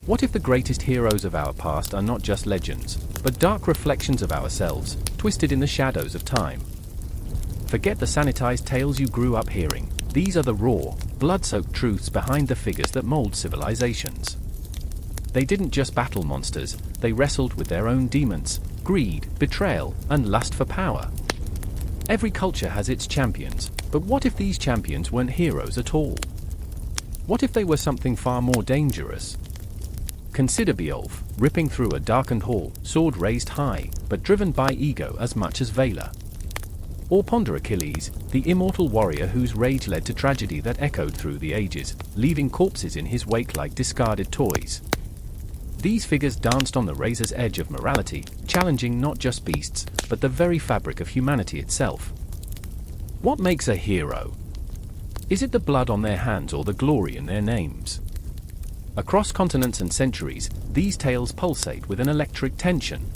What if the greatest heroes of our past are not just legends, but dark reflections of ourselves, twisted in the shadows of time? Forget the sanitized tales you grew up hearing. These are the raw, blood-soaked truths behind the figures that mold civilizations. They didn't just battle monsters, they wrestled with their own demons, greed, betrayal, and lust for power. Every culture has its champions, but what if these champions weren't heroes at all? What if they were something far more dangerous? Consider Beowulf, ripping through a darkened hall, sword raised high, but driven by ego as much as valor. Or ponder Achilles, the immortal warrior whose rage led to tragedy that echoed through the ages, leaving corpses in his wake like discarded toys. These figures danced on the razor's edge of morality, challenging not just beasts, but the very fabric of humanity itself. What makes a hero? Is it the blood on their hands or the glory in their names? Across continents and centuries, these tales pulsate with an electric tension.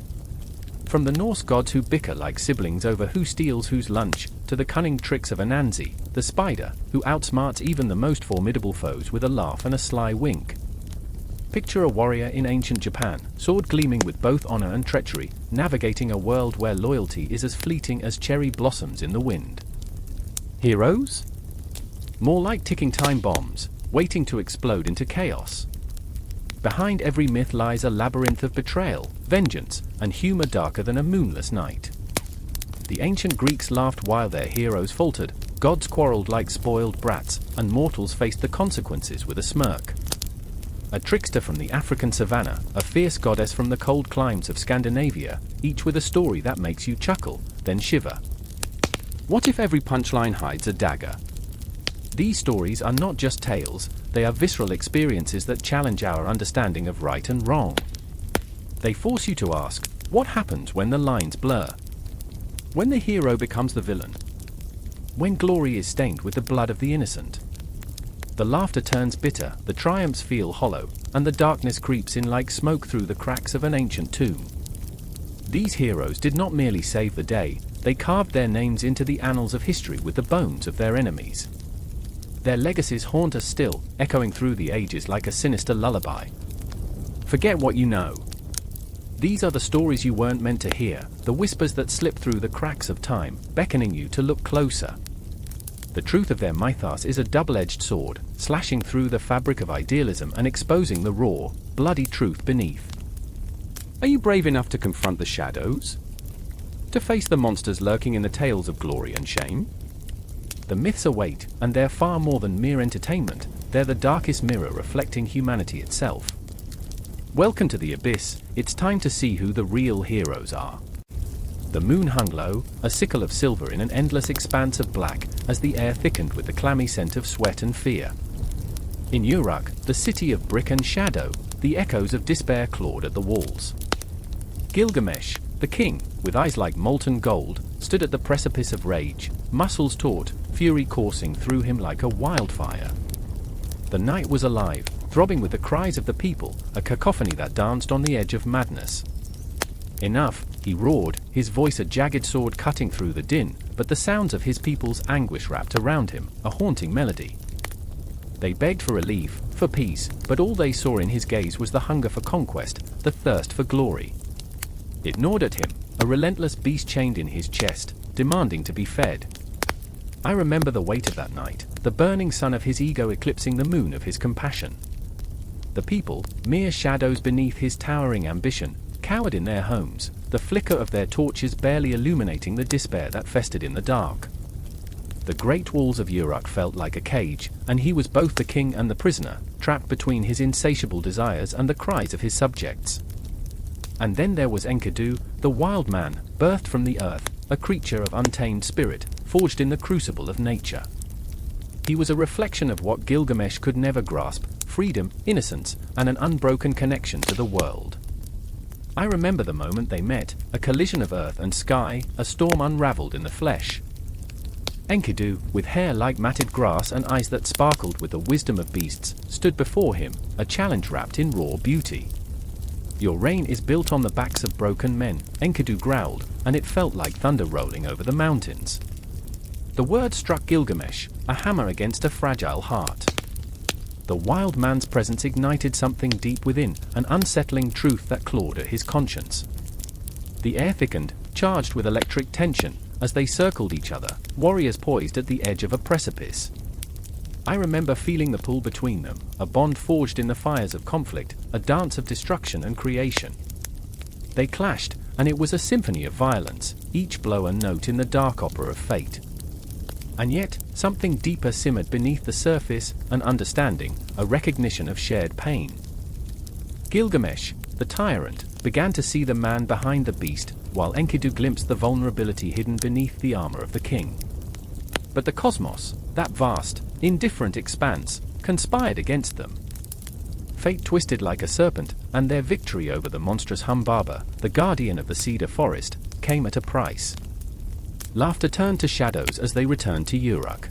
From the Norse gods who bicker like siblings over who steals whose lunch, to the cunning tricks of Anansi, the spider, who outsmarts even the most formidable foes with a laugh and a sly wink. Picture a warrior in ancient Japan, sword gleaming with both honor and treachery, navigating a world where loyalty is as fleeting as cherry blossoms in the wind. Heroes? More like ticking time bombs, waiting to explode into chaos. Behind every myth lies a labyrinth of betrayal, vengeance, and humor darker than a moonless night. The ancient Greeks laughed while their heroes faltered, gods quarreled like spoiled brats, and mortals faced the consequences with a smirk. A trickster from the African savanna, a fierce goddess from the cold climes of Scandinavia, each with a story that makes you chuckle, then shiver. What if every punchline hides a dagger? These stories are not just tales, they are visceral experiences that challenge our understanding of right and wrong. They force you to ask, what happens when the lines blur? When the hero becomes the villain? When glory is stained with the blood of the innocent? The laughter turns bitter, the triumphs feel hollow, and the darkness creeps in like smoke through the cracks of an ancient tomb. These heroes did not merely save the day, they carved their names into the annals of history with the bones of their enemies. Their legacies haunt us still, echoing through the ages like a sinister lullaby. Forget what you know. These are the stories you weren't meant to hear, the whispers that slip through the cracks of time, beckoning you to look closer. The truth of their mythos is a double-edged sword, slashing through the fabric of idealism and exposing the raw, bloody truth beneath. Are you brave enough to confront the shadows? To face the monsters lurking in the tales of glory and shame? The myths await, and they're far more than mere entertainment, they're the darkest mirror reflecting humanity itself. Welcome to the abyss, it's time to see who the real heroes are. The moon hung low, a sickle of silver in an endless expanse of black, as the air thickened with the clammy scent of sweat and fear. In Uruk, the city of brick and shadow, the echoes of despair clawed at the walls. Gilgamesh, the king, with eyes like molten gold, stood at the precipice of rage, muscles taut, fury coursing through him like a wildfire. The night was alive, throbbing with the cries of the people, a cacophony that danced on the edge of madness. Enough, he roared, his voice a jagged sword cutting through the din, but the sounds of his people's anguish wrapped around him, a haunting melody. They begged for relief, for peace, but all they saw in his gaze was the hunger for conquest, the thirst for glory. It gnawed at him, a relentless beast chained in his chest, demanding to be fed. I remember the weight of that night, the burning sun of his ego eclipsing the moon of his compassion. The people, mere shadows beneath his towering ambition, cowered in their homes, the flicker of their torches barely illuminating the despair that festered in the dark. The great walls of Uruk felt like a cage, and he was both the king and the prisoner, trapped between his insatiable desires and the cries of his subjects. And then there was Enkidu, the wild man, birthed from the earth, a creature of untamed spirit, forged in the crucible of nature. He was a reflection of what Gilgamesh could never grasp, freedom, innocence, and an unbroken connection to the world. I remember the moment they met, a collision of earth and sky, a storm unraveled in the flesh. Enkidu, with hair like matted grass and eyes that sparkled with the wisdom of beasts, stood before him, a challenge wrapped in raw beauty. "Your reign is built on the backs of broken men," Enkidu growled, and it felt like thunder rolling over the mountains. The word struck Gilgamesh, a hammer against a fragile heart. The wild man's presence ignited something deep within, an unsettling truth that clawed at his conscience. The air thickened, charged with electric tension, as they circled each other, warriors poised at the edge of a precipice. I remember feeling the pull between them, a bond forged in the fires of conflict, a dance of destruction and creation. They clashed, and it was a symphony of violence, each blow a note in the dark opera of fate. And yet, something deeper simmered beneath the surface, an understanding, a recognition of shared pain. Gilgamesh, the tyrant, began to see the man behind the beast, while Enkidu glimpsed the vulnerability hidden beneath the armor of the king. But the cosmos, that vast, indifferent expanse, conspired against them. Fate twisted like a serpent, and their victory over the monstrous Humbaba, the guardian of the cedar forest, came at a price. Laughter turned to shadows as they returned to Uruk.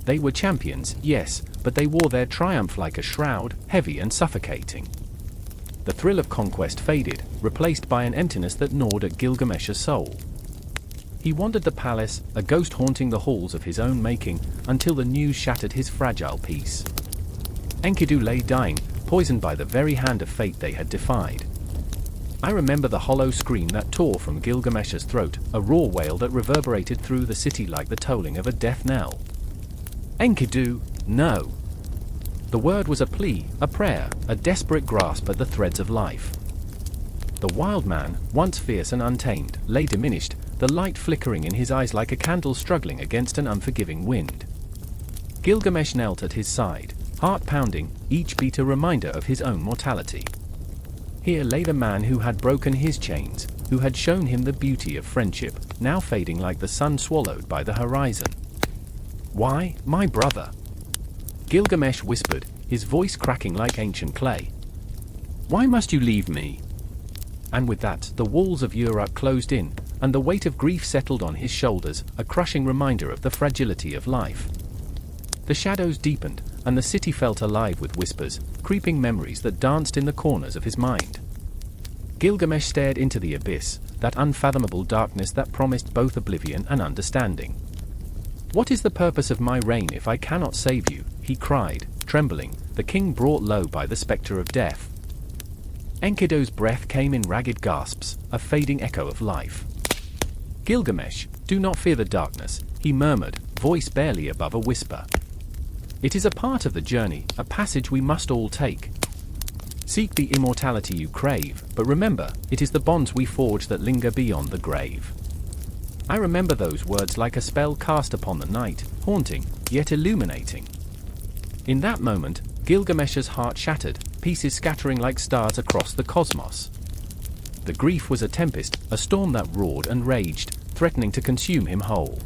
They were champions, yes, but they wore their triumph like a shroud, heavy and suffocating. The thrill of conquest faded, replaced by an emptiness that gnawed at Gilgamesh's soul. He wandered the palace, a ghost haunting the halls of his own making, until the news shattered his fragile peace. Enkidu lay dying, poisoned by the very hand of fate they had defied. I remember the hollow scream that tore from Gilgamesh's throat, a raw wail that reverberated through the city like the tolling of a death knell. Enkidu, no! The word was a plea, a prayer, a desperate grasp at the threads of life. The wild man, once fierce and untamed, lay diminished, the light flickering in his eyes like a candle struggling against an unforgiving wind. Gilgamesh knelt at his side, heart pounding, each beat a reminder of his own mortality. Here lay the man who had broken his chains, who had shown him the beauty of friendship, now fading like the sun swallowed by the horizon. "Why, my brother?" Gilgamesh whispered, his voice cracking like ancient clay. "Why must you leave me?" And with that, the walls of Uruk closed in, and the weight of grief settled on his shoulders, a crushing reminder of the fragility of life. The shadows deepened, and the city felt alive with whispers, creeping memories that danced in the corners of his mind. Gilgamesh stared into the abyss, that unfathomable darkness that promised both oblivion and understanding. "What is the purpose of my reign if I cannot save you?" he cried, trembling, the king brought low by the spectre of death. Enkidu's breath came in ragged gasps, a fading echo of life. "Gilgamesh, do not fear the darkness," he murmured, voice barely above a whisper. "It is a part of the journey, a passage we must all take. Seek the immortality you crave, but remember, it is the bonds we forge that linger beyond the grave." I remember those words like a spell cast upon the night, haunting, yet illuminating. In that moment, Gilgamesh's heart shattered, pieces scattering like stars across the cosmos. The grief was a tempest, a storm that roared and raged, threatening to consume him whole.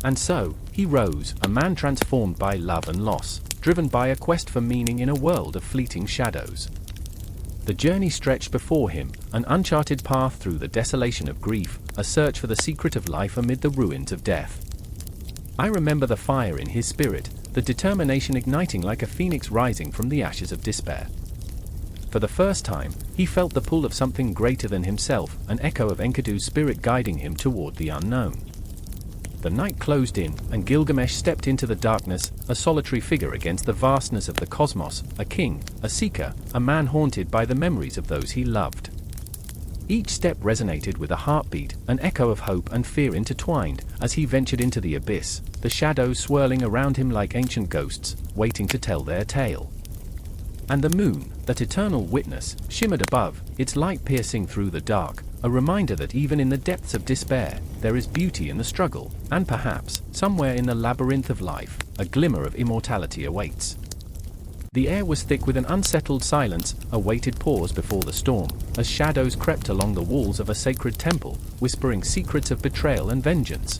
And so, he rose, a man transformed by love and loss, driven by a quest for meaning in a world of fleeting shadows. The journey stretched before him, an uncharted path through the desolation of grief, a search for the secret of life amid the ruins of death. I remember the fire in his spirit, the determination igniting like a phoenix rising from the ashes of despair. For the first time, he felt the pull of something greater than himself, an echo of Enkidu's spirit guiding him toward the unknown. The night closed in, and Gilgamesh stepped into the darkness, a solitary figure against the vastness of the cosmos, a king, a seeker, a man haunted by the memories of those he loved. Each step resonated with a heartbeat, an echo of hope and fear intertwined, as he ventured into the abyss, the shadows swirling around him like ancient ghosts, waiting to tell their tale. And the moon, that eternal witness, shimmered above, its light piercing through the dark, a reminder that even in the depths of despair, there is beauty in the struggle, and perhaps, somewhere in the labyrinth of life, a glimmer of immortality awaits. The air was thick with an unsettled silence, a weighted pause before the storm, as shadows crept along the walls of a sacred temple, whispering secrets of betrayal and vengeance.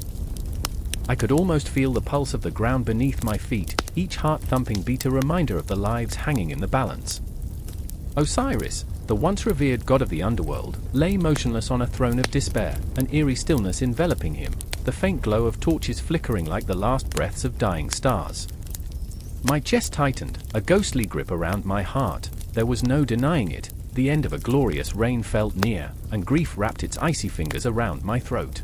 I could almost feel the pulse of the ground beneath my feet, each heart-thumping beat a reminder of the lives hanging in the balance. Osiris, the once revered god of the underworld, lay motionless on a throne of despair, an eerie stillness enveloping him, the faint glow of torches flickering like the last breaths of dying stars. My chest tightened, a ghostly grip around my heart. There was no denying it, the end of a glorious reign felt near, and grief wrapped its icy fingers around my throat.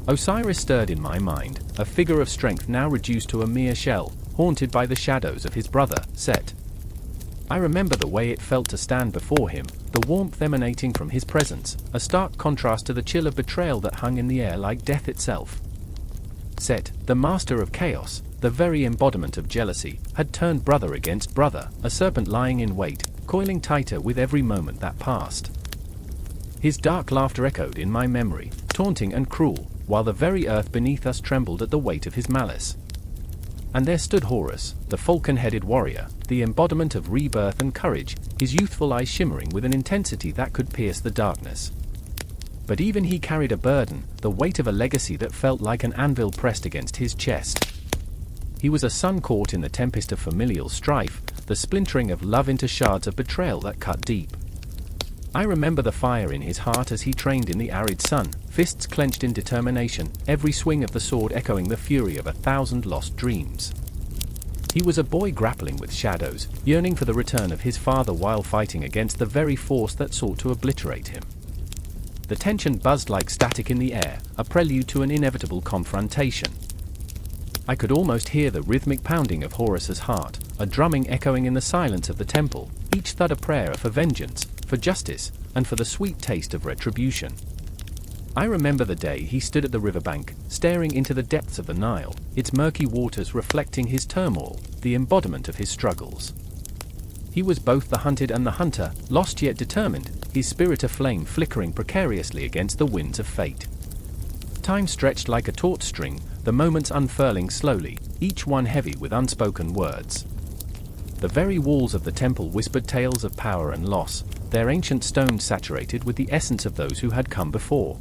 Osiris stirred in my mind, a figure of strength now reduced to a mere shell, haunted by the shadows of his brother, Set. I remember the way it felt to stand before him, the warmth emanating from his presence, a stark contrast to the chill of betrayal that hung in the air like death itself. Set, the master of chaos, the very embodiment of jealousy, had turned brother against brother, a serpent lying in wait, coiling tighter with every moment that passed. His dark laughter echoed in my memory, taunting and cruel, while the very earth beneath us trembled at the weight of his malice. And there stood Horus, the falcon-headed warrior, the embodiment of rebirth and courage, his youthful eyes shimmering with an intensity that could pierce the darkness. But even he carried a burden, the weight of a legacy that felt like an anvil pressed against his chest. He was a son caught in the tempest of familial strife, the splintering of love into shards of betrayal that cut deep. I remember the fire in his heart as he trained in the arid sun, fists clenched in determination, every swing of the sword echoing the fury of 1,000 lost dreams. He was a boy grappling with shadows, yearning for the return of his father while fighting against the very force that sought to obliterate him. The tension buzzed like static in the air, a prelude to an inevitable confrontation. I could almost hear the rhythmic pounding of Horus's heart, a drumming echoing in the silence of the temple, each thud a prayer for vengeance, for justice, and for the sweet taste of retribution. I remember the day he stood at the riverbank, staring into the depths of the Nile, its murky waters reflecting his turmoil, the embodiment of his struggles. He was both the hunted and the hunter, lost yet determined, his spirit aflame flickering precariously against the winds of fate. Time stretched like a taut string, the moments unfurling slowly, each one heavy with unspoken words. The very walls of the temple whispered tales of power and loss, their ancient stones saturated with the essence of those who had come before.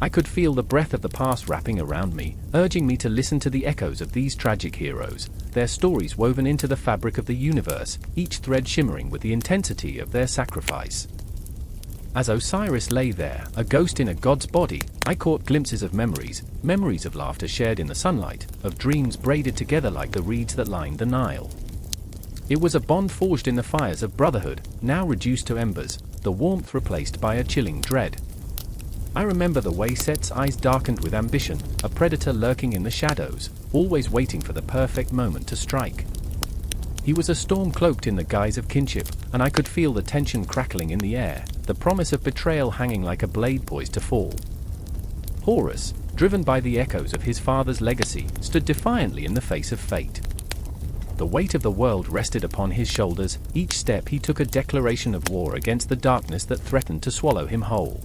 I could feel the breath of the past wrapping around me, urging me to listen to the echoes of these tragic heroes, their stories woven into the fabric of the universe, each thread shimmering with the intensity of their sacrifice. As Osiris lay there, a ghost in a god's body, I caught glimpses of memories of laughter shared in the sunlight, of dreams braided together like the reeds that lined the Nile. It was a bond forged in the fires of brotherhood, now reduced to embers, the warmth replaced by a chilling dread. I remember the way Set's eyes darkened with ambition, a predator lurking in the shadows, always waiting for the perfect moment to strike. He was a storm cloaked in the guise of kinship, and I could feel the tension crackling in the air, the promise of betrayal hanging like a blade poised to fall. Horus, driven by the echoes of his father's legacy, stood defiantly in the face of fate. The weight of the world rested upon his shoulders, each step he took a declaration of war against the darkness that threatened to swallow him whole.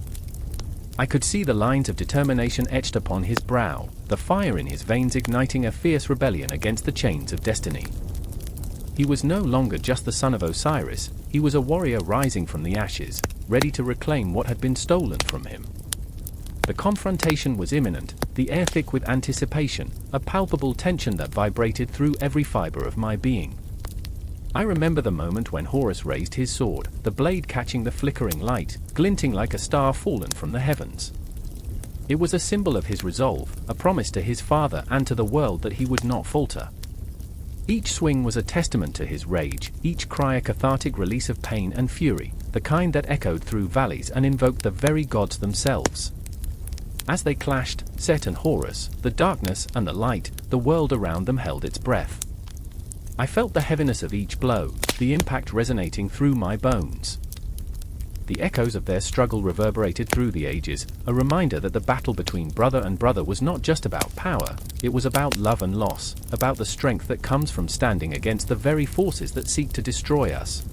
I could see the lines of determination etched upon his brow, the fire in his veins igniting a fierce rebellion against the chains of destiny. He was no longer just the son of Osiris, he was a warrior rising from the ashes, ready to reclaim what had been stolen from him. The confrontation was imminent, the air thick with anticipation, a palpable tension that vibrated through every fiber of my being. I remember the moment when Horus raised his sword, the blade catching the flickering light, glinting like a star fallen from the heavens. It was a symbol of his resolve, a promise to his father and to the world that he would not falter. Each swing was a testament to his rage, each cry a cathartic release of pain and fury, the kind that echoed through valleys and invoked the very gods themselves. As they clashed, Set and Horus, the darkness and the light, the world around them held its breath. I felt the heaviness of each blow, the impact resonating through my bones. The echoes of their struggle reverberated through the ages, a reminder that the battle between brother and brother was not just about power, it was about love and loss, about the strength that comes from standing against the very forces that seek to destroy us.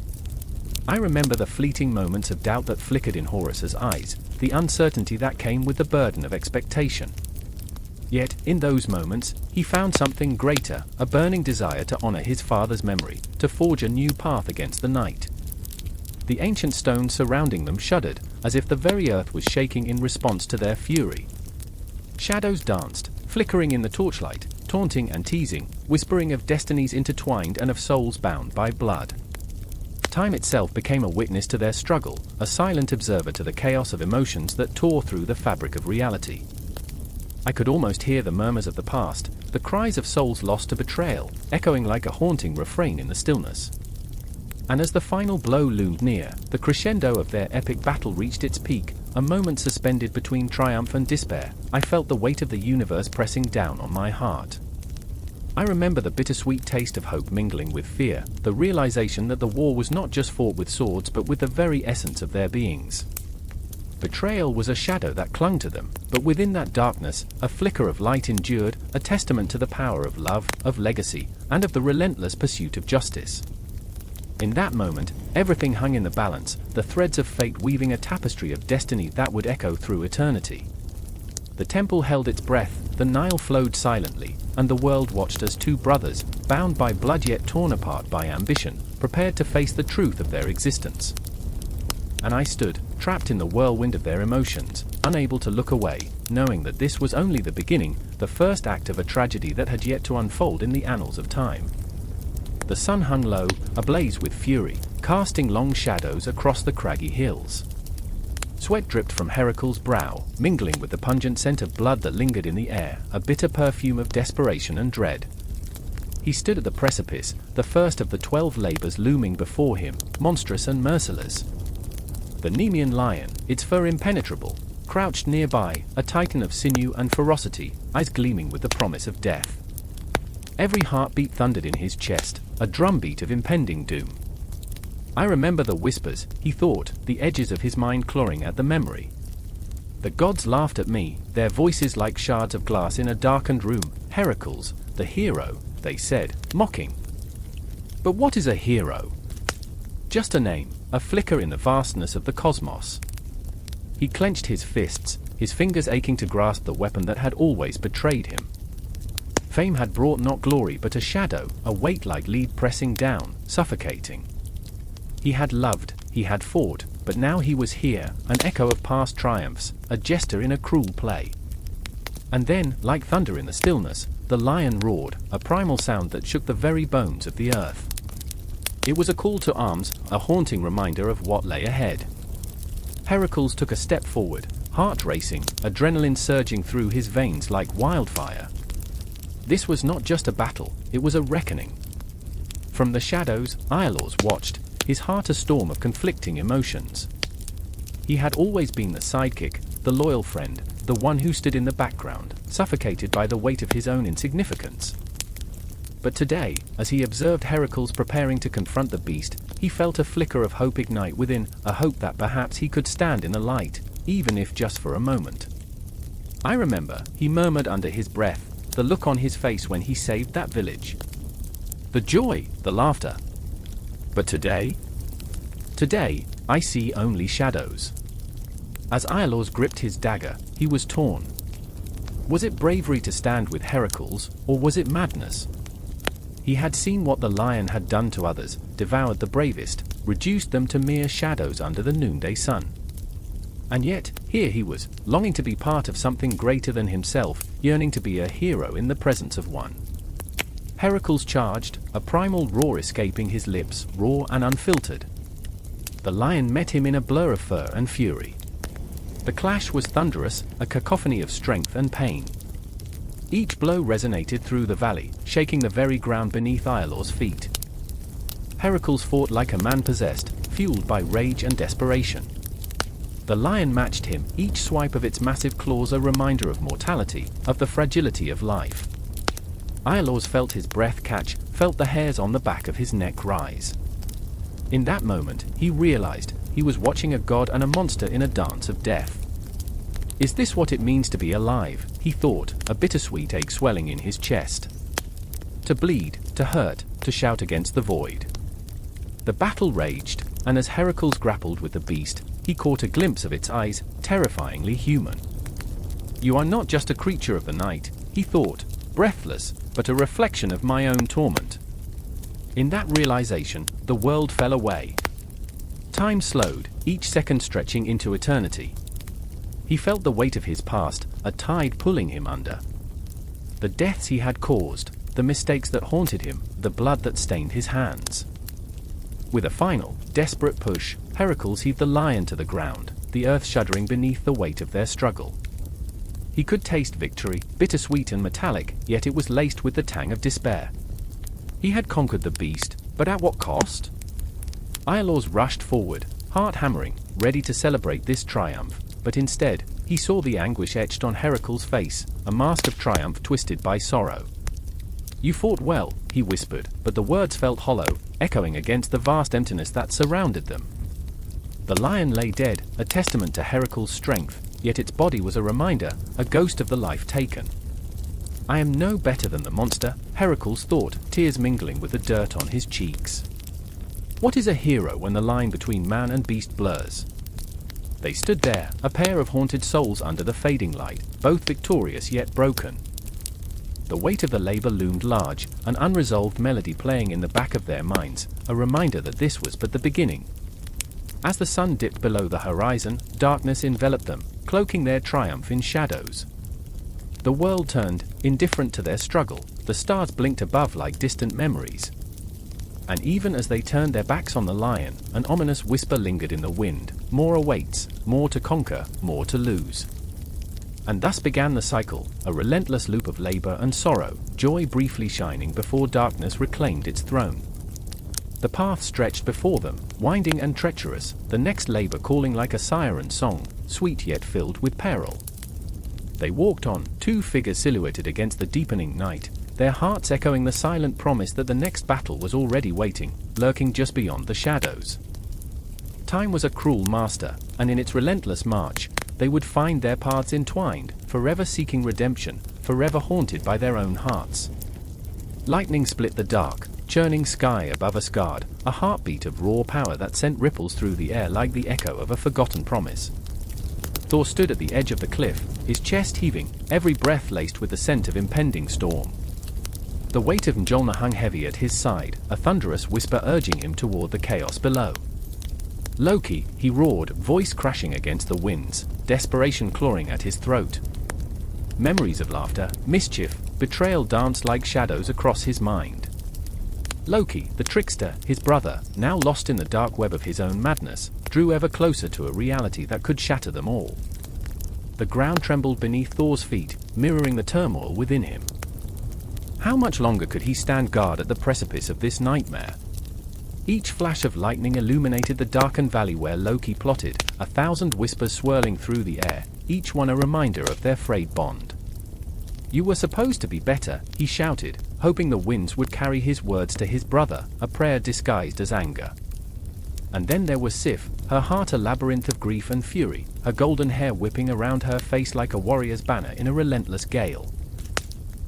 I remember the fleeting moments of doubt that flickered in Horus's eyes, the uncertainty that came with the burden of expectation. Yet, in those moments, he found something greater, a burning desire to honor his father's memory, to forge a new path against the night. The ancient stones surrounding them shuddered, as if the very earth was shaking in response to their fury. Shadows danced, flickering in the torchlight, taunting and teasing, whispering of destinies intertwined and of souls bound by blood. Time itself became a witness to their struggle, a silent observer to the chaos of emotions that tore through the fabric of reality. I could almost hear the murmurs of the past, the cries of souls lost to betrayal, echoing like a haunting refrain in the stillness. And as the final blow loomed near, the crescendo of their epic battle reached its peak, a moment suspended between triumph and despair, I felt the weight of the universe pressing down on my heart. I remember the bittersweet taste of hope mingling with fear, the realization that the war was not just fought with swords but with the very essence of their beings. Betrayal was a shadow that clung to them, but within that darkness, a flicker of light endured, a testament to the power of love, of legacy, and of the relentless pursuit of justice. In that moment, everything hung in the balance, the threads of fate weaving a tapestry of destiny that would echo through eternity. The temple held its breath, the Nile flowed silently, and the world watched as two brothers, bound by blood yet torn apart by ambition, prepared to face the truth of their existence. And I stood, trapped in the whirlwind of their emotions, unable to look away, knowing that this was only the beginning, the first act of a tragedy that had yet to unfold in the annals of time. The sun hung low, ablaze with fury, casting long shadows across the craggy hills. Sweat dripped from Heracles' brow, mingling with the pungent scent of blood that lingered in the air, a bitter perfume of desperation and dread. He stood at the precipice, the first of the 12 labors looming before him, monstrous and merciless. The Nemean lion, its fur impenetrable, crouched nearby, a titan of sinew and ferocity, eyes gleaming with the promise of death. Every heartbeat thundered in his chest, a drumbeat of impending doom. I remember the whispers, he thought, the edges of his mind clawing at the memory. The gods laughed at me, their voices like shards of glass in a darkened room. Heracles, the hero, they said, mocking. But what is a hero? Just a name, a flicker in the vastness of the cosmos. He clenched his fists, his fingers aching to grasp the weapon that had always betrayed him. Fame had brought not glory but a shadow, a weight like lead pressing down, suffocating. He had loved, he had fought, but now he was here, an echo of past triumphs, a jester in a cruel play. And then, like thunder in the stillness, the lion roared, a primal sound that shook the very bones of the earth. It was a call to arms, a haunting reminder of what lay ahead. Heracles took a step forward, heart racing, adrenaline surging through his veins like wildfire. This was not just a battle, it was a reckoning. From the shadows, Iolaus watched, his heart a storm of conflicting emotions. He had always been the sidekick, the loyal friend, the one who stood in the background, suffocated by the weight of his own insignificance. But today, as he observed Heracles preparing to confront the beast, he felt a flicker of hope ignite within, a hope that perhaps he could stand in the light, even if just for a moment. I remember, he murmured under his breath, the look on his face when he saved that village. The joy, the laughter. But today? Today, I see only shadows. As Iolaus gripped his dagger, he was torn. Was it bravery to stand with Heracles, or was it madness? He had seen what the lion had done to others, devoured the bravest, reduced them to mere shadows under the noonday sun. And yet, here he was, longing to be part of something greater than himself, yearning to be a hero in the presence of one. Heracles charged, a primal roar escaping his lips, raw and unfiltered. The lion met him in a blur of fur and fury. The clash was thunderous, a cacophony of strength and pain. Each blow resonated through the valley, shaking the very ground beneath Iolaus' feet. Heracles fought like a man possessed, fueled by rage and desperation. The lion matched him, each swipe of its massive claws a reminder of mortality, of the fragility of life. Iolaus felt his breath catch, felt the hairs on the back of his neck rise. In that moment, he realized he was watching a god and a monster in a dance of death. Is this what it means to be alive? He thought, a bittersweet ache swelling in his chest. To bleed, to hurt, to shout against the void. The battle raged, and as Heracles grappled with the beast, he caught a glimpse of its eyes, terrifyingly human. You are not just a creature of the night, he thought, breathless, but a reflection of my own torment. In that realization, the world fell away. Time slowed, each second stretching into eternity. He felt the weight of his past, a tide pulling him under. The deaths he had caused, the mistakes that haunted him, the blood that stained his hands. With a final, desperate push, Heracles heaved the lion to the ground, the earth shuddering beneath the weight of their struggle. He could taste victory, bittersweet and metallic, yet it was laced with the tang of despair. He had conquered the beast, but at what cost? Iolaus rushed forward, heart hammering, ready to celebrate this triumph, but instead, he saw the anguish etched on Heracles' face, a mask of triumph twisted by sorrow. "You fought well," he whispered, but the words felt hollow, echoing against the vast emptiness that surrounded them. The lion lay dead, a testament to Heracles' strength, yet its body was a reminder, a ghost of the life taken. "I am no better than the monster," Heracles thought, tears mingling with the dirt on his cheeks. What is a hero when the line between man and beast blurs? They stood there, a pair of haunted souls under the fading light, both victorious yet broken. The weight of the labor loomed large, an unresolved melody playing in the back of their minds, a reminder that this was but the beginning. As the sun dipped below the horizon, darkness enveloped them, cloaking their triumph in shadows. The world turned, indifferent to their struggle, the stars blinked above like distant memories. And even as they turned their backs on the lion, an ominous whisper lingered in the wind: more awaits, more to conquer, more to lose. And thus began the cycle, a relentless loop of labor and sorrow, joy briefly shining before darkness reclaimed its throne. The path stretched before them, winding and treacherous, the next labor calling like a siren song, sweet yet filled with peril. They walked on, two figures silhouetted against the deepening night, their hearts echoing the silent promise that the next battle was already waiting, lurking just beyond the shadows. Time was a cruel master, and in its relentless march, they would find their paths entwined, forever seeking redemption, forever haunted by their own hearts. Lightning split the dark, churning sky above Asgard, a heartbeat of raw power that sent ripples through the air like the echo of a forgotten promise. Thor stood at the edge of the cliff, his chest heaving, every breath laced with the scent of impending storm. The weight of Mjolnir hung heavy at his side, a thunderous whisper urging him toward the chaos below. "Loki," he roared, voice crashing against the winds, desperation clawing at his throat. Memories of laughter, mischief, betrayal danced like shadows across his mind. Loki, the trickster, his brother, now lost in the dark web of his own madness, drew ever closer to a reality that could shatter them all. The ground trembled beneath Thor's feet, mirroring the turmoil within him. How much longer could he stand guard at the precipice of this nightmare? Each flash of lightning illuminated the darkened valley where Loki plotted, a thousand whispers swirling through the air, each one a reminder of their frayed bond. "You were supposed to be better," he shouted, hoping the winds would carry his words to his brother, a prayer disguised as anger. And then there was Sif, her heart a labyrinth of grief and fury, her golden hair whipping around her face like a warrior's banner in a relentless gale.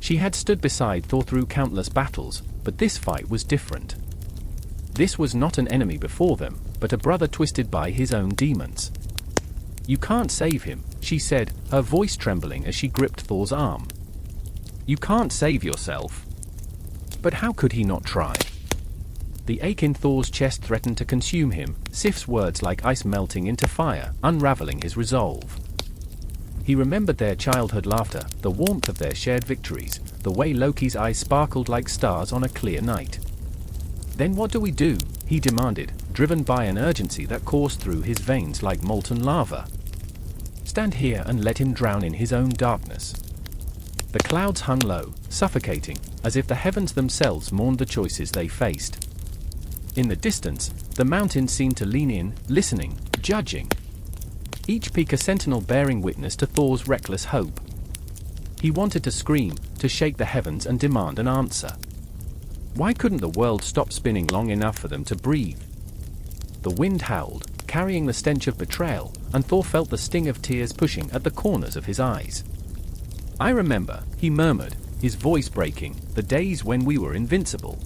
She had stood beside Thor through countless battles, but this fight was different. This was not an enemy before them, but a brother twisted by his own demons. "You can't save him," she said, her voice trembling as she gripped Thor's arm. "You can't save yourself." But how could he not try? The ache in Thor's chest threatened to consume him, Sif's words like ice melting into fire, unraveling his resolve. He remembered their childhood laughter, the warmth of their shared victories, the way Loki's eyes sparkled like stars on a clear night. "Then what do we do?" he demanded, driven by an urgency that coursed through his veins like molten lava. "Stand here and let him drown in his own darkness." The clouds hung low, suffocating, as if the heavens themselves mourned the choices they faced. In the distance, the mountains seemed to lean in, listening, judging. Each peak a sentinel bearing witness to Thor's reckless hope. He wanted to scream, to shake the heavens and demand an answer. Why couldn't the world stop spinning long enough for them to breathe? The wind howled, carrying the stench of betrayal, and Thor felt the sting of tears pushing at the corners of his eyes. "I remember," he murmured, his voice breaking, "the days when we were invincible."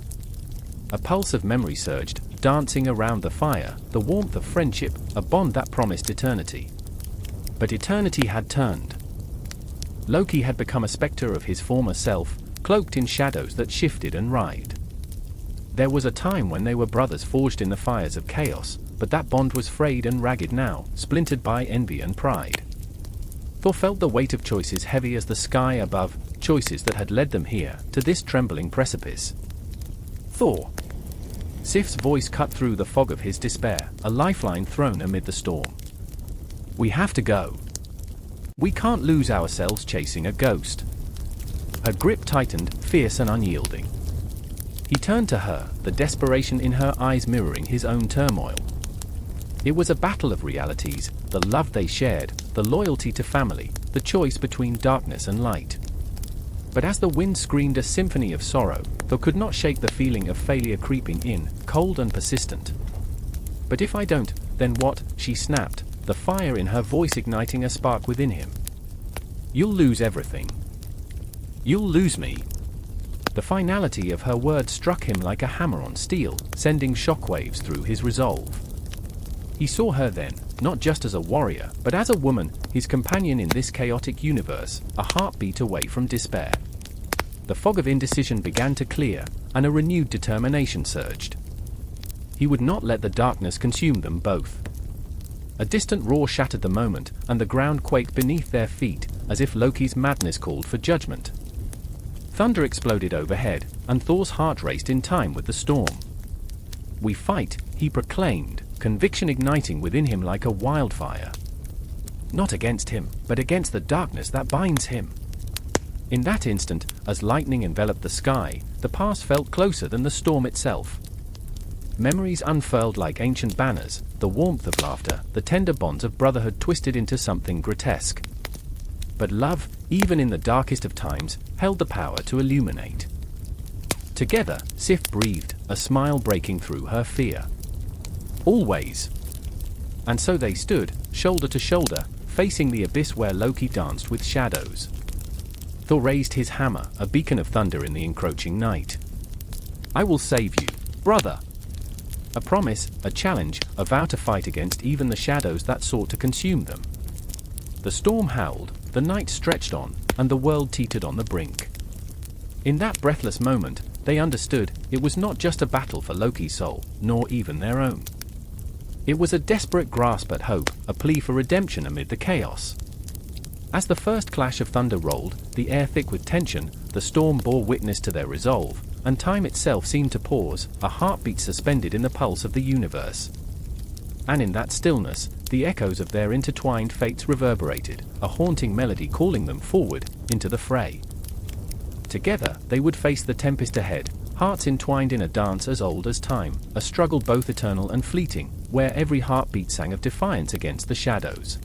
A pulse of memory surged, dancing around the fire, the warmth of friendship, a bond that promised eternity. But eternity had turned. Loki had become a specter of his former self, cloaked in shadows that shifted and writhed. There was a time when they were brothers forged in the fires of chaos, but that bond was frayed and ragged now, splintered by envy and pride. Thor felt the weight of choices heavy as the sky above, choices that had led them here, to this trembling precipice. "Thor!" Sif's voice cut through the fog of his despair, a lifeline thrown amid the storm. "We have to go. We can't lose ourselves chasing a ghost." Her grip tightened, fierce and unyielding. He turned to her, the desperation in her eyes mirroring his own turmoil. It was a battle of realities, the love they shared, the loyalty to family, the choice between darkness and light. But as the wind screamed a symphony of sorrow, Thor could not shake the feeling of failure creeping in, cold and persistent. "But if I don't, then what?" she snapped, the fire in her voice igniting a spark within him. "You'll lose everything. You'll lose me." The finality of her words struck him like a hammer on steel, sending shockwaves through his resolve. He saw her then, not just as a warrior, but as a woman, his companion in this chaotic universe, a heartbeat away from despair. The fog of indecision began to clear, and a renewed determination surged. He would not let the darkness consume them both. A distant roar shattered the moment, and the ground quaked beneath their feet, as if Loki's madness called for judgment. Thunder exploded overhead, and Thor's heart raced in time with the storm. "We fight," he proclaimed, conviction igniting within him like a wildfire. "Not against him, but against the darkness that binds him." In that instant, as lightning enveloped the sky, the past felt closer than the storm itself. Memories unfurled like ancient banners, the warmth of laughter, the tender bonds of brotherhood twisted into something grotesque. But love, even in the darkest of times, held the power to illuminate. Together, Sif breathed, a smile breaking through her fear. "Always." And so they stood, shoulder to shoulder, facing the abyss where Loki danced with shadows. Thor raised his hammer, a beacon of thunder in the encroaching night. "I will save you, brother." A promise, a challenge, a vow to fight against even the shadows that sought to consume them. The storm howled, the night stretched on, and the world teetered on the brink. In that breathless moment, they understood, it was not just a battle for Loki's soul, nor even their own. It was a desperate grasp at hope, a plea for redemption amid the chaos. As the first clash of thunder rolled, the air thick with tension, the storm bore witness to their resolve, and time itself seemed to pause, a heartbeat suspended in the pulse of the universe. And in that stillness, the echoes of their intertwined fates reverberated, a haunting melody calling them forward, into the fray. Together, they would face the tempest ahead, hearts entwined in a dance as old as time, a struggle both eternal and fleeting, where every heartbeat sang of defiance against the shadows.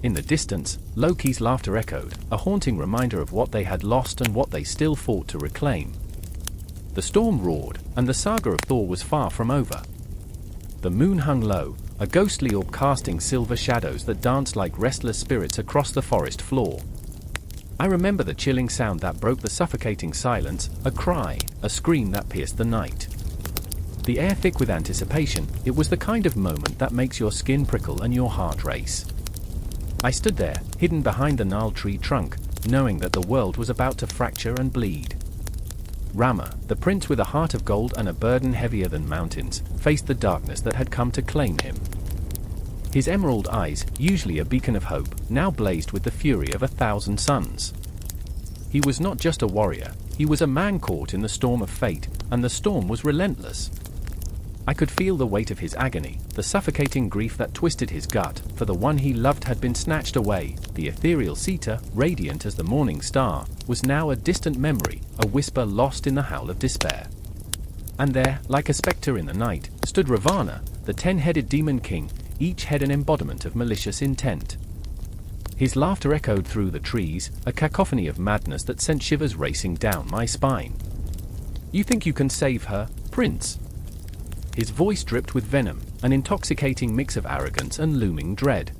In the distance, Loki's laughter echoed, a haunting reminder of what they had lost and what they still fought to reclaim. The storm roared, and the saga of Thor was far from over. The moon hung low, a ghostly orb casting silver shadows that danced like restless spirits across the forest floor. I remember the chilling sound that broke the suffocating silence, a cry, a scream that pierced the night. The air thick with anticipation, it was the kind of moment that makes your skin prickle and your heart race. I stood there, hidden behind the gnarled tree trunk, knowing that the world was about to fracture and bleed. Rama, the prince with a heart of gold and a burden heavier than mountains, faced the darkness that had come to claim him. His emerald eyes, usually a beacon of hope, now blazed with the fury of 1,000 suns. He was not just a warrior, he was a man caught in the storm of fate, and the storm was relentless. I could feel the weight of his agony, the suffocating grief that twisted his gut, for the one he loved had been snatched away. The ethereal Sita, radiant as the morning star, was now a distant memory, a whisper lost in the howl of despair. And there, like a spectre in the night, stood Ravana, the 10-headed demon king, each head an embodiment of malicious intent. His laughter echoed through the trees, a cacophony of madness that sent shivers racing down my spine. "You think you can save her, Prince?" His voice dripped with venom, an intoxicating mix of arrogance and looming dread.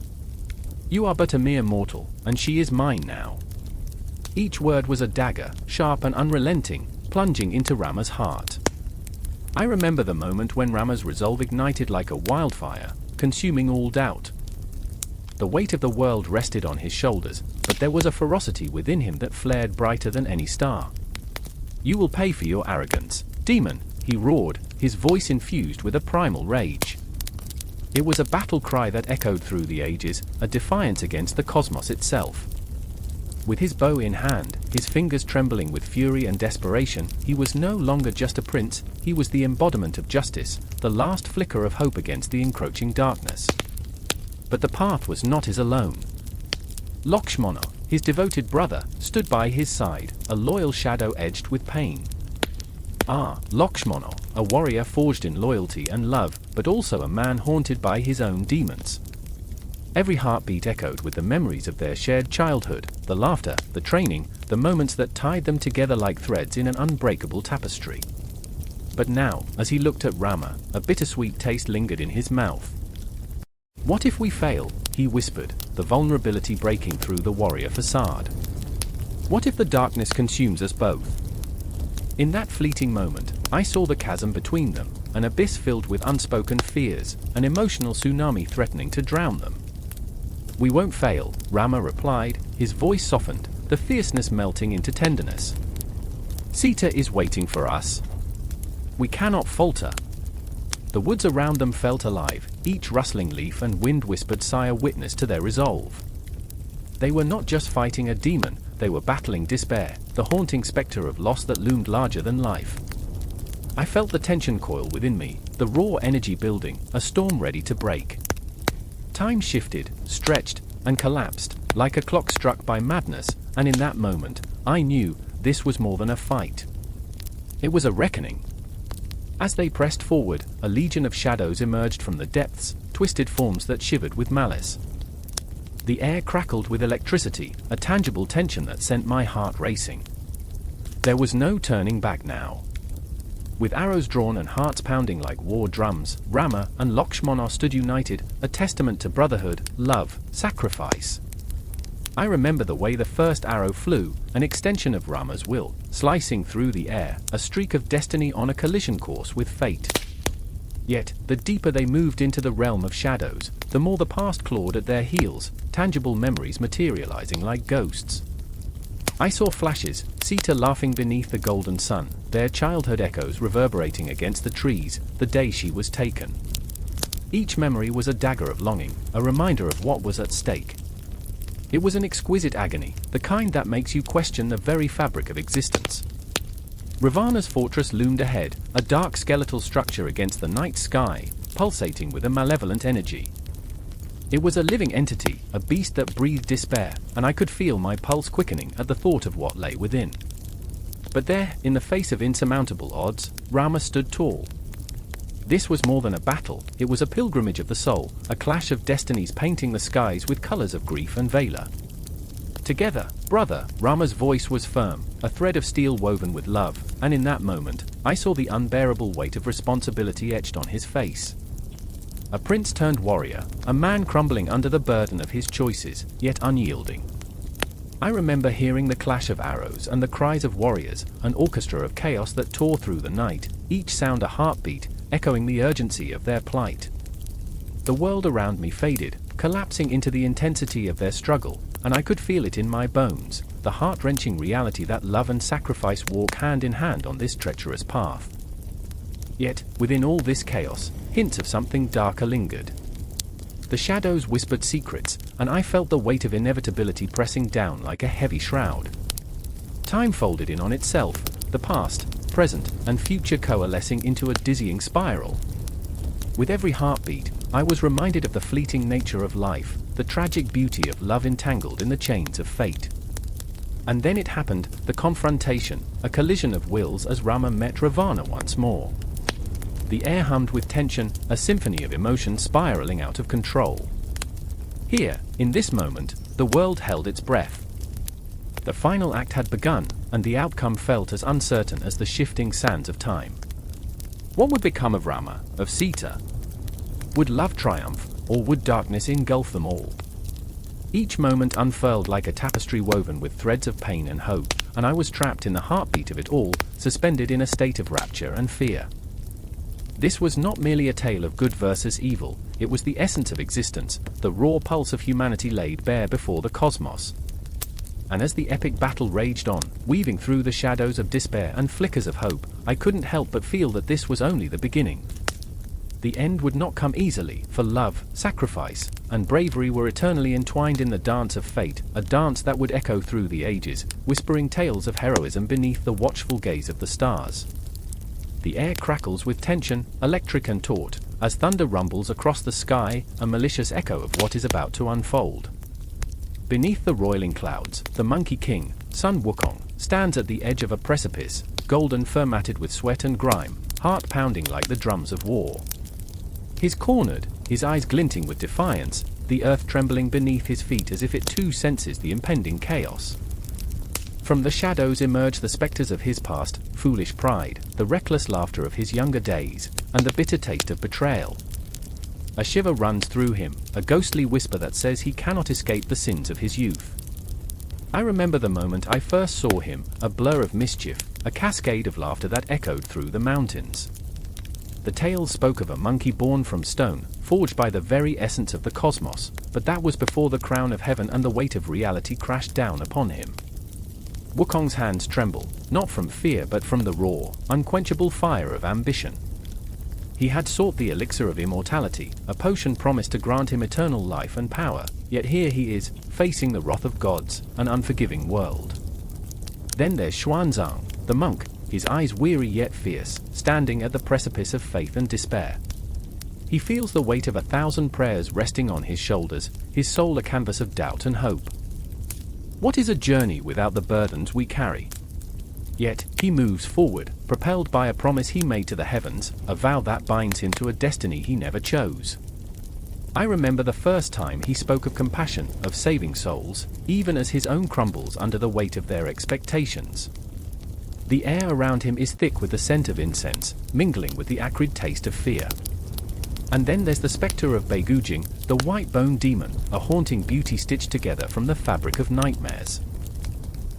"You are but a mere mortal, and she is mine now." Each word was a dagger, sharp and unrelenting, plunging into Rama's heart. I remember the moment when Rama's resolve ignited like a wildfire, consuming all doubt. The weight of the world rested on his shoulders, but there was a ferocity within him that flared brighter than any star. "You will pay for your arrogance, demon," he roared, his voice infused with a primal rage. It was a battle cry that echoed through the ages, a defiance against the cosmos itself. With his bow in hand, his fingers trembling with fury and desperation, he was no longer just a prince, he was the embodiment of justice, the last flicker of hope against the encroaching darkness. But the path was not his alone. Lakshmana, his devoted brother, stood by his side, a loyal shadow edged with pain. Lakshmana, a warrior forged in loyalty and love, but also a man haunted by his own demons. Every heartbeat echoed with the memories of their shared childhood, the laughter, the training, the moments that tied them together like threads in an unbreakable tapestry. But now, as he looked at Rama, a bittersweet taste lingered in his mouth. "What if we fail?" he whispered, the vulnerability breaking through the warrior facade. "What if the darkness consumes us both?" In that fleeting moment, I saw the chasm between them, an abyss filled with unspoken fears, an emotional tsunami threatening to drown them. "We won't fail," Rama replied, his voice softened, the fierceness melting into tenderness. "Sita is waiting for us. We cannot falter." The woods around them felt alive, each rustling leaf and wind-whispered sigh a witness to their resolve. They were not just fighting a demon, they were battling despair, the haunting specter of loss that loomed larger than life. I felt the tension coil within me, the raw energy building, a storm ready to break. Time shifted, stretched, and collapsed, like a clock struck by madness, and in that moment, I knew this was more than a fight. It was a reckoning. As they pressed forward, a legion of shadows emerged from the depths, twisted forms that shivered with malice. The air crackled with electricity, a tangible tension that sent my heart racing. There was no turning back now. With arrows drawn and hearts pounding like war drums, Rama and Lakshmana stood united, a testament to brotherhood, love, sacrifice. I remember the way the first arrow flew, an extension of Rama's will, slicing through the air, a streak of destiny on a collision course with fate. Yet, the deeper they moved into the realm of shadows, the more the past clawed at their heels, tangible memories materializing like ghosts. I saw flashes, Sita laughing beneath the golden sun, their childhood echoes reverberating against the trees, the day she was taken. Each memory was a dagger of longing, a reminder of what was at stake. It was an exquisite agony, the kind that makes you question the very fabric of existence. Ravana's fortress loomed ahead, a dark skeletal structure against the night sky, pulsating with a malevolent energy. It was a living entity, a beast that breathed despair, and I could feel my pulse quickening at the thought of what lay within. But there, in the face of insurmountable odds, Rama stood tall. This was more than a battle, it was a pilgrimage of the soul, a clash of destinies painting the skies with colors of grief and valor. "Together, brother," Rama's voice was firm, a thread of steel woven with love, and in that moment, I saw the unbearable weight of responsibility etched on his face. A prince turned warrior, a man crumbling under the burden of his choices, yet unyielding. I remember hearing the clash of arrows and the cries of warriors, an orchestra of chaos that tore through the night, each sound a heartbeat, echoing the urgency of their plight. The world around me faded, collapsing into the intensity of their struggle, and I could feel it in my bones, the heart-wrenching reality that love and sacrifice walk hand in hand on this treacherous path. Yet, within all this chaos, hints of something darker lingered. The shadows whispered secrets, and I felt the weight of inevitability pressing down like a heavy shroud. Time folded in on itself, the past, present, and future coalescing into a dizzying spiral. With every heartbeat, I was reminded of the fleeting nature of life, the tragic beauty of love entangled in the chains of fate. And then it happened, the confrontation, a collision of wills as Rama met Ravana once more. The air hummed with tension, a symphony of emotion spiraling out of control. Here, in this moment, the world held its breath. The final act had begun, and the outcome felt as uncertain as the shifting sands of time. What would become of Rama, of Sita? Would love triumph, or would darkness engulf them all? Each moment unfurled like a tapestry woven with threads of pain and hope, and I was trapped in the heartbeat of it all, suspended in a state of rapture and fear. This was not merely a tale of good versus evil, it was the essence of existence, the raw pulse of humanity laid bare before the cosmos. And as the epic battle raged on, weaving through the shadows of despair and flickers of hope, I couldn't help but feel that this was only the beginning. The end would not come easily, for love, sacrifice, and bravery were eternally entwined in the dance of fate, a dance that would echo through the ages, whispering tales of heroism beneath the watchful gaze of the stars. The air crackles with tension, electric and taut, as thunder rumbles across the sky, a malicious echo of what is about to unfold. Beneath the roiling clouds, the Monkey King, Sun Wukong, stands at the edge of a precipice, golden fur matted with sweat and grime, heart pounding like the drums of war. He's cornered, his eyes glinting with defiance, the earth trembling beneath his feet as if it too senses the impending chaos. From the shadows emerge the specters of his past, foolish pride, the reckless laughter of his younger days, and the bitter taste of betrayal. A shiver runs through him, a ghostly whisper that says he cannot escape the sins of his youth. I remember the moment I first saw him, a blur of mischief, a cascade of laughter that echoed through the mountains. The tales spoke of a monkey born from stone, forged by the very essence of the cosmos, but that was before the crown of heaven and the weight of reality crashed down upon him. Wukong's hands tremble, not from fear but from the raw, unquenchable fire of ambition. He had sought the elixir of immortality, a potion promised to grant him eternal life and power, yet here he is, facing the wrath of gods, an unforgiving world. Then there's Xuanzang, the monk, his eyes weary yet fierce, standing at the precipice of faith and despair. He feels the weight of 1,000 prayers resting on his shoulders, his soul a canvas of doubt and hope. What is a journey without the burdens we carry? Yet, he moves forward, propelled by a promise he made to the heavens, a vow that binds him to a destiny he never chose. I remember the first time he spoke of compassion, of saving souls, even as his own crumbles under the weight of their expectations. The air around him is thick with the scent of incense, mingling with the acrid taste of fear. And then there's the spectre of Beigujing, the white-boned demon, a haunting beauty stitched together from the fabric of nightmares.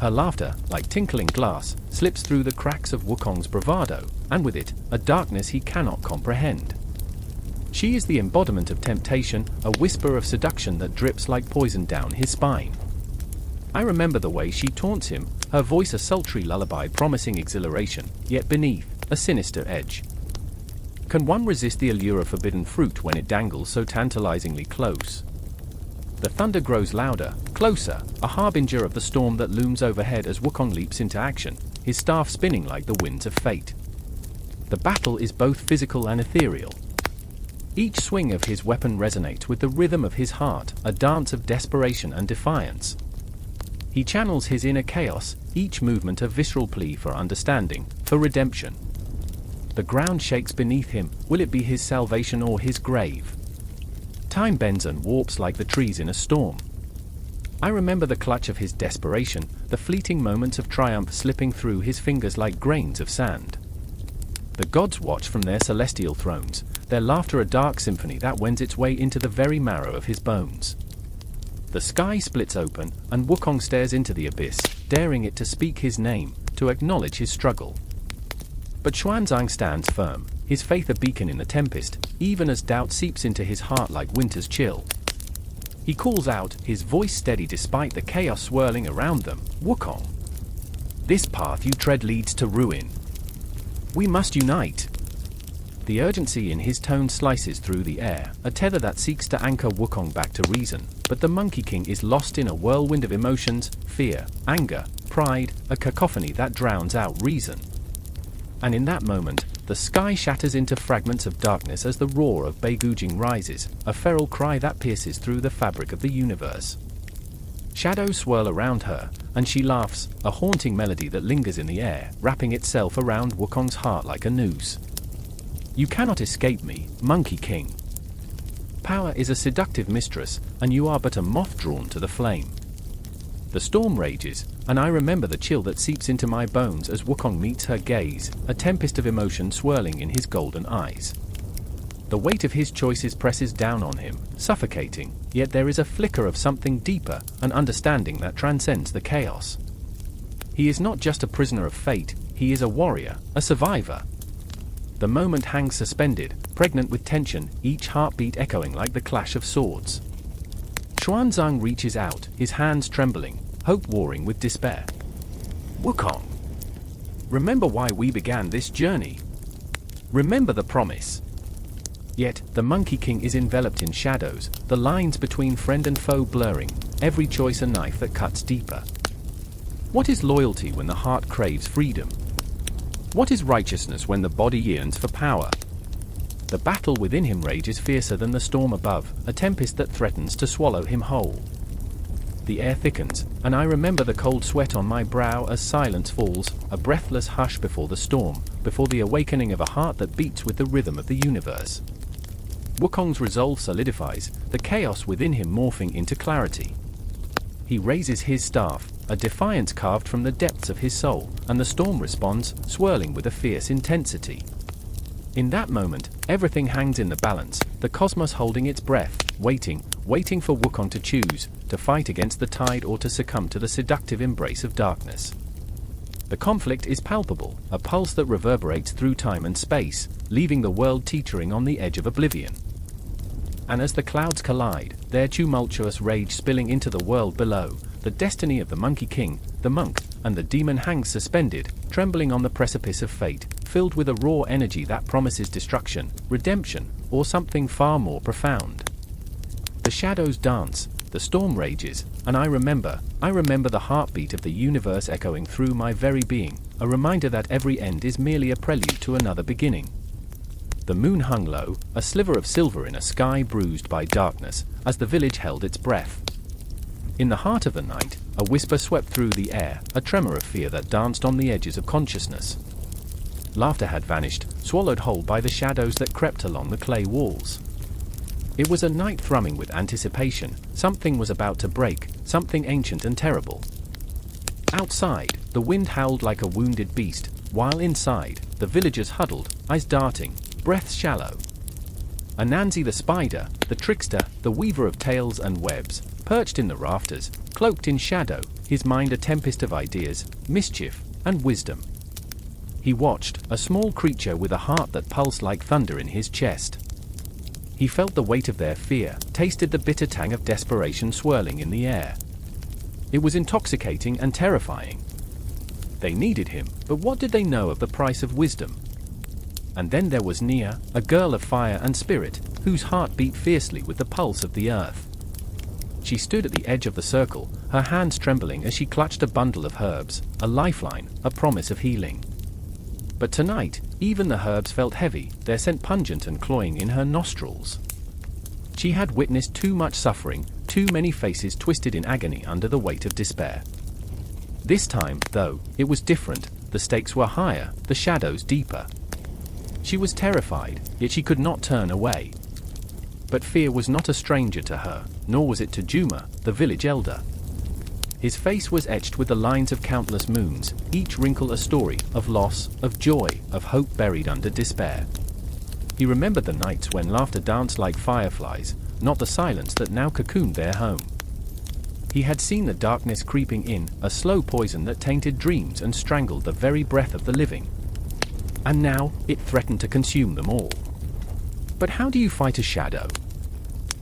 Her laughter, like tinkling glass, slips through the cracks of Wukong's bravado, and with it, a darkness he cannot comprehend. She is the embodiment of temptation, a whisper of seduction that drips like poison down his spine. I remember the way she taunts him, her voice a sultry lullaby promising exhilaration, yet beneath, a sinister edge. Can one resist the allure of forbidden fruit when it dangles so tantalizingly close? The thunder grows louder, closer, a harbinger of the storm that looms overhead as Wukong leaps into action, his staff spinning like the winds of fate. The battle is both physical and ethereal. Each swing of his weapon resonates with the rhythm of his heart, a dance of desperation and defiance. He channels his inner chaos, each movement a visceral plea for understanding, for redemption. The ground shakes beneath him, will it be his salvation or his grave? Time bends and warps like the trees in a storm. I remember the clutch of his desperation, the fleeting moments of triumph slipping through his fingers like grains of sand. The gods watch from their celestial thrones, their laughter a dark symphony that wends its way into the very marrow of his bones. The sky splits open, and Wukong stares into the abyss, daring it to speak his name, to acknowledge his struggle. But Xuanzang stands firm, his faith a beacon in the tempest, even as doubt seeps into his heart like winter's chill. He calls out, his voice steady despite the chaos swirling around them, "Wukong! This path you tread leads to ruin. We must unite." The urgency in his tone slices through the air, a tether that seeks to anchor Wukong back to reason, but the Monkey King is lost in a whirlwind of emotions, fear, anger, pride, a cacophony that drowns out reason. And in that moment, the sky shatters into fragments of darkness as the roar of Beigujing rises, a feral cry that pierces through the fabric of the universe. Shadows swirl around her, and she laughs, a haunting melody that lingers in the air, wrapping itself around Wukong's heart like a noose. You cannot escape me, Monkey King. Power is a seductive mistress, and you are but a moth drawn to the flame. The storm rages, and I remember the chill that seeps into my bones as Wukong meets her gaze, a tempest of emotion swirling in his golden eyes. The weight of his choices presses down on him, suffocating, yet there is a flicker of something deeper, an understanding that transcends the chaos. He is not just a prisoner of fate, he is a warrior, a survivor. The moment hangs suspended, pregnant with tension, each heartbeat echoing like the clash of swords. Xuanzang reaches out, his hands trembling, hope warring with despair. "Wukong! Remember why we began this journey. Remember the promise." Yet, the Monkey King is enveloped in shadows, the lines between friend and foe blurring, every choice a knife that cuts deeper. What is loyalty when the heart craves freedom? What is righteousness when the body yearns for power? The battle within him rages fiercer than the storm above, a tempest that threatens to swallow him whole. The air thickens, and I remember the cold sweat on my brow as silence falls, a breathless hush before the storm, before the awakening of a heart that beats with the rhythm of the universe. Wukong's resolve solidifies, the chaos within him morphing into clarity. He raises his staff, a defiance carved from the depths of his soul, and the storm responds, swirling with a fierce intensity. In that moment, everything hangs in the balance, the cosmos holding its breath, waiting for Wukong to choose, to fight against the tide or to succumb to the seductive embrace of darkness. The conflict is palpable, a pulse that reverberates through time and space, leaving the world teetering on the edge of oblivion. And as the clouds collide, their tumultuous rage spilling into the world below, the destiny of the Monkey King, the monk, and the demon hangs suspended, trembling on the precipice of fate, filled with a raw energy that promises destruction, redemption, or something far more profound. The shadows dance, the storm rages, and I remember the heartbeat of the universe echoing through my very being, a reminder that every end is merely a prelude to another beginning. The moon hung low, a sliver of silver in a sky bruised by darkness, as the village held its breath. In the heart of the night, a whisper swept through the air, a tremor of fear that danced on the edges of consciousness. Laughter had vanished, swallowed whole by the shadows that crept along the clay walls. It was a night thrumming with anticipation. Something was about to break, something ancient and terrible. Outside, the wind howled like a wounded beast, while inside, the villagers huddled, eyes darting, breaths shallow. Anansi the spider, the trickster, the weaver of tales and webs, perched in the rafters, cloaked in shadow, his mind a tempest of ideas, mischief, and wisdom. He watched, a small creature with a heart that pulsed like thunder in his chest. He felt the weight of their fear, tasted the bitter tang of desperation swirling in the air. It was intoxicating and terrifying. They needed him, but what did they know of the price of wisdom? And then there was Nia, a girl of fire and spirit, whose heart beat fiercely with the pulse of the earth. She stood at the edge of the circle, her hands trembling as she clutched a bundle of herbs, a lifeline, a promise of healing. But tonight, even the herbs felt heavy, their scent pungent and cloying in her nostrils. She had witnessed too much suffering, too many faces twisted in agony under the weight of despair. This time, though, it was different. The stakes were higher, the shadows deeper. She was terrified, yet she could not turn away. But fear was not a stranger to her, nor was it to Juma, the village elder. His face was etched with the lines of countless moons, each wrinkle a story of loss, of joy, of hope buried under despair. He remembered the nights when laughter danced like fireflies, not the silence that now cocooned their home. He had seen the darkness creeping in, a slow poison that tainted dreams and strangled the very breath of the living. And now, it threatened to consume them all. But how do you fight a shadow?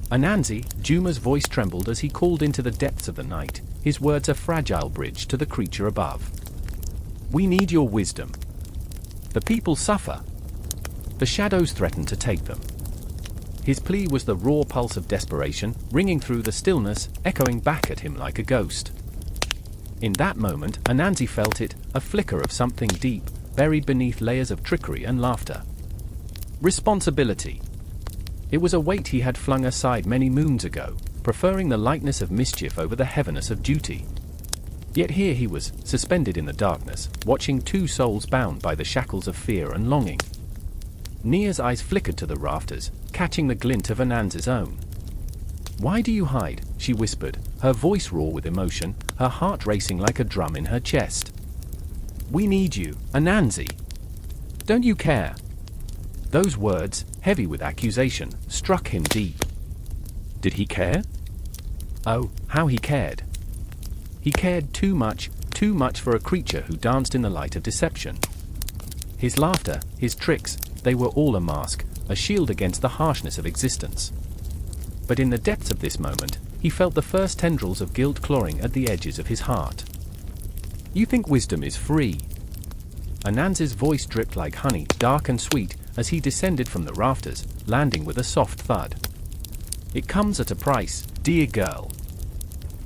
Anansi, Juma's voice trembled as he called into the depths of the night, his words a fragile bridge to the creature above. We need your wisdom. The people suffer. The shadows threaten to take them. His plea was the raw pulse of desperation, ringing through the stillness, echoing back at him like a ghost. In that moment, Anansi felt it, a flicker of something deep, buried beneath layers of trickery and laughter. Responsibility. It was a weight he had flung aside many moons ago, preferring the lightness of mischief over the heaviness of duty. Yet here he was, suspended in the darkness, watching two souls bound by the shackles of fear and longing. Nia's eyes flickered to the rafters, catching the glint of Anansi's own. Why do you hide? She whispered, her voice raw with emotion, her heart racing like a drum in her chest. We need you, Anansi. Don't you care? Those words, heavy with accusation, struck him deep. Did he care? Oh, how he cared. He cared too much for a creature who danced in the light of deception. His laughter, his tricks, they were all a mask, a shield against the harshness of existence. But in the depths of this moment, he felt the first tendrils of guilt clawing at the edges of his heart. You think wisdom is free? Anansi's voice dripped like honey, dark and sweet, as he descended from the rafters, landing with a soft thud. It comes at a price, dear girl.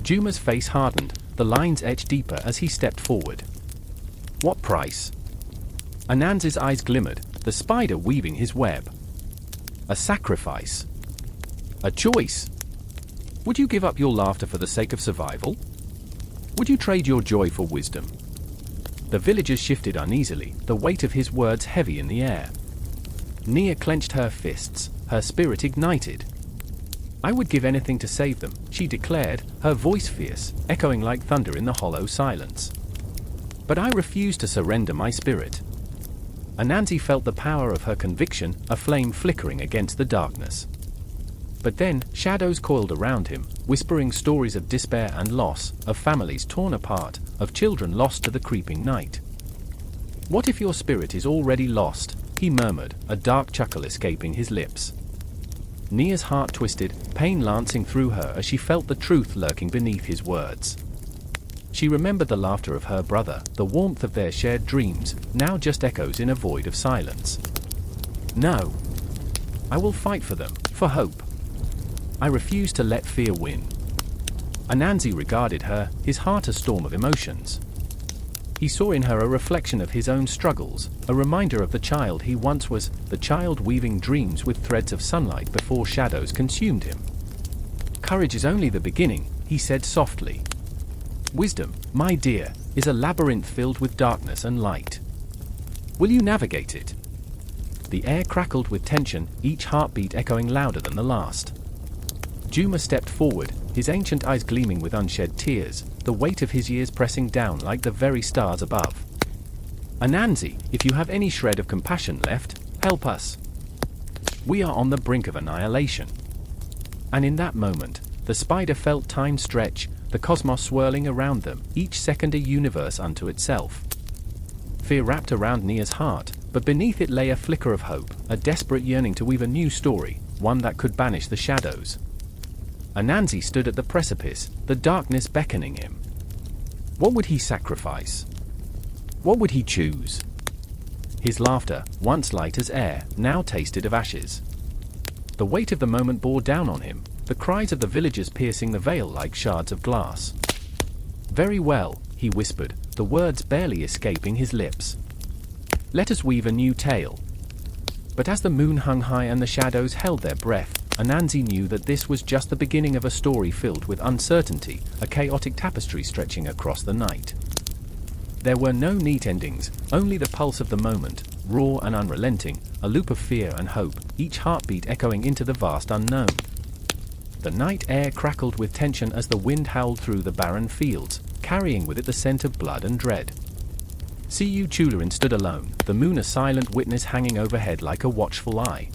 Juma's face hardened, the lines etched deeper as he stepped forward. What price? Anansi's eyes glimmered, the spider weaving his web. A sacrifice. A choice. Would you give up your laughter for the sake of survival? Would you trade your joy for wisdom? The villagers shifted uneasily, the weight of his words heavy in the air. Nia clenched her fists, her spirit ignited. I would give anything to save them, she declared, her voice fierce, echoing like thunder in the hollow silence. But I refuse to surrender my spirit. Anansi felt the power of her conviction, a flame flickering against the darkness. But then, shadows coiled around him, whispering stories of despair and loss, of families torn apart, of children lost to the creeping night. "What if your spirit is already lost?" he murmured, a dark chuckle escaping his lips. Nia's heart twisted, pain lancing through her as she felt the truth lurking beneath his words. She remembered the laughter of her brother, the warmth of their shared dreams, now just echoes in a void of silence. "No. I will fight for them, for hope. I refuse to let fear win." Anansi regarded her, his heart a storm of emotions. He saw in her a reflection of his own struggles, a reminder of the child he once was, the child weaving dreams with threads of sunlight before shadows consumed him. "Courage is only the beginning," he said softly. "Wisdom, my dear, is a labyrinth filled with darkness and light. Will you navigate it?" The air crackled with tension, each heartbeat echoing louder than the last. Juma stepped forward, his ancient eyes gleaming with unshed tears, the weight of his years pressing down like the very stars above. "Anansi, if you have any shred of compassion left, help us. We are on the brink of annihilation." And in that moment, the spider felt time stretch, the cosmos swirling around them, each second a universe unto itself. Fear wrapped around Nia's heart, but beneath it lay a flicker of hope, a desperate yearning to weave a new story, one that could banish the shadows. Anansi stood at the precipice, the darkness beckoning him. What would he sacrifice? What would he choose? His laughter, once light as air, now tasted of ashes. The weight of the moment bore down on him, the cries of the villagers piercing the veil like shards of glass. "Very well," he whispered, the words barely escaping his lips. "Let us weave a new tale." But as the moon hung high and the shadows held their breath, Anansi knew that this was just the beginning of a story filled with uncertainty, a chaotic tapestry stretching across the night. There were no neat endings, only the pulse of the moment, raw and unrelenting, a loop of fear and hope, each heartbeat echoing into the vast unknown. The night air crackled with tension as the wind howled through the barren fields, carrying with it the scent of blood and dread. Siyu Chularin stood alone, the moon a silent witness hanging overhead like a watchful eye.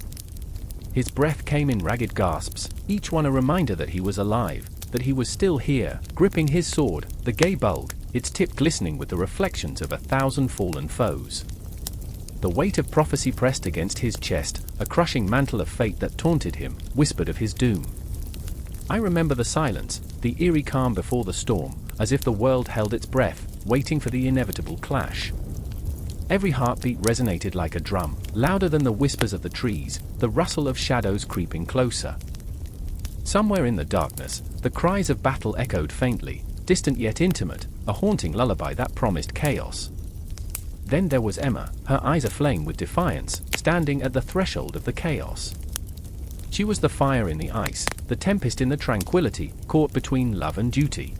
His breath came in ragged gasps, each one a reminder that he was alive, that he was still here, gripping his sword, the gay bulg, its tip glistening with the reflections of 1,000 fallen foes. The weight of prophecy pressed against his chest, a crushing mantle of fate that taunted him, whispered of his doom. I remember the silence, the eerie calm before the storm, as if the world held its breath, waiting for the inevitable clash. Every heartbeat resonated like a drum, louder than the whispers of the trees, the rustle of shadows creeping closer. Somewhere in the darkness, the cries of battle echoed faintly, distant yet intimate, a haunting lullaby that promised chaos. Then there was Emma, her eyes aflame with defiance, standing at the threshold of the chaos. She was the fire in the ice, the tempest in the tranquility, caught between love and duty.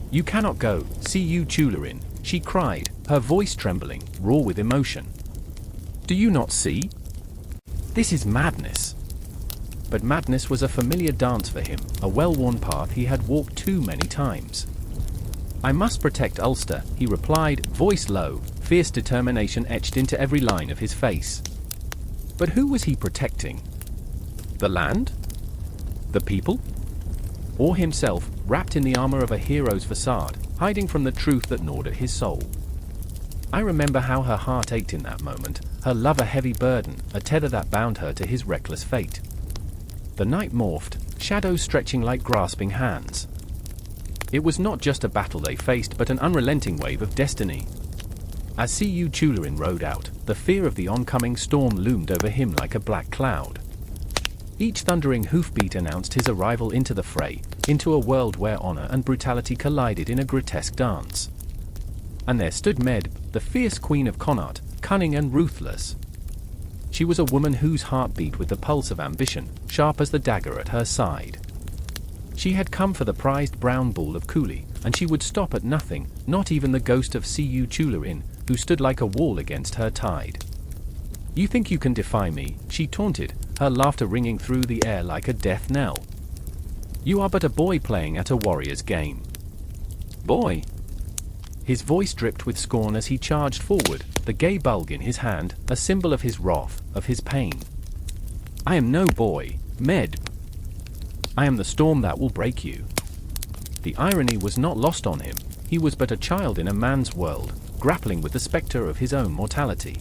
"You cannot go, Siyu Chularin," she cried, her voice trembling, raw with emotion. "Do you not see? This is madness." But madness was a familiar dance for him, a well-worn path he had walked too many times. "I must protect Ulster," he replied, voice low, fierce determination etched into every line of his face. But who was he protecting? The land? The people? Or himself, wrapped in the armor of a hero's facade, hiding from the truth that gnawed at his soul? I remember how her heart ached in that moment, her love a heavy burden, a tether that bound her to his reckless fate. The night morphed, shadows stretching like grasping hands. It was not just a battle they faced but an unrelenting wave of destiny. As Siyu Chularin rode out, the fear of the oncoming storm loomed over him like a black cloud. Each thundering hoofbeat announced his arrival into the fray, into a world where honor and brutality collided in a grotesque dance. And there stood Medb, the fierce queen of Connaught, cunning and ruthless. She was a woman whose heart beat with the pulse of ambition, sharp as the dagger at her side. She had come for the prized brown bull of Cooley, and she would stop at nothing, not even the ghost of Siyu Chularin, who stood like a wall against her tide. "You think you can defy me?" she taunted, her laughter ringing through the air like a death knell. You are but a boy playing at a warrior's game. Boy? His voice dripped with scorn as he charged forward, the gay bulg in his hand, a symbol of his wrath, of his pain. I am no boy, Med. I am the storm that will break you. The irony was not lost on him. He was but a child in a man's world, grappling with the specter of his own mortality.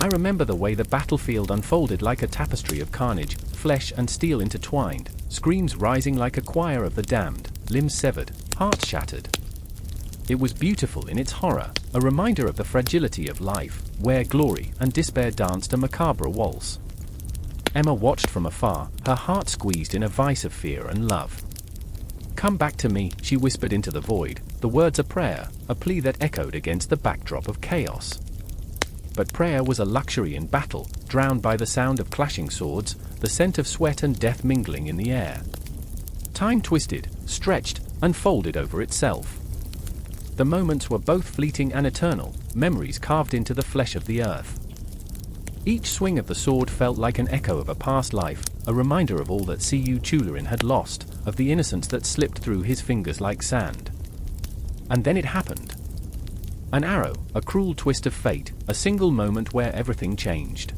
I remember the way the battlefield unfolded like a tapestry of carnage, flesh and steel intertwined, screams rising like a choir of the damned, limbs severed, hearts shattered. It was beautiful in its horror, a reminder of the fragility of life, where glory and despair danced a macabre waltz. Emma watched from afar, her heart squeezed in a vice of fear and love. Come back to me, she whispered into the void, the words a prayer, a plea that echoed against the backdrop of chaos. But prayer was a luxury in battle, drowned by the sound of clashing swords, the scent of sweat and death mingling in the air. Time twisted, stretched, unfolded over itself. The moments were both fleeting and eternal, memories carved into the flesh of the earth. Each swing of the sword felt like an echo of a past life, a reminder of all that C.U. Tularin had lost, of the innocence that slipped through his fingers like sand. And then it happened. An arrow, a cruel twist of fate, a single moment where everything changed.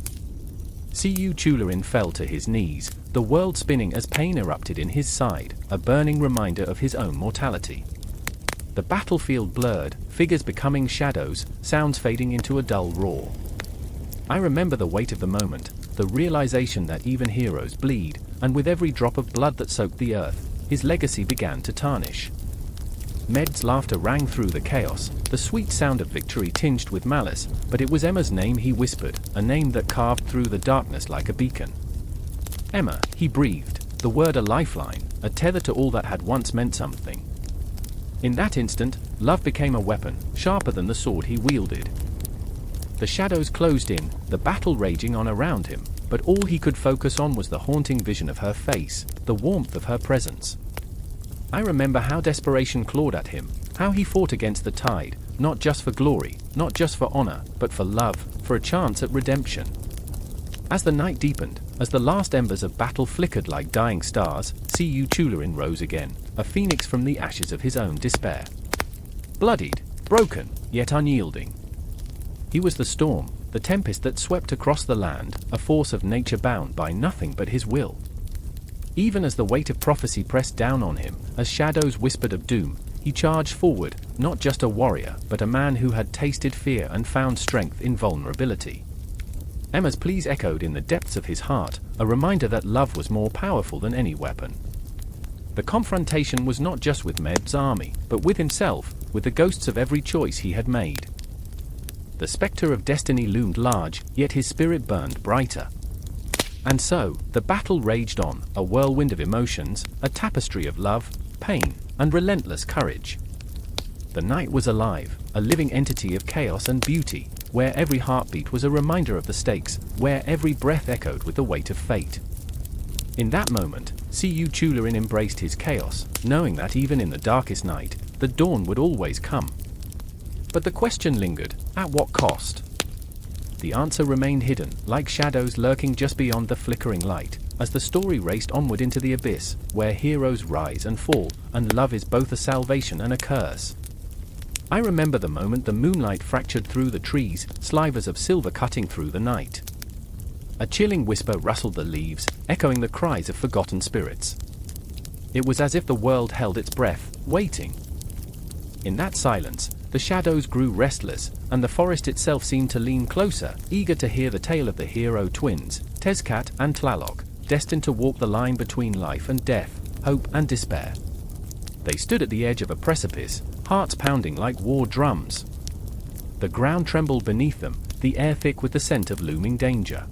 C.U. Tularin fell to his knees, the world spinning as pain erupted in his side, a burning reminder of his own mortality. The battlefield blurred, figures becoming shadows, sounds fading into a dull roar. I remember the weight of the moment, the realization that even heroes bleed, and with every drop of blood that soaked the earth, his legacy began to tarnish. Med's laughter rang through the chaos, the sweet sound of victory tinged with malice, but it was Emma's name he whispered, a name that carved through the darkness like a beacon. Emma, he breathed, the word a lifeline, a tether to all that had once meant something. In that instant, love became a weapon, sharper than the sword he wielded. The shadows closed in, the battle raging on around him, but all he could focus on was the haunting vision of her face, the warmth of her presence. I remember how desperation clawed at him, how he fought against the tide, not just for glory, not just for honor, but for love, for a chance at redemption. As the night deepened, as the last embers of battle flickered like dying stars, C.U. Tularin rose again, a phoenix from the ashes of his own despair. Bloodied, broken, yet unyielding. He was the storm, the tempest that swept across the land, a force of nature bound by nothing but his will. Even as the weight of prophecy pressed down on him, as shadows whispered of doom, he charged forward, not just a warrior, but a man who had tasted fear and found strength in vulnerability. Emma's pleas echoed in the depths of his heart, a reminder that love was more powerful than any weapon. The confrontation was not just with Med's army, but with himself, with the ghosts of every choice he had made. The specter of destiny loomed large, yet his spirit burned brighter. And so, the battle raged on, a whirlwind of emotions, a tapestry of love, pain, and relentless courage. The night was alive, a living entity of chaos and beauty, where every heartbeat was a reminder of the stakes, where every breath echoed with the weight of fate. In that moment, C.U. Tularin embraced his chaos, knowing that even in the darkest night, the dawn would always come. But the question lingered, at what cost? The answer remained hidden, like shadows lurking just beyond the flickering light, as the story raced onward into the abyss, where heroes rise and fall, and love is both a salvation and a curse. I remember the moment the moonlight fractured through the trees, slivers of silver cutting through the night. A chilling whisper rustled the leaves, echoing the cries of forgotten spirits. It was as if the world held its breath, waiting. In that silence, the shadows grew restless, and the forest itself seemed to lean closer, eager to hear the tale of the hero twins, Tezcat and Tlaloc, destined to walk the line between life and death, hope and despair. They stood at the edge of a precipice, hearts pounding like war drums. The ground trembled beneath them, the air thick with the scent of looming danger.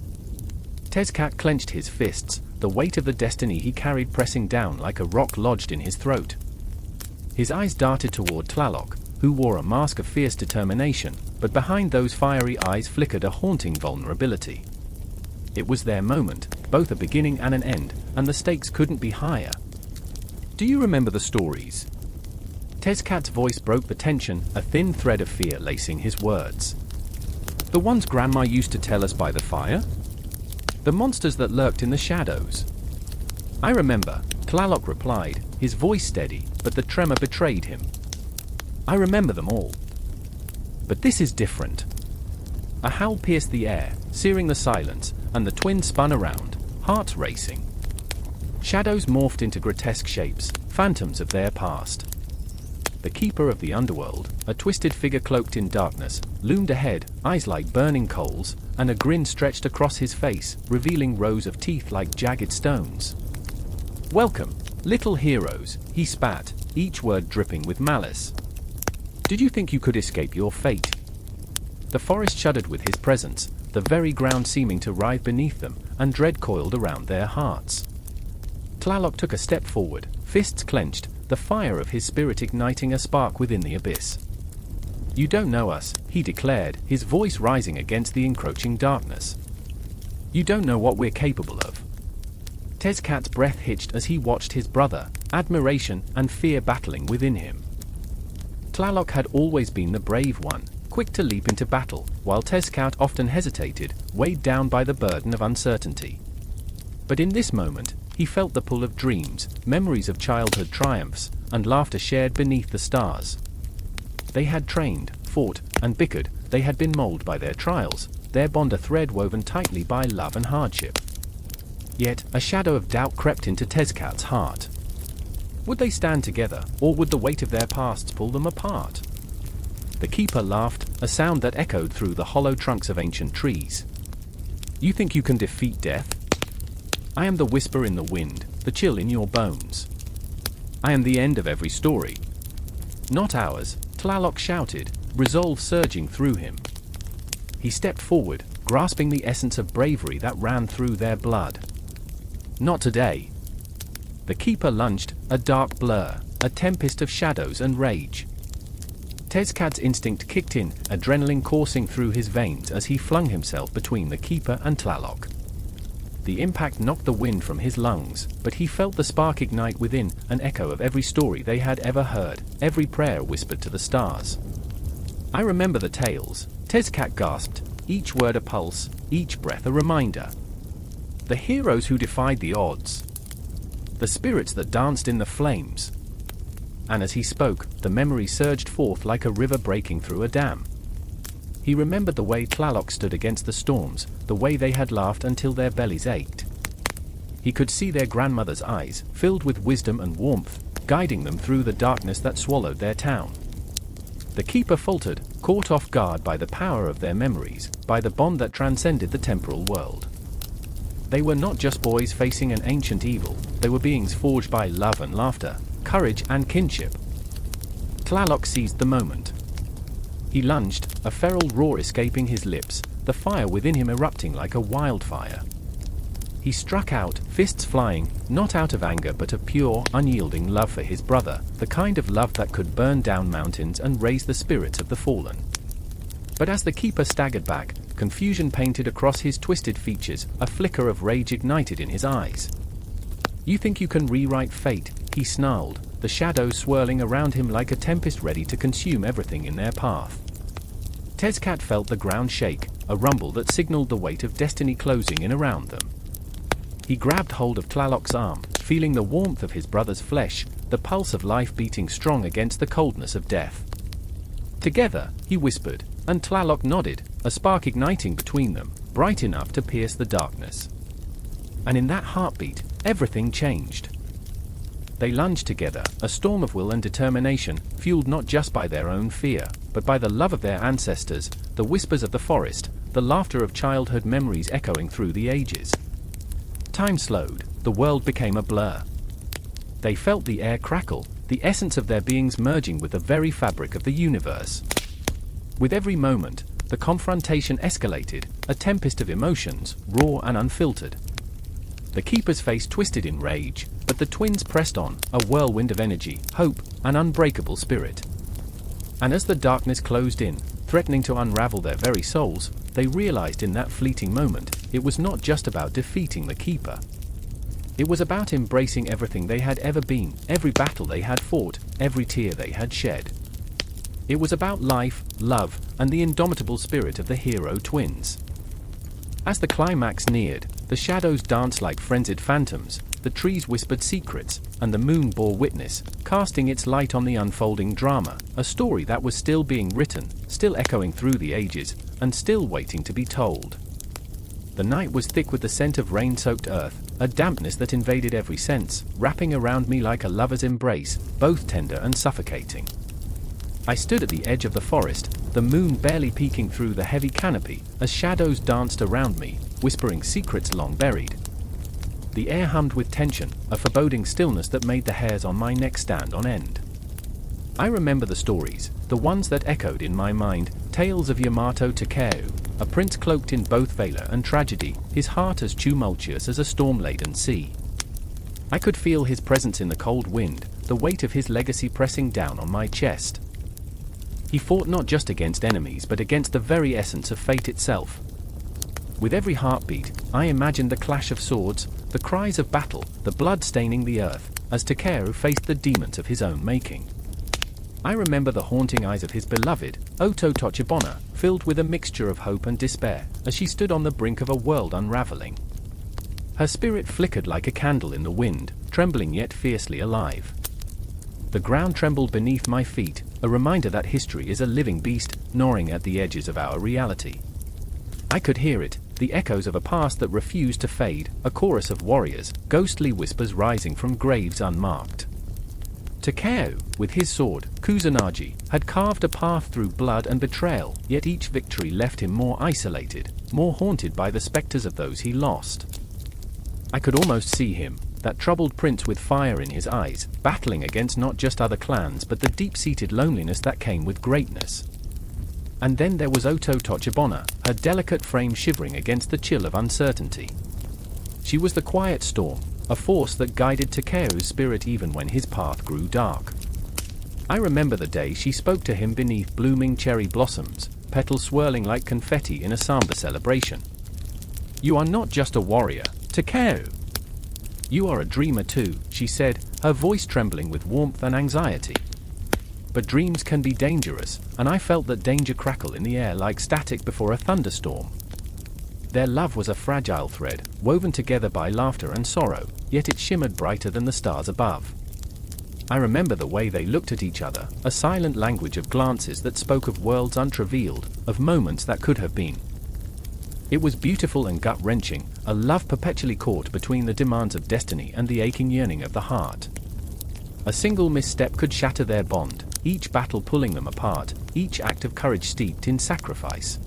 Tezcat clenched his fists, the weight of the destiny he carried pressing down like a rock lodged in his throat. His eyes darted toward Tlaloc, who wore a mask of fierce determination, but behind those fiery eyes flickered a haunting vulnerability. It was their moment, both a beginning and an end, and the stakes couldn't be higher. Do you remember the stories? Tezcat's voice broke the tension, a thin thread of fear lacing his words. The ones Grandma used to tell us by the fire? The monsters that lurked in the shadows. I remember, Tlaloc replied, his voice steady, but the tremor betrayed him. I remember them all. But this is different. A howl pierced the air, searing the silence, and the twins spun around, hearts racing. Shadows morphed into grotesque shapes, phantoms of their past. The keeper of the underworld, a twisted figure cloaked in darkness, loomed ahead, eyes like burning coals, and a grin stretched across his face, revealing rows of teeth like jagged stones. Welcome, little heroes, he spat, each word dripping with malice. Did you think you could escape your fate? The forest shuddered with his presence, the very ground seeming to writhe beneath them, and dread coiled around their hearts. Tlaloc took a step forward, fists clenched, the fire of his spirit igniting a spark within the abyss. You don't know us, he declared, his voice rising against the encroaching darkness. You don't know what we're capable of. Tezcat's breath hitched as he watched his brother, admiration and fear battling within him. Tlaloc had always been the brave one, quick to leap into battle, while Tezcat often hesitated, weighed down by the burden of uncertainty. But in this moment, he felt the pull of dreams, memories of childhood triumphs, and laughter shared beneath the stars. They had trained, fought, and bickered, they had been molded by their trials, their bond a thread woven tightly by love and hardship. Yet, a shadow of doubt crept into Tezcat's heart. Would they stand together, or would the weight of their pasts pull them apart? The keeper laughed, a sound that echoed through the hollow trunks of ancient trees. You think you can defeat death? I am the whisper in the wind, the chill in your bones. I am the end of every story. Not ours, Tlaloc shouted, resolve surging through him. He stepped forward, grasping the essence of bravery that ran through their blood. Not today. The keeper lunged, a dark blur, a tempest of shadows and rage. Tezcat's instinct kicked in, adrenaline coursing through his veins as he flung himself between the keeper and Tlaloc. The impact knocked the wind from his lungs, but he felt the spark ignite within, an echo of every story they had ever heard, every prayer whispered to the stars. I remember the tales, Tezcat gasped, each word a pulse, each breath a reminder. The heroes who defied the odds. The spirits that danced in the flames. And as he spoke, the memory surged forth like a river breaking through a dam. He remembered the way Tlaloc stood against the storms, the way they had laughed until their bellies ached. He could see their grandmother's eyes, filled with wisdom and warmth, guiding them through the darkness that swallowed their town. The keeper faltered, caught off guard by the power of their memories, by the bond that transcended the temporal world. They were not just boys facing an ancient evil, they were beings forged by love and laughter, courage and kinship. Tlaloc seized the moment. He lunged, a feral roar escaping his lips, the fire within him erupting like a wildfire. He struck out, fists flying, not out of anger but of pure, unyielding love for his brother, the kind of love that could burn down mountains and raise the spirits of the fallen. But as the keeper staggered back, confusion painted across his twisted features, a flicker of rage ignited in his eyes. You think you can rewrite fate, he snarled, the shadows swirling around him like a tempest ready to consume everything in their path. Tezcat felt the ground shake, a rumble that signaled the weight of destiny closing in around them. He grabbed hold of Tlaloc's arm, feeling the warmth of his brother's flesh, the pulse of life beating strong against the coldness of death. Together, he whispered, and Tlaloc nodded, a spark igniting between them, bright enough to pierce the darkness. And in that heartbeat, everything changed. They lunged together, a storm of will and determination, fueled not just by their own fear, but by the love of their ancestors, the whispers of the forest, the laughter of childhood memories echoing through the ages. Time slowed, the world became a blur. They felt the air crackle, the essence of their beings merging with the very fabric of the universe. With every moment, the confrontation escalated, a tempest of emotions, raw and unfiltered. The keeper's face twisted in rage, but the twins pressed on, a whirlwind of energy, hope, and unbreakable spirit. And as the darkness closed in, threatening to unravel their very souls, they realized in that fleeting moment, it was not just about defeating the keeper. It was about embracing everything they had ever been, every battle they had fought, every tear they had shed. It was about life, love, and the indomitable spirit of the hero twins. As the climax neared, the shadows danced like frenzied phantoms, the trees whispered secrets, and the moon bore witness, casting its light on the unfolding drama, a story that was still being written, still echoing through the ages, and still waiting to be told. The night was thick with the scent of rain-soaked earth, a dampness that invaded every sense, wrapping around me like a lover's embrace, both tender and suffocating. I stood at the edge of the forest, the moon barely peeking through the heavy canopy, as shadows danced around me, whispering secrets long buried. The air hummed with tension, a foreboding stillness that made the hairs on my neck stand on end. I remember the stories, the ones that echoed in my mind, tales of Yamato Takeru, a prince cloaked in both valor and tragedy, his heart as tumultuous as a storm-laden sea. I could feel his presence in the cold wind, the weight of his legacy pressing down on my chest. He fought not just against enemies but against the very essence of fate itself. With every heartbeat, I imagined the clash of swords, the cries of battle, the blood staining the earth, as Takeru faced the demons of his own making. I remember the haunting eyes of his beloved, Oto Tochibana, filled with a mixture of hope and despair, as she stood on the brink of a world unraveling. Her spirit flickered like a candle in the wind, trembling yet fiercely alive. The ground trembled beneath my feet, a reminder that history is a living beast, gnawing at the edges of our reality. I could hear it, the echoes of a past that refused to fade, a chorus of warriors, ghostly whispers rising from graves unmarked. Takeru, with his sword, Kusanagi, had carved a path through blood and betrayal, yet each victory left him more isolated, more haunted by the specters of those he lost. I could almost see him, that troubled prince with fire in his eyes, battling against not just other clans but the deep-seated loneliness that came with greatness. And then there was Oto Tochibana, her delicate frame shivering against the chill of uncertainty. She was the quiet storm, a force that guided Takeru's spirit even when his path grew dark. I remember the day she spoke to him beneath blooming cherry blossoms, petals swirling like confetti in a somber celebration. "You are not just a warrior, Takeru. You are a dreamer too," she said, her voice trembling with warmth and anxiety. But dreams can be dangerous, and I felt that danger crackle in the air like static before a thunderstorm. Their love was a fragile thread, woven together by laughter and sorrow, yet it shimmered brighter than the stars above. I remember the way they looked at each other, a silent language of glances that spoke of worlds unrevealed, of moments that could have been. It was beautiful and gut-wrenching, a love perpetually caught between the demands of destiny and the aching yearning of the heart. A single misstep could shatter their bond, each battle pulling them apart, each act of courage steeped in sacrifice.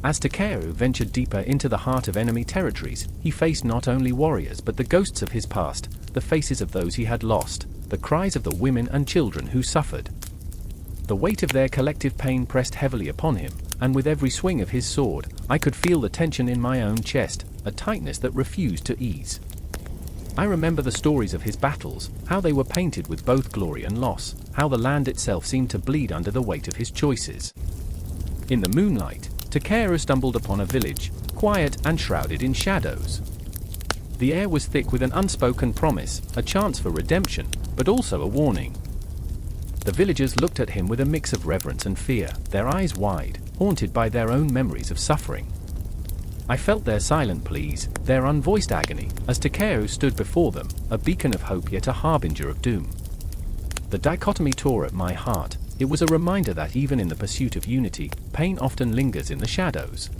As Takeru ventured deeper into the heart of enemy territories, he faced not only warriors but the ghosts of his past, the faces of those he had lost, the cries of the women and children who suffered. The weight of their collective pain pressed heavily upon him, and with every swing of his sword, I could feel the tension in my own chest, a tightness that refused to ease. I remember the stories of his battles, how they were painted with both glory and loss, how the land itself seemed to bleed under the weight of his choices. In the moonlight, Takeru stumbled upon a village, quiet and shrouded in shadows. The air was thick with an unspoken promise, a chance for redemption, but also a warning. The villagers looked at him with a mix of reverence and fear, their eyes wide, haunted by their own memories of suffering. I felt their silent pleas, their unvoiced agony, as Takeru stood before them, a beacon of hope yet a harbinger of doom. The dichotomy tore at my heart. It was a reminder that even in the pursuit of unity, pain often lingers in the shadows.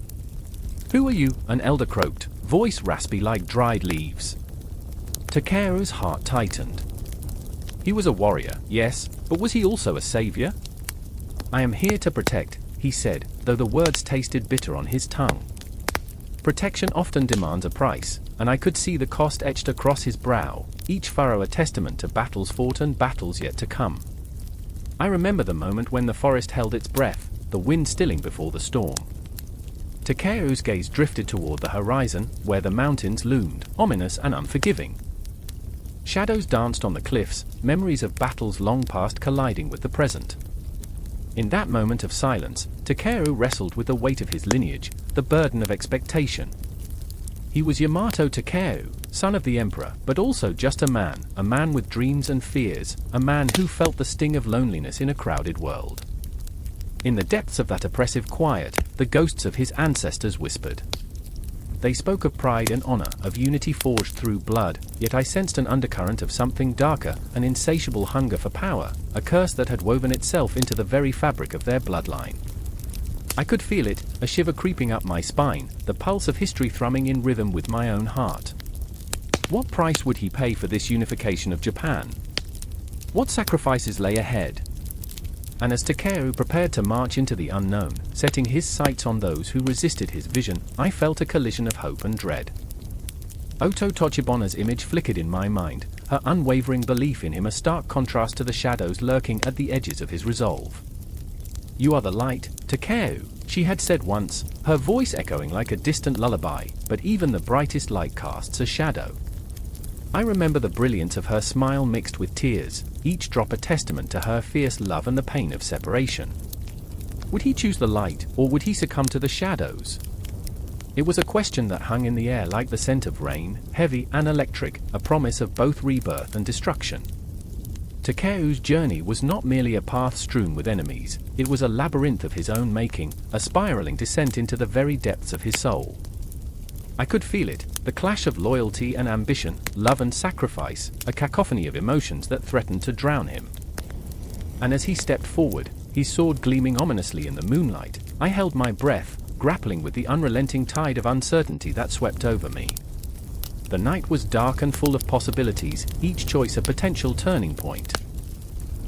"Who are you?" an elder croaked, voice raspy like dried leaves. Takeru's heart tightened. He was a warrior, yes, but was he also a savior? "I am here to protect," he said, though the words tasted bitter on his tongue. Protection often demands a price, and I could see the cost etched across his brow, each furrow a testament to battles fought and battles yet to come. I remember the moment when the forest held its breath, the wind stilling before the storm. Takeru's gaze drifted toward the horizon, where the mountains loomed, ominous and unforgiving. Shadows danced on the cliffs, memories of battles long past colliding with the present. In that moment of silence, Takeru wrestled with the weight of his lineage, the burden of expectation. He was Yamato Takeru, son of the emperor, but also just a man with dreams and fears, a man who felt the sting of loneliness in a crowded world. In the depths of that oppressive quiet, the ghosts of his ancestors whispered. They spoke of pride and honor, of unity forged through blood, yet I sensed an undercurrent of something darker, an insatiable hunger for power, a curse that had woven itself into the very fabric of their bloodline. I could feel it, a shiver creeping up my spine, the pulse of history thrumming in rhythm with my own heart. What price would he pay for this unification of Japan? What sacrifices lay ahead? And as Takeru prepared to march into the unknown, setting his sights on those who resisted his vision, I felt a collision of hope and dread. Oto Tochibona's image flickered in my mind, her unwavering belief in him a stark contrast to the shadows lurking at the edges of his resolve. "You are the light, Takeru," she had said once, her voice echoing like a distant lullaby, but even the brightest light casts a shadow. I remember the brilliance of her smile mixed with tears, each drop a testament to her fierce love and the pain of separation. Would he choose the light, or would he succumb to the shadows? It was a question that hung in the air like the scent of rain, heavy and electric, a promise of both rebirth and destruction. Takeru's journey was not merely a path strewn with enemies, it was a labyrinth of his own making, a spiraling descent into the very depths of his soul. I could feel it, the clash of loyalty and ambition, love and sacrifice, a cacophony of emotions that threatened to drown him. And as he stepped forward, his sword gleaming ominously in the moonlight, I held my breath, grappling with the unrelenting tide of uncertainty that swept over me. The night was dark and full of possibilities, each choice a potential turning point.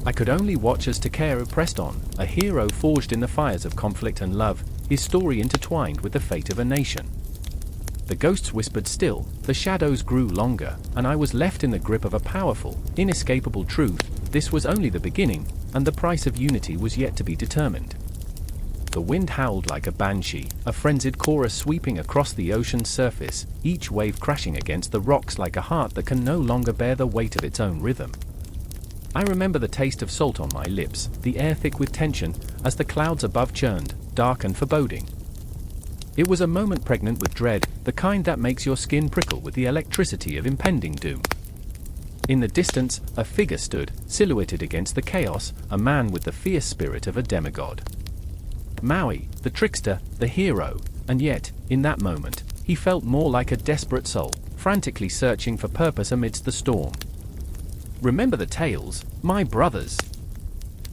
I could only watch as Takeru pressed on, a hero forged in the fires of conflict and love, his story intertwined with the fate of a nation. The ghosts whispered still, the shadows grew longer, and I was left in the grip of a powerful, inescapable truth: this was only the beginning, and the price of unity was yet to be determined. The wind howled like a banshee, a frenzied chorus sweeping across the ocean's surface, each wave crashing against the rocks like a heart that can no longer bear the weight of its own rhythm. I remember the taste of salt on my lips, the air thick with tension, as the clouds above churned, dark and foreboding. It was a moment pregnant with dread, the kind that makes your skin prickle with the electricity of impending doom. In the distance, a figure stood, silhouetted against the chaos, a man with the fierce spirit of a demigod. Maui, the trickster, the hero, and yet, in that moment, he felt more like a desperate soul, frantically searching for purpose amidst the storm. "Remember the tales, my brothers!"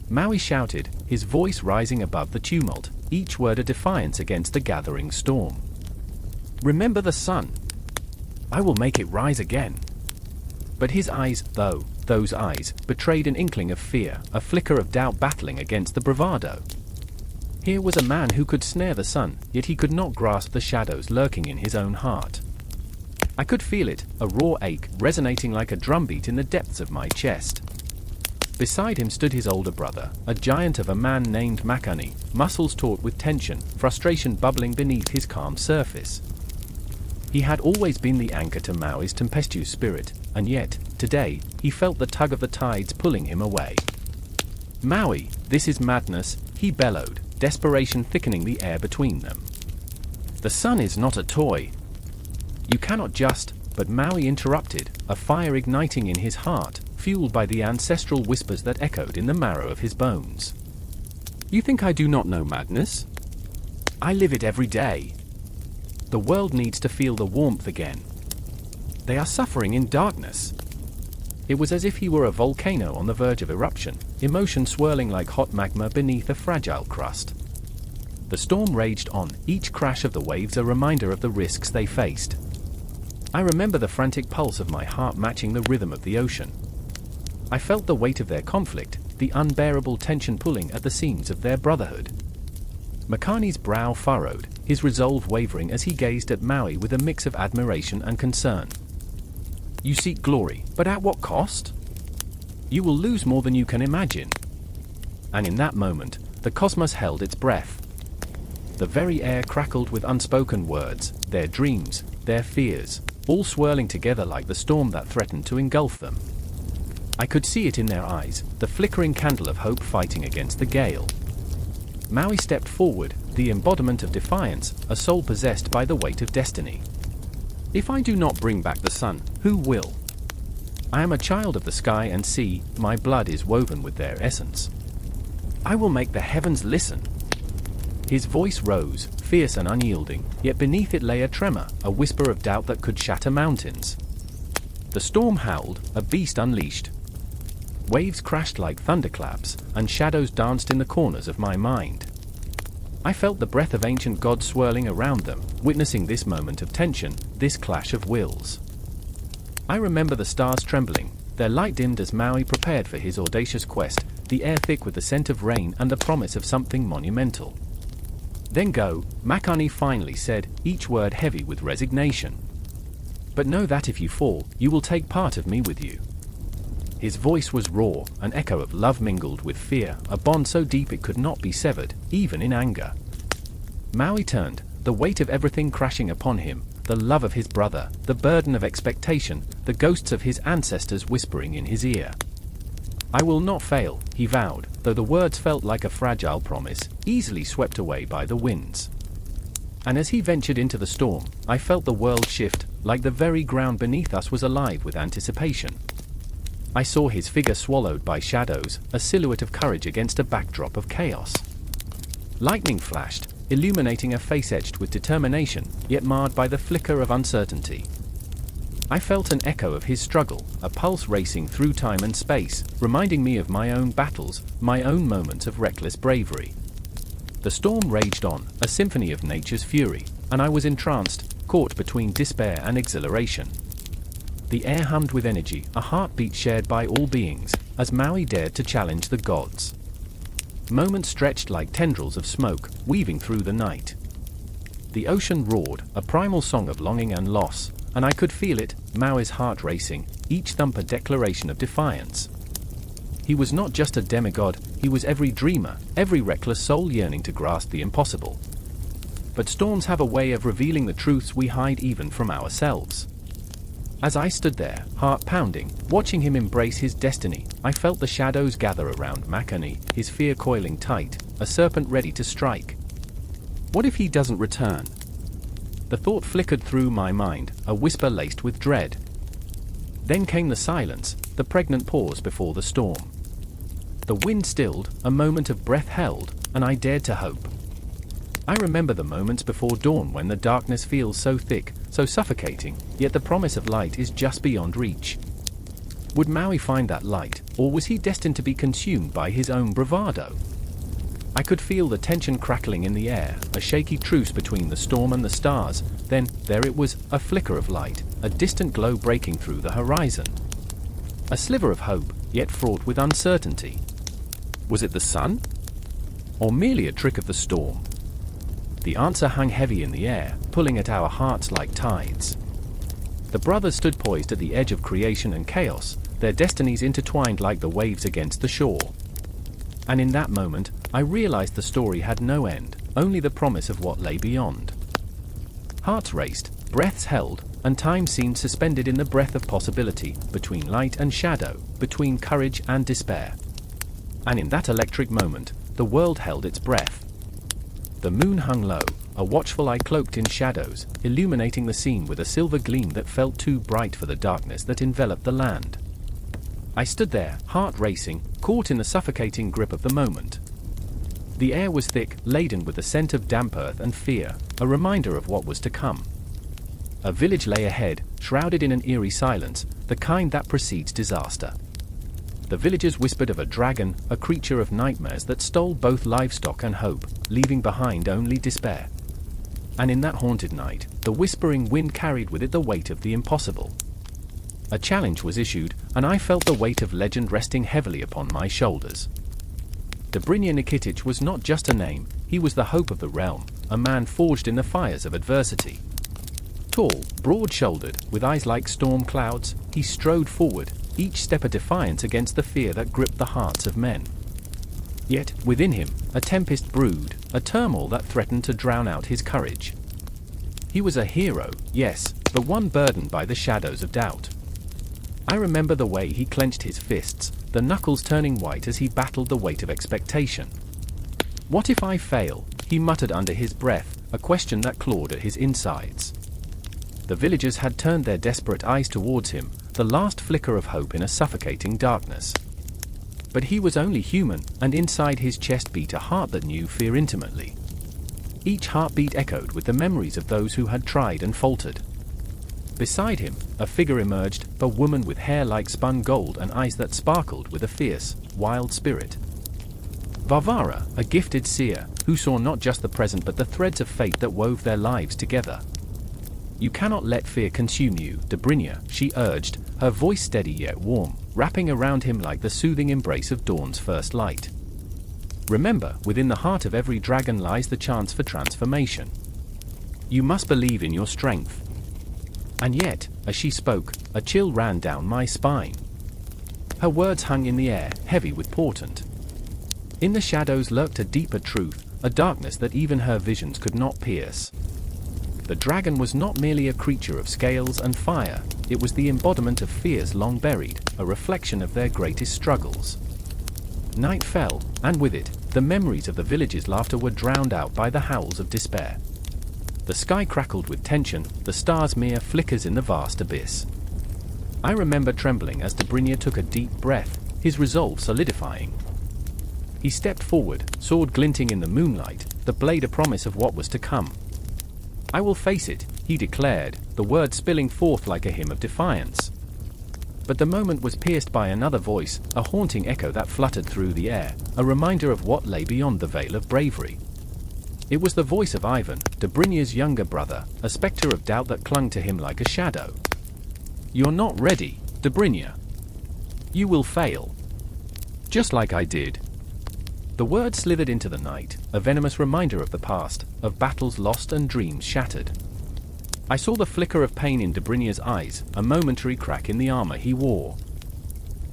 Maui shouted, his voice rising above the tumult, each word a defiance against the gathering storm. "Remember the sun! I will make it rise again!" But his eyes, those eyes, betrayed an inkling of fear, a flicker of doubt battling against the bravado. Here was a man who could snare the sun, yet he could not grasp the shadows lurking in his own heart. I could feel it, a raw ache, resonating like a drumbeat in the depths of my chest. Beside him stood his older brother, a giant of a man named Makani, muscles taut with tension, frustration bubbling beneath his calm surface. He had always been the anchor to Maui's tempestuous spirit, and yet, today, he felt the tug of the tides pulling him away. "Maui, this is madness," he bellowed, desperation thickening the air between them. "The sun is not a toy. You cannot just..." But Maui interrupted, a fire igniting in his heart, fueled by the ancestral whispers that echoed in the marrow of his bones. "You think I do not know madness? I live it every day. The world needs to feel the warmth again. They are suffering in darkness." It was as if he were a volcano on the verge of eruption, emotion swirling like hot magma beneath a fragile crust. The storm raged on, each crash of the waves a reminder of the risks they faced. I remember the frantic pulse of my heart matching the rhythm of the ocean. I felt the weight of their conflict, the unbearable tension pulling at the seams of their brotherhood. Makani's brow furrowed, his resolve wavering as he gazed at Maui with a mix of admiration and concern. "You seek glory, but at what cost? You will lose more than you can imagine." And in that moment, the cosmos held its breath. The very air crackled with unspoken words, their dreams, their fears, all swirling together like the storm that threatened to engulf them. I could see it in their eyes, the flickering candle of hope fighting against the gale. Maui stepped forward, the embodiment of defiance, a soul possessed by the weight of destiny. "If I do not bring back the sun, who will? I am a child of the sky and sea, my blood is woven with their essence. I will make the heavens listen." His voice rose, fierce and unyielding, yet beneath it lay a tremor, a whisper of doubt that could shatter mountains. The storm howled, a beast unleashed. Waves crashed like thunderclaps, and shadows danced in the corners of my mind. I felt the breath of ancient gods swirling around them, witnessing this moment of tension, this clash of wills. I remember the stars trembling, their light dimmed as Maui prepared for his audacious quest, the air thick with the scent of rain and the promise of something monumental. "Then go," Makani finally said, each word heavy with resignation. "But know that if you fall, you will take part of me with you." His voice was raw, an echo of love mingled with fear, a bond so deep it could not be severed, even in anger. Maui turned, the weight of everything crashing upon him, the love of his brother, the burden of expectation, the ghosts of his ancestors whispering in his ear. "I will not fail," he vowed, though the words felt like a fragile promise, easily swept away by the winds. And as he ventured into the storm, I felt the world shift, like the very ground beneath us was alive with anticipation. I saw his figure swallowed by shadows, a silhouette of courage against a backdrop of chaos. Lightning flashed, illuminating a face etched with determination, yet marred by the flicker of uncertainty. I felt an echo of his struggle, a pulse racing through time and space, reminding me of my own battles, my own moments of reckless bravery. The storm raged on, a symphony of nature's fury, and I was entranced, caught between despair and exhilaration. The air hummed with energy, a heartbeat shared by all beings, as Maui dared to challenge the gods. Moments stretched like tendrils of smoke, weaving through the night. The ocean roared, a primal song of longing and loss, and I could feel it, Maui's heart racing, each thump a declaration of defiance. He was not just a demigod, he was every dreamer, every reckless soul yearning to grasp the impossible. But storms have a way of revealing the truths we hide even from ourselves. As I stood there, heart pounding, watching him embrace his destiny, I felt the shadows gather around Makani, his fear coiling tight, a serpent ready to strike. What if he doesn't return? The thought flickered through my mind, a whisper laced with dread. Then came the silence, the pregnant pause before the storm. The wind stilled, a moment of breath held, and I dared to hope. I remember the moments before dawn when the darkness feels so thick, so suffocating, yet the promise of light is just beyond reach. Would Maui find that light, or was he destined to be consumed by his own bravado? I could feel the tension crackling in the air, a shaky truce between the storm and the stars. Then, there it was, a flicker of light, a distant glow breaking through the horizon. A sliver of hope, yet fraught with uncertainty. Was it the sun? Or merely a trick of the storm? The answer hung heavy in the air, pulling at our hearts like tides. The brothers stood poised at the edge of creation and chaos, their destinies intertwined like the waves against the shore. And in that moment, I realized the story had no end, only the promise of what lay beyond. Hearts raced, breaths held, and time seemed suspended in the breath of possibility, between light and shadow, between courage and despair. And in that electric moment, the world held its breath. The moon hung low, a watchful eye cloaked in shadows, illuminating the scene with a silver gleam that felt too bright for the darkness that enveloped the land. I stood there, heart racing, caught in the suffocating grip of the moment. The air was thick, laden with the scent of damp earth and fear, a reminder of what was to come. A village lay ahead, shrouded in an eerie silence, the kind that precedes disaster. The villagers whispered of a dragon, a creature of nightmares that stole both livestock and hope, leaving behind only despair. And in that haunted night, the whispering wind carried with it the weight of the impossible. A challenge was issued, and I felt the weight of legend resting heavily upon my shoulders. Dobrynya Nikitich was not just a name, he was the hope of the realm, a man forged in the fires of adversity. Tall, broad-shouldered, with eyes like storm clouds, he strode forward, each step a defiance against the fear that gripped the hearts of men. Yet, within him, a tempest brewed, a turmoil that threatened to drown out his courage. He was a hero, yes, but one burdened by the shadows of doubt. I remember the way he clenched his fists, the knuckles turning white as he battled the weight of expectation. "What if I fail?" he muttered under his breath, a question that clawed at his insides. The villagers had turned their desperate eyes towards him, the last flicker of hope in a suffocating darkness. But he was only human, and inside his chest beat a heart that knew fear intimately. Each heartbeat echoed with the memories of those who had tried and faltered. Beside him, a figure emerged, a woman with hair like spun gold and eyes that sparkled with a fierce, wild spirit. Varvara, a gifted seer, who saw not just the present but the threads of fate that wove their lives together. "You cannot let fear consume you, Dobrynya," she urged, her voice steady yet warm, wrapping around him like the soothing embrace of dawn's first light. "Remember, within the heart of every dragon lies the chance for transformation. You must believe in your strength." And yet, as she spoke, a chill ran down my spine. Her words hung in the air, heavy with portent. In the shadows lurked a deeper truth, a darkness that even her visions could not pierce. The dragon was not merely a creature of scales and fire, it was the embodiment of fears long buried, a reflection of their greatest struggles. Night fell, and with it, the memories of the village's laughter were drowned out by the howls of despair. The sky crackled with tension, the stars mere flickers in the vast abyss. I remember trembling as Dobrynya took a deep breath, his resolve solidifying. He stepped forward, sword glinting in the moonlight, the blade a promise of what was to come. "I will face it," he declared, the words spilling forth like a hymn of defiance. But the moment was pierced by another voice, a haunting echo that fluttered through the air, a reminder of what lay beyond the veil of bravery. It was the voice of Ivan, Dobrynya's younger brother, a spectre of doubt that clung to him like a shadow. "You're not ready, Dobrynya. You will fail. Just like I did." The word slithered into the night, a venomous reminder of the past, of battles lost and dreams shattered. I saw the flicker of pain in Dobrynya's eyes, a momentary crack in the armor he wore.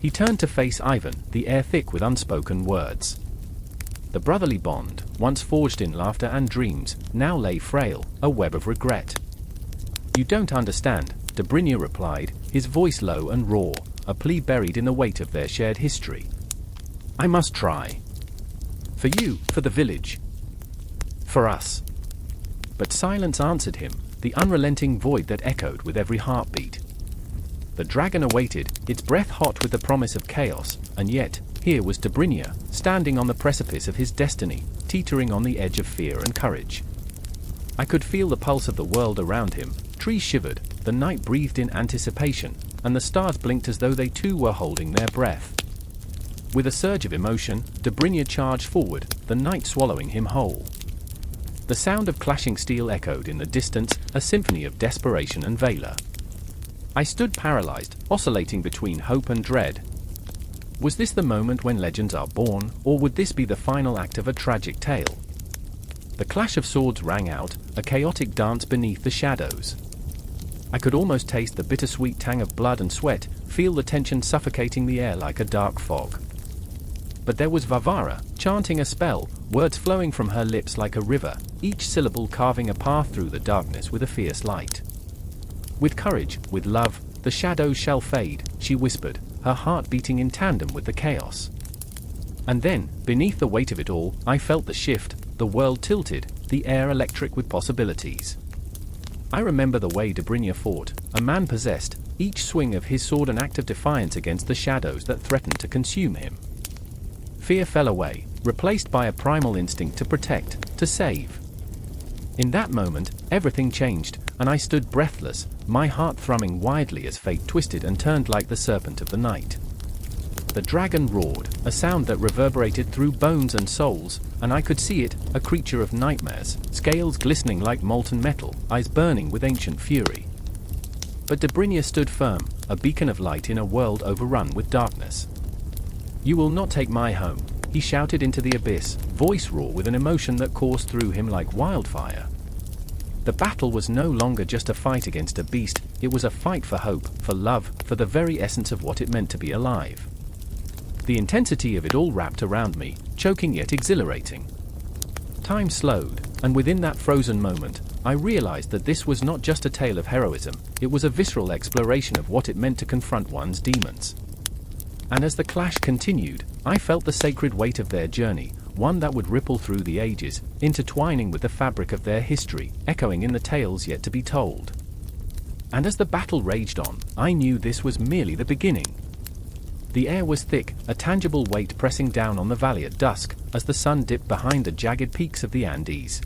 He turned to face Ivan, the air thick with unspoken words. The brotherly bond, once forged in laughter and dreams, now lay frail, a web of regret. "You don't understand," Dobrynya replied, his voice low and raw, a plea buried in the weight of their shared history. "I must try. For you, for the village. For us." But silence answered him, the unrelenting void that echoed with every heartbeat. The dragon awaited, its breath hot with the promise of chaos, and yet, here was Dobrynya, standing on the precipice of his destiny, teetering on the edge of fear and courage. I could feel the pulse of the world around him, trees shivered, the night breathed in anticipation, and the stars blinked as though they too were holding their breath. With a surge of emotion, Dobrynya charged forward, the night swallowing him whole. The sound of clashing steel echoed in the distance, a symphony of desperation and valor. I stood paralyzed, oscillating between hope and dread. Was this the moment when legends are born, or would this be the final act of a tragic tale? The clash of swords rang out, a chaotic dance beneath the shadows. I could almost taste the bittersweet tang of blood and sweat, feel the tension suffocating the air like a dark fog. But there was Varvara, chanting a spell, words flowing from her lips like a river, each syllable carving a path through the darkness with a fierce light. "With courage, with love, the shadows shall fade," she whispered, her heart beating in tandem with the chaos. And then, beneath the weight of it all, I felt the shift, the world tilted, the air electric with possibilities. I remember the way Dobrynya fought, a man possessed, each swing of his sword an act of defiance against the shadows that threatened to consume him. Fear fell away, replaced by a primal instinct to protect, to save. In that moment, everything changed, and I stood breathless, my heart thrumming wildly as fate twisted and turned like the serpent of the night. The dragon roared, a sound that reverberated through bones and souls, and I could see it, a creature of nightmares, scales glistening like molten metal, eyes burning with ancient fury. But Dobrynya stood firm, a beacon of light in a world overrun with darkness. "You will not take my home," he shouted into the abyss, voice raw with an emotion that coursed through him like wildfire. The battle was no longer just a fight against a beast, it was a fight for hope, for love, for the very essence of what it meant to be alive. The intensity of it all wrapped around me, choking yet exhilarating. Time slowed, and within that frozen moment, I realized that this was not just a tale of heroism, it was a visceral exploration of what it meant to confront one's demons. And as the clash continued, I felt the sacred weight of their journey, one that would ripple through the ages, intertwining with the fabric of their history, echoing in the tales yet to be told. And as the battle raged on, I knew this was merely the beginning. The air was thick, a tangible weight pressing down on the valley at dusk, as the sun dipped behind the jagged peaks of the Andes.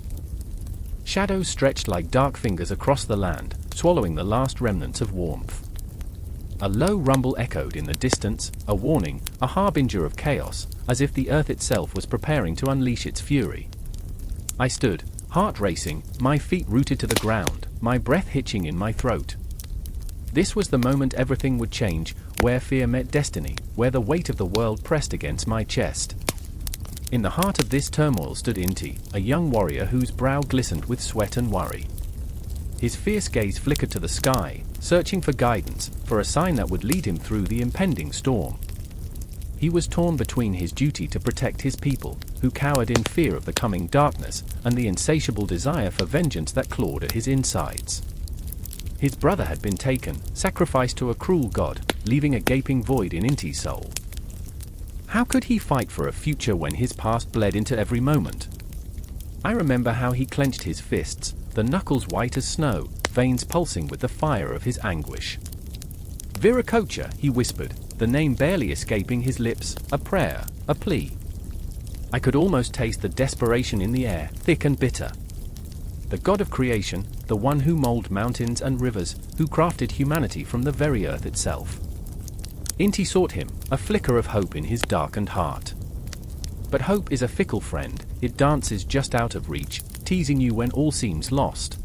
Shadows stretched like dark fingers across the land, swallowing the last remnants of warmth. A low rumble echoed in the distance, a warning, a harbinger of chaos, as if the earth itself was preparing to unleash its fury. I stood, heart racing, my feet rooted to the ground, my breath hitching in my throat. This was the moment everything would change, where fear met destiny, where the weight of the world pressed against my chest. In the heart of this turmoil stood Inti, a young warrior whose brow glistened with sweat and worry. His fierce gaze flickered to the sky, searching for guidance, for a sign that would lead him through the impending storm. He was torn between his duty to protect his people, who cowered in fear of the coming darkness, and the insatiable desire for vengeance that clawed at his insides. His brother had been taken, sacrificed to a cruel god, leaving a gaping void in Inti's soul. How could he fight for a future when his past bled into every moment? I remember how he clenched his fists, the knuckles white as snow, veins pulsing with the fire of his anguish. Viracocha, he whispered, the name barely escaping his lips, a prayer, a plea. I could almost taste the desperation in the air, thick and bitter. The god of creation, the one who molded mountains and rivers, who crafted humanity from the very earth itself. Inti sought him, a flicker of hope in his darkened heart. But hope is a fickle friend, it dances just out of reach, teasing you when all seems lost.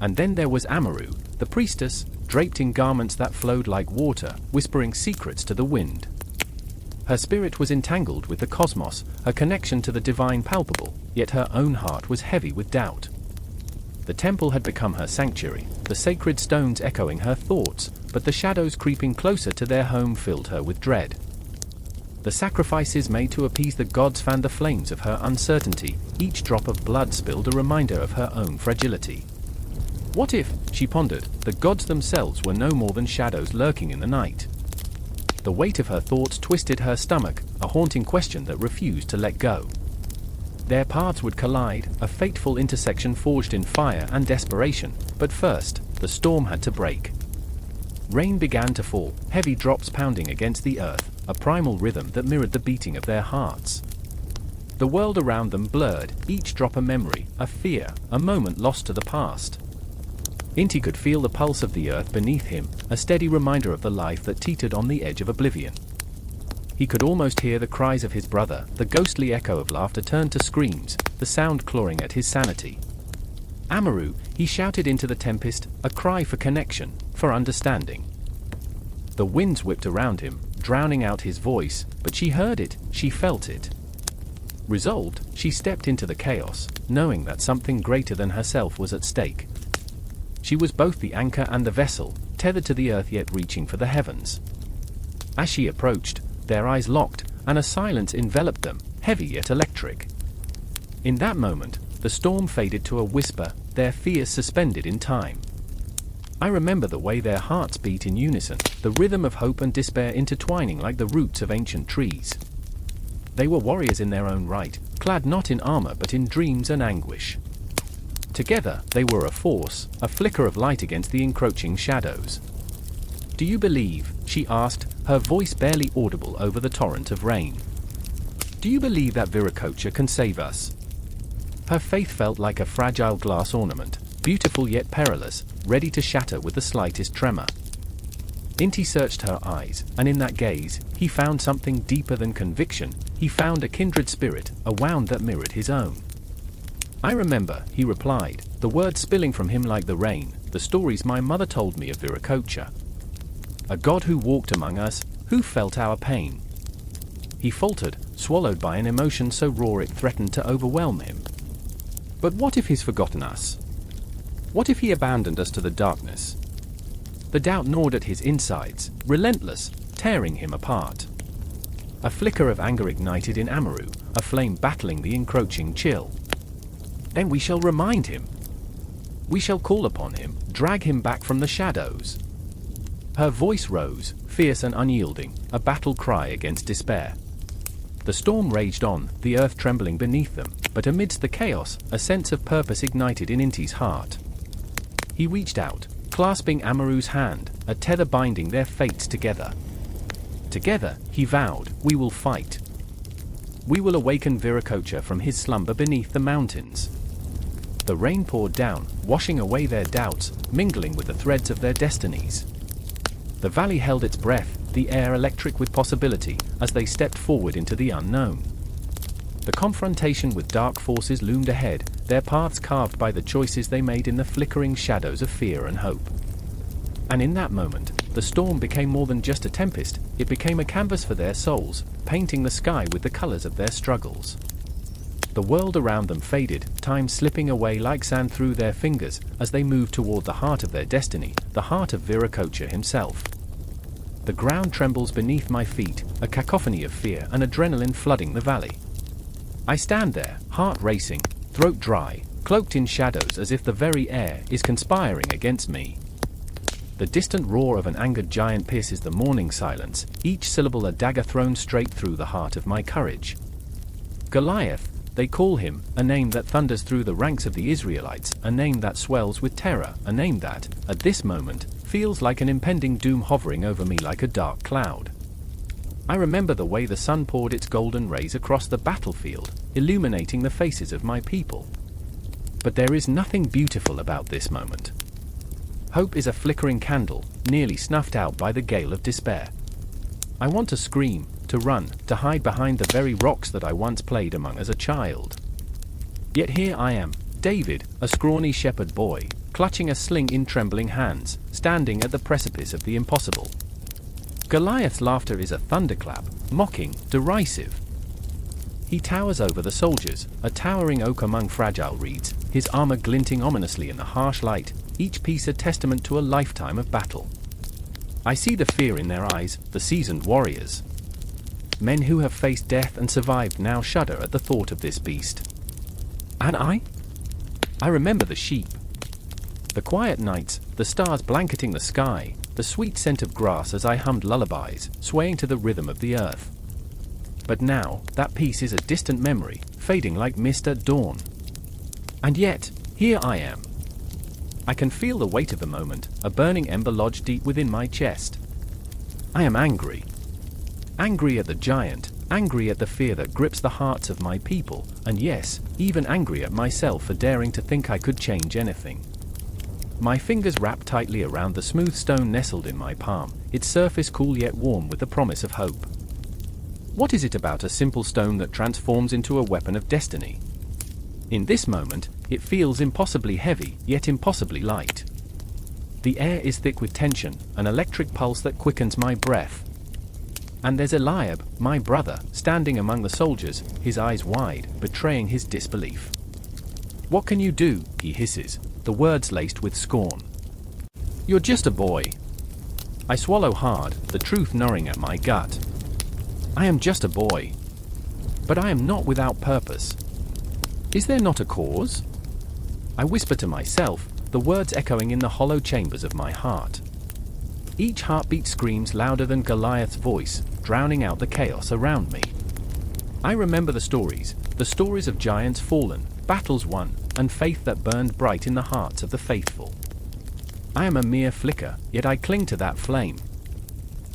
And then there was Amaru, the priestess, draped in garments that flowed like water, whispering secrets to the wind. Her spirit was entangled with the cosmos, her connection to the divine palpable, yet her own heart was heavy with doubt. The temple had become her sanctuary, the sacred stones echoing her thoughts, but the shadows creeping closer to their home filled her with dread. The sacrifices made to appease the gods fanned the flames of her uncertainty, each drop of blood spilled a reminder of her own fragility. What if, she pondered, the gods themselves were no more than shadows lurking in the night? The weight of her thoughts twisted her stomach, a haunting question that refused to let go. Their paths would collide, a fateful intersection forged in fire and desperation, but first, the storm had to break. Rain began to fall, heavy drops pounding against the earth, a primal rhythm that mirrored the beating of their hearts. The world around them blurred, each drop a memory, a fear, a moment lost to the past. Inti could feel the pulse of the earth beneath him, a steady reminder of the life that teetered on the edge of oblivion. He could almost hear the cries of his brother, the ghostly echo of laughter turned to screams, the sound clawing at his sanity. Amaru, he shouted into the tempest, a cry for connection, for understanding. The winds whipped around him, drowning out his voice, but she heard it, she felt it. Resolved, she stepped into the chaos, knowing that something greater than herself was at stake. She was both the anchor and the vessel, tethered to the earth yet reaching for the heavens. As she approached, their eyes locked, and a silence enveloped them, heavy yet electric. In that moment, the storm faded to a whisper, their fears suspended in time. I remember the way their hearts beat in unison, the rhythm of hope and despair intertwining like the roots of ancient trees. They were warriors in their own right, clad not in armor but in dreams and anguish. Together, they were a force, a flicker of light against the encroaching shadows. "Do you believe," she asked, her voice barely audible over the torrent of rain. "Do you believe that Viracocha can save us?" Her faith felt like a fragile glass ornament, beautiful yet perilous, ready to shatter with the slightest tremor. Inti searched her eyes, and in that gaze, he found something deeper than conviction. He found a kindred spirit, a wound that mirrored his own. "I remember," he replied, the words spilling from him like the rain, "the stories my mother told me of Viracocha. A god who walked among us, who felt our pain." He faltered, swallowed by an emotion so raw it threatened to overwhelm him. But what if he's forgotten us? What if he abandoned us to the darkness? The doubt gnawed at his insides, relentless, tearing him apart. A flicker of anger ignited in Amaru, a flame battling the encroaching chill. "Then we shall remind him. We shall call upon him, drag him back from the shadows." Her voice rose, fierce and unyielding, a battle cry against despair. The storm raged on, the earth trembling beneath them, but amidst the chaos, a sense of purpose ignited in Inti's heart. He reached out, clasping Amaru's hand, a tether binding their fates together. Together, he vowed, we will fight. We will awaken Viracocha from his slumber beneath the mountains. The rain poured down, washing away their doubts, mingling with the threads of their destinies. The valley held its breath, the air electric with possibility, as they stepped forward into the unknown. The confrontation with dark forces loomed ahead, their paths carved by the choices they made in the flickering shadows of fear and hope. And in that moment, the storm became more than just a tempest, it became a canvas for their souls, painting the sky with the colors of their struggles. The world around them faded, time slipping away like sand through their fingers, as they moved toward the heart of their destiny, the heart of Viracocha himself. The ground trembles beneath my feet, a cacophony of fear and adrenaline flooding the valley. I stand there, heart racing, throat dry, cloaked in shadows as if the very air is conspiring against me. The distant roar of an angered giant pierces the morning silence, each syllable a dagger thrown straight through the heart of my courage. Goliath, they call him, a name that thunders through the ranks of the Israelites, a name that swells with terror, a name that, at this moment, feels like an impending doom hovering over me like a dark cloud. I remember the way the sun poured its golden rays across the battlefield, illuminating the faces of my people. But there is nothing beautiful about this moment. Hope is a flickering candle, nearly snuffed out by the gale of despair. I want to scream, to run, to hide behind the very rocks that I once played among as a child. Yet here I am, David, a scrawny shepherd boy, clutching a sling in trembling hands, standing at the precipice of the impossible. Goliath's laughter is a thunderclap, mocking, derisive. He towers over the soldiers, a towering oak among fragile reeds, his armor glinting ominously in the harsh light, each piece a testament to a lifetime of battle. I see the fear in their eyes, the seasoned warriors. Men who have faced death and survived now shudder at the thought of this beast. And I? I remember the sheep. The quiet nights, the stars blanketing the sky, the sweet scent of grass as I hummed lullabies, swaying to the rhythm of the earth. But now, that peace is a distant memory, fading like mist at dawn. And yet, here I am. I can feel the weight of the moment, a burning ember lodged deep within my chest. I am angry. Angry at the giant, angry at the fear that grips the hearts of my people, and yes, even angry at myself for daring to think I could change anything. My fingers wrap tightly around the smooth stone nestled in my palm, its surface cool yet warm with the promise of hope. What is it about a simple stone that transforms into a weapon of destiny? In this moment, it feels impossibly heavy, yet impossibly light. The air is thick with tension, an electric pulse that quickens my breath. And there's Eliab, my brother, standing among the soldiers, his eyes wide, betraying his disbelief. "What can you do?" he hisses, the words laced with scorn. "You're just a boy." I swallow hard, the truth gnawing at my gut. I am just a boy. But I am not without purpose. Is there not a cause? I whisper to myself, the words echoing in the hollow chambers of my heart. Each heartbeat screams louder than Goliath's voice, drowning out the chaos around me. I remember the stories of giants fallen, battles won, and faith that burned bright in the hearts of the faithful. I am a mere flicker, yet I cling to that flame.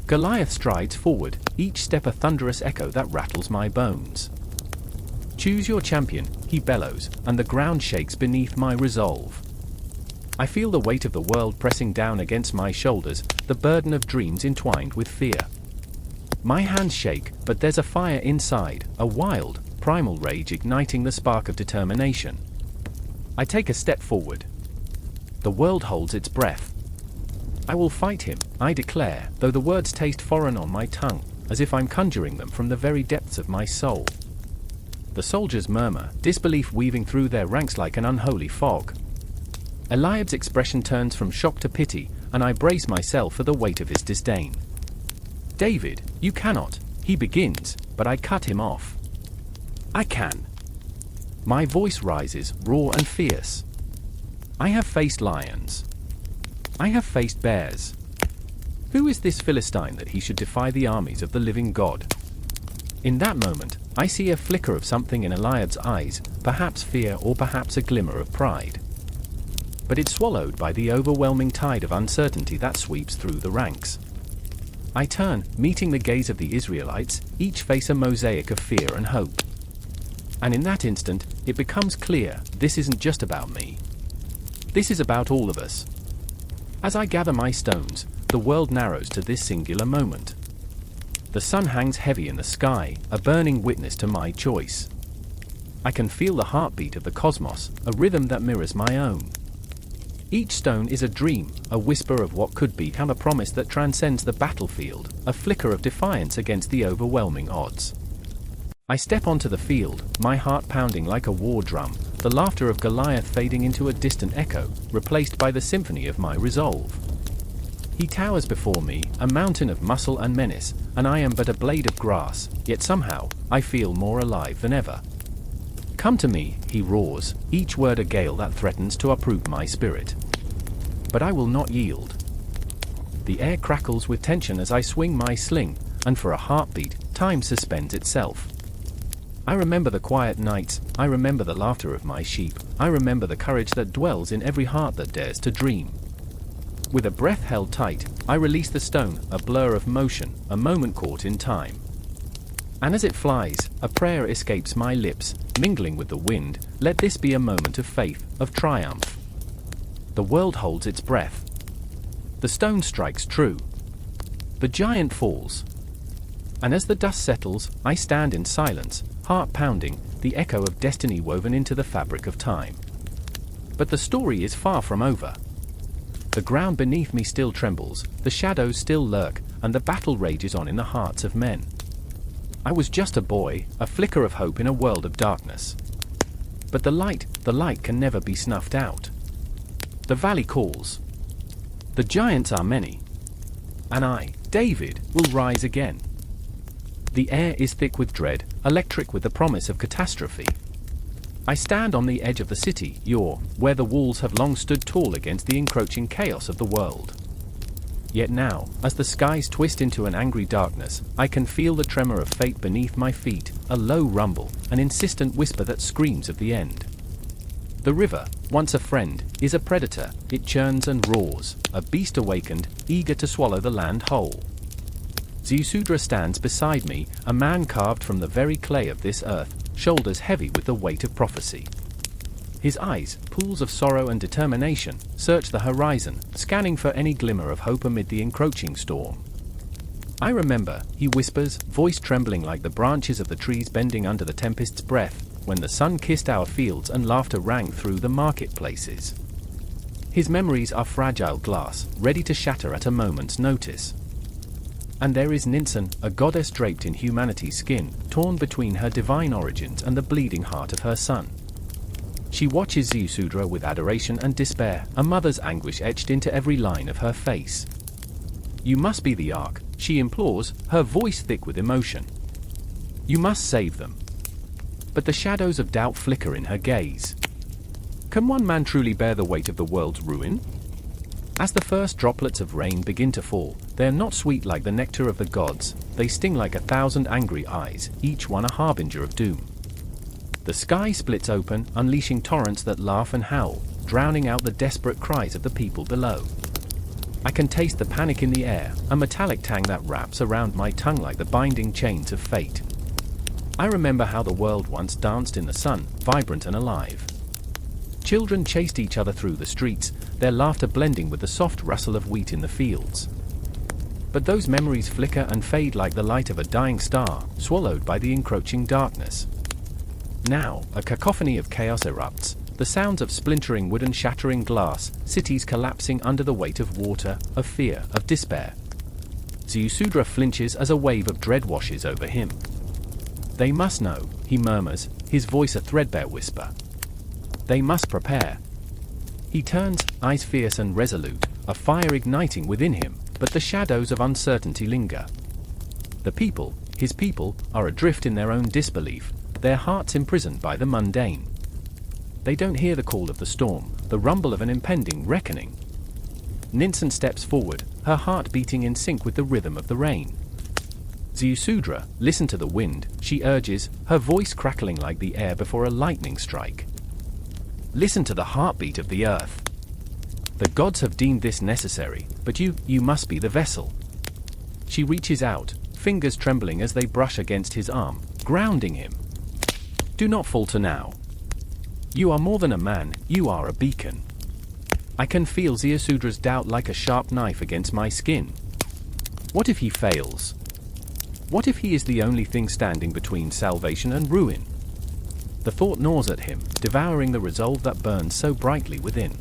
Goliath strides forward, each step a thunderous echo that rattles my bones. "Choose your champion," he bellows, and the ground shakes beneath my resolve. I feel the weight of the world pressing down against my shoulders, the burden of dreams entwined with fear. My hands shake, but there's a fire inside, a wild, primal rage igniting the spark of determination. I take a step forward. The world holds its breath. I will fight him, I declare, though the words taste foreign on my tongue, as if I'm conjuring them from the very depths of my soul. The soldiers murmur, disbelief weaving through their ranks like an unholy fog. Eliab's expression turns from shock to pity, and I brace myself for the weight of his disdain. "David, you cannot," he begins, but I cut him off. "I can." My voice rises, raw and fierce. I have faced lions. I have faced bears. Who is this Philistine that he should defy the armies of the living God? In that moment, I see a flicker of something in Eliab's eyes, perhaps fear or perhaps a glimmer of pride. But it's swallowed by the overwhelming tide of uncertainty that sweeps through the ranks. I turn, meeting the gaze of the Israelites, each face a mosaic of fear and hope. And in that instant, it becomes clear, this isn't just about me. This is about all of us. As I gather my stones, the world narrows to this singular moment. The sun hangs heavy in the sky, a burning witness to my choice. I can feel the heartbeat of the cosmos, a rhythm that mirrors my own. Each stone is a dream, a whisper of what could be, and a promise that transcends the battlefield, a flicker of defiance against the overwhelming odds. I step onto the field, my heart pounding like a war drum, the laughter of Goliath fading into a distant echo, replaced by the symphony of my resolve. He towers before me, a mountain of muscle and menace, and I am but a blade of grass, yet somehow, I feel more alive than ever. Come to me, he roars, each word a gale that threatens to uproot my spirit. But I will not yield. The air crackles with tension as I swing my sling, and for a heartbeat, time suspends itself. I remember the quiet nights, I remember the laughter of my sheep, I remember the courage that dwells in every heart that dares to dream. With a breath held tight, I release the stone, a blur of motion, a moment caught in time. And as it flies, a prayer escapes my lips, mingling with the wind, let this be a moment of faith, of triumph. The world holds its breath. The stone strikes true. The giant falls. And as the dust settles, I stand in silence, heart pounding, the echo of destiny woven into the fabric of time. But the story is far from over. The ground beneath me still trembles, the shadows still lurk, and the battle rages on in the hearts of men. I was just a boy, a flicker of hope in a world of darkness. But the light can never be snuffed out. The valley calls. The giants are many. And I, David, will rise again. The air is thick with dread, electric with the promise of catastrophe. I stand on the edge of the city, where the walls have long stood tall against the encroaching chaos of the world. Yet now, as the skies twist into an angry darkness, I can feel the tremor of fate beneath my feet, a low rumble, an insistent whisper that screams of the end. The river, once a friend, is a predator, it churns and roars, a beast awakened, eager to swallow the land whole. Ziusudra stands beside me, a man carved from the very clay of this earth, shoulders heavy with the weight of prophecy. His eyes, pools of sorrow and determination, search the horizon, scanning for any glimmer of hope amid the encroaching storm. I remember, he whispers, voice trembling like the branches of the trees bending under the tempest's breath, when the sun kissed our fields and laughter rang through the marketplaces. His memories are fragile glass, ready to shatter at a moment's notice. And there is Ninsun, a goddess draped in humanity's skin, torn between her divine origins and the bleeding heart of her son. She watches Ziusudra with adoration and despair, a mother's anguish etched into every line of her face. You must be the Ark, she implores, her voice thick with emotion. You must save them. But the shadows of doubt flicker in her gaze. Can one man truly bear the weight of the world's ruin? As the first droplets of rain begin to fall, they are not sweet like the nectar of the gods, they sting like 1,000 angry eyes, each one a harbinger of doom. The sky splits open, unleashing torrents that laugh and howl, drowning out the desperate cries of the people below. I can taste the panic in the air, a metallic tang that wraps around my tongue like the binding chains of fate. I remember how the world once danced in the sun, vibrant and alive. Children chased each other through the streets, their laughter blending with the soft rustle of wheat in the fields. But those memories flicker and fade like the light of a dying star, swallowed by the encroaching darkness. Now, a cacophony of chaos erupts, the sounds of splintering wood and shattering glass, cities collapsing under the weight of water, of fear, of despair. Ziusudra flinches as a wave of dread washes over him. They must know, he murmurs, his voice a threadbare whisper. They must prepare. He turns, eyes fierce and resolute, a fire igniting within him, but the shadows of uncertainty linger. The people, his people, are adrift in their own disbelief, their hearts imprisoned by the mundane. They don't hear the call of the storm, the rumble of an impending reckoning. Ninsun steps forward, her heart beating in sync with the rhythm of the rain. Ziusudra, listen to the wind, she urges, her voice crackling like the air before a lightning strike. Listen to the heartbeat of the earth. The gods have deemed this necessary, but you must be the vessel. She reaches out, fingers trembling as they brush against his arm, grounding him. Do not falter now. You are more than a man, you are a beacon. I can feel Ziusudra's doubt like a sharp knife against my skin. What if he fails? What if he is the only thing standing between salvation and ruin? The thought gnaws at him, devouring the resolve that burns so brightly within.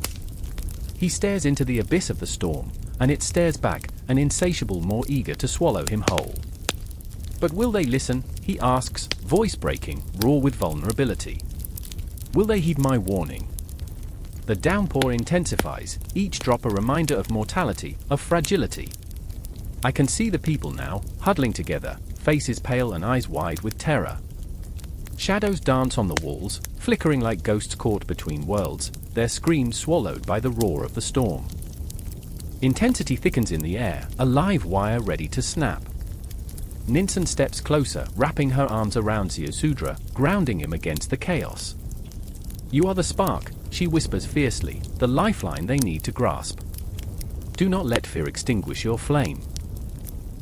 He stares into the abyss of the storm, and it stares back, an insatiable more eager to swallow him whole. But will they listen? He asks, voice breaking, raw with vulnerability. Will they heed my warning? The downpour intensifies, each drop a reminder of mortality, of fragility. I can see the people now, huddling together, faces pale and eyes wide with terror. Shadows dance on the walls, flickering like ghosts caught between worlds, their screams swallowed by the roar of the storm. Intensity thickens in the air, a live wire ready to snap. Ninsun steps closer, wrapping her arms around Ziusudra, grounding him against the chaos. You are the spark, she whispers fiercely, the lifeline they need to grasp. Do not let fear extinguish your flame.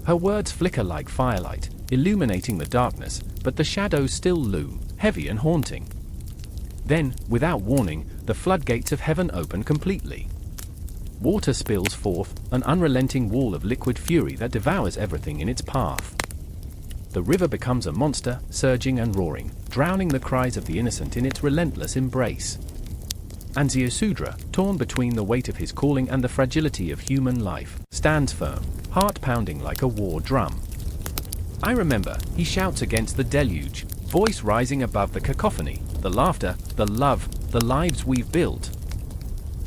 Her words flicker like firelight, illuminating the darkness, but the shadows still loom, heavy and haunting. Then, without warning, the floodgates of heaven open completely. Water spills forth, an unrelenting wall of liquid fury that devours everything in its path. The river becomes a monster, surging and roaring, drowning the cries of the innocent in its relentless embrace. And Ziusudra, torn between the weight of his calling and the fragility of human life, stands firm, heart pounding like a war drum. I remember, he shouts against the deluge, voice rising above the cacophony, the laughter, the love, the lives we've built.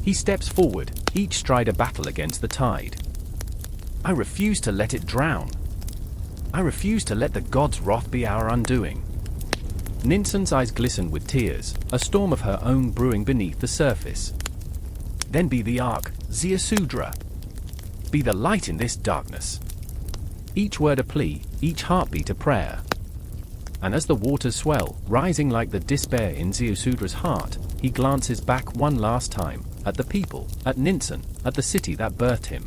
He steps forward, each stride a battle against the tide. I refuse to let it drown. I refuse to let the gods' wrath be our undoing. Ninsun's eyes glisten with tears, a storm of her own brewing beneath the surface. Then be the ark, Ziusudra. Be the light in this darkness. Each word a plea, each heartbeat a prayer. And as the waters swell, rising like the despair in Ziusudra's heart, he glances back one last time, at the people, at Ninsun, at the city that birthed him.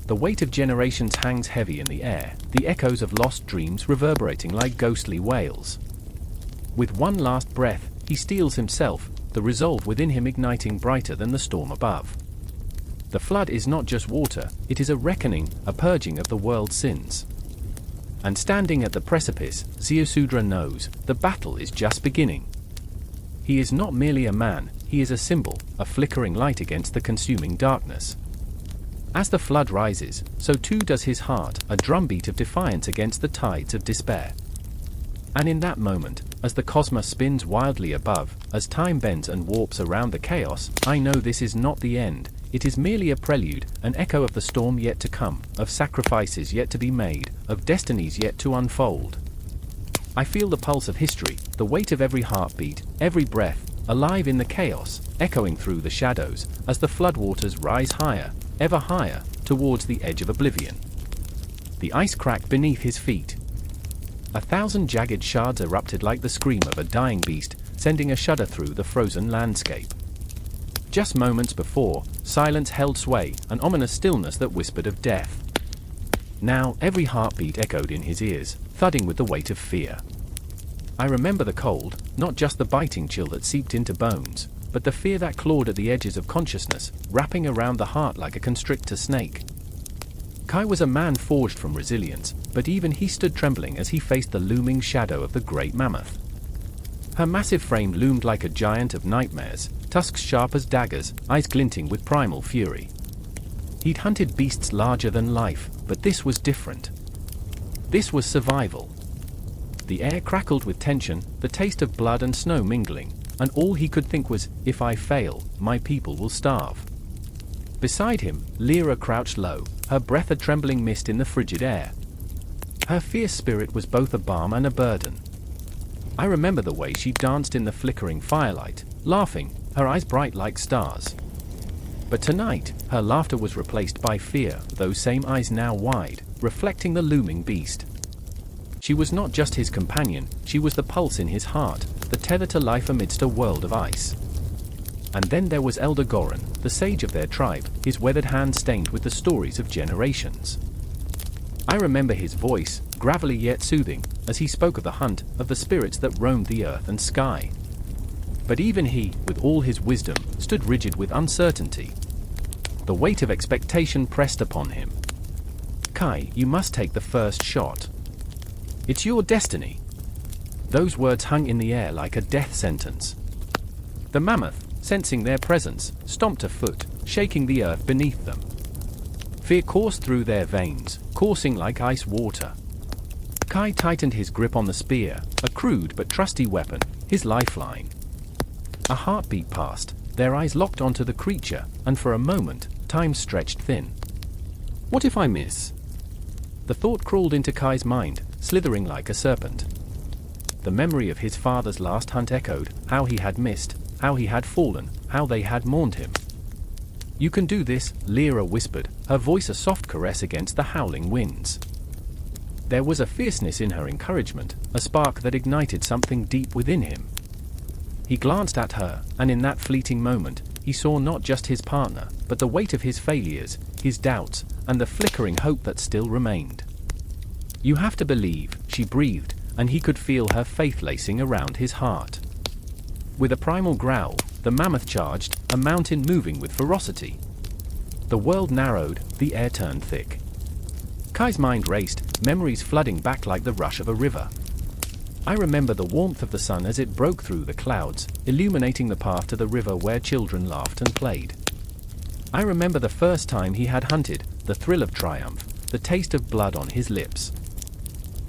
The weight of generations hangs heavy in the air, the echoes of lost dreams reverberating like ghostly wails. With one last breath, he steels himself, the resolve within him igniting brighter than the storm above. The flood is not just water, it is a reckoning, a purging of the world's sins. And standing at the precipice, Ziusudra knows, the battle is just beginning. He is not merely a man, he is a symbol, a flickering light against the consuming darkness. As the flood rises, so too does his heart, a drumbeat of defiance against the tides of despair. And in that moment, as the cosmos spins wildly above, as time bends and warps around the chaos, I know this is not the end, it is merely a prelude, an echo of the storm yet to come, of sacrifices yet to be made, of destinies yet to unfold. I feel the pulse of history, the weight of every heartbeat, every breath, alive in the chaos, echoing through the shadows, as the floodwaters rise higher, ever higher, towards the edge of oblivion. The ice cracked beneath his feet. 1,000 jagged shards erupted like the scream of a dying beast, sending a shudder through the frozen landscape. Just moments before, silence held sway, an ominous stillness that whispered of death. Now, every heartbeat echoed in his ears, thudding with the weight of fear. I remember the cold, not just the biting chill that seeped into bones, but the fear that clawed at the edges of consciousness, wrapping around the heart like a constrictor snake. Kai was a man forged from resilience, but even he stood trembling as he faced the looming shadow of the great mammoth. Her massive frame loomed like a giant of nightmares, tusks sharp as daggers, eyes glinting with primal fury. He'd hunted beasts larger than life, but this was different. This was survival. The air crackled with tension, the taste of blood and snow mingling, and all he could think was, if I fail, my people will starve. Beside him, Lyra crouched low, her breath a trembling mist in the frigid air. Her fierce spirit was both a balm and a burden. I remember the way she danced in the flickering firelight, laughing, her eyes bright like stars. But tonight, her laughter was replaced by fear, those same eyes now wide, reflecting the looming beast. She was not just his companion, she was the pulse in his heart, the tether to life amidst a world of ice. And then there was Elder Goran, the sage of their tribe, his weathered hands stained with the stories of generations. I remember his voice, gravelly yet soothing, as he spoke of the hunt of the spirits that roamed the earth and sky. But even he, with all his wisdom, stood rigid with uncertainty. The weight of expectation pressed upon him. "Kai, you must take the first shot. It's your destiny." Those words hung in the air like a death sentence. The mammoth, sensing their presence, stomped a foot, shaking the earth beneath them. Fear coursed through their veins, coursing like ice water. Kai tightened his grip on the spear, a crude but trusty weapon, his lifeline. A heartbeat passed, their eyes locked onto the creature, and for a moment, time stretched thin. What if I miss? The thought crawled into Kai's mind, slithering like a serpent. The memory of his father's last hunt echoed, how he had missed, how he had fallen, how they had mourned him. "You can do this," Lyra whispered, her voice a soft caress against the howling winds. There was a fierceness in her encouragement, a spark that ignited something deep within him. He glanced at her, and in that fleeting moment, he saw not just his partner, but the weight of his failures, his doubts, and the flickering hope that still remained. "You have to believe," she breathed, and he could feel her faith lacing around his heart. With a primal growl, the mammoth charged, a mountain moving with ferocity. The world narrowed, the air turned thick. Kai's mind raced, memories flooding back like the rush of a river. "I remember the warmth of the sun as it broke through the clouds, illuminating the path to the river where children laughed and played. I remember the first time he had hunted, the thrill of triumph, the taste of blood on his lips.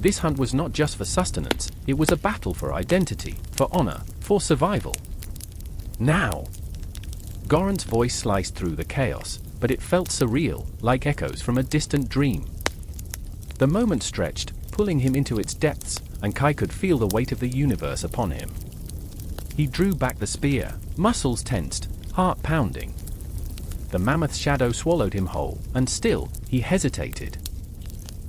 This hunt was not just for sustenance, it was a battle for identity, for honor, for survival. Now!" Goran's voice sliced through the chaos, but it felt surreal, like echoes from a distant dream. The moment stretched, pulling him into its depths, and Kai could feel the weight of the universe upon him. He drew back the spear, muscles tensed, heart pounding. The mammoth's shadow swallowed him whole, and still, he hesitated.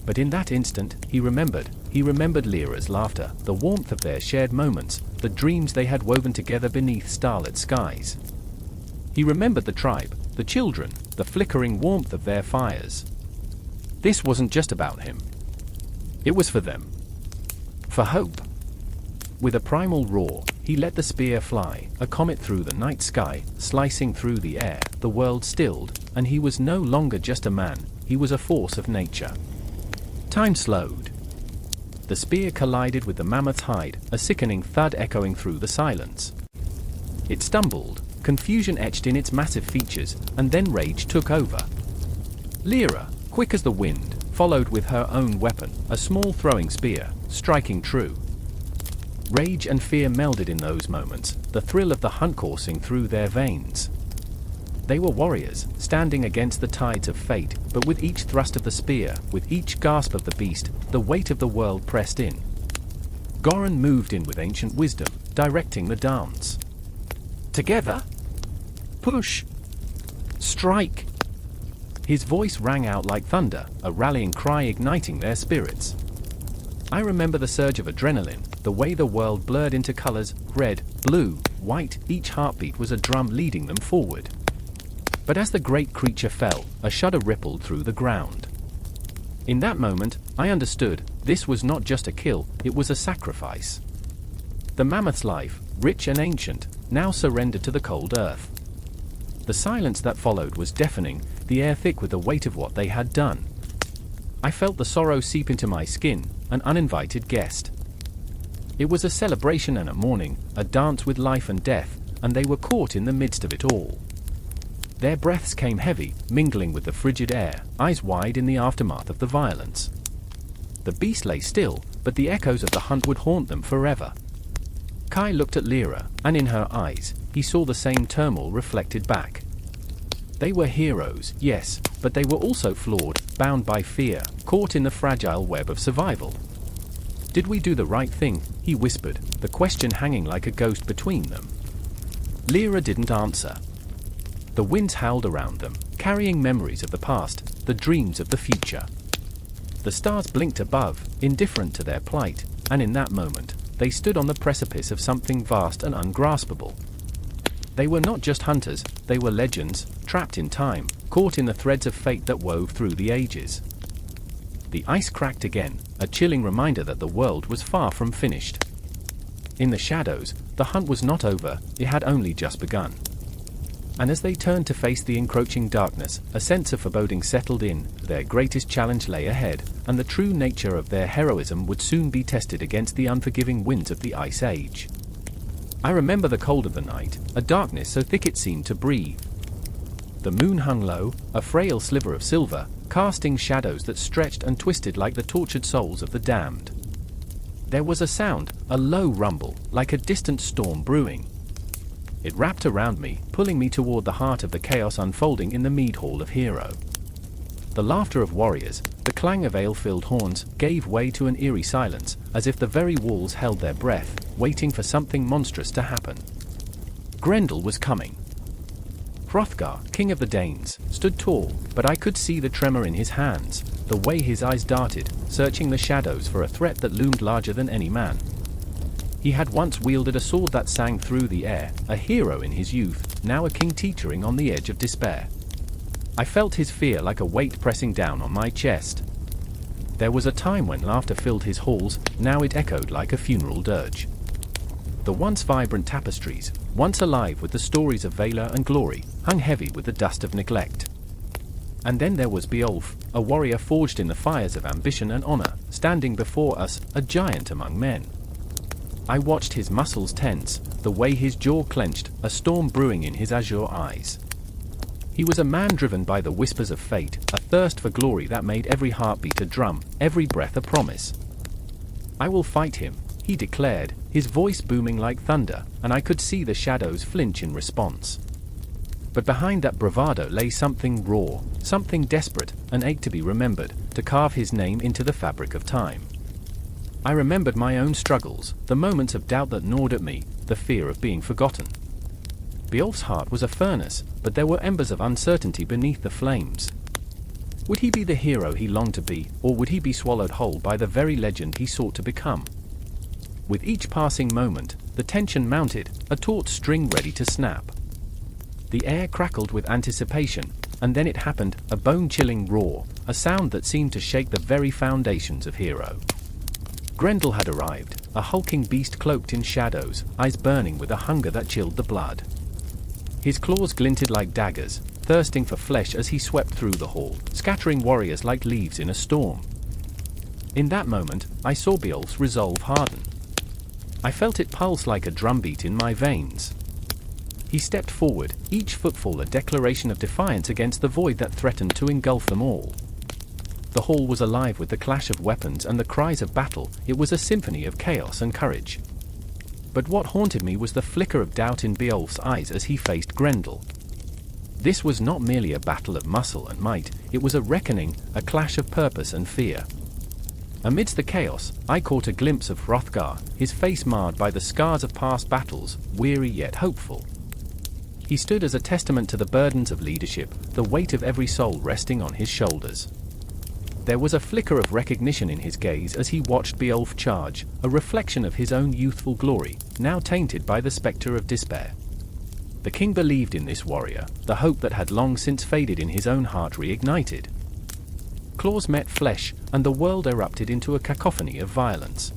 But in that instant, he remembered Lyra's laughter, the warmth of their shared moments, the dreams they had woven together beneath starlit skies. He remembered the tribe, the children, the flickering warmth of their fires. This wasn't just about him. It was for them. For hope. With a primal roar, he let the spear fly, a comet through the night sky, slicing through the air. The world stilled, and he was no longer just a man, he was a force of nature. Time slowed. The spear collided with the mammoth's hide, a sickening thud echoing through the silence. It stumbled, confusion etched in its massive features, and then rage took over. Lyra, quick as the wind, followed with her own weapon, a small throwing spear, striking true. Rage and fear melded in those moments, the thrill of the hunt coursing through their veins. They were warriors, standing against the tides of fate, but with each thrust of the spear, with each gasp of the beast, the weight of the world pressed in. Goran moved in with ancient wisdom, directing the dance. "Together! Push! Strike!" His voice rang out like thunder, a rallying cry igniting their spirits. I remember the surge of adrenaline, the way the world blurred into colors, red, blue, white, each heartbeat was a drum leading them forward. But as the great creature fell, a shudder rippled through the ground. In that moment, I understood, this was not just a kill, it was a sacrifice. The mammoth's life, rich and ancient, now surrendered to the cold earth. The silence that followed was deafening, the air thick with the weight of what they had done. I felt the sorrow seep into my skin, an uninvited guest. It was a celebration and a mourning, a dance with life and death, and they were caught in the midst of it all. Their breaths came heavy, mingling with the frigid air, eyes wide in the aftermath of the violence. The beast lay still, but the echoes of the hunt would haunt them forever. Kai looked at Lyra, and in her eyes, he saw the same turmoil reflected back. They were heroes, yes, but they were also flawed, bound by fear, caught in the fragile web of survival. "Did we do the right thing?" he whispered, the question hanging like a ghost between them. Lyra didn't answer. The winds howled around them, carrying memories of the past, the dreams of the future. The stars blinked above, indifferent to their plight, and in that moment, they stood on the precipice of something vast and ungraspable. They were not just hunters, they were legends, trapped in time, caught in the threads of fate that wove through the ages. The ice cracked again, a chilling reminder that the world was far from finished. In the shadows, the hunt was not over, it had only just begun. And as they turned to face the encroaching darkness, a sense of foreboding settled in. Their greatest challenge lay ahead, and the true nature of their heroism would soon be tested against the unforgiving winds of the Ice Age. I remember the cold of the night, a darkness so thick it seemed to breathe. The moon hung low, a frail sliver of silver, casting shadows that stretched and twisted like the tortured souls of the damned. There was a sound, a low rumble, like a distant storm brewing. It wrapped around me, pulling me toward the heart of the chaos unfolding in the mead hall of Hero. The laughter of warriors, the clang of ale-filled horns, gave way to an eerie silence, as if the very walls held their breath, waiting for something monstrous to happen. Grendel was coming. Hrothgar, king of the Danes, stood tall, but I could see the tremor in his hands, the way his eyes darted, searching the shadows for a threat that loomed larger than any man. He had once wielded a sword that sang through the air, a hero in his youth, now a king teetering on the edge of despair. I felt his fear like a weight pressing down on my chest. There was a time when laughter filled his halls, now it echoed like a funeral dirge. The once vibrant tapestries, once alive with the stories of valor and glory, hung heavy with the dust of neglect. And then there was Beowulf, a warrior forged in the fires of ambition and honor, standing before us, a giant among men. I watched his muscles tense, the way his jaw clenched, a storm brewing in his azure eyes. He was a man driven by the whispers of fate, a thirst for glory that made every heartbeat a drum, every breath a promise. "I will fight him," he declared, his voice booming like thunder, and I could see the shadows flinch in response. But behind that bravado lay something raw, something desperate, an ache to be remembered, to carve his name into the fabric of time. I remembered my own struggles, the moments of doubt that gnawed at me, the fear of being forgotten. Beowulf's heart was a furnace, but there were embers of uncertainty beneath the flames. Would he be the hero he longed to be, or would he be swallowed whole by the very legend he sought to become? With each passing moment, the tension mounted, a taut string ready to snap. The air crackled with anticipation, and then it happened, a bone-chilling roar, a sound that seemed to shake the very foundations of Hero. Grendel had arrived, a hulking beast cloaked in shadows, eyes burning with a hunger that chilled the blood. His claws glinted like daggers, thirsting for flesh as he swept through the hall, scattering warriors like leaves in a storm. In that moment, I saw Beowulf's resolve harden. I felt it pulse like a drumbeat in my veins. He stepped forward, each footfall a declaration of defiance against the void that threatened to engulf them all. The hall was alive with the clash of weapons and the cries of battle. It was a symphony of chaos and courage. But what haunted me was the flicker of doubt in Beowulf's eyes as he faced Grendel. This was not merely a battle of muscle and might, it was a reckoning, a clash of purpose and fear. Amidst the chaos, I caught a glimpse of Hrothgar, his face marred by the scars of past battles, weary yet hopeful. He stood as a testament to the burdens of leadership, the weight of every soul resting on his shoulders. There was a flicker of recognition in his gaze as he watched Beowulf charge, a reflection of his own youthful glory, now tainted by the spectre of despair. The king believed in this warrior, the hope that had long since faded in his own heart reignited. Claws met flesh, and the world erupted into a cacophony of violence.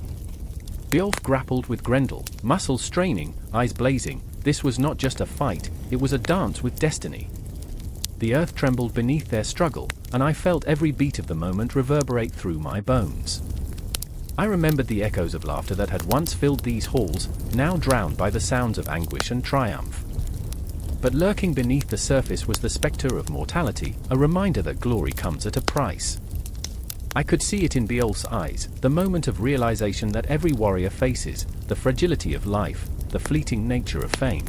Beowulf grappled with Grendel, muscles straining, eyes blazing. This was not just a fight, it was a dance with destiny. The earth trembled beneath their struggle, and I felt every beat of the moment reverberate through my bones. I remembered the echoes of laughter that had once filled these halls, now drowned by the sounds of anguish and triumph. But lurking beneath the surface was the spectre of mortality, a reminder that glory comes at a price. I could see it in Beowulf's eyes, the moment of realization that every warrior faces, the fragility of life, the fleeting nature of fame.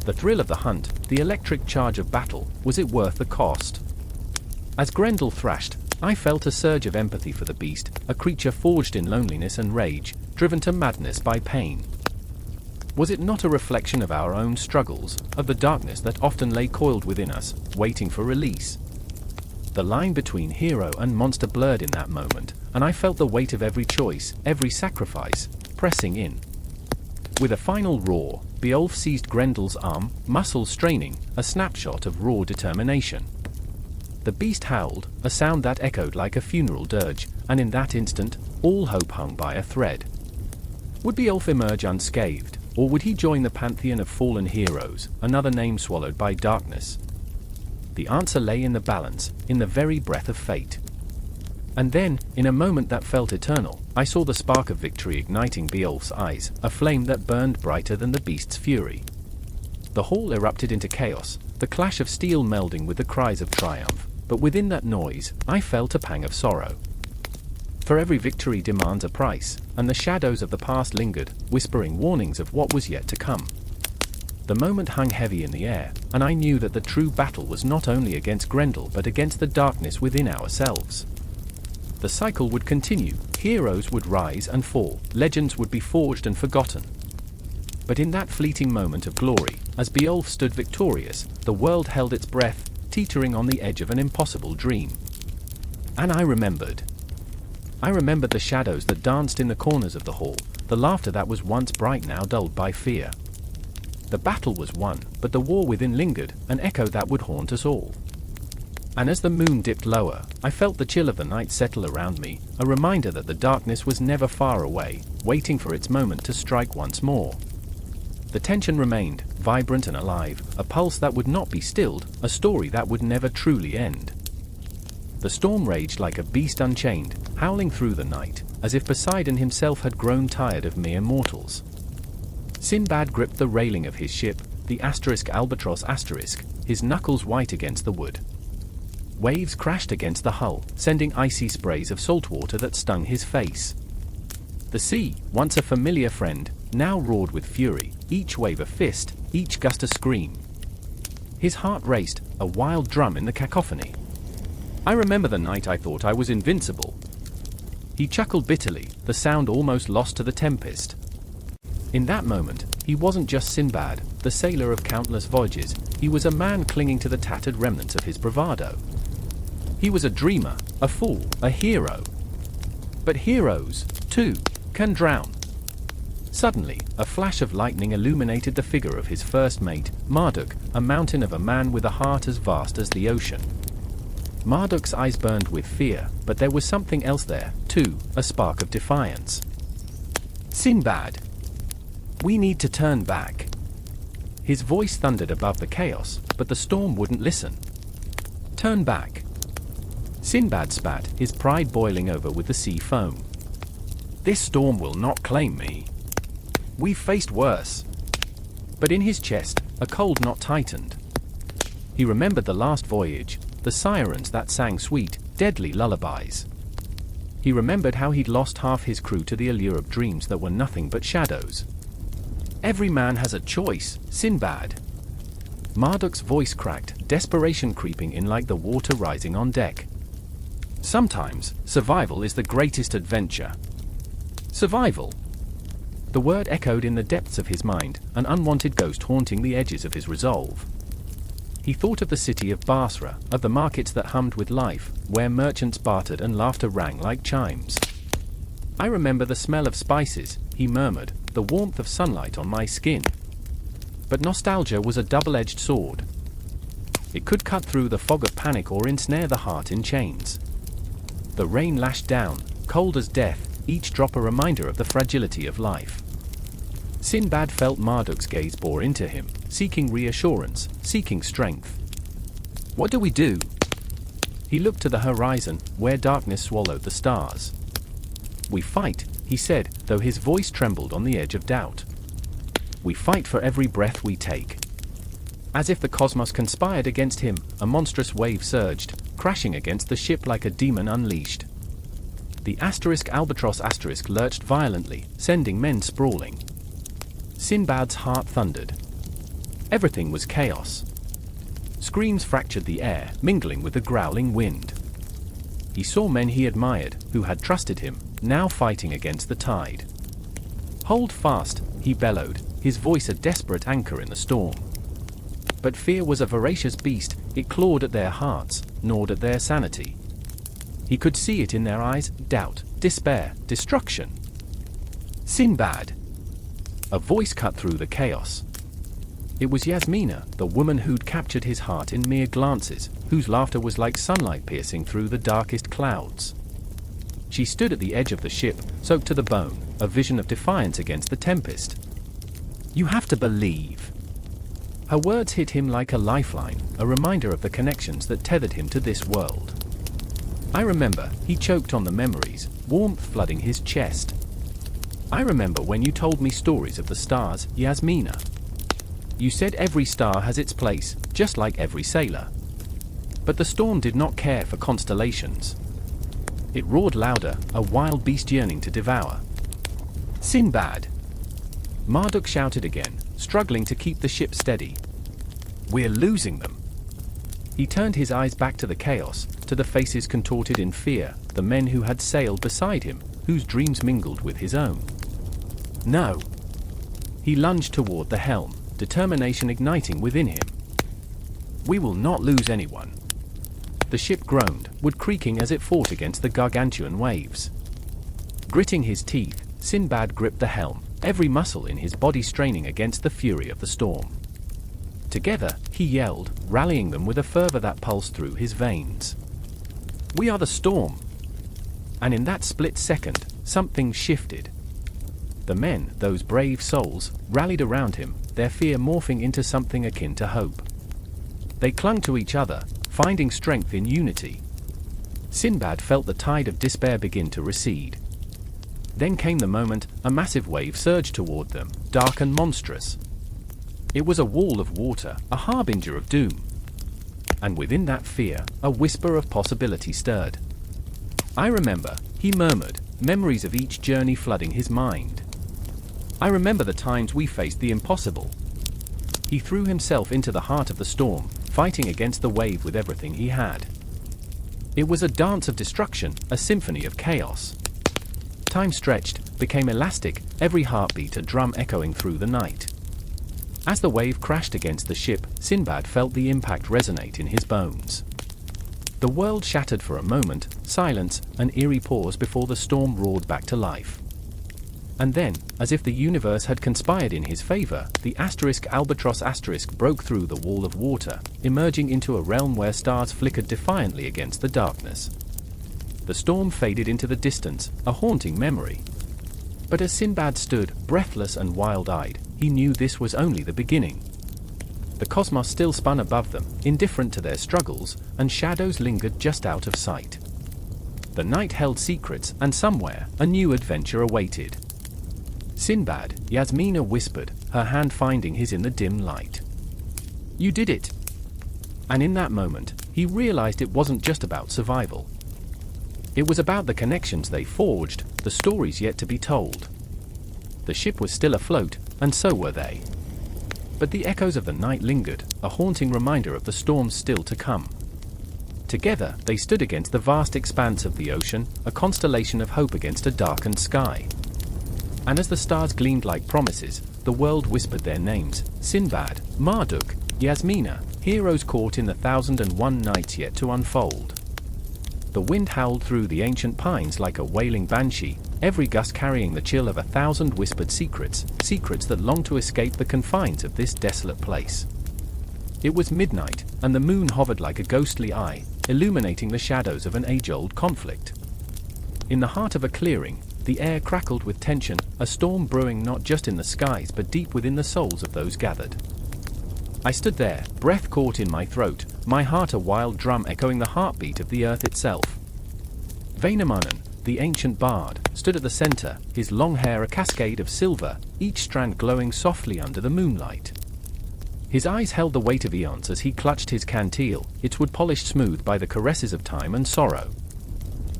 The thrill of the hunt, the electric charge of battle, was it worth the cost? As Grendel thrashed, I felt a surge of empathy for the beast, a creature forged in loneliness and rage, driven to madness by pain. Was it not a reflection of our own struggles, of the darkness that often lay coiled within us, waiting for release? The line between hero and monster blurred in that moment, and I felt the weight of every choice, every sacrifice, pressing in. With a final roar, Beowulf seized Grendel's arm, muscles straining, a snapshot of raw determination. The beast howled, a sound that echoed like a funeral dirge, and in that instant, all hope hung by a thread. Would Beowulf emerge unscathed, or would he join the pantheon of fallen heroes, another name swallowed by darkness? The answer lay in the balance, in the very breath of fate. And then, in a moment that felt eternal, I saw the spark of victory igniting Beowulf's eyes, a flame that burned brighter than the beast's fury. The hall erupted into chaos, the clash of steel melding with the cries of triumph, but within that noise, I felt a pang of sorrow. For every victory demands a price, and the shadows of the past lingered, whispering warnings of what was yet to come. The moment hung heavy in the air, and I knew that the true battle was not only against Grendel but against the darkness within ourselves. The cycle would continue, heroes would rise and fall, legends would be forged and forgotten. But in that fleeting moment of glory, as Beowulf stood victorious, the world held its breath, teetering on the edge of an impossible dream. And I remembered. I remembered the shadows that danced in the corners of the hall, the laughter that was once bright now dulled by fear. The battle was won, but the war within lingered, an echo that would haunt us all. And as the moon dipped lower, I felt the chill of the night settle around me, a reminder that the darkness was never far away, waiting for its moment to strike once more. The tension remained, vibrant and alive, a pulse that would not be stilled, a story that would never truly end. The storm raged like a beast unchained, howling through the night, as if Poseidon himself had grown tired of mere mortals. Sinbad gripped the railing of his ship, the *albatross*, his knuckles white against the wood. Waves crashed against the hull, sending icy sprays of salt water that stung his face. The sea, once a familiar friend, now roared with fury, each wave a fist, each gust a scream. His heart raced, a wild drum in the cacophony. I remember the night I thought I was invincible. He chuckled bitterly, the sound almost lost to the tempest. In that moment, he wasn't just Sinbad, the sailor of countless voyages, he was a man clinging to the tattered remnants of his bravado. He was a dreamer, a fool, a hero. But heroes, too, can drown. Suddenly, a flash of lightning illuminated the figure of his first mate, Marduk, a mountain of a man with a heart as vast as the ocean. Marduk's eyes burned with fear, but there was something else there, too, a spark of defiance. "Sinbad! We need to turn back." His voice thundered above the chaos, but the storm wouldn't listen. "Turn back." Sinbad spat, his pride boiling over with the sea foam. "This storm will not claim me. We've faced worse." But in his chest, a cold knot tightened. He remembered the last voyage, the sirens that sang sweet, deadly lullabies. He remembered how he'd lost half his crew to the allure of dreams that were nothing but shadows. "Every man has a choice, Sinbad." Marduk's voice cracked, desperation creeping in like the water rising on deck. "Sometimes, survival is the greatest adventure." Survival? The word echoed in the depths of his mind, an unwanted ghost haunting the edges of his resolve. He thought of the city of Basra, of the markets that hummed with life, where merchants bartered and laughter rang like chimes. "I remember the smell of spices," he murmured, "the warmth of sunlight on my skin." But nostalgia was a double-edged sword. It could cut through the fog of panic or ensnare the heart in chains. The rain lashed down, cold as death, each drop a reminder of the fragility of life. Sinbad felt Marduk's gaze bore into him, seeking reassurance, seeking strength. "What do we do?" He looked to the horizon, where darkness swallowed the stars. "We fight," he said, though his voice trembled on the edge of doubt. "We fight for every breath we take." As if the cosmos conspired against him, a monstrous wave surged, crashing against the ship like a demon unleashed. The *albatross* lurched violently, sending men sprawling. Sinbad's heart thundered. Everything was chaos. Screams fractured the air, mingling with the growling wind. He saw men he admired, who had trusted him, now fighting against the tide. "Hold fast," he bellowed, his voice a desperate anchor in the storm. But fear was a voracious beast, it clawed at their hearts, gnawed at their sanity. He could see it in their eyes, doubt, despair, destruction. "Sinbad!" A voice cut through the chaos. It was Yasmina, the woman who'd captured his heart in mere glances, whose laughter was like sunlight piercing through the darkest clouds. She stood at the edge of the ship, soaked to the bone, a vision of defiance against the tempest. "You have to believe." Her words hit him like a lifeline, a reminder of the connections that tethered him to this world. "I remember," he choked on the memories, warmth flooding his chest. "I remember when you told me stories of the stars, Yasmina. You said every star has its place, just like every sailor. But the storm did not care for constellations. It roared louder, a wild beast yearning to devour." "Sinbad!" Marduk shouted again, struggling to keep the ship steady. "We're losing them." He turned his eyes back to the chaos, to the faces contorted in fear, the men who had sailed beside him, whose dreams mingled with his own. "No." He lunged toward the helm, determination igniting within him. "We will not lose anyone." The ship groaned, wood creaking as it fought against the gargantuan waves. Gritting his teeth, Sinbad gripped the helm, every muscle in his body straining against the fury of the storm. Together, he yelled, rallying them with a fervor that pulsed through his veins. "We are the storm!" And in that split second, something shifted. The men, those brave souls, rallied around him, their fear morphing into something akin to hope. They clung to each other, finding strength in unity. Sinbad felt the tide of despair begin to recede. Then came the moment, a massive wave surged toward them, dark and monstrous. It was a wall of water, a harbinger of doom. And within that fear, a whisper of possibility stirred. "I remember," he murmured, memories of each journey flooding his mind. "I remember the times we faced the impossible." He threw himself into the heart of the storm, fighting against the wave with everything he had. It was a dance of destruction, a symphony of chaos. Time stretched, became elastic, every heartbeat a drum echoing through the night. As the wave crashed against the ship, Sinbad felt the impact resonate in his bones. The world shattered for a moment, silence, an eerie pause before the storm roared back to life. And then, as if the universe had conspired in his favor, the albatross broke through the wall of water, emerging into a realm where stars flickered defiantly against the darkness. The storm faded into the distance, a haunting memory. But as Sinbad stood, breathless and wild-eyed, he knew this was only the beginning. The cosmos still spun above them, indifferent to their struggles, and shadows lingered just out of sight. The night held secrets, and somewhere, a new adventure awaited. "Sinbad," Yasmina whispered, her hand finding his in the dim light. "You did it." And in that moment, he realized it wasn't just about survival. It was about the connections they forged, the stories yet to be told. The ship was still afloat, and so were they. But the echoes of the night lingered, a haunting reminder of the storms still to come. Together, they stood against the vast expanse of the ocean, a constellation of hope against a darkened sky. And as the stars gleamed like promises, the world whispered their names: Sinbad, Marduk, Yasmina, heroes caught in the 1001 nights yet to unfold. The wind howled through the ancient pines like a wailing banshee, every gust carrying the chill of 1,000 whispered secrets, secrets that longed to escape the confines of this desolate place. It was midnight, and the moon hovered like a ghostly eye, illuminating the shadows of an age-old conflict. In the heart of a clearing, the air crackled with tension, a storm brewing not just in the skies but deep within the souls of those gathered. I stood there, breath caught in my throat, my heart a wild drum echoing the heartbeat of the earth itself. Wainamoinen, the ancient bard, stood at the center, his long hair a cascade of silver, each strand glowing softly under the moonlight. His eyes held the weight of eons as he clutched his cantil, its wood polished smooth by the caresses of time and sorrow.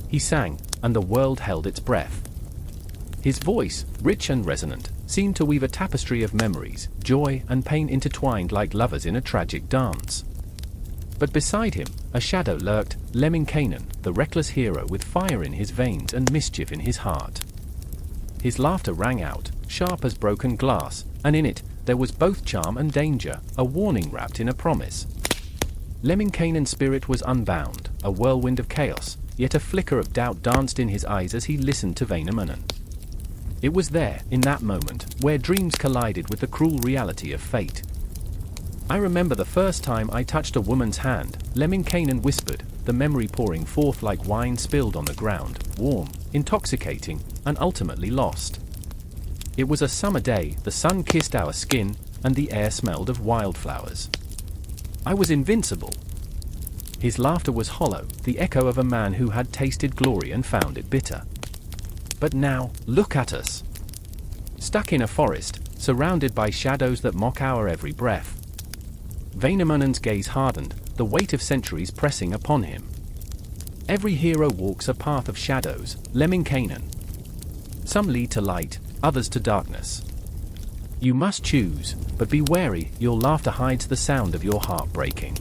He sang, and the world held its breath. His voice, rich and resonant, seemed to weave a tapestry of memories, joy and pain intertwined like lovers in a tragic dance. But beside him, a shadow lurked, Lemminkainen, the reckless hero with fire in his veins and mischief in his heart. His laughter rang out, sharp as broken glass, and in it, there was both charm and danger, a warning wrapped in a promise. Lemminkainen's spirit was unbound, a whirlwind of chaos, yet a flicker of doubt danced in his eyes as he listened to Wainamoinen. It was there, in that moment, where dreams collided with the cruel reality of fate. I remember the first time I touched a woman's hand, Lemminkainen whispered, the memory pouring forth like wine spilled on the ground, warm, intoxicating, and ultimately lost. It was a summer day, the sun kissed our skin, and the air smelled of wildflowers. I was invincible. His laughter was hollow, the echo of a man who had tasted glory and found it bitter. But now, look at us. Stuck in a forest, surrounded by shadows that mock our every breath. Väinämönen's gaze hardened, the weight of centuries pressing upon him. Every hero walks a path of shadows, Lemminkainen. Some lead to light, others to darkness. You must choose, but be wary, your laughter hides the sound of your heart breaking.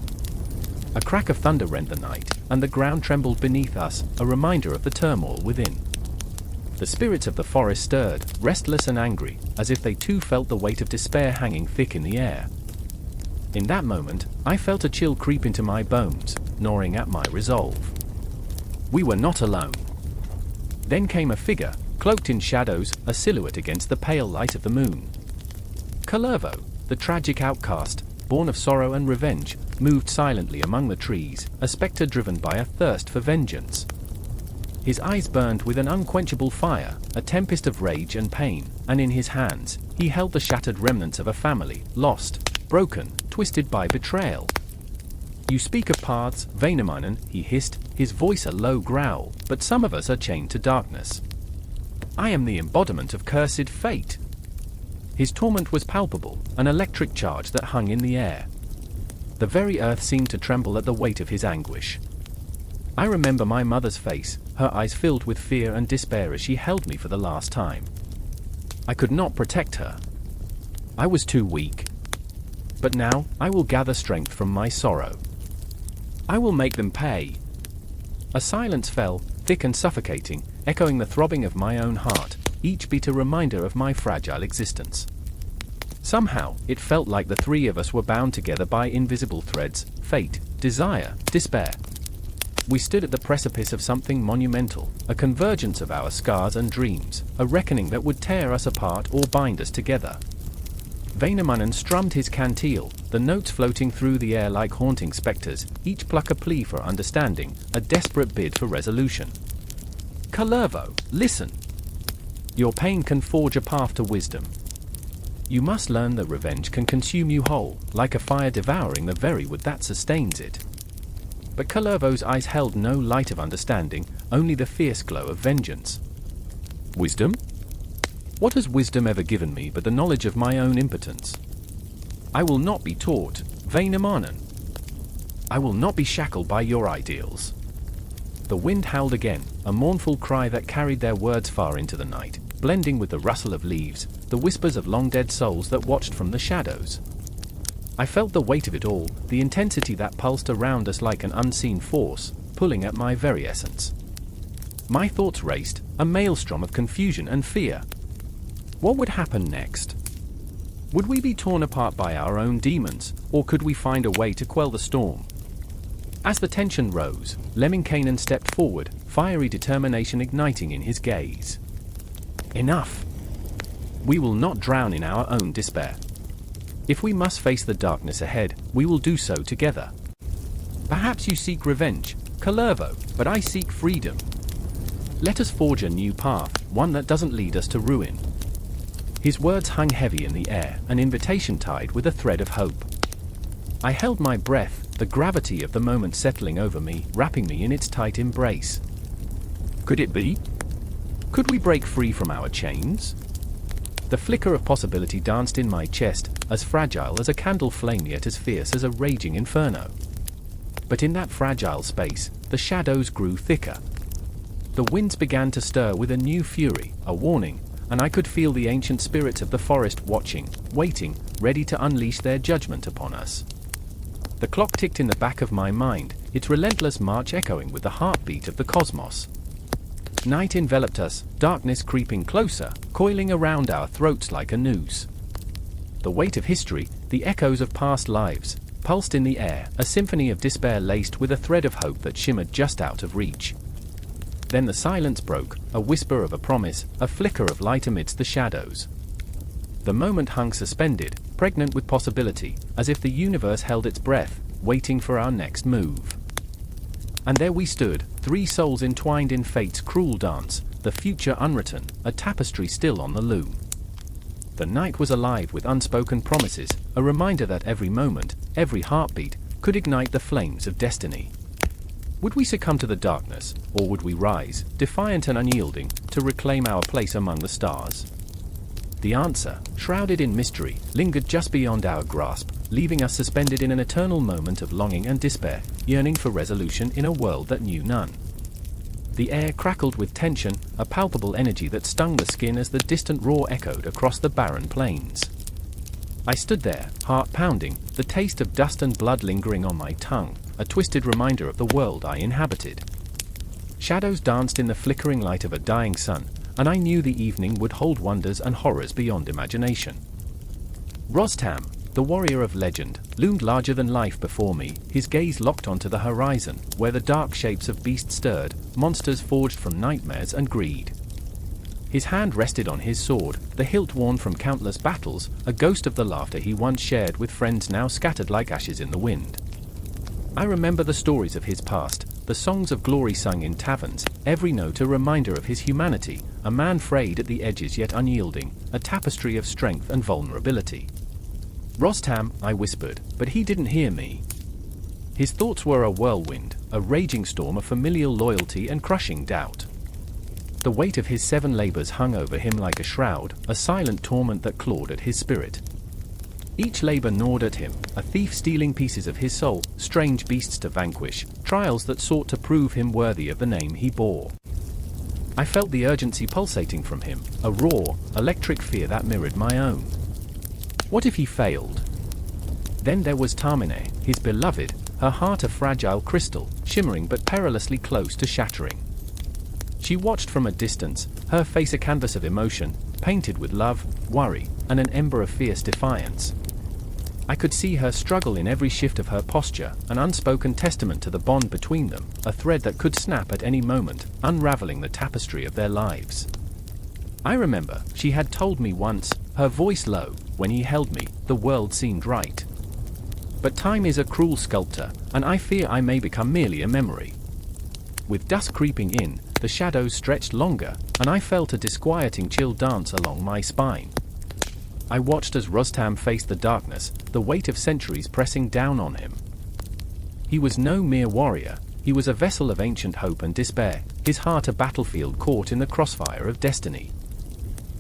A crack of thunder rent the night, and the ground trembled beneath us, a reminder of the turmoil within. The spirits of the forest stirred, restless and angry, as if they too felt the weight of despair hanging thick in the air. In that moment, I felt a chill creep into my bones, gnawing at my resolve. We were not alone. Then came a figure, cloaked in shadows, a silhouette against the pale light of the moon. Kalervo, the tragic outcast, born of sorrow and revenge, moved silently among the trees, a spectre driven by a thirst for vengeance. His eyes burned with an unquenchable fire, a tempest of rage and pain, and in his hands, he held the shattered remnants of a family, lost, broken, twisted by betrayal. You speak of paths, Väinämönen, he hissed, his voice a low growl, but some of us are chained to darkness. I am the embodiment of cursed fate. His torment was palpable, an electric charge that hung in the air. The very earth seemed to tremble at the weight of his anguish. I remember my mother's face, her eyes filled with fear and despair as she held me for the last time. I could not protect her. I was too weak. But now, I will gather strength from my sorrow. I will make them pay. A silence fell, thick and suffocating, echoing the throbbing of my own heart, each beat a reminder of my fragile existence. Somehow, it felt like the three of us were bound together by invisible threads, fate, desire, despair. We stood at the precipice of something monumental, a convergence of our scars and dreams, a reckoning that would tear us apart or bind us together. Väinämönen strummed his cantil, the notes floating through the air like haunting specters, each pluck a plea for understanding, a desperate bid for resolution. Kalervo, listen! Your pain can forge a path to wisdom. You must learn that revenge can consume you whole, like a fire devouring the very wood that sustains it. But Kalervo's eyes held no light of understanding, only the fierce glow of vengeance. Wisdom? What has wisdom ever given me but the knowledge of my own impotence? I will not be taught, Väinämönen. I will not be shackled by your ideals. The wind howled again, a mournful cry that carried their words far into the night, blending with the rustle of leaves, the whispers of long-dead souls that watched from the shadows. I felt the weight of it all, the intensity that pulsed around us like an unseen force, pulling at my very essence. My thoughts raced, a maelstrom of confusion and fear. What would happen next? Would we be torn apart by our own demons, or could we find a way to quell the storm? As the tension rose, Lemminkainen stepped forward, fiery determination igniting in his gaze. Enough! We will not drown in our own despair. If we must face the darkness ahead, we will do so together. Perhaps you seek revenge, Kalervo, but I seek freedom. Let us forge a new path, one that doesn't lead us to ruin. His words hung heavy in the air, an invitation tied with a thread of hope. I held my breath, the gravity of the moment settling over me, wrapping me in its tight embrace. Could it be? Could we break free from our chains? The flicker of possibility danced in my chest, as fragile as a candle flame yet as fierce as a raging inferno. But in that fragile space, the shadows grew thicker. The winds began to stir with a new fury, a warning, and I could feel the ancient spirits of the forest watching, waiting, ready to unleash their judgment upon us. The clock ticked in the back of my mind, its relentless march echoing with the heartbeat of the cosmos. Night enveloped us, darkness creeping closer, coiling around our throats like a noose. The weight of history, the echoes of past lives, pulsed in the air, a symphony of despair laced with a thread of hope that shimmered just out of reach. Then the silence broke, a whisper of a promise, a flicker of light amidst the shadows. The moment hung suspended, pregnant with possibility, as if the universe held its breath, waiting for our next move. And there we stood, three souls entwined in fate's cruel dance, the future unwritten, a tapestry still on the loom. The night was alive with unspoken promises, a reminder that every moment, every heartbeat, could ignite the flames of destiny. Would we succumb to the darkness, or would we rise, defiant and unyielding, to reclaim our place among the stars? The answer, shrouded in mystery, lingered just beyond our grasp, leaving us suspended in an eternal moment of longing and despair, yearning for resolution in a world that knew none. The air crackled with tension, a palpable energy that stung the skin as the distant roar echoed across the barren plains. I stood there, heart pounding, the taste of dust and blood lingering on my tongue, a twisted reminder of the world I inhabited. Shadows danced in the flickering light of a dying sun, and I knew the evening would hold wonders and horrors beyond imagination. Rostam, the warrior of legend, loomed larger than life before me, his gaze locked onto the horizon, where the dark shapes of beasts stirred, monsters forged from nightmares and greed. His hand rested on his sword, the hilt worn from countless battles, a ghost of the laughter he once shared with friends now scattered like ashes in the wind. I remember the stories of his past, the songs of glory sung in taverns, every note a reminder of his humanity, a man frayed at the edges yet unyielding, a tapestry of strength and vulnerability. "Rostam," I whispered, but he didn't hear me. His thoughts were a whirlwind, a raging storm of familial loyalty and crushing doubt. The weight of his 7 labors hung over him like a shroud, a silent torment that clawed at his spirit. Each labor gnawed at him, a thief stealing pieces of his soul, strange beasts to vanquish, trials that sought to prove him worthy of the name he bore. I felt the urgency pulsating from him, a raw, electric fear that mirrored my own. What if he failed? Then there was Tamine, his beloved, her heart a fragile crystal, shimmering but perilously close to shattering. She watched from a distance, her face a canvas of emotion, painted with love, worry, and an ember of fierce defiance. I could see her struggle in every shift of her posture, an unspoken testament to the bond between them, a thread that could snap at any moment, unraveling the tapestry of their lives. I remember, she had told me once, her voice low, when he held me, the world seemed right. But time is a cruel sculptor, and I fear I may become merely a memory. With dusk creeping in, the shadows stretched longer, and I felt a disquieting chill dance along my spine. I watched as Rostam faced the darkness, the weight of centuries pressing down on him. He was no mere warrior, he was a vessel of ancient hope and despair, his heart a battlefield caught in the crossfire of destiny.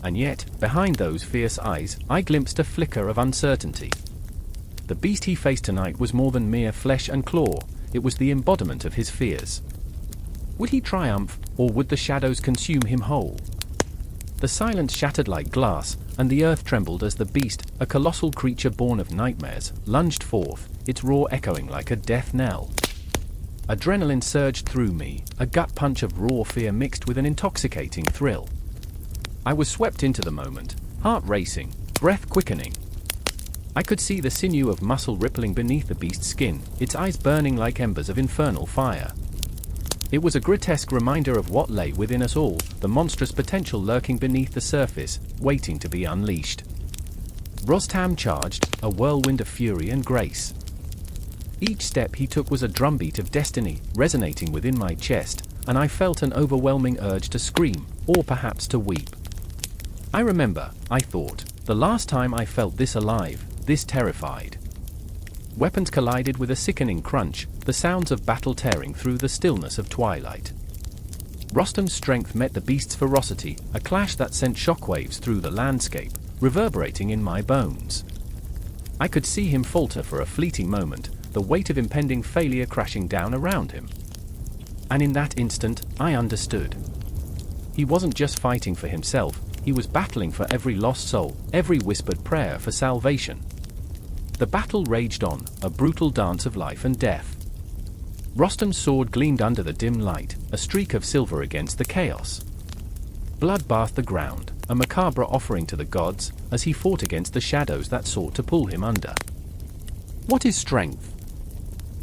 And yet, behind those fierce eyes, I glimpsed a flicker of uncertainty. The beast he faced tonight was more than mere flesh and claw, it was the embodiment of his fears. Would he triumph, or would the shadows consume him whole? The silence shattered like glass, and the earth trembled as the beast, a colossal creature born of nightmares, lunged forth, its roar echoing like a death knell. Adrenaline surged through me, a gut punch of raw fear mixed with an intoxicating thrill. I was swept into the moment, heart racing, breath quickening. I could see the sinew of muscle rippling beneath the beast's skin, its eyes burning like embers of infernal fire. It was a grotesque reminder of what lay within us all, the monstrous potential lurking beneath the surface, waiting to be unleashed. Rostam charged, a whirlwind of fury and grace. Each step he took was a drumbeat of destiny, resonating within my chest, and I felt an overwhelming urge to scream, or perhaps to weep. I remember, I thought, the last time I felt this alive, this terrified. Weapons collided with a sickening crunch, the sounds of battle tearing through the stillness of twilight. Rostam's strength met the beast's ferocity, a clash that sent shockwaves through the landscape, reverberating in my bones. I could see him falter for a fleeting moment, the weight of impending failure crashing down around him. And in that instant, I understood. He wasn't just fighting for himself, he was battling for every lost soul, every whispered prayer for salvation. The battle raged on, a brutal dance of life and death. Rostam's sword gleamed under the dim light, a streak of silver against the chaos. Blood bathed the ground, a macabre offering to the gods, as he fought against the shadows that sought to pull him under. What is strength?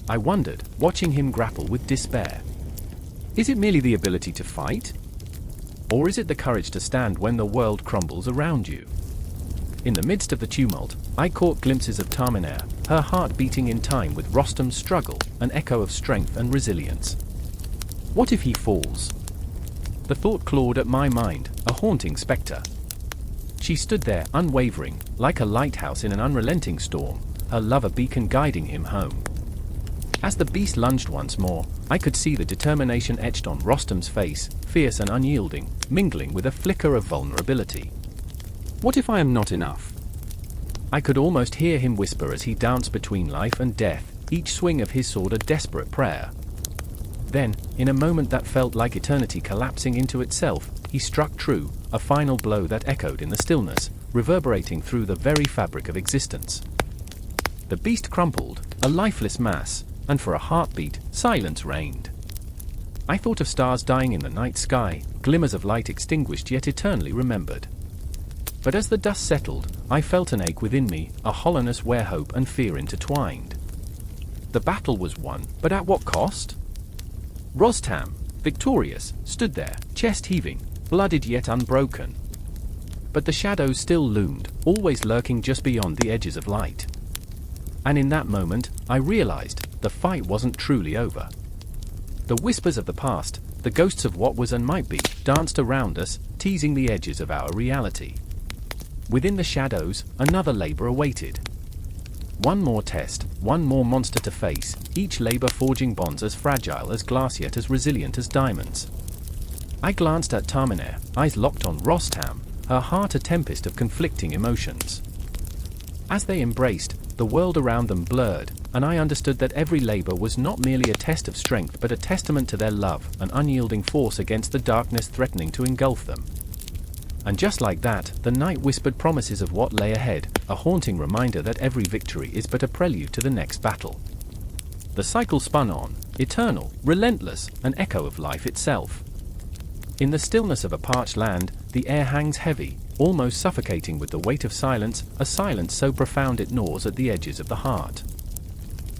I wondered, watching him grapple with despair. Is it merely the ability to fight? Or is it the courage to stand when the world crumbles around you? In the midst of the tumult, I caught glimpses of Tarminer, her heart beating in time with Rostam's struggle, an echo of strength and resilience. What if he falls? The thought clawed at my mind, a haunting spectre. She stood there, unwavering, like a lighthouse in an unrelenting storm, her love a beacon guiding him home. As the beast lunged once more, I could see the determination etched on Rostam's face, fierce and unyielding, mingling with a flicker of vulnerability. What if I am not enough? I could almost hear him whisper as he danced between life and death, each swing of his sword a desperate prayer. Then, in a moment that felt like eternity collapsing into itself, he struck true, a final blow that echoed in the stillness, reverberating through the very fabric of existence. The beast crumpled, a lifeless mass, and for a heartbeat, silence reigned. I thought of stars dying in the night sky, glimmers of light extinguished yet eternally remembered. But as the dust settled, I felt an ache within me, a hollowness where hope and fear intertwined. The battle was won, but at what cost? Rostam, victorious, stood there, chest heaving, blooded yet unbroken. But the shadows still loomed, always lurking just beyond the edges of light. And in that moment, I realized the fight wasn't truly over. The whispers of the past, the ghosts of what was and might be, danced around us, teasing the edges of our reality. Within the shadows, another labor awaited. One more test, one more monster to face, each labor forging bonds as fragile as glass yet as resilient as diamonds. I glanced at Tarminer, eyes locked on Rostam, her heart a tempest of conflicting emotions. As they embraced, the world around them blurred, and I understood that every labor was not merely a test of strength but a testament to their love, an unyielding force against the darkness threatening to engulf them. And just like that, the night whispered promises of what lay ahead, a haunting reminder that every victory is but a prelude to the next battle. The cycle spun on, eternal, relentless, an echo of life itself. In the stillness of a parched land, the air hangs heavy, almost suffocating with the weight of silence, a silence so profound it gnaws at the edges of the heart.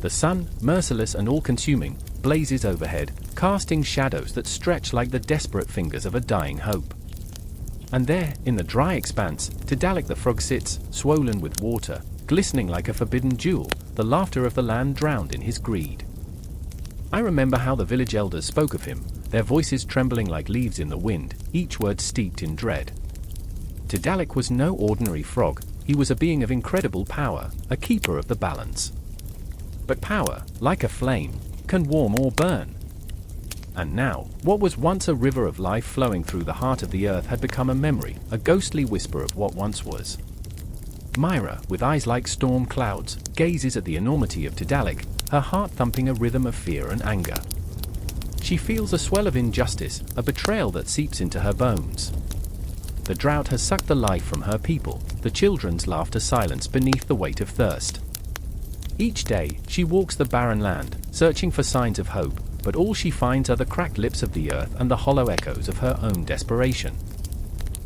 The sun, merciless and all-consuming, blazes overhead, casting shadows that stretch like the desperate fingers of a dying hope. And there, in the dry expanse, Tidalik the frog sits, swollen with water, glistening like a forbidden jewel, the laughter of the land drowned in his greed. I remember how the village elders spoke of him, their voices trembling like leaves in the wind, each word steeped in dread. Tidalik was no ordinary frog, he was a being of incredible power, a keeper of the balance. But power, like a flame, can warm or burn. And now, what was once a river of life flowing through the heart of the earth had become a memory, a ghostly whisper of what once was. Myra, with eyes like storm clouds, gazes at the enormity of Tidalik, her heart thumping a rhythm of fear and anger. She feels a swell of injustice, a betrayal that seeps into her bones. The drought has sucked the life from her people, the children's laughter silenced beneath the weight of thirst. Each day, she walks the barren land, searching for signs of hope, but all she finds are the cracked lips of the earth and the hollow echoes of her own desperation.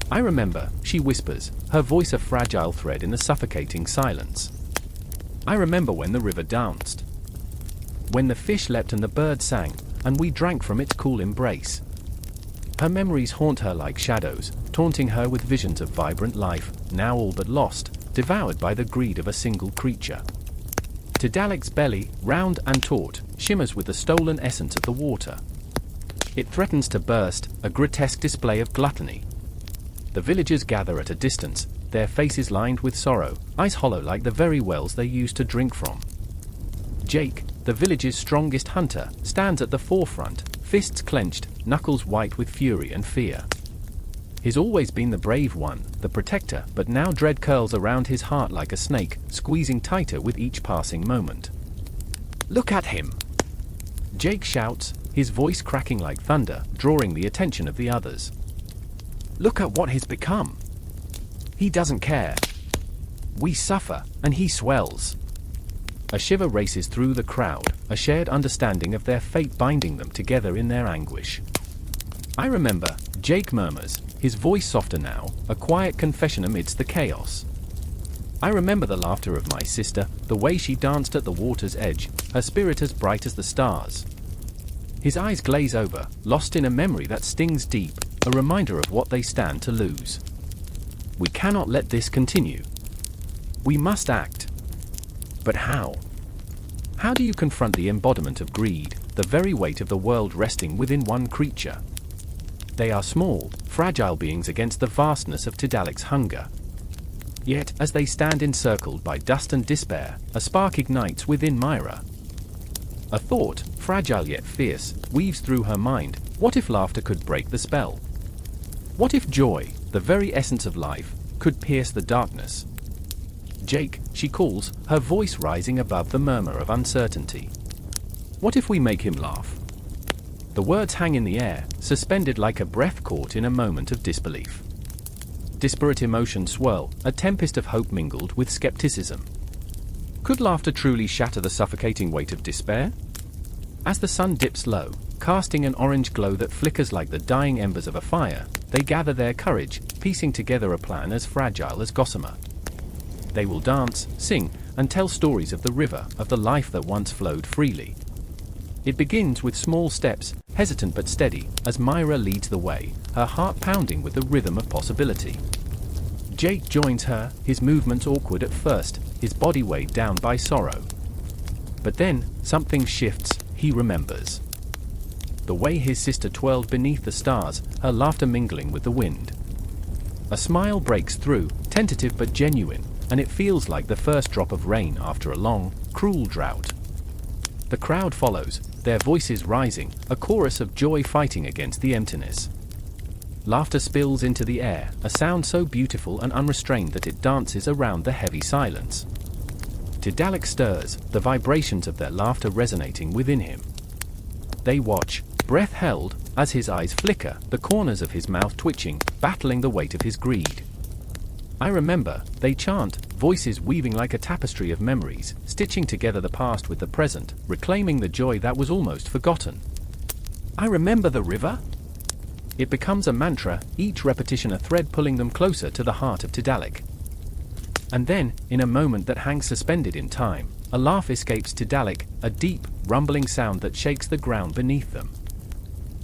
I remember, she whispers, her voice a fragile thread in the suffocating silence. I remember when the river danced. When the fish leapt and the bird sang, and we drank from its cool embrace. Her memories haunt her like shadows, taunting her with visions of vibrant life, now all but lost, devoured by the greed of a single creature. Tidalik's belly, round and taut, shimmers with the stolen essence of the water. It threatens to burst, a grotesque display of gluttony. The villagers gather at a distance, their faces lined with sorrow, eyes hollow like the very wells they used to drink from. Jake, the village's strongest hunter, stands at the forefront, fists clenched, knuckles white with fury and fear. He's always been the brave one, the protector, but now dread curls around his heart like a snake, squeezing tighter with each passing moment. "Look at him!" Jake shouts, his voice cracking like thunder, drawing the attention of the others. "Look at what he's become! He doesn't care. We suffer, and he swells." A shiver races through the crowd, a shared understanding of their fate binding them together in their anguish. I remember, Jake murmurs, his voice softer now, a quiet confession amidst the chaos. I remember the laughter of my sister, the way she danced at the water's edge, her spirit as bright as the stars. His eyes glaze over, lost in a memory that stings deep, a reminder of what they stand to lose. We cannot let this continue. We must act. But how? How do you confront the embodiment of greed, the very weight of the world resting within one creature? They are small, fragile beings against the vastness of Tidalik's hunger. Yet, as they stand encircled by dust and despair, a spark ignites within Myra. A thought, fragile yet fierce, weaves through her mind. What if laughter could break the spell? What if joy, the very essence of life, could pierce the darkness? Jake, she calls, her voice rising above the murmur of uncertainty. What if we make him laugh? The words hang in the air, suspended like a breath caught in a moment of disbelief. Disparate emotions swirl, a tempest of hope mingled with skepticism. Could laughter truly shatter the suffocating weight of despair? As the sun dips low, casting an orange glow that flickers like the dying embers of a fire, they gather their courage, piecing together a plan as fragile as gossamer. They will dance, sing, and tell stories of the river, of the life that once flowed freely. It begins with small steps, hesitant but steady, as Myra leads the way, her heart pounding with the rhythm of possibility. Jake joins her, his movements awkward at first, his body weighed down by sorrow. But then, something shifts, he remembers. The way his sister twirled beneath the stars, her laughter mingling with the wind. A smile breaks through, tentative but genuine, and it feels like the first drop of rain after a long, cruel drought. The crowd follows, their voices rising, a chorus of joy fighting against the emptiness. Laughter spills into the air, a sound so beautiful and unrestrained that it dances around the heavy silence. Tidalik stirs, the vibrations of their laughter resonating within him. They watch, breath held, as his eyes flicker, the corners of his mouth twitching, battling the weight of his greed. I remember, they chant, voices weaving like a tapestry of memories, stitching together the past with the present, reclaiming the joy that was almost forgotten. I remember the river? It becomes a mantra, each repetition a thread pulling them closer to the heart of Tidalik. And then, in a moment that hangs suspended in time, a laugh escapes Tidalik, a deep, rumbling sound that shakes the ground beneath them.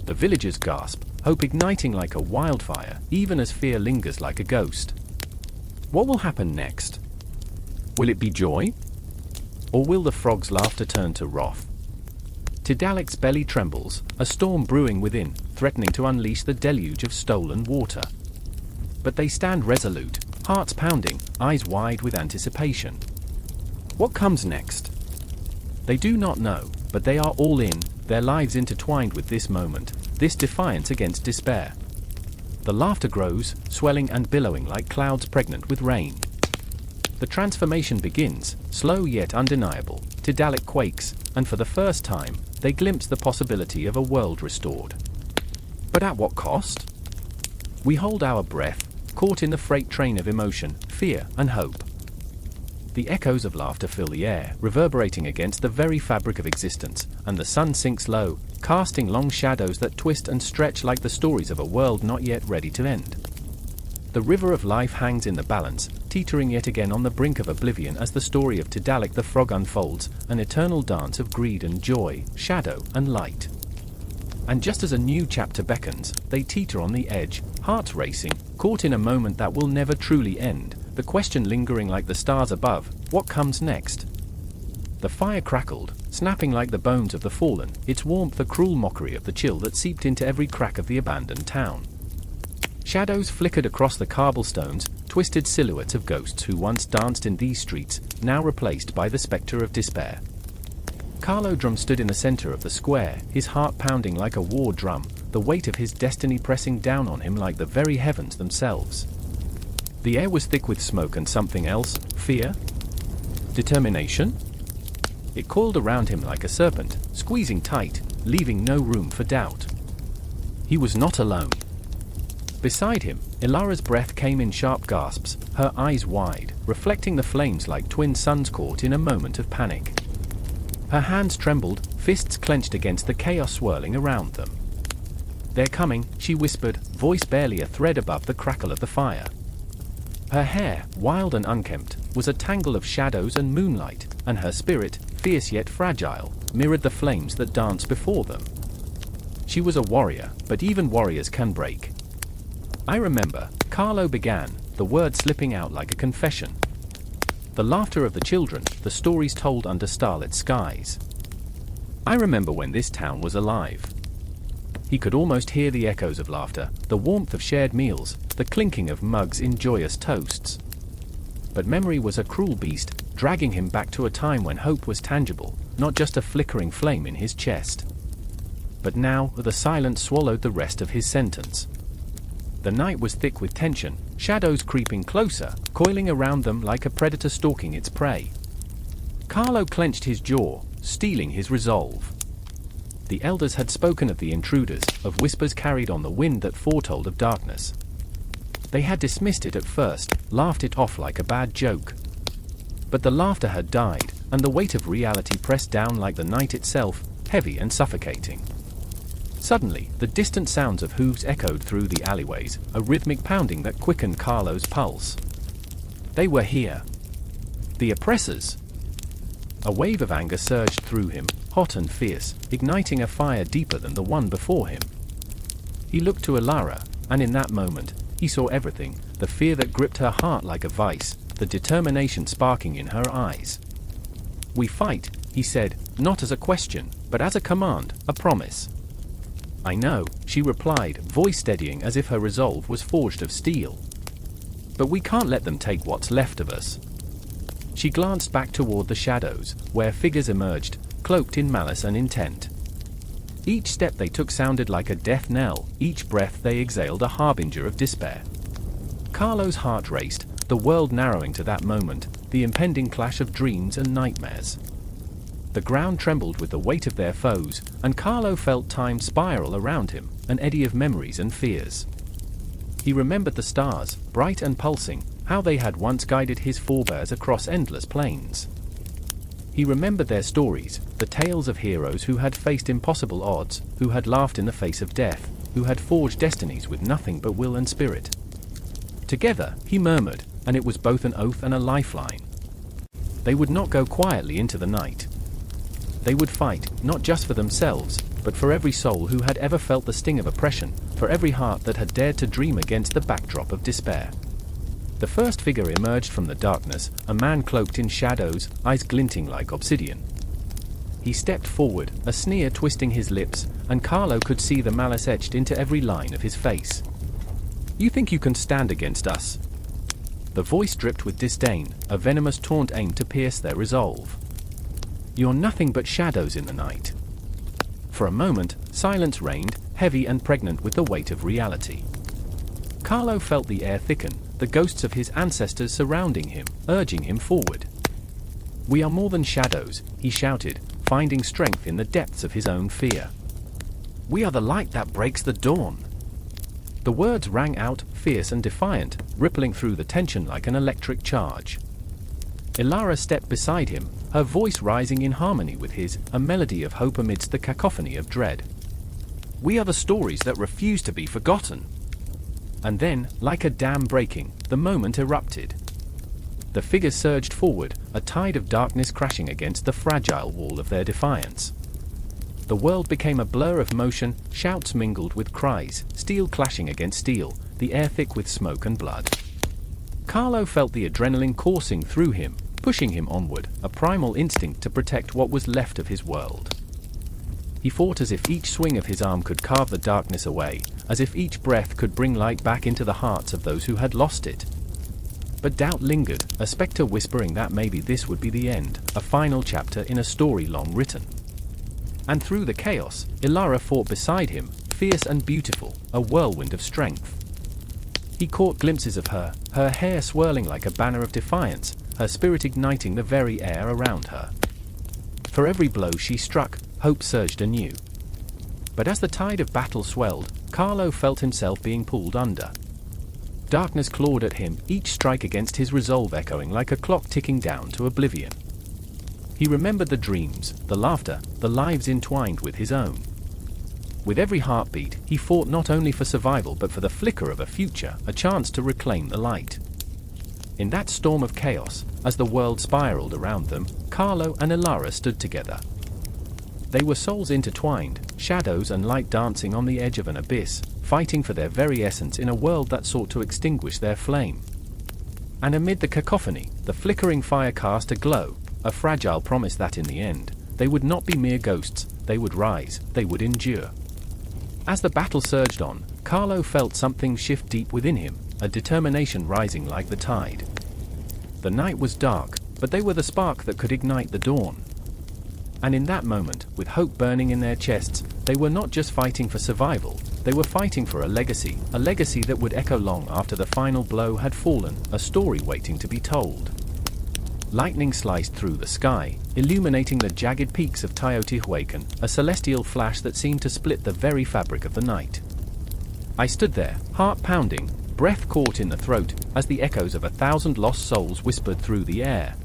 The villagers gasp, hope igniting like a wildfire, even as fear lingers like a ghost. What will happen next? Will it be joy? Or will the frog's laughter turn to wrath? Tidalik's belly trembles, a storm brewing within, threatening to unleash the deluge of stolen water. But they stand resolute, hearts pounding, eyes wide with anticipation. What comes next? They do not know, but they are all in, their lives intertwined with this moment, this defiance against despair. The laughter grows, swelling and billowing like clouds pregnant with rain. The transformation begins, slow yet undeniable. Tidalik quakes, and for the first time, they glimpse the possibility of a world restored. But at what cost? We hold our breath, caught in the freight train of emotion, fear, and hope. The echoes of laughter fill the air, reverberating against the very fabric of existence, and the sun sinks low, casting long shadows that twist and stretch like the stories of a world not yet ready to end. The river of life hangs in the balance, teetering yet again on the brink of oblivion as the story of Tidalik the frog unfolds, an eternal dance of greed and joy, shadow and light. And just as a new chapter beckons, they teeter on the edge, hearts racing, caught in a moment that will never truly end, the question lingering like the stars above, what comes next? The fire crackled, snapping like the bones of the fallen, its warmth a cruel mockery of the chill that seeped into every crack of the abandoned town. Shadows flickered across the cobblestones, twisted silhouettes of ghosts who once danced in these streets, now replaced by the spectre of despair. Carlodrum stood in the center of the square, his heart pounding like a war drum, the weight of his destiny pressing down on him like the very heavens themselves. The air was thick with smoke and something else, fear? Determination? It coiled around him like a serpent, squeezing tight, leaving no room for doubt. He was not alone. Beside him, Ilara's breath came in sharp gasps, her eyes wide, reflecting the flames like twin suns caught in a moment of panic. Her hands trembled, fists clenched against the chaos swirling around them. "They're coming," she whispered, voice barely a thread above the crackle of the fire. Her hair, wild and unkempt, was a tangle of shadows and moonlight, and her spirit, fierce yet fragile, mirrored the flames that danced before them. She was a warrior, but even warriors can break. "I remember," Carlo began, the words slipping out like a confession. The laughter of the children, the stories told under starlit skies. I remember when this town was alive. He could almost hear the echoes of laughter, the warmth of shared meals, the clinking of mugs in joyous toasts. But memory was a cruel beast, dragging him back to a time when hope was tangible, not just a flickering flame in his chest. But now, the silence swallowed the rest of his sentence. The night was thick with tension, shadows creeping closer, coiling around them like a predator stalking its prey. Carlo clenched his jaw, steeling his resolve. The elders had spoken of the intruders, of whispers carried on the wind that foretold of darkness. They had dismissed it at first, laughed it off like a bad joke. But the laughter had died, and the weight of reality pressed down like the night itself, heavy and suffocating. Suddenly, the distant sounds of hooves echoed through the alleyways, a rhythmic pounding that quickened Carlo's pulse. They were here. The oppressors. A wave of anger surged through him, hot and fierce, igniting a fire deeper than the one before him. He looked to Ilara, and in that moment, he saw everything, the fear that gripped her heart like a vice, the determination sparking in her eyes. "We fight," he said, not as a question, but as a command, a promise. "I know," she replied, voice steadying as if her resolve was forged of steel. "But we can't let them take what's left of us." She glanced back toward the shadows, where figures emerged, cloaked in malice and intent. Each step they took sounded like a death knell, each breath they exhaled a harbinger of despair. Carlo's heart raced, the world narrowing to that moment, the impending clash of dreams and nightmares. The ground trembled with the weight of their foes, and Carlo felt time spiral around him, an eddy of memories and fears. He remembered the stars, bright and pulsing, how they had once guided his forebears across endless plains. He remembered their stories, the tales of heroes who had faced impossible odds, who had laughed in the face of death, who had forged destinies with nothing but will and spirit. Together, he murmured, and it was both an oath and a lifeline. They would not go quietly into the night. They would fight, not just for themselves, but for every soul who had ever felt the sting of oppression, for every heart that had dared to dream against the backdrop of despair. The first figure emerged from the darkness, a man cloaked in shadows, eyes glinting like obsidian. He stepped forward, a sneer twisting his lips, and Carlo could see the malice etched into every line of his face. "You think you can stand against us?" The voice dripped with disdain, a venomous taunt aimed to pierce their resolve. "You're nothing but shadows in the night." For a moment, silence reigned, heavy and pregnant with the weight of reality. Carlo felt the air thicken, the ghosts of his ancestors surrounding him, urging him forward. "We are more than shadows," he shouted, finding strength in the depths of his own fear. "We are the light that breaks the dawn." The words rang out, fierce and defiant, rippling through the tension like an electric charge. Ilara stepped beside him, her voice rising in harmony with his, a melody of hope amidst the cacophony of dread. "We are the stories that refuse to be forgotten." And then, like a dam breaking, the moment erupted. The figures surged forward, a tide of darkness crashing against the fragile wall of their defiance. The world became a blur of motion, shouts mingled with cries, steel clashing against steel, the air thick with smoke and blood. Carlo felt the adrenaline coursing through him, pushing him onward, a primal instinct to protect what was left of his world. He fought as if each swing of his arm could carve the darkness away, as if each breath could bring light back into the hearts of those who had lost it. But doubt lingered, a spectre whispering that maybe this would be the end, a final chapter in a story long written. And through the chaos, Ilara fought beside him, fierce and beautiful, a whirlwind of strength. He caught glimpses of her, her hair swirling like a banner of defiance, her spirit igniting the very air around her. For every blow she struck, hope surged anew. But as the tide of battle swelled, Carlo felt himself being pulled under. Darkness clawed at him, each strike against his resolve echoing like a clock ticking down to oblivion. He remembered the dreams, the laughter, the lives entwined with his own. With every heartbeat, he fought not only for survival but for the flicker of a future, a chance to reclaim the light. In that storm of chaos, as the world spiraled around them, Carlo and Ilara stood together. They were souls intertwined, shadows and light dancing on the edge of an abyss, fighting for their very essence in a world that sought to extinguish their flame. And amid the cacophony, the flickering fire cast a glow, a fragile promise that in the end, they would not be mere ghosts, they would rise, they would endure. As the battle surged on, Carlo felt something shift deep within him, a determination rising like the tide. The night was dark, but they were the spark that could ignite the dawn. And in that moment, with hope burning in their chests, they were not just fighting for survival, they were fighting for a legacy that would echo long after the final blow had fallen, a story waiting to be told. Lightning sliced through the sky, illuminating the jagged peaks of Teotihuacan, a celestial flash that seemed to split the very fabric of the night. I stood there, heart pounding, breath caught in the throat, as the echoes of 1,000 lost souls whispered through the air.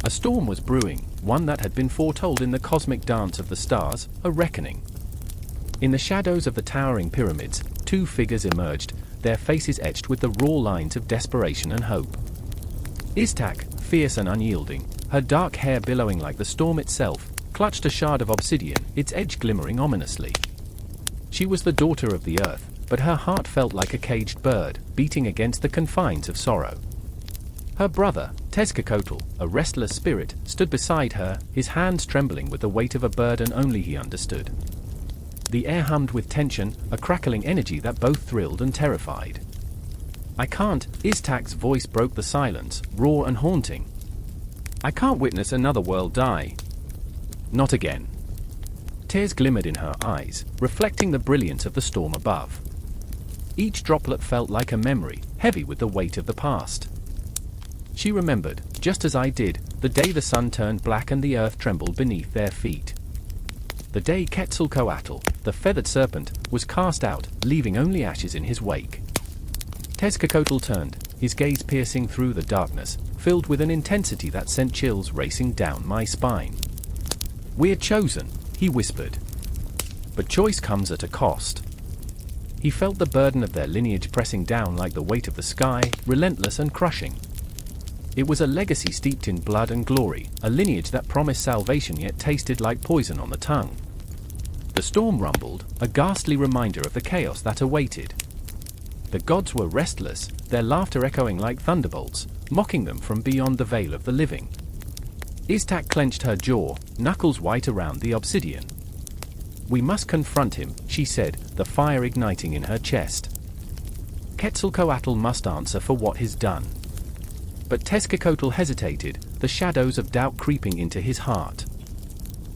A storm was brewing, one that had been foretold in the cosmic dance of the stars, a reckoning. In the shadows of the towering pyramids, two figures emerged, their faces etched with the raw lines of desperation and hope. Iztac, fierce and unyielding, her dark hair billowing like the storm itself, clutched a shard of obsidian, its edge glimmering ominously. She was the daughter of the earth, but her heart felt like a caged bird, beating against the confines of sorrow. Her brother, Tezcatlipoca, a restless spirit, stood beside her, his hands trembling with the weight of a burden only he understood. The air hummed with tension, a crackling energy that both thrilled and terrified. "I can't," Iztac's voice broke the silence, raw and haunting. I can't witness another world die. Not again. Tears glimmered in her eyes, reflecting the brilliance of the storm above. Each droplet felt like a memory, heavy with the weight of the past. She remembered, just as I did, the day the sun turned black and the earth trembled beneath their feet. The day Quetzalcoatl, the feathered serpent, was cast out, leaving only ashes in his wake. Tezcatlipoca turned, his gaze piercing through the darkness, filled with an intensity that sent chills racing down my spine. "We're chosen," he whispered. "But choice comes at a cost." He felt the burden of their lineage pressing down like the weight of the sky, relentless and crushing. It was a legacy steeped in blood and glory, a lineage that promised salvation yet tasted like poison on the tongue. The storm rumbled, a ghastly reminder of the chaos that awaited. The gods were restless, their laughter echoing like thunderbolts, mocking them from beyond the veil of the living. Iztac clenched her jaw, knuckles white around the obsidian. "We must confront him," she said, the fire igniting in her chest. Quetzalcoatl must answer for what he's done. But Tezcatlipoca hesitated, the shadows of doubt creeping into his heart.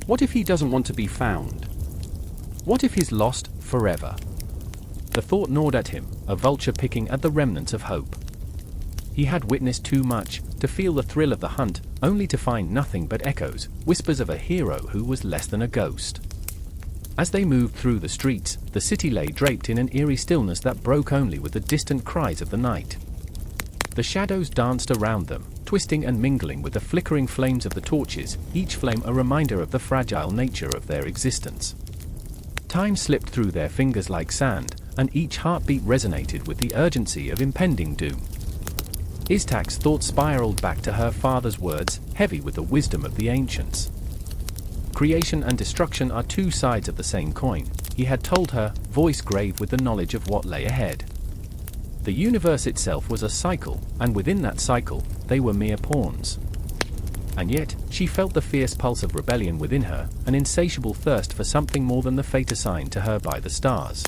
What if he doesn't want to be found? What if he's lost forever? The thought gnawed at him, a vulture picking at the remnants of hope. He had witnessed too much, to feel the thrill of the hunt, only to find nothing but echoes, whispers of a hero who was less than a ghost. As they moved through the streets, the city lay draped in an eerie stillness that broke only with the distant cries of the night. The shadows danced around them, twisting and mingling with the flickering flames of the torches, each flame a reminder of the fragile nature of their existence. Time slipped through their fingers like sand, and each heartbeat resonated with the urgency of impending doom. Iztac's thoughts spiraled back to her father's words, heavy with the wisdom of the ancients. Creation and destruction are two sides of the same coin, he had told her, voice grave with the knowledge of what lay ahead. The universe itself was a cycle, and within that cycle, they were mere pawns. And yet, she felt the fierce pulse of rebellion within her, an insatiable thirst for something more than the fate assigned to her by the stars.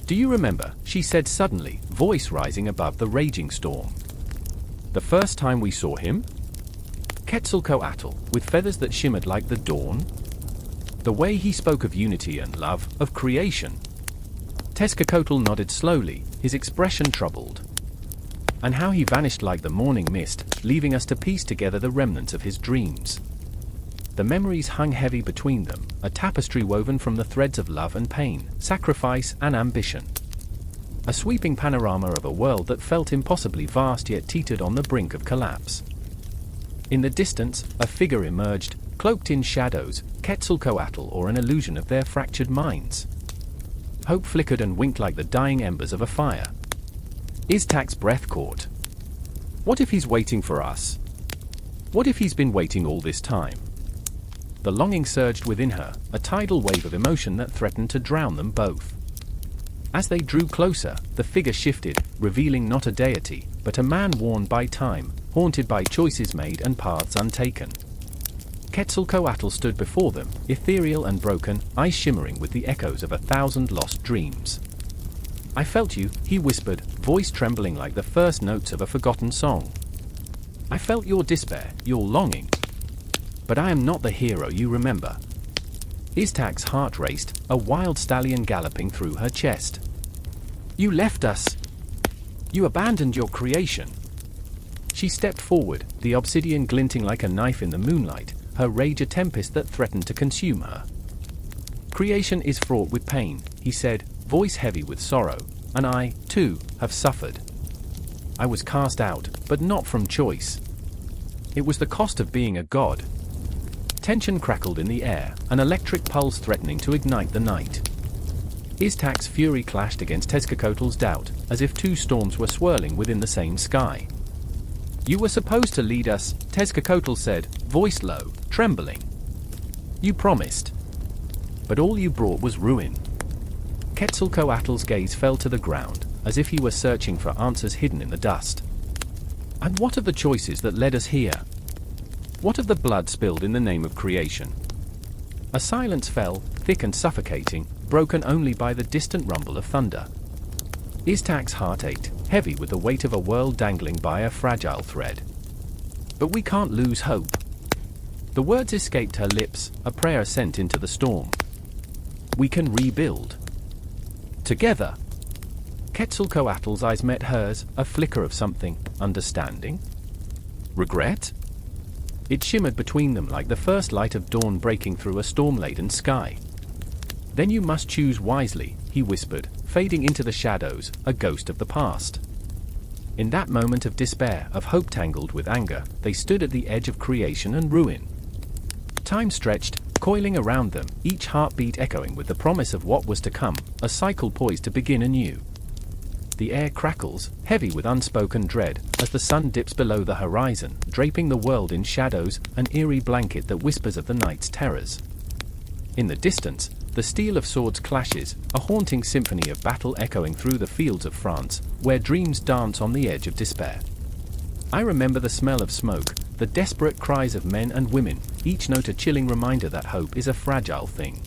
"Do you remember," she said suddenly, voice rising above the raging storm. "The first time we saw him? Quetzalcoatl, with feathers that shimmered like the dawn? The way he spoke of unity and love, of creation." Tezcatlipoca nodded slowly, his expression troubled. "And how he vanished like the morning mist, leaving us to piece together the remnants of his dreams." The memories hung heavy between them, a tapestry woven from the threads of love and pain, sacrifice and ambition. A sweeping panorama of a world that felt impossibly vast yet teetered on the brink of collapse. In the distance, a figure emerged, cloaked in shadows, Quetzalcoatl or an illusion of their fractured minds. Hope flickered and winked like the dying embers of a fire. Iztac's breath caught. What if he's waiting for us? What if he's been waiting all this time? The longing surged within her, a tidal wave of emotion that threatened to drown them both. As they drew closer, the figure shifted, revealing not a deity, but a man worn by time, haunted by choices made and paths untaken. Quetzalcoatl stood before them, ethereal and broken, eyes shimmering with the echoes of 1,000 lost dreams. "I felt you," he whispered, voice trembling like the first notes of a forgotten song. "I felt your despair, your longing. But I am not the hero you remember." Iztac's heart raced, a wild stallion galloping through her chest. "You left us. You abandoned your creation." She stepped forward, the obsidian glinting like a knife in the moonlight, her rage a tempest that threatened to consume her. "Creation is fraught with pain," he said, voice heavy with sorrow, "and I, too, have suffered. I was cast out, but not from choice. It was the cost of being a god." Tension crackled in the air, an electric pulse threatening to ignite the night. Iztac's fury clashed against Tezcatlipotl's doubt, as if two storms were swirling within the same sky. "You were supposed to lead us," Tezcatl said, voice low, trembling. "You promised. But all you brought was ruin." Quetzalcoatl's gaze fell to the ground, as if he were searching for answers hidden in the dust. "And what of the choices that led us here? What of the blood spilled in the name of creation?" A silence fell, thick and suffocating, broken only by the distant rumble of thunder. Iztac's heart ached, heavy with the weight of a world dangling by a fragile thread. "But we can't lose hope." The words escaped her lips, a prayer sent into the storm. "We can rebuild. Together." Quetzalcoatl's eyes met hers, a flicker of something, understanding? Regret? It shimmered between them like the first light of dawn breaking through a storm-laden sky. "Then you must choose wisely," he whispered, fading into the shadows, a ghost of the past. In that moment of despair, of hope tangled with anger, they stood at the edge of creation and ruin. Time stretched, coiling around them, each heartbeat echoing with the promise of what was to come, a cycle poised to begin anew. The air crackles, heavy with unspoken dread, as the sun dips below the horizon, draping the world in shadows, an eerie blanket that whispers of the night's terrors. In the distance, the steel of swords clashes, a haunting symphony of battle echoing through the fields of France, where dreams dance on the edge of despair. I remember the smell of smoke, the desperate cries of men and women, each note a chilling reminder that hope is a fragile thing.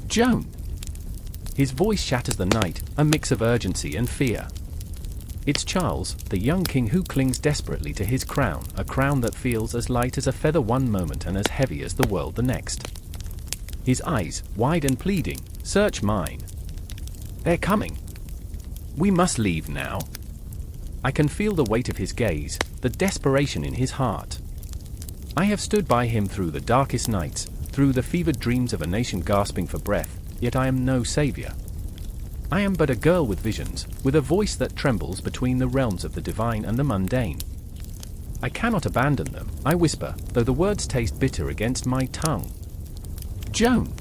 "Joan!" His voice shatters the night, a mix of urgency and fear. It's Charles, the young king who clings desperately to his crown, a crown that feels as light as a feather one moment and as heavy as the world the next. His eyes, wide and pleading, search mine. "They're coming. We must leave now." I can feel the weight of his gaze, the desperation in his heart. I have stood by him through the darkest nights, through the fevered dreams of a nation gasping for breath, yet I am no savior. I am but a girl with visions, with a voice that trembles between the realms of the divine and the mundane. I cannot abandon them, I whisper, though the words taste bitter against my tongue. "Joan!"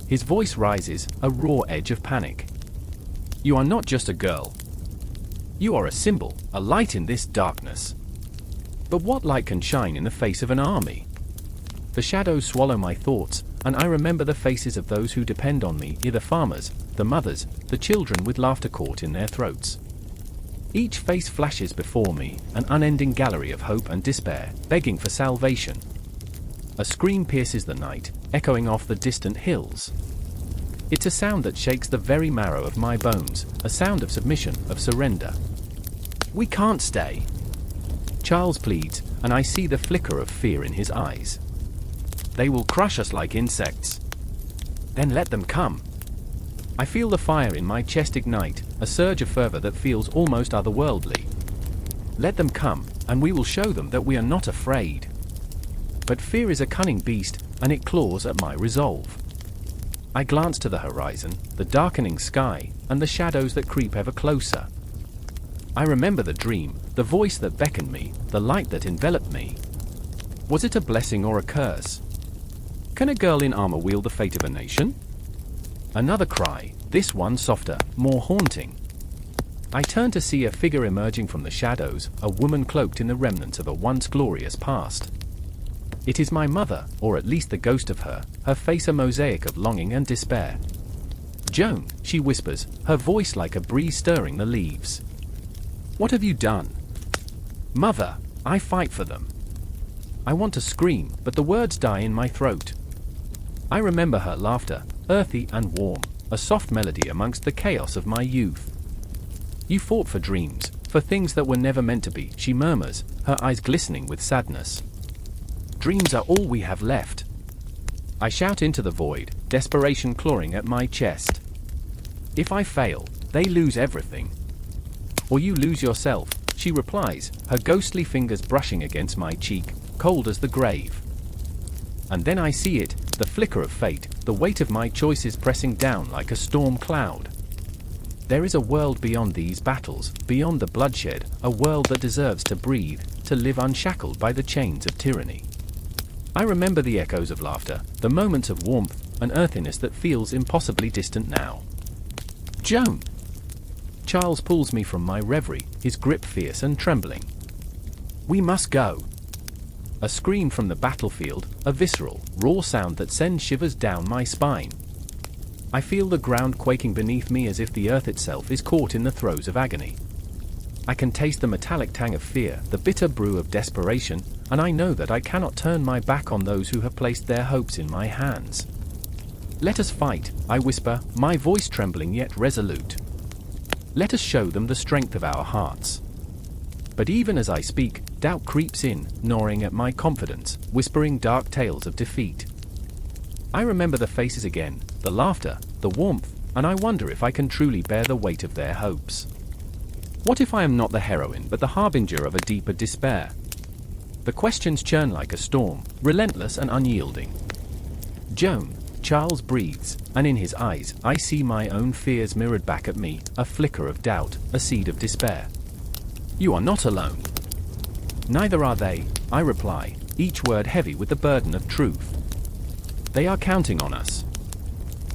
His voice rises, a raw edge of panic. "You are not just a girl. You are a symbol, a light in this darkness. But what light can shine in the face of an army?" The shadows swallow my thoughts, and I remember the faces of those who depend on me, the farmers, the mothers, the children with laughter caught in their throats. Each face flashes before me, an unending gallery of hope and despair, begging for salvation. A scream pierces the night, echoing off the distant hills. It's a sound that shakes the very marrow of my bones, a sound of submission, of surrender. "We can't stay." Charles pleads, and I see the flicker of fear in his eyes. "They will crush us like insects." "Then let them come." I feel the fire in my chest ignite, a surge of fervor that feels almost otherworldly. "Let them come, and we will show them that we are not afraid." But fear is a cunning beast, and it claws at my resolve. I glance to the horizon, the darkening sky, and the shadows that creep ever closer. I remember the dream, the voice that beckoned me, the light that enveloped me. Was it a blessing or a curse? Can a girl in armor wield the fate of a nation? Another cry, this one softer, more haunting. I turn to see a figure emerging from the shadows, a woman cloaked in the remnants of a once glorious past. It is my mother, or at least the ghost of her face a mosaic of longing and despair. "Joan," she whispers, her voice like a breeze stirring the leaves. What have you done? Mother, I fight for them. I want to scream, but the words die in my throat. I remember her laughter, earthy and warm, a soft melody amongst the chaos of my youth. You fought for dreams, for things that were never meant to be, she murmurs, her eyes glistening with sadness. Dreams are all we have left. I shout into the void, desperation clawing at my chest. If I fail, they lose everything. Or you lose yourself, she replies, her ghostly fingers brushing against my cheek, cold as the grave. And then I see it, the flicker of fate, the weight of my choices pressing down like a storm cloud. There is a world beyond these battles, beyond the bloodshed, a world that deserves to breathe, to live unshackled by the chains of tyranny. I remember the echoes of laughter, the moments of warmth, an earthiness that feels impossibly distant now. Joan! Charles pulls me from my reverie, his grip fierce and trembling. We must go. A scream from the battlefield, a visceral, raw sound that sends shivers down my spine. I feel the ground quaking beneath me as if the earth itself is caught in the throes of agony. I can taste the metallic tang of fear, the bitter brew of desperation, and I know that I cannot turn my back on those who have placed their hopes in my hands. Let us fight, I whisper, my voice trembling yet resolute. Let us show them the strength of our hearts. But even as I speak, doubt creeps in, gnawing at my confidence, whispering dark tales of defeat. I remember the faces again, the laughter, the warmth, and I wonder if I can truly bear the weight of their hopes. What if I am not the heroine but the harbinger of a deeper despair? The questions churn like a storm, relentless and unyielding. Joan, Charles breathes, and in his eyes I see my own fears mirrored back at me, a flicker of doubt, a seed of despair. You are not alone. Neither are they, I reply, each word heavy with the burden of truth. They are counting on us.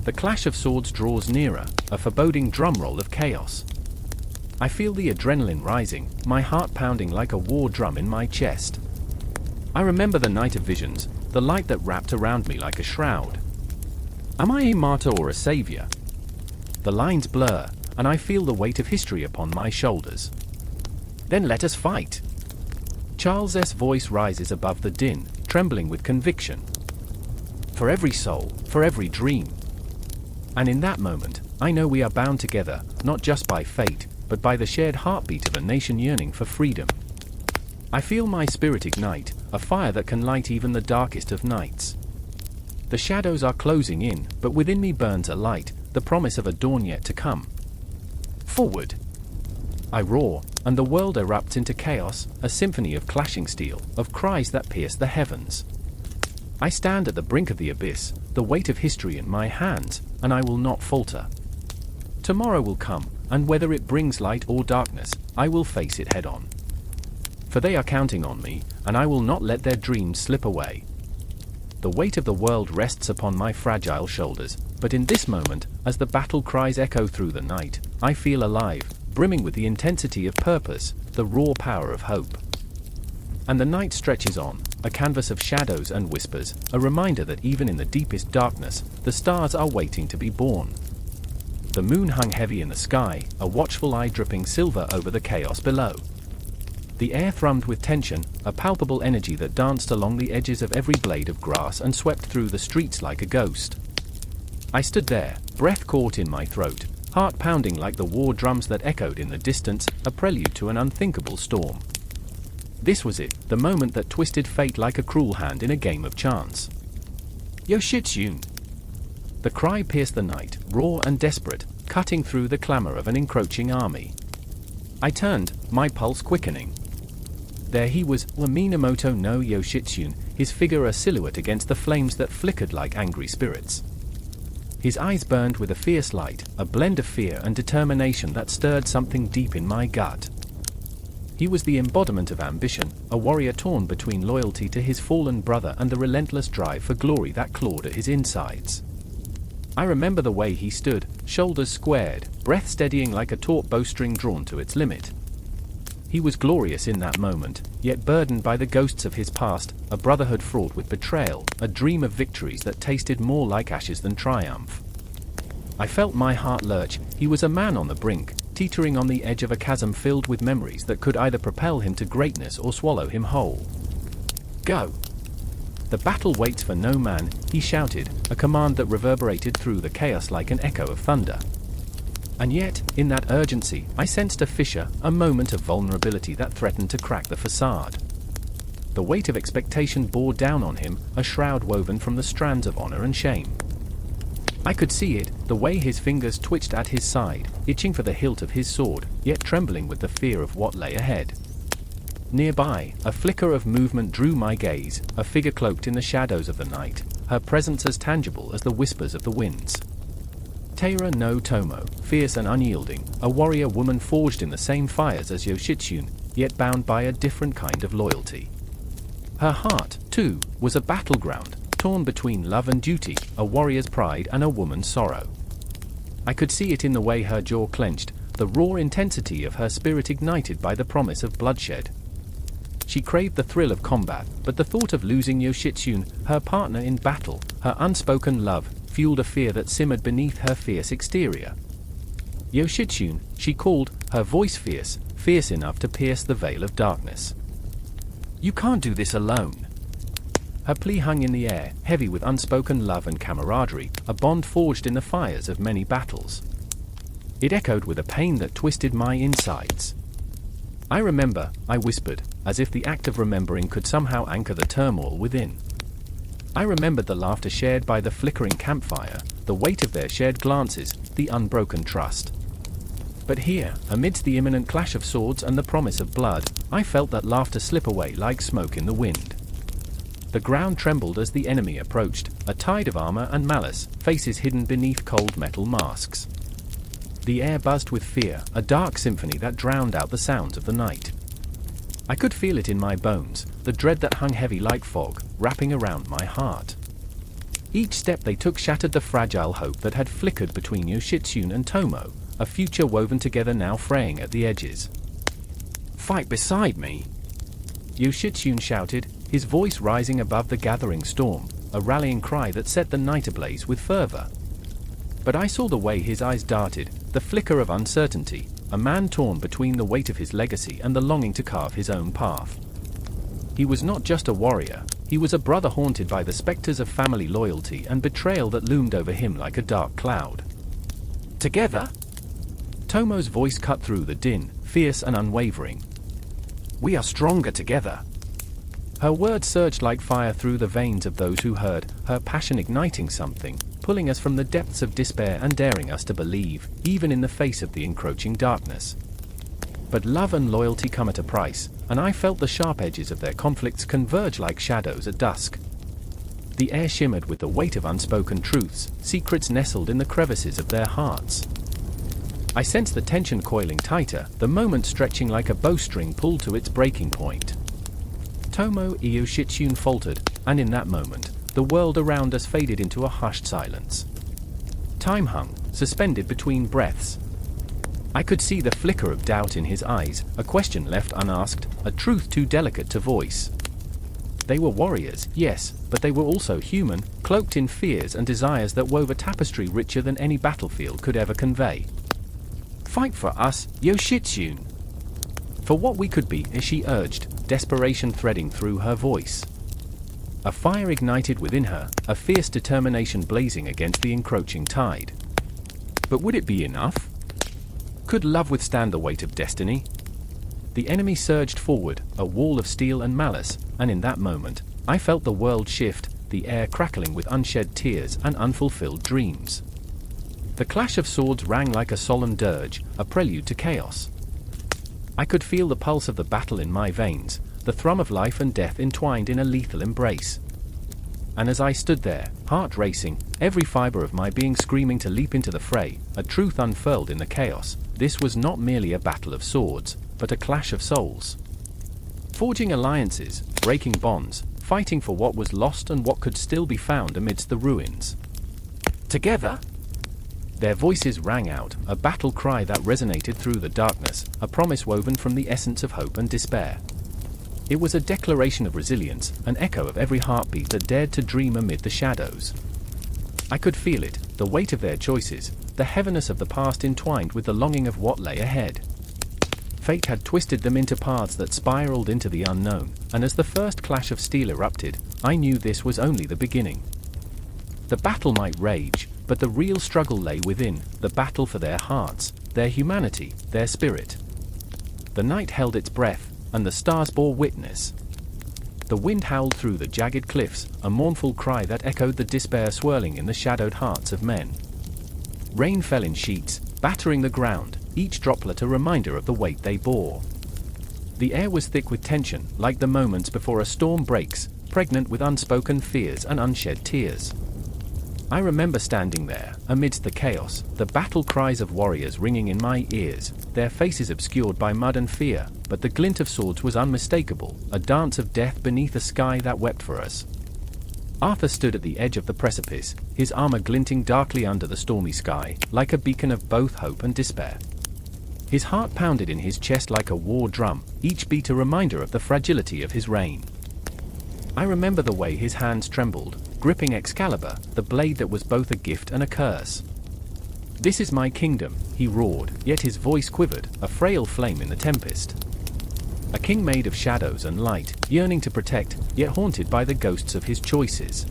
The clash of swords draws nearer, a foreboding drumroll of chaos. I feel the adrenaline rising, my heart pounding like a war drum in my chest. I remember the night of visions, the light that wrapped around me like a shroud. Am I a martyr or a savior? The lines blur, and I feel the weight of history upon my shoulders. Then let us fight. Charles's voice rises above the din, trembling with conviction. For every soul, for every dream. And in that moment, I know we are bound together, not just by fate, but by the shared heartbeat of a nation yearning for freedom. I feel my spirit ignite, a fire that can light even the darkest of nights. The shadows are closing in, but within me burns a light, the promise of a dawn yet to come. Forward! I roar, and the world erupts into chaos, a symphony of clashing steel, of cries that pierce the heavens. I stand at the brink of the abyss, the weight of history in my hands, and I will not falter. Tomorrow will come, and whether it brings light or darkness, I will face it head on. For they are counting on me, and I will not let their dreams slip away. The weight of the world rests upon my fragile shoulders, but in this moment, as the battle cries echo through the night, I feel alive, brimming with the intensity of purpose, the raw power of hope. And the night stretches on, a canvas of shadows and whispers, a reminder that even in the deepest darkness, the stars are waiting to be born. The moon hung heavy in the sky, a watchful eye dripping silver over the chaos below. The air thrummed with tension, a palpable energy that danced along the edges of every blade of grass and swept through the streets like a ghost. I stood there, breath caught in my throat, heart pounding like the war drums that echoed in the distance, a prelude to an unthinkable storm. This was it, the moment that twisted fate like a cruel hand in a game of chance. Yoshitsune! The cry pierced the night, raw and desperate, cutting through the clamor of an encroaching army. I turned, my pulse quickening. There he was, Minamoto no Yoshitsune, his figure a silhouette against the flames that flickered like angry spirits. His eyes burned with a fierce light, a blend of fear and determination that stirred something deep in my gut. He was the embodiment of ambition, a warrior torn between loyalty to his fallen brother and the relentless drive for glory that clawed at his insides. I remember the way he stood, shoulders squared, breath steadying like a taut bowstring drawn to its limit. He was glorious in that moment, yet burdened by the ghosts of his past, a brotherhood fraught with betrayal, a dream of victories that tasted more like ashes than triumph. I felt my heart lurch. He was a man on the brink, teetering on the edge of a chasm filled with memories that could either propel him to greatness or swallow him whole. "Go!" "The battle waits for no man," he shouted, a command that reverberated through the chaos like an echo of thunder. And yet, in that urgency, I sensed a fissure, a moment of vulnerability that threatened to crack the facade. The weight of expectation bore down on him, a shroud woven from the strands of honor and shame. I could see it, the way his fingers twitched at his side, itching for the hilt of his sword, yet trembling with the fear of what lay ahead. Nearby, a flicker of movement drew my gaze, a figure cloaked in the shadows of the night, her presence as tangible as the whispers of the winds. Taira no Tomo, fierce and unyielding, a warrior woman forged in the same fires as Yoshitsune, yet bound by a different kind of loyalty. Her heart, too, was a battleground, torn between love and duty, a warrior's pride and a woman's sorrow. I could see it in the way her jaw clenched, the raw intensity of her spirit ignited by the promise of bloodshed. She craved the thrill of combat, but the thought of losing Yoshitsune, her partner in battle, her unspoken love, fueled a fear that simmered beneath her fierce exterior. "Yoshitsune," she called, her voice fierce, fierce enough to pierce the veil of darkness. "You can't do this alone." Her plea hung in the air, heavy with unspoken love and camaraderie, a bond forged in the fires of many battles. It echoed with a pain that twisted my insides. "I remember," I whispered, as if the act of remembering could somehow anchor the turmoil within. I remembered the laughter shared by the flickering campfire, the weight of their shared glances, the unbroken trust. But here, amidst the imminent clash of swords and the promise of blood, I felt that laughter slip away like smoke in the wind. The ground trembled as the enemy approached, a tide of armor and malice, faces hidden beneath cold metal masks. The air buzzed with fear, a dark symphony that drowned out the sounds of the night. I could feel it in my bones, the dread that hung heavy like fog, wrapping around my heart. Each step they took shattered the fragile hope that had flickered between Yoshitsune and Tomo, a future woven together now fraying at the edges. "Fight beside me!" Yoshitsune shouted, his voice rising above the gathering storm, a rallying cry that set the night ablaze with fervor. But I saw the way his eyes darted, the flicker of uncertainty, a man torn between the weight of his legacy and the longing to carve his own path. He was not just a warrior, he was a brother haunted by the specters of family loyalty and betrayal that loomed over him like a dark cloud. "Together?" Tomo's voice cut through the din, fierce and unwavering. "We are stronger together." Her words surged like fire through the veins of those who heard, her passion igniting something, pulling us from the depths of despair and daring us to believe, even in the face of the encroaching darkness. But love and loyalty come at a price, and I felt the sharp edges of their conflicts converge like shadows at dusk. The air shimmered with the weight of unspoken truths, secrets nestled in the crevices of their hearts. I sensed the tension coiling tighter, the moment stretching like a bowstring pulled to its breaking point. Tomo Yoshitsune faltered, and in that moment, the world around us faded into a hushed silence. Time hung, suspended between breaths. I could see the flicker of doubt in his eyes, a question left unasked, a truth too delicate to voice. They were warriors, yes, but they were also human, cloaked in fears and desires that wove a tapestry richer than any battlefield could ever convey. "Fight for us, Yoshitsune! For what we could be," as she urged, desperation threading through her voice. A fire ignited within her, a fierce determination blazing against the encroaching tide. But would it be enough? Could love withstand the weight of destiny? The enemy surged forward, a wall of steel and malice, and in that moment, I felt the world shift, the air crackling with unshed tears and unfulfilled dreams. The clash of swords rang like a solemn dirge, a prelude to chaos. I could feel the pulse of the battle in my veins, the thrum of life and death entwined in a lethal embrace. And as I stood there, heart racing, every fiber of my being screaming to leap into the fray, a truth unfurled in the chaos: this was not merely a battle of swords, but a clash of souls. Forging alliances, breaking bonds, fighting for what was lost and what could still be found amidst the ruins. "Together?" Their voices rang out, a battle cry that resonated through the darkness, a promise woven from the essence of hope and despair. It was a declaration of resilience, an echo of every heartbeat that dared to dream amid the shadows. I could feel it, the weight of their choices, the heaviness of the past entwined with the longing of what lay ahead. Fate had twisted them into paths that spiraled into the unknown, and as the first clash of steel erupted, I knew this was only the beginning. The battle might rage, but the real struggle lay within, the battle for their hearts, their humanity, their spirit. The night held its breath, and the stars bore witness. The wind howled through the jagged cliffs, a mournful cry that echoed the despair swirling in the shadowed hearts of men. Rain fell in sheets, battering the ground, each droplet a reminder of the weight they bore. The air was thick with tension, like the moments before a storm breaks, pregnant with unspoken fears and unshed tears. I remember standing there, amidst the chaos, the battle cries of warriors ringing in my ears, their faces obscured by mud and fear, but the glint of swords was unmistakable, a dance of death beneath a sky that wept for us. Arthur stood at the edge of the precipice, his armor glinting darkly under the stormy sky, like a beacon of both hope and despair. His heart pounded in his chest like a war drum, each beat a reminder of the fragility of his reign. I remember the way his hands trembled, gripping Excalibur, the blade that was both a gift and a curse. "This is my kingdom," he roared, yet his voice quivered, a frail flame in the tempest. A king made of shadows and light, yearning to protect, yet haunted by the ghosts of his choices.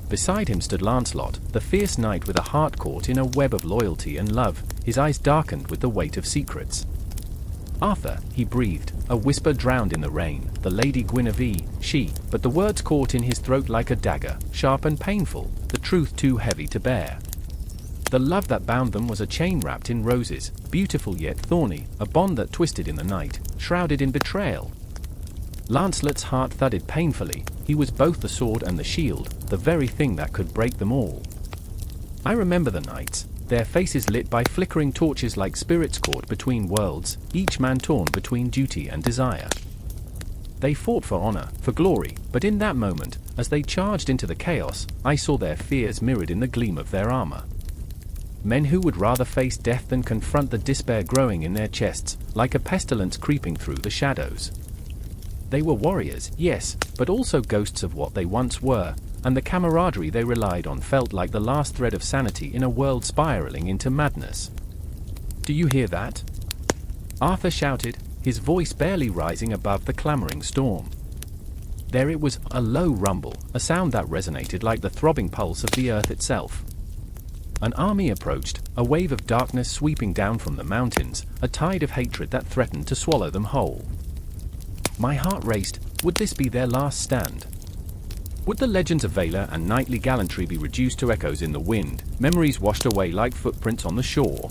Beside him stood Lancelot, the fierce knight with a heart caught in a web of loyalty and love, his eyes darkened with the weight of secrets. "Arthur," he breathed, a whisper drowned in the rain, "the Lady Guinevere, she," but the words caught in his throat like a dagger, sharp and painful, the truth too heavy to bear. The love that bound them was a chain wrapped in roses, beautiful yet thorny, a bond that twisted in the night, shrouded in betrayal. Lancelot's heart thudded painfully, he was both the sword and the shield, the very thing that could break them all. I remember the nights, their faces lit by flickering torches like spirits caught between worlds, each man torn between duty and desire. They fought for honor, for glory, but in that moment, as they charged into the chaos, I saw their fears mirrored in the gleam of their armor. Men who would rather face death than confront the despair growing in their chests, like a pestilence creeping through the shadows. They were warriors, yes, but also ghosts of what they once were, and the camaraderie they relied on felt like the last thread of sanity in a world spiraling into madness. "Do you hear that?" Arthur shouted, his voice barely rising above the clamoring storm. There it was, a low rumble, a sound that resonated like the throbbing pulse of the earth itself. An army approached, a wave of darkness sweeping down from the mountains, a tide of hatred that threatened to swallow them whole. My heart raced. Would this be their last stand? Would the legends of valor and knightly gallantry be reduced to echoes in the wind, memories washed away like footprints on the shore?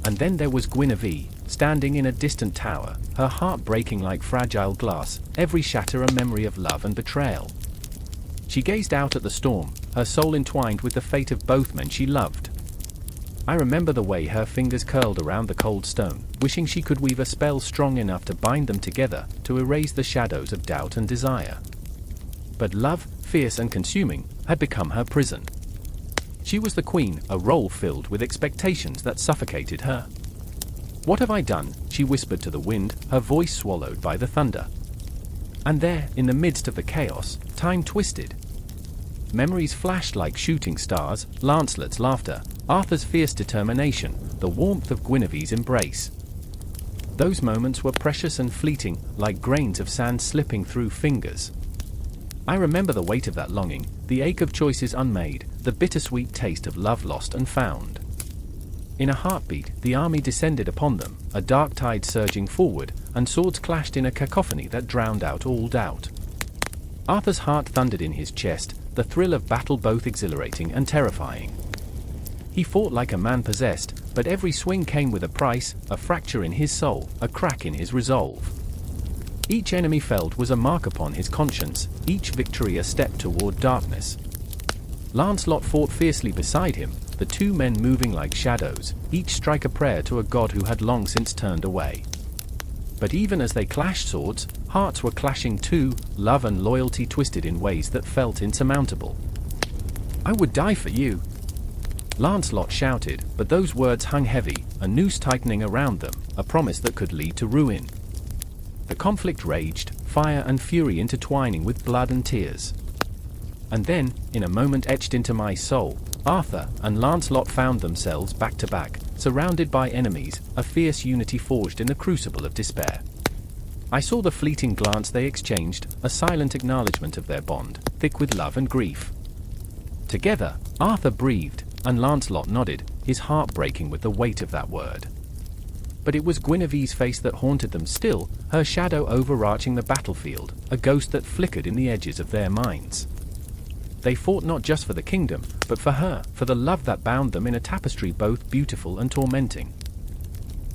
And then there was Guinevere, standing in a distant tower, her heart breaking like fragile glass, every shatter a memory of love and betrayal. She gazed out at the storm, her soul entwined with the fate of both men she loved. I remember the way her fingers curled around the cold stone, wishing she could weave a spell strong enough to bind them together, to erase the shadows of doubt and desire. But love, fierce and consuming, had become her prison. She was the queen, a role filled with expectations that suffocated her. "What have I done?" she whispered to the wind, her voice swallowed by the thunder. And there, in the midst of the chaos, time twisted. Memories flashed like shooting stars, Lancelot's laughter, Arthur's fierce determination, the warmth of Guinevere's embrace. Those moments were precious and fleeting, like grains of sand slipping through fingers. I remember the weight of that longing, the ache of choices unmade, the bittersweet taste of love lost and found. In a heartbeat, the army descended upon them, a dark tide surging forward, and swords clashed in a cacophony that drowned out all doubt. Arthur's heart thundered in his chest, the thrill of battle both exhilarating and terrifying. He fought like a man possessed, but every swing came with a price, a fracture in his soul, a crack in his resolve. Each enemy felled was a mark upon his conscience, each victory a step toward darkness. Lancelot fought fiercely beside him, the two men moving like shadows, each strike a prayer to a god who had long since turned away. But even as they clashed swords, hearts were clashing too, love and loyalty twisted in ways that felt insurmountable. "I would die for you," Lancelot shouted, but those words hung heavy, a noose tightening around them, a promise that could lead to ruin. The conflict raged, fire and fury intertwining with blood and tears. And then, in a moment etched into my soul, Arthur and Lancelot found themselves back to back, surrounded by enemies, a fierce unity forged in the crucible of despair. I saw the fleeting glance they exchanged, a silent acknowledgement of their bond, thick with love and grief. Together, Arthur breathed, and Lancelot nodded, his heart breaking with the weight of that word. But it was Guinevere's face that haunted them still, her shadow overarching the battlefield, a ghost that flickered in the edges of their minds. They fought not just for the kingdom, but for her, for the love that bound them in a tapestry both beautiful and tormenting.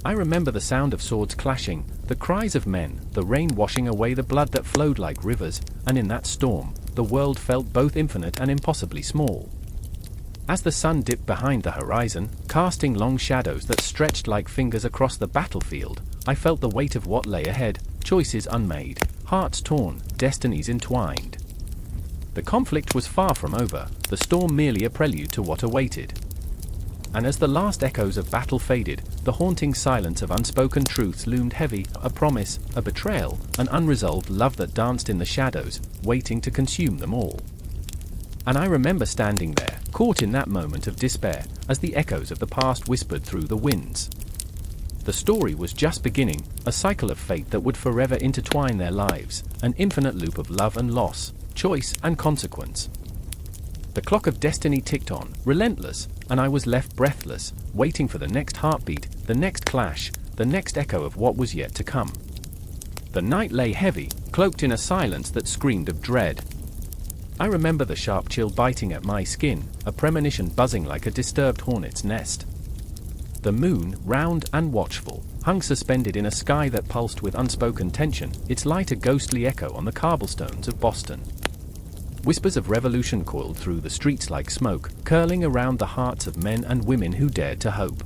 I remember the sound of swords clashing, the cries of men, the rain washing away the blood that flowed like rivers, and in that storm, the world felt both infinite and impossibly small. As the sun dipped behind the horizon, casting long shadows that stretched like fingers across the battlefield, I felt the weight of what lay ahead, choices unmade, hearts torn, destinies entwined. The conflict was far from over, the storm merely a prelude to what awaited. And as the last echoes of battle faded, the haunting silence of unspoken truths loomed heavy, a promise, a betrayal, an unresolved love that danced in the shadows, waiting to consume them all. And I remember standing there, caught in that moment of despair, as the echoes of the past whispered through the winds. The story was just beginning, a cycle of fate that would forever intertwine their lives, an infinite loop of love and loss, choice and consequence. The clock of destiny ticked on, relentless, and I was left breathless, waiting for the next heartbeat, the next clash, the next echo of what was yet to come. The night lay heavy, cloaked in a silence that screamed of dread. I remember the sharp chill biting at my skin, a premonition buzzing like a disturbed hornet's nest. The moon, round and watchful, hung suspended in a sky that pulsed with unspoken tension, its light a ghostly echo on the cobblestones of Boston. Whispers of revolution coiled through the streets like smoke, curling around the hearts of men and women who dared to hope.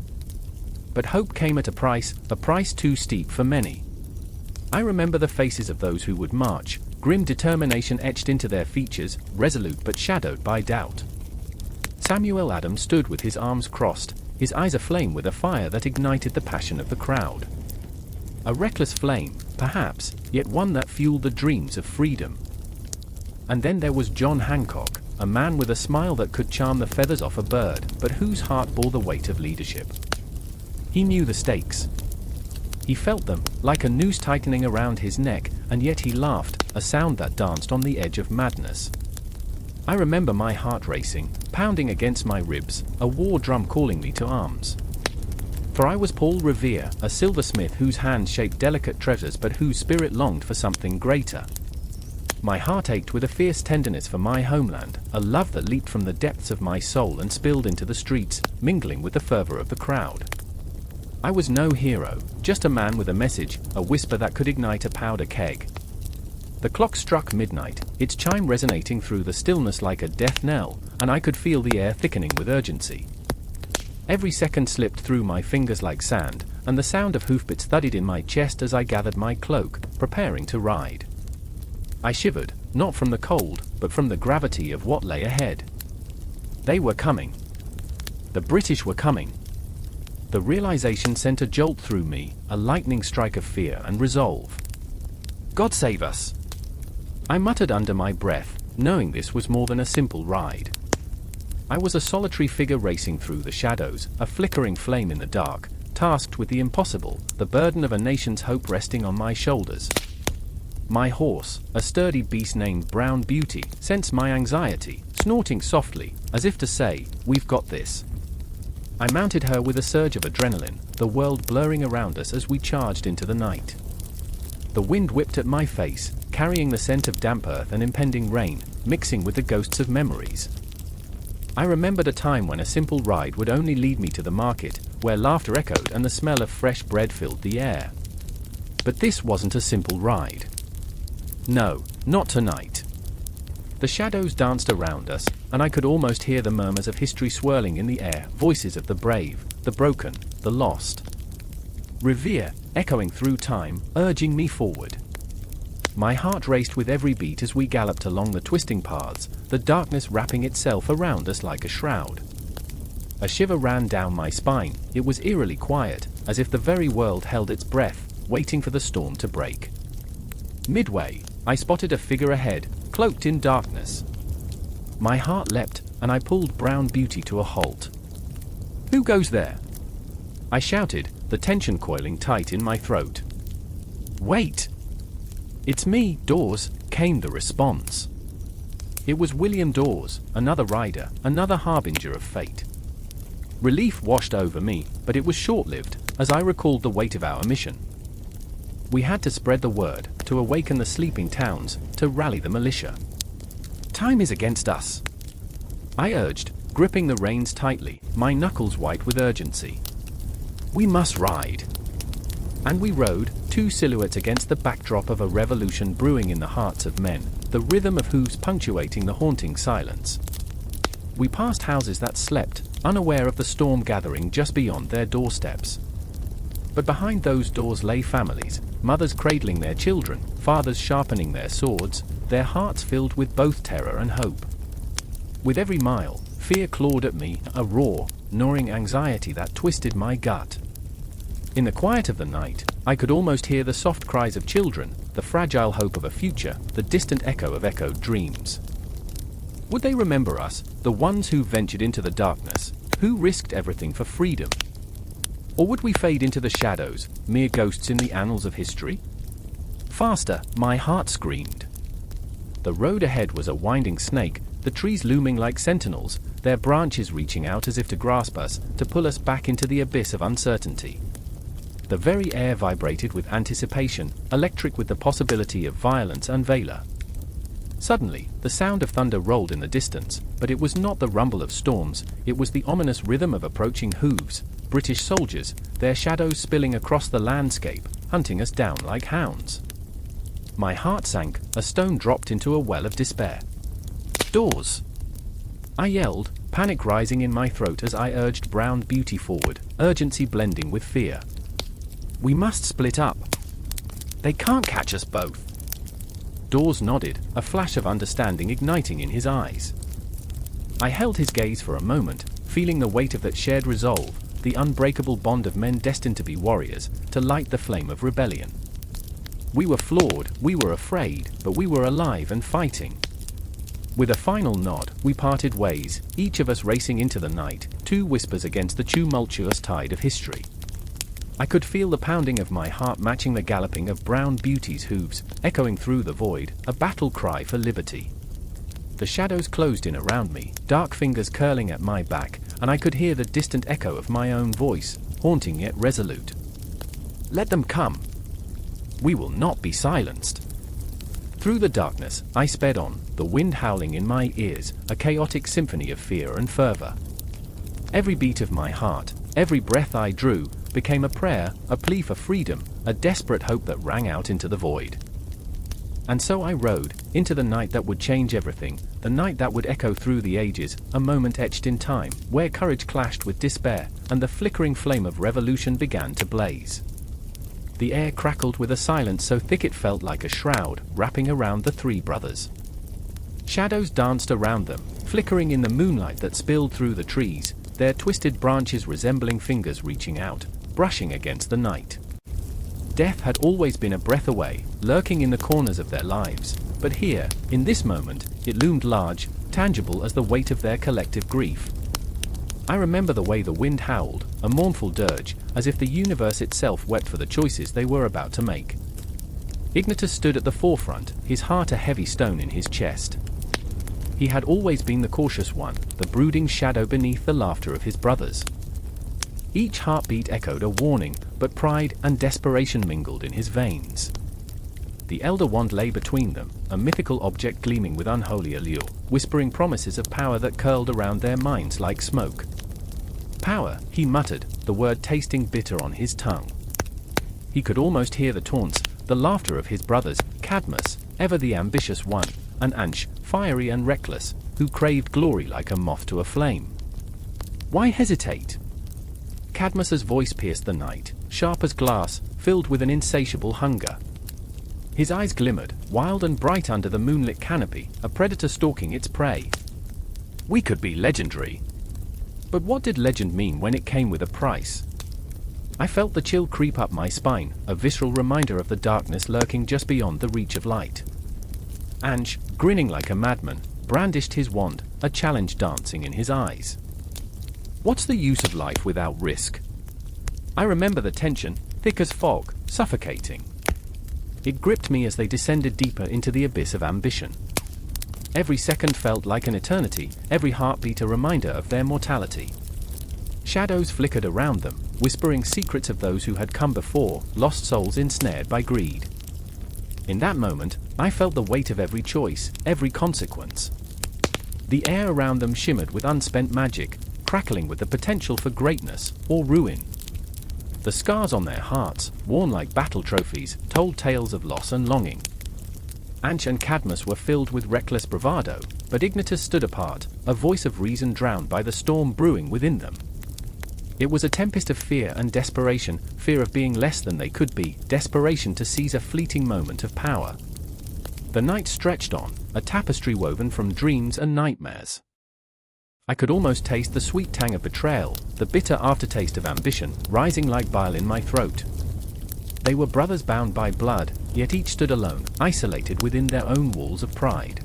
But hope came at a price too steep for many. I remember the faces of those who would march, grim determination etched into their features, resolute but shadowed by doubt. Samuel Adams stood with his arms crossed, his eyes aflame with a fire that ignited the passion of the crowd. A reckless flame, perhaps, yet one that fueled the dreams of freedom. And then there was John Hancock, a man with a smile that could charm the feathers off a bird, but whose heart bore the weight of leadership. He knew the stakes. He felt them, like a noose tightening around his neck, and yet he laughed, a sound that danced on the edge of madness. I remember my heart racing, pounding against my ribs, a war drum calling me to arms. For I was Paul Revere, a silversmith whose hands shaped delicate treasures but whose spirit longed for something greater. My heart ached with a fierce tenderness for my homeland, a love that leaped from the depths of my soul and spilled into the streets, mingling with the fervor of the crowd. I was no hero, just a man with a message, a whisper that could ignite a powder keg. The clock struck midnight, its chime resonating through the stillness like a death knell, and I could feel the air thickening with urgency. Every second slipped through my fingers like sand, and the sound of hoofbeats thudded in my chest as I gathered my cloak, preparing to ride. I shivered, not from the cold, but from the gravity of what lay ahead. They were coming. The British were coming. The realization sent a jolt through me, a lightning strike of fear and resolve. God save us! I muttered under my breath, knowing this was more than a simple ride. I was a solitary figure racing through the shadows, a flickering flame in the dark, tasked with the impossible, the burden of a nation's hope resting on my shoulders. My horse, a sturdy beast named Brown Beauty, sensed my anxiety, snorting softly, as if to say, "We've got this." I mounted her with a surge of adrenaline, the world blurring around us as we charged into the night. The wind whipped at my face, carrying the scent of damp earth and impending rain, mixing with the ghosts of memories. I remembered a time when a simple ride would only lead me to the market, where laughter echoed and the smell of fresh bread filled the air. But this wasn't a simple ride. No, not tonight. The shadows danced around us, and I could almost hear the murmurs of history swirling in the air, voices of the brave, the broken, the lost. Revere, echoing through time, urging me forward. My heart raced with every beat as we galloped along the twisting paths, the darkness wrapping itself around us like a shroud. A shiver ran down my spine, it was eerily quiet, as if the very world held its breath, waiting for the storm to break. Midway, I spotted a figure ahead, cloaked in darkness. My heart leapt, and I pulled Brown Beauty to a halt. "Who goes there?" I shouted, the tension coiling tight in my throat. "Wait!" "It's me, Dawes," came the response. It was William Dawes, another rider, another harbinger of fate. Relief washed over me, but it was short-lived, as I recalled the weight of our mission. We had to spread the word, to awaken the sleeping towns, to rally the militia. "Time is against us," I urged, gripping the reins tightly, my knuckles white with urgency. "We must ride." And we rode, two silhouettes against the backdrop of a revolution brewing in the hearts of men, the rhythm of hooves punctuating the haunting silence. We passed houses that slept, unaware of the storm gathering just beyond their doorsteps. But behind those doors lay families, mothers cradling their children, fathers sharpening their swords, their hearts filled with both terror and hope. With every mile, fear clawed at me, a raw, gnawing anxiety that twisted my gut. In the quiet of the night, I could almost hear the soft cries of children, the fragile hope of a future, the distant echo of echoed dreams. Would they remember us, the ones who ventured into the darkness, who risked everything for freedom? Or would we fade into the shadows, mere ghosts in the annals of history? Faster, my heart screamed. The road ahead was a winding snake, the trees looming like sentinels, their branches reaching out as if to grasp us, to pull us back into the abyss of uncertainty. The very air vibrated with anticipation, electric with the possibility of violence and valor. Suddenly, the sound of thunder rolled in the distance, but it was not the rumble of storms, it was the ominous rhythm of approaching hooves, British soldiers, their shadows spilling across the landscape, hunting us down like hounds. My heart sank, a stone dropped into a well of despair. "Dawes!" I yelled, panic rising in my throat as I urged Brown Beauty forward, urgency blending with fear. "We must split up. They can't catch us both." Dawes nodded, a flash of understanding igniting in his eyes. I held his gaze for a moment, feeling the weight of that shared resolve, the unbreakable bond of men destined to be warriors, to light the flame of rebellion. We were flawed, we were afraid, but we were alive and fighting. With a final nod, we parted ways, each of us racing into the night, two whispers against the tumultuous tide of history. I could feel the pounding of my heart matching the galloping of Brown Beauty's hooves, echoing through the void, a battle cry for liberty. The shadows closed in around me, dark fingers curling at my back, and I could hear the distant echo of my own voice, haunting yet resolute. "Let them come. We will not be silenced." Through the darkness, I sped on, the wind howling in my ears, a chaotic symphony of fear and fervor. Every beat of my heart, every breath I drew, became a prayer, a plea for freedom, a desperate hope that rang out into the void. And so I rode, into the night that would change everything, the night that would echo through the ages, a moment etched in time, where courage clashed with despair, and the flickering flame of revolution began to blaze. The air crackled with a silence so thick it felt like a shroud, wrapping around the three brothers. Shadows danced around them, flickering in the moonlight that spilled through the trees, their twisted branches resembling fingers reaching out, brushing against the night. Death had always been a breath away, lurking in the corners of their lives, but here, in this moment, it loomed large, tangible as the weight of their collective grief. I remember the way the wind howled, a mournful dirge, as if the universe itself wept for the choices they were about to make. Ignitus stood at the forefront, his heart a heavy stone in his chest. He had always been the cautious one, the brooding shadow beneath the laughter of his brothers. Each heartbeat echoed a warning, but pride and desperation mingled in his veins. The elder wand lay between them, a mythical object gleaming with unholy allure, whispering promises of power that curled around their minds like smoke. "Power," he muttered, the word tasting bitter on his tongue. He could almost hear the taunts, the laughter of his brothers, Cadmus, ever the ambitious one, and Ansh, fiery and reckless, who craved glory like a moth to a flame. Why hesitate? Cadmus's voice pierced the night, sharp as glass, filled with an insatiable hunger. His eyes glimmered, wild and bright under the moonlit canopy, a predator stalking its prey. We could be legendary. But what did legend mean when it came with a price? I felt the chill creep up my spine, a visceral reminder of the darkness lurking just beyond the reach of light. Ansh, grinning like a madman, brandished his wand, a challenge dancing in his eyes. What's the use of life without risk? I remember the tension, thick as fog, suffocating. It gripped me as they descended deeper into the abyss of ambition. Every second felt like an eternity, every heartbeat a reminder of their mortality. Shadows flickered around them, whispering secrets of those who had come before, lost souls ensnared by greed. In that moment, I felt the weight of every choice, every consequence. The air around them shimmered with unspent magic, crackling with the potential for greatness or ruin. The scars on their hearts, worn like battle trophies, told tales of loss and longing. Anch and Cadmus were filled with reckless bravado, but Ignitus stood apart, a voice of reason drowned by the storm brewing within them. It was a tempest of fear and desperation, fear of being less than they could be, desperation to seize a fleeting moment of power. The night stretched on, a tapestry woven from dreams and nightmares. I could almost taste the sweet tang of betrayal, the bitter aftertaste of ambition, rising like bile in my throat. They were brothers bound by blood, yet each stood alone, isolated within their own walls of pride.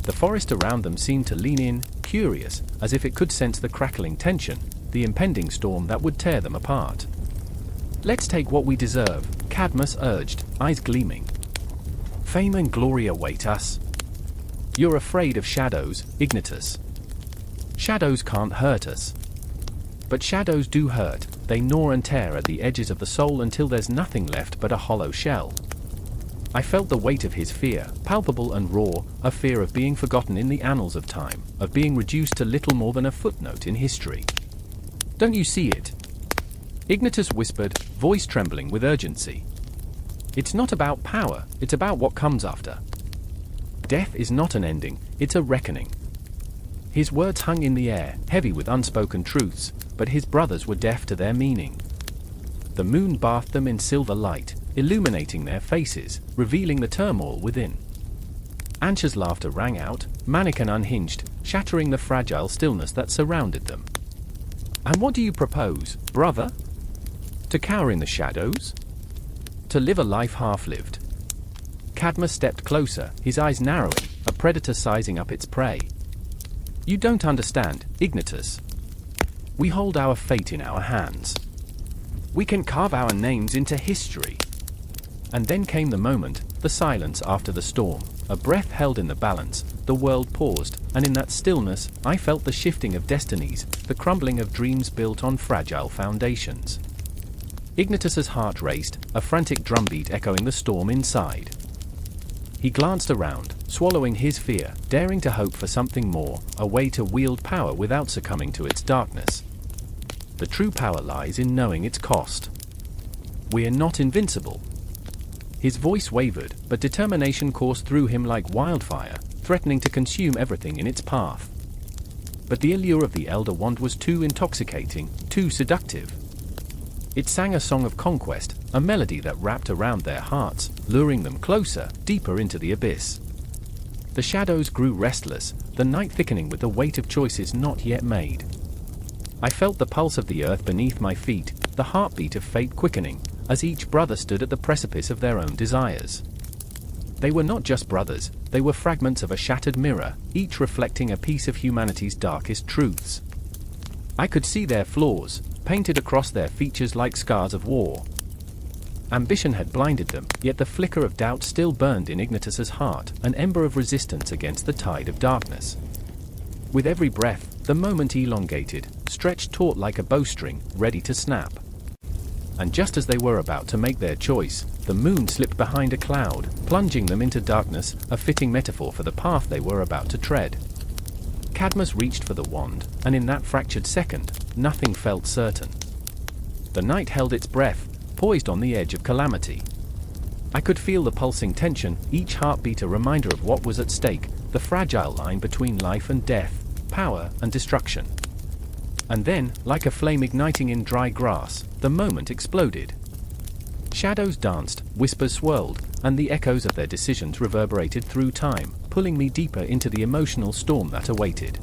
The forest around them seemed to lean in, curious, as if it could sense the crackling tension, the impending storm that would tear them apart. "Let's take what we deserve," Cadmus urged, eyes gleaming. "Fame and glory await us." "You're afraid of shadows, Ignitus." "Shadows can't hurt us." "But shadows do hurt, they gnaw and tear at the edges of the soul until there's nothing left but a hollow shell." I felt the weight of his fear, palpable and raw, a fear of being forgotten in the annals of time, of being reduced to little more than a footnote in history. "Don't you see it?" Ignitus whispered, voice trembling with urgency. "It's not about power, it's about what comes after. Death is not an ending, it's a reckoning." His words hung in the air, heavy with unspoken truths, but his brothers were deaf to their meaning. The moon bathed them in silver light, illuminating their faces, revealing the turmoil within. Ancha's laughter rang out, manic and unhinged, shattering the fragile stillness that surrounded them. "And what do you propose, brother? To cower in the shadows? To live a life half-lived?" Cadmus stepped closer, his eyes narrowing, a predator sizing up its prey. "You don't understand, Ignitus. We hold our fate in our hands. We can carve our names into history." And then came the moment, the silence after the storm, a breath held in the balance, the world paused, and in that stillness, I felt the shifting of destinies, the crumbling of dreams built on fragile foundations. Ignitus's heart raced, a frantic drumbeat echoing the storm inside. He glanced around, swallowing his fear, daring to hope for something more, a way to wield power without succumbing to its darkness. The true power lies in knowing its cost. "We're not invincible." His voice wavered, but determination coursed through him like wildfire, threatening to consume everything in its path. But the allure of the Elder Wand was too intoxicating, too seductive. It sang a song of conquest, a melody that wrapped around their hearts, luring them closer, deeper into the abyss. The shadows grew restless, the night thickening with the weight of choices not yet made. I felt the pulse of the earth beneath my feet, the heartbeat of fate quickening, as each brother stood at the precipice of their own desires. They were not just brothers, they were fragments of a shattered mirror, each reflecting a piece of humanity's darkest truths. I could see their flaws, painted across their features like scars of war. Ambition had blinded them, yet the flicker of doubt still burned in Ignitus's heart, an ember of resistance against the tide of darkness. With every breath, the moment elongated, stretched taut like a bowstring, ready to snap. And just as they were about to make their choice, the moon slipped behind a cloud, plunging them into darkness, a fitting metaphor for the path they were about to tread. Cadmus reached for the wand, and in that fractured second, nothing felt certain. The night held its breath, poised on the edge of calamity. I could feel the pulsing tension, each heartbeat a reminder of what was at stake, the fragile line between life and death, power and destruction. And then, like a flame igniting in dry grass, the moment exploded. Shadows danced, whispers swirled, and the echoes of their decisions reverberated through time, pulling me deeper into the emotional storm that awaited.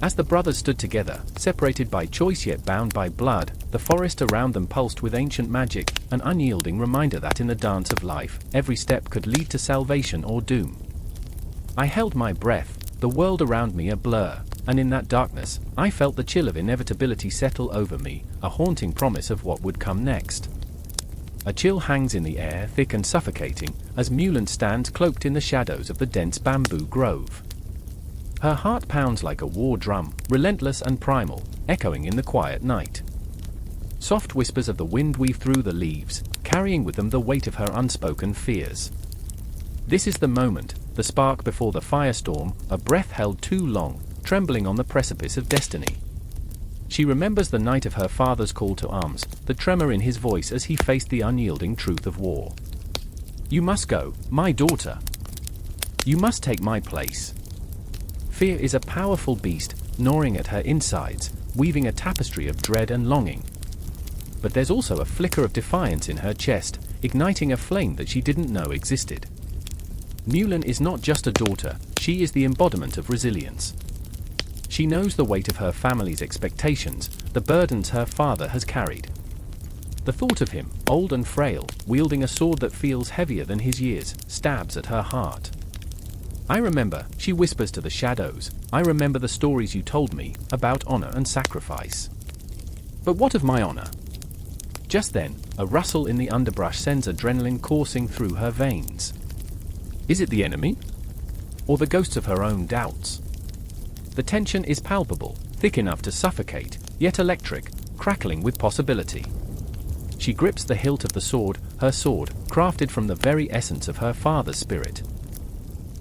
As the brothers stood together, separated by choice yet bound by blood, the forest around them pulsed with ancient magic, an unyielding reminder that in the dance of life, every step could lead to salvation or doom. I held my breath, the world around me a blur, and in that darkness, I felt the chill of inevitability settle over me, a haunting promise of what would come next. A chill hangs in the air, thick and suffocating, as Mulan stands cloaked in the shadows of the dense bamboo grove. Her heart pounds like a war drum, relentless and primal, echoing in the quiet night. Soft whispers of the wind weave through the leaves, carrying with them the weight of her unspoken fears. This is the moment, the spark before the firestorm, a breath held too long, trembling on the precipice of destiny. She remembers the night of her father's call to arms, the tremor in his voice as he faced the unyielding truth of war. "You must go, my daughter. You must take my place." Fear is a powerful beast, gnawing at her insides, weaving a tapestry of dread and longing. But there's also a flicker of defiance in her chest, igniting a flame that she didn't know existed. Mulan is not just a daughter, she is the embodiment of resilience. She knows the weight of her family's expectations, the burdens her father has carried. The thought of him, old and frail, wielding a sword that feels heavier than his years, stabs at her heart. "I remember," she whispers to the shadows, "I remember the stories you told me, about honor and sacrifice." "But what of my honor?" Just then, a rustle in the underbrush sends adrenaline coursing through her veins. Is it the enemy? Or the ghosts of her own doubts? The tension is palpable, thick enough to suffocate, yet electric, crackling with possibility. She grips the hilt of the sword, her sword, crafted from the very essence of her father's spirit.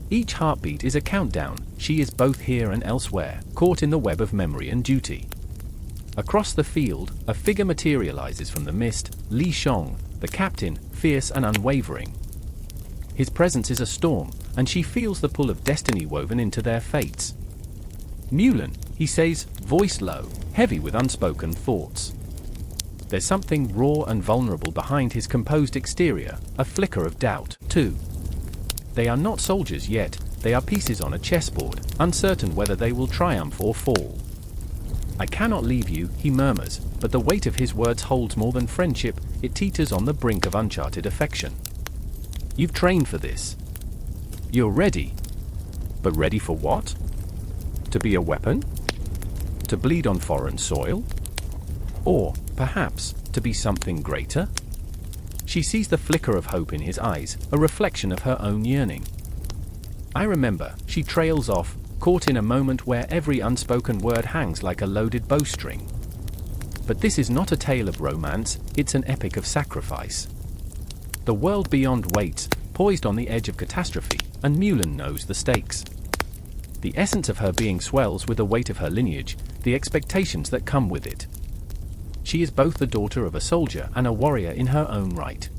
Each heartbeat is a countdown, she is both here and elsewhere, caught in the web of memory and duty. Across the field, a figure materializes from the mist, Li Shong, the captain, fierce and unwavering. His presence is a storm, and she feels the pull of destiny woven into their fates. "Mulan," he says, voice low, heavy with unspoken thoughts. There's something raw and vulnerable behind his composed exterior, a flicker of doubt, too. They are not soldiers yet, they are pieces on a chessboard, uncertain whether they will triumph or fall. "I cannot leave you," he murmurs, but the weight of his words holds more than friendship, it teeters on the brink of uncharted affection. "You've trained for this. You're ready. But ready for what? To be a weapon? To bleed on foreign soil? Or, perhaps, to be something greater?" She sees the flicker of hope in his eyes, a reflection of her own yearning. "I remember," she trails off, caught in a moment where every unspoken word hangs like a loaded bowstring. But this is not a tale of romance, it's an epic of sacrifice. The world beyond waits, poised on the edge of catastrophe, and Mulan knows the stakes. The essence of her being swells with the weight of her lineage, the expectations that come with it. She is both the daughter of a soldier and a warrior in her own right.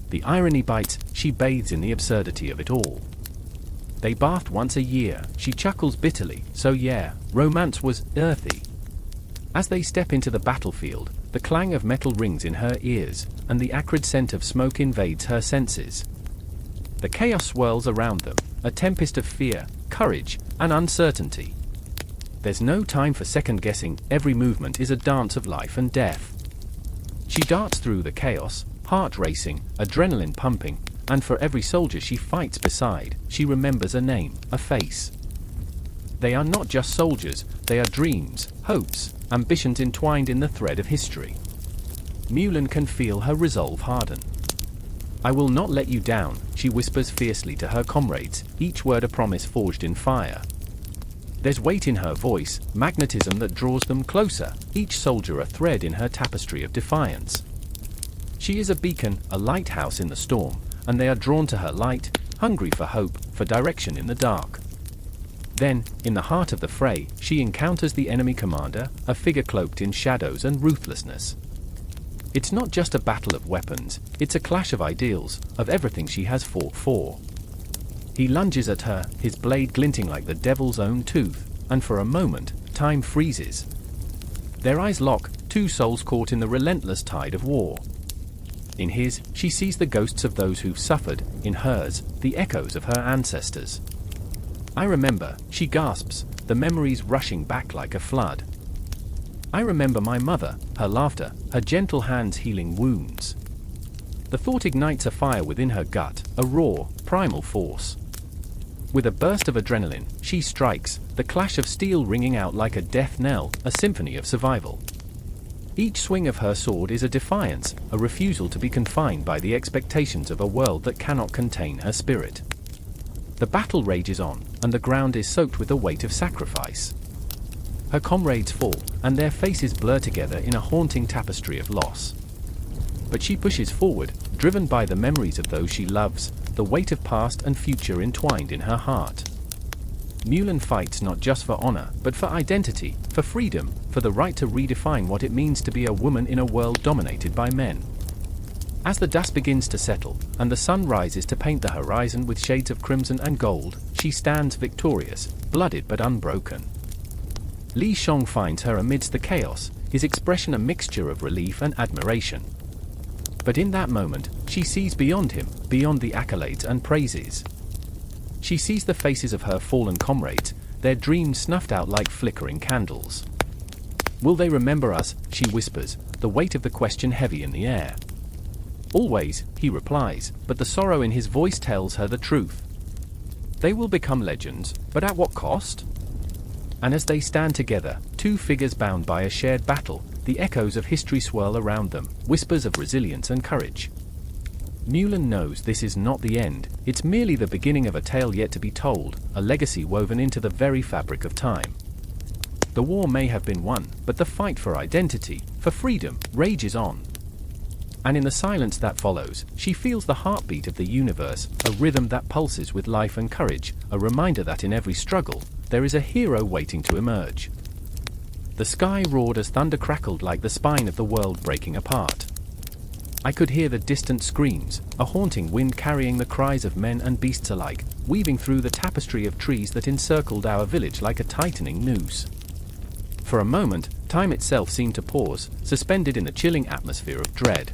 The irony bites, she bathes in the absurdity of it all. They bathed once a year, she chuckles bitterly, so yeah, romance was earthy. As they step into the battlefield, the clang of metal rings in her ears, and the acrid scent of smoke invades her senses. The chaos swirls around them, a tempest of fear, courage, and uncertainty. There's no time for second-guessing, every movement is a dance of life and death. She darts through the chaos, heart racing, adrenaline pumping, and for every soldier she fights beside, she remembers a name, a face. They are not just soldiers, they are dreams, hopes, ambitions entwined in the thread of history. Mulan can feel her resolve harden. "I will not let you down," she whispers fiercely to her comrades, each word a promise forged in fire. There's weight in her voice, magnetism that draws them closer, each soldier a thread in her tapestry of defiance. She is a beacon, a lighthouse in the storm, and they are drawn to her light, hungry for hope, for direction in the dark. Then, in the heart of the fray, she encounters the enemy commander, a figure cloaked in shadows and ruthlessness. It's not just a battle of weapons, it's a clash of ideals, of everything she has fought for. He lunges at her, his blade glinting like the devil's own tooth, and for a moment, time freezes. Their eyes lock, two souls caught in the relentless tide of war. In his, she sees the ghosts of those who've suffered, in hers, the echoes of her ancestors. "I remember," she gasps, the memories rushing back like a flood. "I remember my mother, her laughter, her gentle hands healing wounds." The thought ignites a fire within her gut, a raw, primal force. With a burst of adrenaline, she strikes, the clash of steel ringing out like a death knell, a symphony of survival. Each swing of her sword is a defiance, a refusal to be confined by the expectations of a world that cannot contain her spirit. The battle rages on, and the ground is soaked with the weight of sacrifice. Her comrades fall, and their faces blur together in a haunting tapestry of loss. But she pushes forward, driven by the memories of those she loves, the weight of past and future entwined in her heart. Mulan fights not just for honor, but for identity, for freedom, for the right to redefine what it means to be a woman in a world dominated by men. As the dust begins to settle, and the sun rises to paint the horizon with shades of crimson and gold, she stands victorious, blooded but unbroken. Li Shang finds her amidst the chaos, his expression a mixture of relief and admiration. But in that moment, she sees beyond him, beyond the accolades and praises. She sees the faces of her fallen comrades, their dreams snuffed out like flickering candles. "Will they remember us?" she whispers, the weight of the question heavy in the air. "Always," he replies, but the sorrow in his voice tells her the truth. They will become legends, but at what cost? And as they stand together, two figures bound by a shared battle, the echoes of history swirl around them, whispers of resilience and courage. Mulan knows this is not the end, it's merely the beginning of a tale yet to be told, a legacy woven into the very fabric of time. The war may have been won, but the fight for identity, for freedom, rages on. And in the silence that follows, she feels the heartbeat of the universe, a rhythm that pulses with life and courage, a reminder that in every struggle, there is a hero waiting to emerge. The sky roared as thunder crackled like the spine of the world breaking apart. I could hear the distant screams, a haunting wind carrying the cries of men and beasts alike, weaving through the tapestry of trees that encircled our village like a tightening noose. For a moment, time itself seemed to pause, suspended in a chilling atmosphere of dread.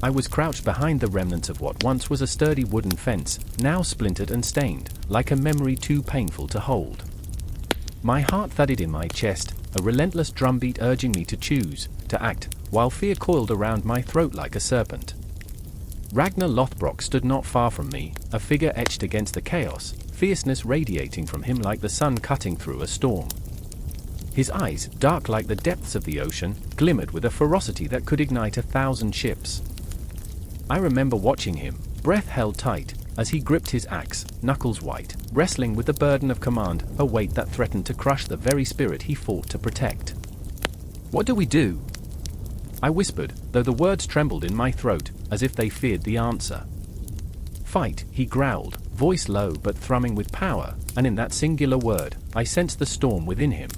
I was crouched behind the remnants of what once was a sturdy wooden fence, now splintered and stained, like a memory too painful to hold. My heart thudded in my chest, a relentless drumbeat urging me to choose, to act, while fear coiled around my throat like a serpent. Ragnar Lothbrok stood not far from me, a figure etched against the chaos, fierceness radiating from him like the sun cutting through a storm. His eyes, dark like the depths of the ocean, glimmered with a ferocity that could ignite 1,000 ships. I remember watching him, breath held tight, as he gripped his axe, knuckles white, wrestling with the burden of command, a weight that threatened to crush the very spirit he fought to protect. "What do we do?" I whispered, though the words trembled in my throat, as if they feared the answer. "Fight," he growled, voice low but thrumming with power, and in that singular word, I sensed the storm within him.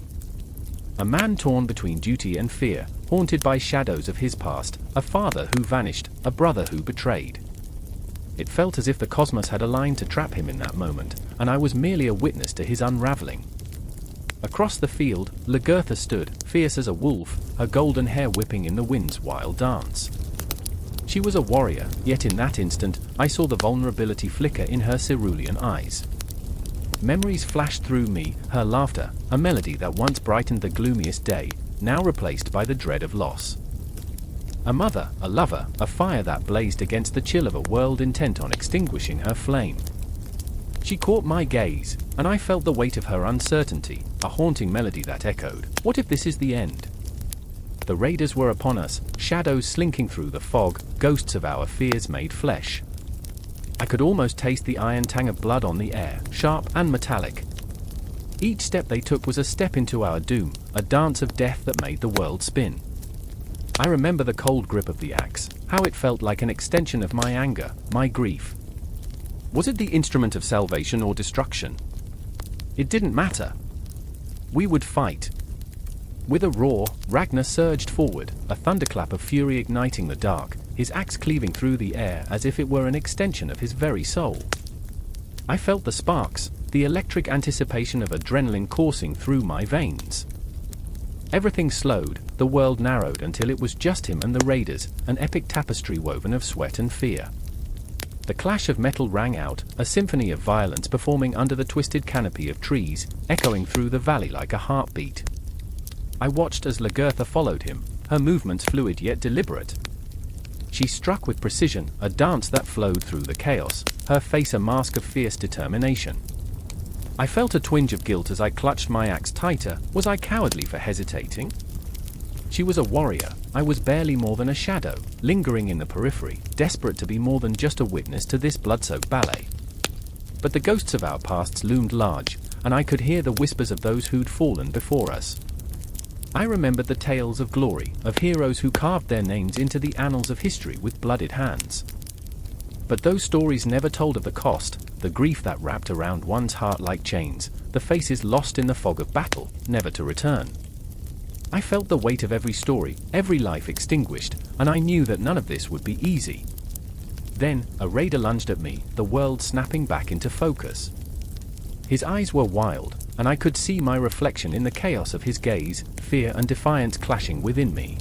A man torn between duty and fear, haunted by shadows of his past, a father who vanished, a brother who betrayed. It felt as if the cosmos had aligned to trap him in that moment, and I was merely a witness to his unraveling. Across the field, Lagertha stood, fierce as a wolf, her golden hair whipping in the wind's wild dance. She was a warrior, yet in that instant, I saw the vulnerability flicker in her cerulean eyes. Memories flashed through me, her laughter, a melody that once brightened the gloomiest day, now replaced by the dread of loss. A mother, a lover, a fire that blazed against the chill of a world intent on extinguishing her flame. She caught my gaze, and I felt the weight of her uncertainty, a haunting melody that echoed, "What if this is the end?" The raiders were upon us, shadows slinking through the fog, ghosts of our fears made flesh. I could almost taste the iron tang of blood on the air, sharp and metallic. Each step they took was a step into our doom, a dance of death that made the world spin. I remember the cold grip of the axe, how it felt like an extension of my anger, my grief. Was it the instrument of salvation or destruction? It didn't matter. We would fight. With a roar, Ragnar surged forward, a thunderclap of fury igniting the dark, his axe cleaving through the air as if it were an extension of his very soul. I felt the sparks, the electric anticipation of adrenaline coursing through my veins. Everything slowed, the world narrowed until it was just him and the raiders, an epic tapestry woven of sweat and fear. The clash of metal rang out, a symphony of violence performing under the twisted canopy of trees, echoing through the valley like a heartbeat. I watched as Lagertha followed him, her movements fluid yet deliberate. She struck with precision, a dance that flowed through the chaos, her face a mask of fierce determination. I felt a twinge of guilt as I clutched my axe tighter. Was I cowardly for hesitating? She was a warrior. I was barely more than a shadow, lingering in the periphery, desperate to be more than just a witness to this blood-soaked ballet. But the ghosts of our pasts loomed large, and I could hear the whispers of those who'd fallen before us. I remembered the tales of glory, of heroes who carved their names into the annals of history with blooded hands. But those stories never told of the cost, the grief that wrapped around one's heart like chains, the faces lost in the fog of battle, never to return. I felt the weight of every story, every life extinguished, and I knew that none of this would be easy. Then, a raider lunged at me, the world snapping back into focus. His eyes were wild, and I could see my reflection in the chaos of his gaze, fear and defiance clashing within me.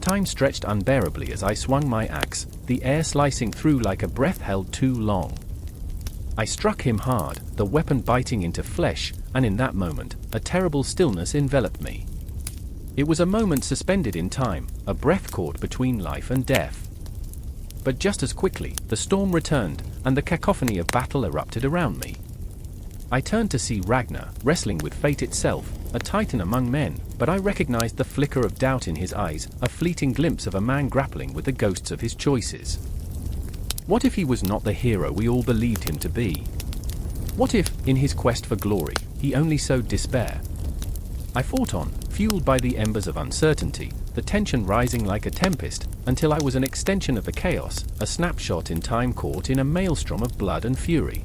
Time stretched unbearably as I swung my axe, the air slicing through like a breath held too long. I struck him hard, the weapon biting into flesh, and in that moment, a terrible stillness enveloped me. It was a moment suspended in time, a breath caught between life and death. But just as quickly, the storm returned, and the cacophony of battle erupted around me. I turned to see Ragnar, wrestling with fate itself, a titan among men, but I recognized the flicker of doubt in his eyes, a fleeting glimpse of a man grappling with the ghosts of his choices. What if he was not the hero we all believed him to be? What if, in his quest for glory, he only sowed despair? I fought on, fueled by the embers of uncertainty, the tension rising like a tempest, until I was an extension of the chaos, a snapshot in time caught in a maelstrom of blood and fury.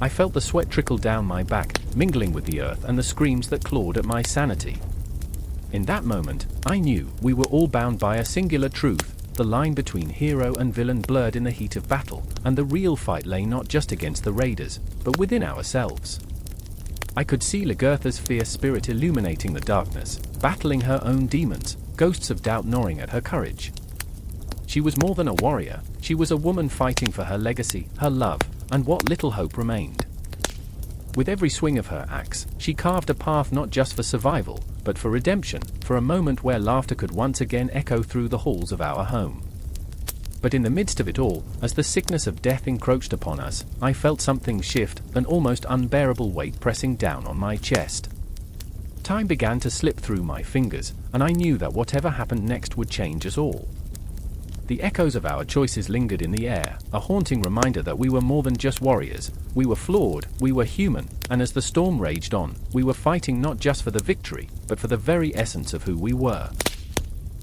I felt the sweat trickle down my back, mingling with the earth and the screams that clawed at my sanity. In that moment, I knew we were all bound by a singular truth. The line between hero and villain blurred in the heat of battle, and the real fight lay not just against the raiders, but within ourselves. I could see Lagertha's fierce spirit illuminating the darkness, battling her own demons, ghosts of doubt gnawing at her courage. She was more than a warrior, she was a woman fighting for her legacy, her love, and what little hope remained. With every swing of her axe, she carved a path not just for survival, but for redemption, for a moment where laughter could once again echo through the halls of our home. But in the midst of it all, as the sickness of death encroached upon us, I felt something shift, an almost unbearable weight pressing down on my chest. Time began to slip through my fingers, and I knew that whatever happened next would change us all. The echoes of our choices lingered in the air, a haunting reminder that we were more than just warriors. We were flawed, we were human, and as the storm raged on, we were fighting not just for the victory, but for the very essence of who we were.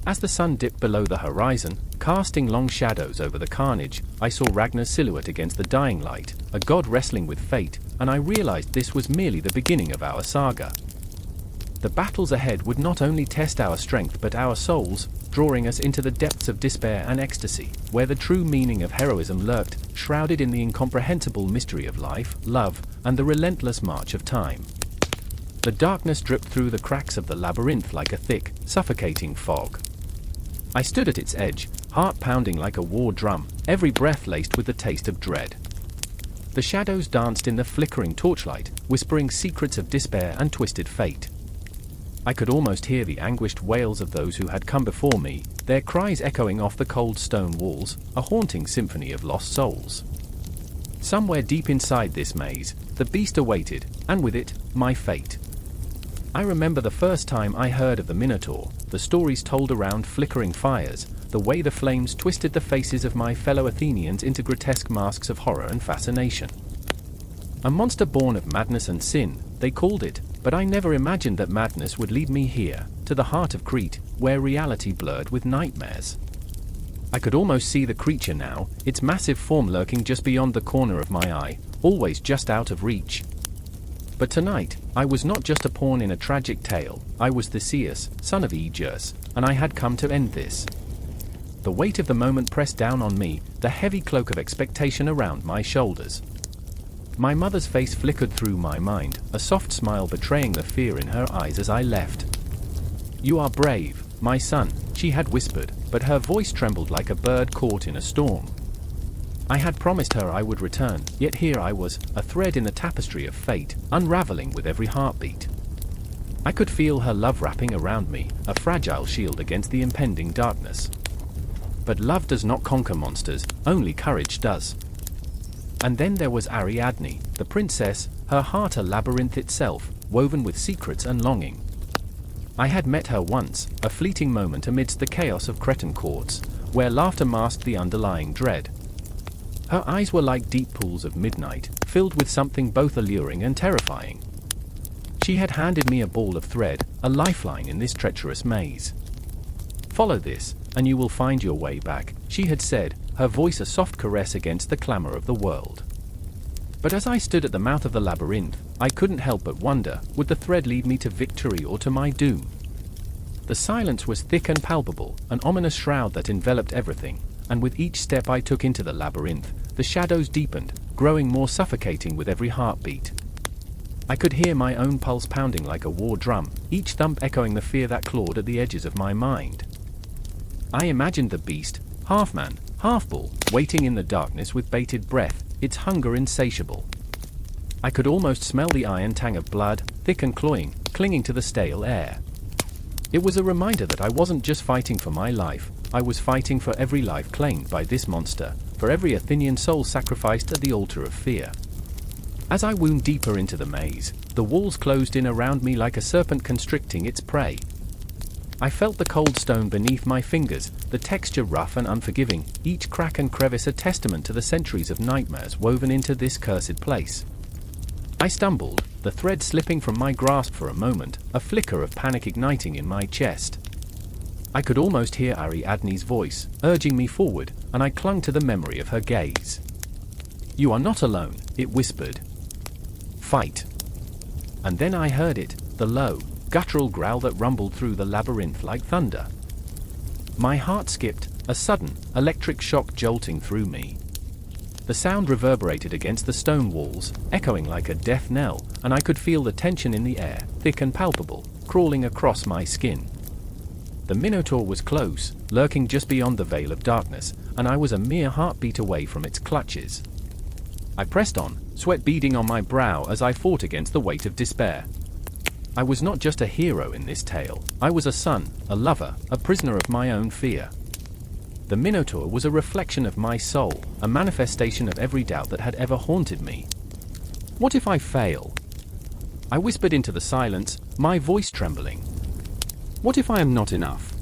As the sun dipped below the horizon, casting long shadows over the carnage, I saw Ragnar's silhouette against the dying light, a god wrestling with fate, and I realized this was merely the beginning of our saga. The battles ahead would not only test our strength but our souls, drawing us into the depths of despair and ecstasy, where the true meaning of heroism lurked, shrouded in the incomprehensible mystery of life, love, and the relentless march of time. The darkness dripped through the cracks of the labyrinth like a thick, suffocating fog. I stood at its edge, heart pounding like a war drum, every breath laced with the taste of dread. The shadows danced in the flickering torchlight, whispering secrets of despair and twisted fate. I could almost hear the anguished wails of those who had come before me, their cries echoing off the cold stone walls, a haunting symphony of lost souls. Somewhere deep inside this maze, the beast awaited, and with it, my fate. I remember the first time I heard of the Minotaur, the stories told around flickering fires, the way the flames twisted the faces of my fellow Athenians into grotesque masks of horror and fascination. A monster born of madness and sin, they called it, but I never imagined that madness would lead me here, to the heart of Crete, where reality blurred with nightmares. I could almost see the creature now, its massive form lurking just beyond the corner of my eye, always just out of reach. But tonight, I was not just a pawn in a tragic tale, I was Theseus, son of Aegeus, and I had come to end this. The weight of the moment pressed down on me, the heavy cloak of expectation around my shoulders. My mother's face flickered through my mind, a soft smile betraying the fear in her eyes as I left. "You are brave, my son," she had whispered, but her voice trembled like a bird caught in a storm. I had promised her I would return, yet here I was, a thread in the tapestry of fate, unraveling with every heartbeat. I could feel her love wrapping around me, a fragile shield against the impending darkness. But love does not conquer monsters, only courage does. And then there was Ariadne, the princess, her heart a labyrinth itself, woven with secrets and longing. I had met her once, a fleeting moment amidst the chaos of Cretan courts, where laughter masked the underlying dread. Her eyes were like deep pools of midnight, filled with something both alluring and terrifying. She had handed me a ball of thread, a lifeline in this treacherous maze. "Follow this, and you will find your way back," she had said, her voice a soft caress against the clamor of the world. But as I stood at the mouth of the labyrinth, I couldn't help but wonder, would the thread lead me to victory or to my doom? The silence was thick and palpable, an ominous shroud that enveloped everything, and with each step I took into the labyrinth, the shadows deepened, growing more suffocating with every heartbeat. I could hear my own pulse pounding like a war drum, each thump echoing the fear that clawed at the edges of my mind. I imagined the beast, half man, half bull, waiting in the darkness with bated breath, its hunger insatiable. I could almost smell the iron tang of blood, thick and cloying, clinging to the stale air. It was a reminder that I wasn't just fighting for my life, I was fighting for every life claimed by this monster, for every Athenian soul sacrificed at the altar of fear. As I wound deeper into the maze, the walls closed in around me like a serpent constricting its prey. I felt the cold stone beneath my fingers, the texture rough and unforgiving, each crack and crevice a testament to the centuries of nightmares woven into this cursed place. I stumbled, the thread slipping from my grasp for a moment, a flicker of panic igniting in my chest. I could almost hear Ariadne's voice, urging me forward, and I clung to the memory of her gaze. "You are not alone," it whispered. "Fight." And then I heard it, the low, guttural growl that rumbled through the labyrinth like thunder. My heart skipped, a sudden, electric shock jolting through me. The sound reverberated against the stone walls, echoing like a death knell, and I could feel the tension in the air, thick and palpable, crawling across my skin. The Minotaur was close, lurking just beyond the veil of darkness, and I was a mere heartbeat away from its clutches. I pressed on, sweat beading on my brow as I fought against the weight of despair. I was not just a hero in this tale, I was a son, a lover, a prisoner of my own fear. The Minotaur was a reflection of my soul, a manifestation of every doubt that had ever haunted me. What if I fail? I whispered into the silence, my voice trembling. What if I am not enough?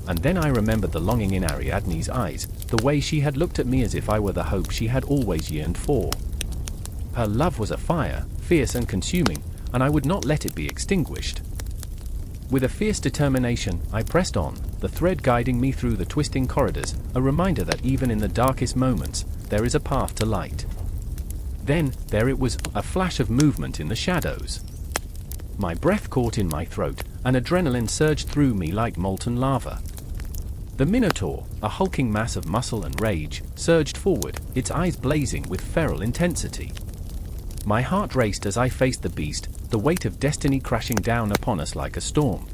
And then I remembered the longing in Ariadne's eyes, the way she had looked at me as if I were the hope she had always yearned for. Her love was a fire, fierce and consuming, and I would not let it be extinguished. With a fierce determination, I pressed on, the thread guiding me through the twisting corridors, a reminder that even in the darkest moments, there is a path to light. Then, there it was, a flash of movement in the shadows. My breath caught in my throat, and adrenaline surged through me like molten lava. The Minotaur, a hulking mass of muscle and rage, surged forward, its eyes blazing with feral intensity. My heart raced as I faced the beast, the weight of destiny crashing down upon us like a storm.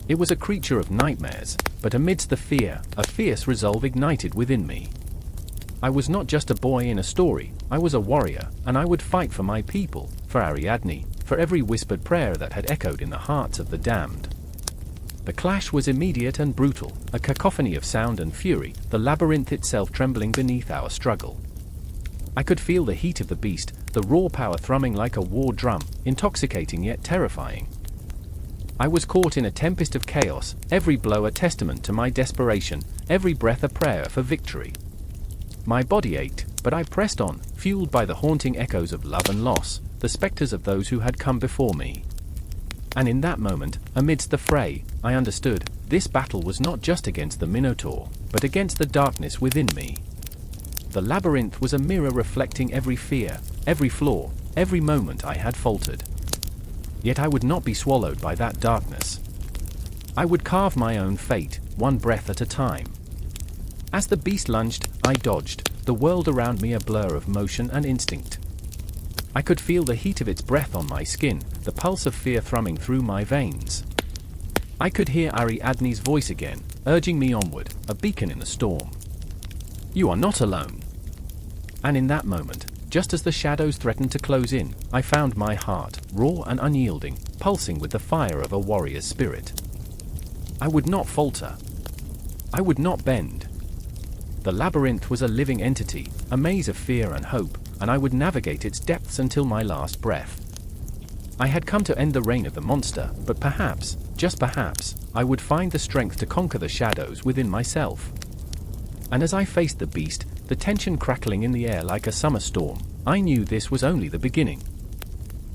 It was a creature of nightmares, but amidst the fear, a fierce resolve ignited within me. I was not just a boy in a story, I was a warrior, and I would fight for my people, for Ariadne, for every whispered prayer that had echoed in the hearts of the damned. The clash was immediate and brutal, a cacophony of sound and fury, the labyrinth itself trembling beneath our struggle. I could feel the heat of the beast, the raw power thrumming like a war drum, intoxicating yet terrifying. I was caught in a tempest of chaos, every blow a testament to my desperation, every breath a prayer for victory. My body ached, but I pressed on, fueled by the haunting echoes of love and loss, the specters of those who had come before me. And in that moment, amidst the fray, I understood, this battle was not just against the Minotaur, but against the darkness within me. The labyrinth was a mirror reflecting every fear, every flaw, every moment I had faltered. Yet I would not be swallowed by that darkness. I would carve my own fate, one breath at a time. As the beast lunged, I dodged, the world around me a blur of motion and instinct. I could feel the heat of its breath on my skin, the pulse of fear thrumming through my veins. I could hear Ariadne's voice again, urging me onward, a beacon in the storm. "You are not alone." And in that moment, just as the shadows threatened to close in, I found my heart, raw and unyielding, pulsing with the fire of a warrior's spirit. I would not falter. I would not bend. The labyrinth was a living entity, a maze of fear and hope, and I would navigate its depths until my last breath. I had come to end the reign of the monster, but perhaps, just perhaps, I would find the strength to conquer the shadows within myself. And as I faced the beast, the tension crackling in the air like a summer storm, I knew this was only the beginning.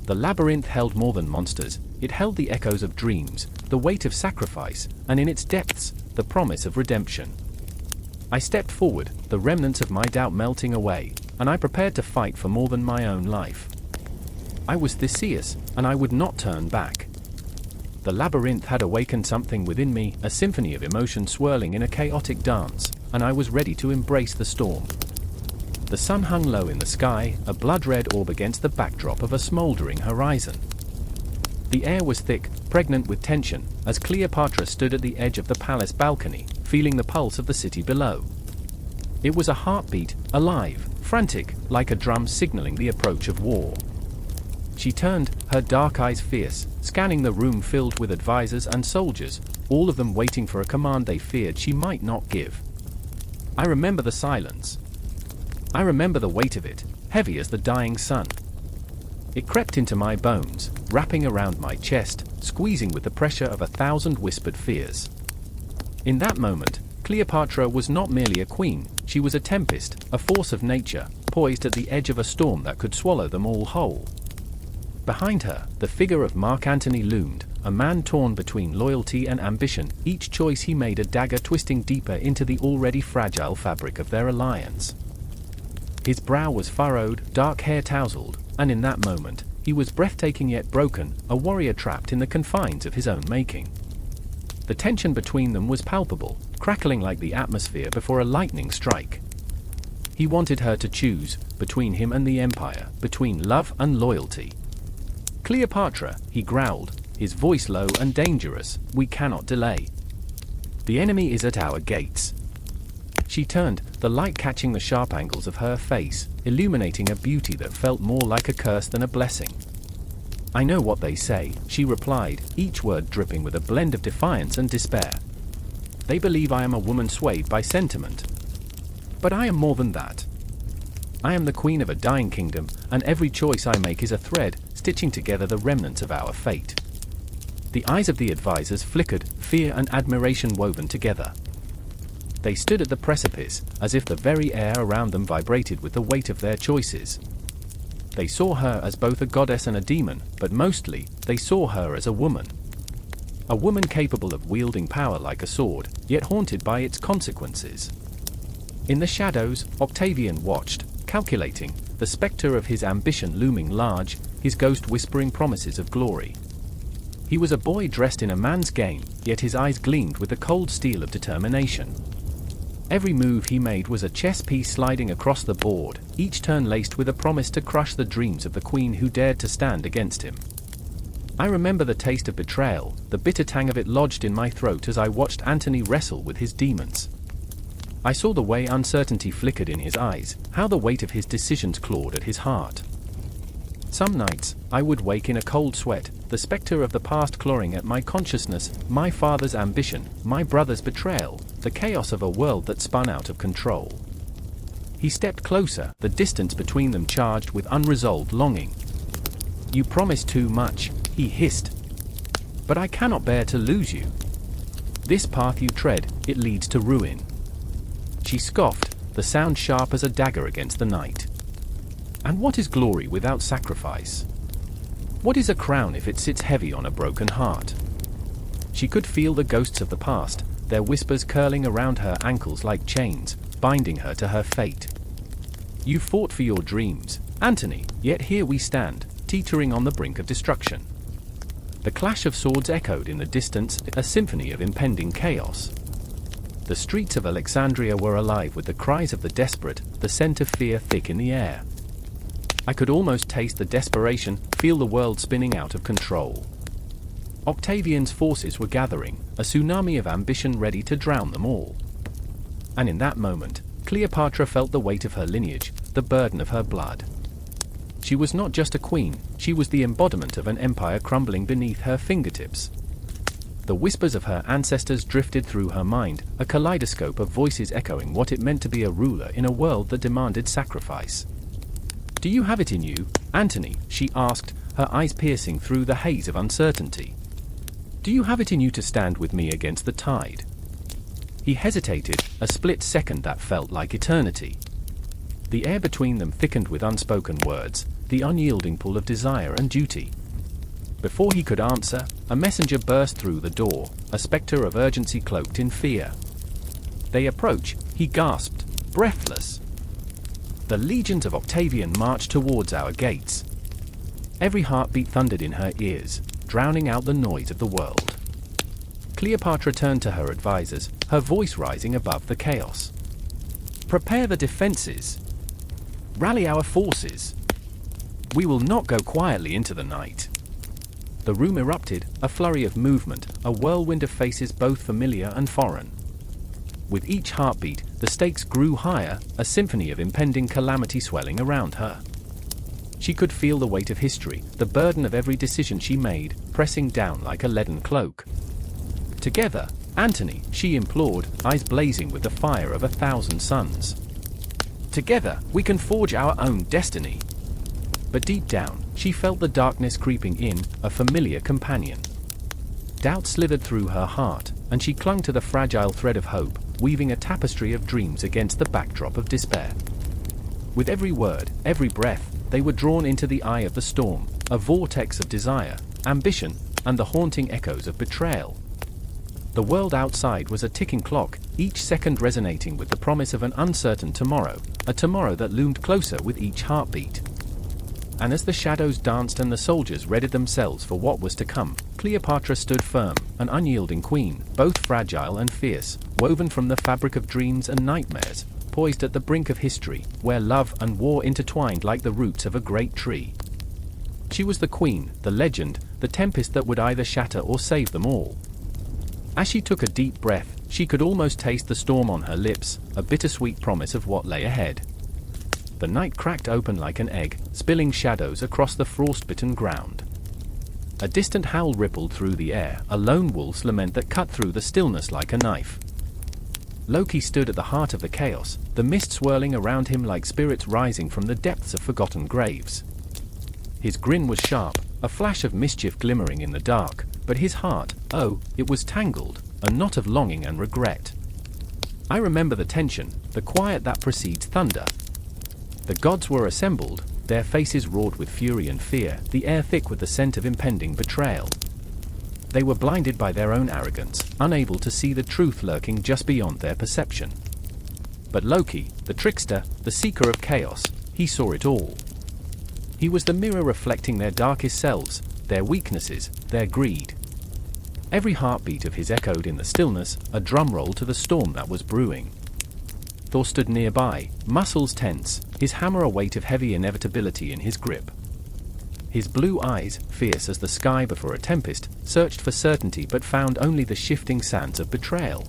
The labyrinth held more than monsters, it held the echoes of dreams, the weight of sacrifice, and in its depths, the promise of redemption. I stepped forward, the remnants of my doubt melting away, and I prepared to fight for more than my own life. I was Theseus, and I would not turn back. The labyrinth had awakened something within me, a symphony of emotion swirling in a chaotic dance, and I was ready to embrace the storm. The sun hung low in the sky, a blood-red orb against the backdrop of a smoldering horizon. The air was thick, pregnant with tension, as Cleopatra stood at the edge of the palace balcony, feeling the pulse of the city below. It was a heartbeat, alive, frantic, like a drum signaling the approach of war. She turned, her dark eyes fierce, scanning the room filled with advisors and soldiers, all of them waiting for a command they feared she might not give. I remember the silence. I remember the weight of it, heavy as the dying sun. It crept into my bones, wrapping around my chest, squeezing with the pressure of 1,000 whispered fears. In that moment, Cleopatra was not merely a queen, she was a tempest, a force of nature, poised at the edge of a storm that could swallow them all whole. Behind her, the figure of Mark Antony loomed, a man torn between loyalty and ambition, each choice he made a dagger twisting deeper into the already fragile fabric of their alliance. His brow was furrowed, dark hair tousled, and in that moment, he was breathtaking yet broken, a warrior trapped in the confines of his own making. The tension between them was palpable, crackling like the atmosphere before a lightning strike. He wanted her to choose, between him and the empire, between love and loyalty. "Cleopatra," he growled, his voice low and dangerous, "we cannot delay. The enemy is at our gates." She turned, the light catching the sharp angles of her face, illuminating a beauty that felt more like a curse than a blessing. "I know what they say," she replied, each word dripping with a blend of defiance and despair. "They believe I am a woman swayed by sentiment. But I am more than that. I am the queen of a dying kingdom, and every choice I make is a thread, stitching together the remnants of our fate." The eyes of the advisors flickered, fear and admiration woven together. They stood at the precipice, as if the very air around them vibrated with the weight of their choices. They saw her as both a goddess and a demon, but mostly, they saw her as a woman. A woman capable of wielding power like a sword, yet haunted by its consequences. In the shadows, Octavian watched, calculating, the specter of his ambition looming large, his ghost whispering promises of glory. He was a boy dressed in a man's game, yet his eyes gleamed with the cold steel of determination. Every move he made was a chess piece sliding across the board, each turn laced with a promise to crush the dreams of the queen who dared to stand against him. I remember the taste of betrayal, the bitter tang of it lodged in my throat as I watched Antony wrestle with his demons. I saw the way uncertainty flickered in his eyes, how the weight of his decisions clawed at his heart. Some nights, I would wake in a cold sweat, the specter of the past clawing at my consciousness, my father's ambition, my brother's betrayal, the chaos of a world that spun out of control. He stepped closer, the distance between them charged with unresolved longing. "You promise too much," he hissed. "But I cannot bear to lose you. This path you tread, it leads to ruin." She scoffed, the sound sharp as a dagger against the night. "And what is glory without sacrifice? What is a crown if it sits heavy on a broken heart?" She could feel the ghosts of the past, their whispers curling around her ankles like chains, binding her to her fate. "You fought for your dreams, Antony, yet here we stand, teetering on the brink of destruction." The clash of swords echoed in the distance, a symphony of impending chaos. The streets of Alexandria were alive with the cries of the desperate, the scent of fear thick in the air. I could almost taste the desperation, feel the world spinning out of control. Octavian's forces were gathering, a tsunami of ambition ready to drown them all. And in that moment, Cleopatra felt the weight of her lineage, the burden of her blood. She was not just a queen, she was the embodiment of an empire crumbling beneath her fingertips. The whispers of her ancestors drifted through her mind, a kaleidoscope of voices echoing what it meant to be a ruler in a world that demanded sacrifice. "Do you have it in you, Anthony?" she asked, her eyes piercing through the haze of uncertainty. "Do you have it in you to stand with me against the tide?" He hesitated, a split second that felt like eternity. The air between them thickened with unspoken words, the unyielding pull of desire and duty. Before he could answer, a messenger burst through the door, a specter of urgency cloaked in fear. "They approach," he gasped, breathless. "The legions of Octavian march towards our gates." Every heartbeat thundered in her ears, drowning out the noise of the world. Cleopatra turned to her advisors, her voice rising above the chaos. "Prepare the defenses. Rally our forces. We will not go quietly into the night." The room erupted, a flurry of movement, a whirlwind of faces both familiar and foreign. With each heartbeat, the stakes grew higher, a symphony of impending calamity swelling around her. She could feel the weight of history, the burden of every decision she made, pressing down like a leaden cloak. "Together, Antony," she implored, eyes blazing with the fire of 1,000 suns. "Together, we can forge our own destiny." But deep down, she felt the darkness creeping in, a familiar companion. Doubt slithered through her heart, and she clung to the fragile thread of hope, weaving a tapestry of dreams against the backdrop of despair. With every word, every breath, they were drawn into the eye of the storm, a vortex of desire, ambition, and the haunting echoes of betrayal. The world outside was a ticking clock, each second resonating with the promise of an uncertain tomorrow, a tomorrow that loomed closer with each heartbeat. And as the shadows danced and the soldiers readied themselves for what was to come, Cleopatra stood firm, an unyielding queen, both fragile and fierce, woven from the fabric of dreams and nightmares, poised at the brink of history, where love and war intertwined like the roots of a great tree. She was the queen, the legend, the tempest that would either shatter or save them all. As she took a deep breath, she could almost taste the storm on her lips, a bittersweet promise of what lay ahead. The night cracked open like an egg, spilling shadows across the frost-bitten ground. A distant howl rippled through the air, a lone wolf's lament that cut through the stillness like a knife. Loki stood at the heart of the chaos, the mist swirling around him like spirits rising from the depths of forgotten graves. His grin was sharp, a flash of mischief glimmering in the dark, but his heart, oh, it was tangled, a knot of longing and regret. I remember the tension, the quiet that precedes thunder. The gods were assembled, their faces wrought with fury and fear, the air thick with the scent of impending betrayal. They were blinded by their own arrogance, unable to see the truth lurking just beyond their perception. But Loki, the trickster, the seeker of chaos, he saw it all. He was the mirror reflecting their darkest selves, their weaknesses, their greed. Every heartbeat of his echoed in the stillness, a drumroll to the storm that was brewing. Thor stood nearby, muscles tense, his hammer a weight of heavy inevitability in his grip. His blue eyes, fierce as the sky before a tempest, searched for certainty but found only the shifting sands of betrayal.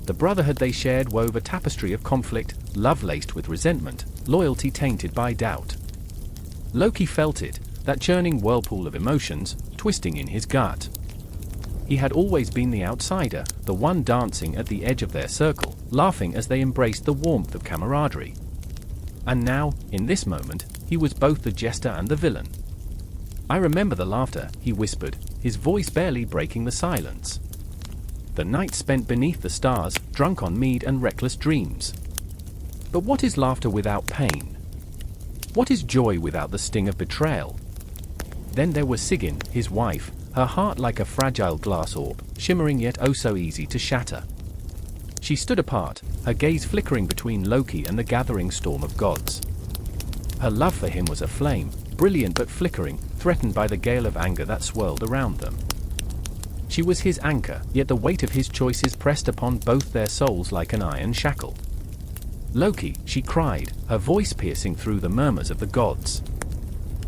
The brotherhood they shared wove a tapestry of conflict, love laced with resentment, loyalty tainted by doubt. Loki felt it, that churning whirlpool of emotions, twisting in his gut. He had always been the outsider, the one dancing at the edge of their circle, laughing as they embraced the warmth of camaraderie. And now, in this moment, he was both the jester and the villain. "I remember the laughter," he whispered, his voice barely breaking the silence. "The night spent beneath the stars, drunk on mead and reckless dreams. But what is laughter without pain? What is joy without the sting of betrayal?" Then there was Sigyn, his wife, her heart like a fragile glass orb, shimmering yet oh so easy to shatter. She stood apart, her gaze flickering between Loki and the gathering storm of gods. Her love for him was a flame, brilliant but flickering, threatened by the gale of anger that swirled around them. She was his anchor, yet the weight of his choices pressed upon both their souls like an iron shackle. "Loki," she cried, her voice piercing through the murmurs of the gods.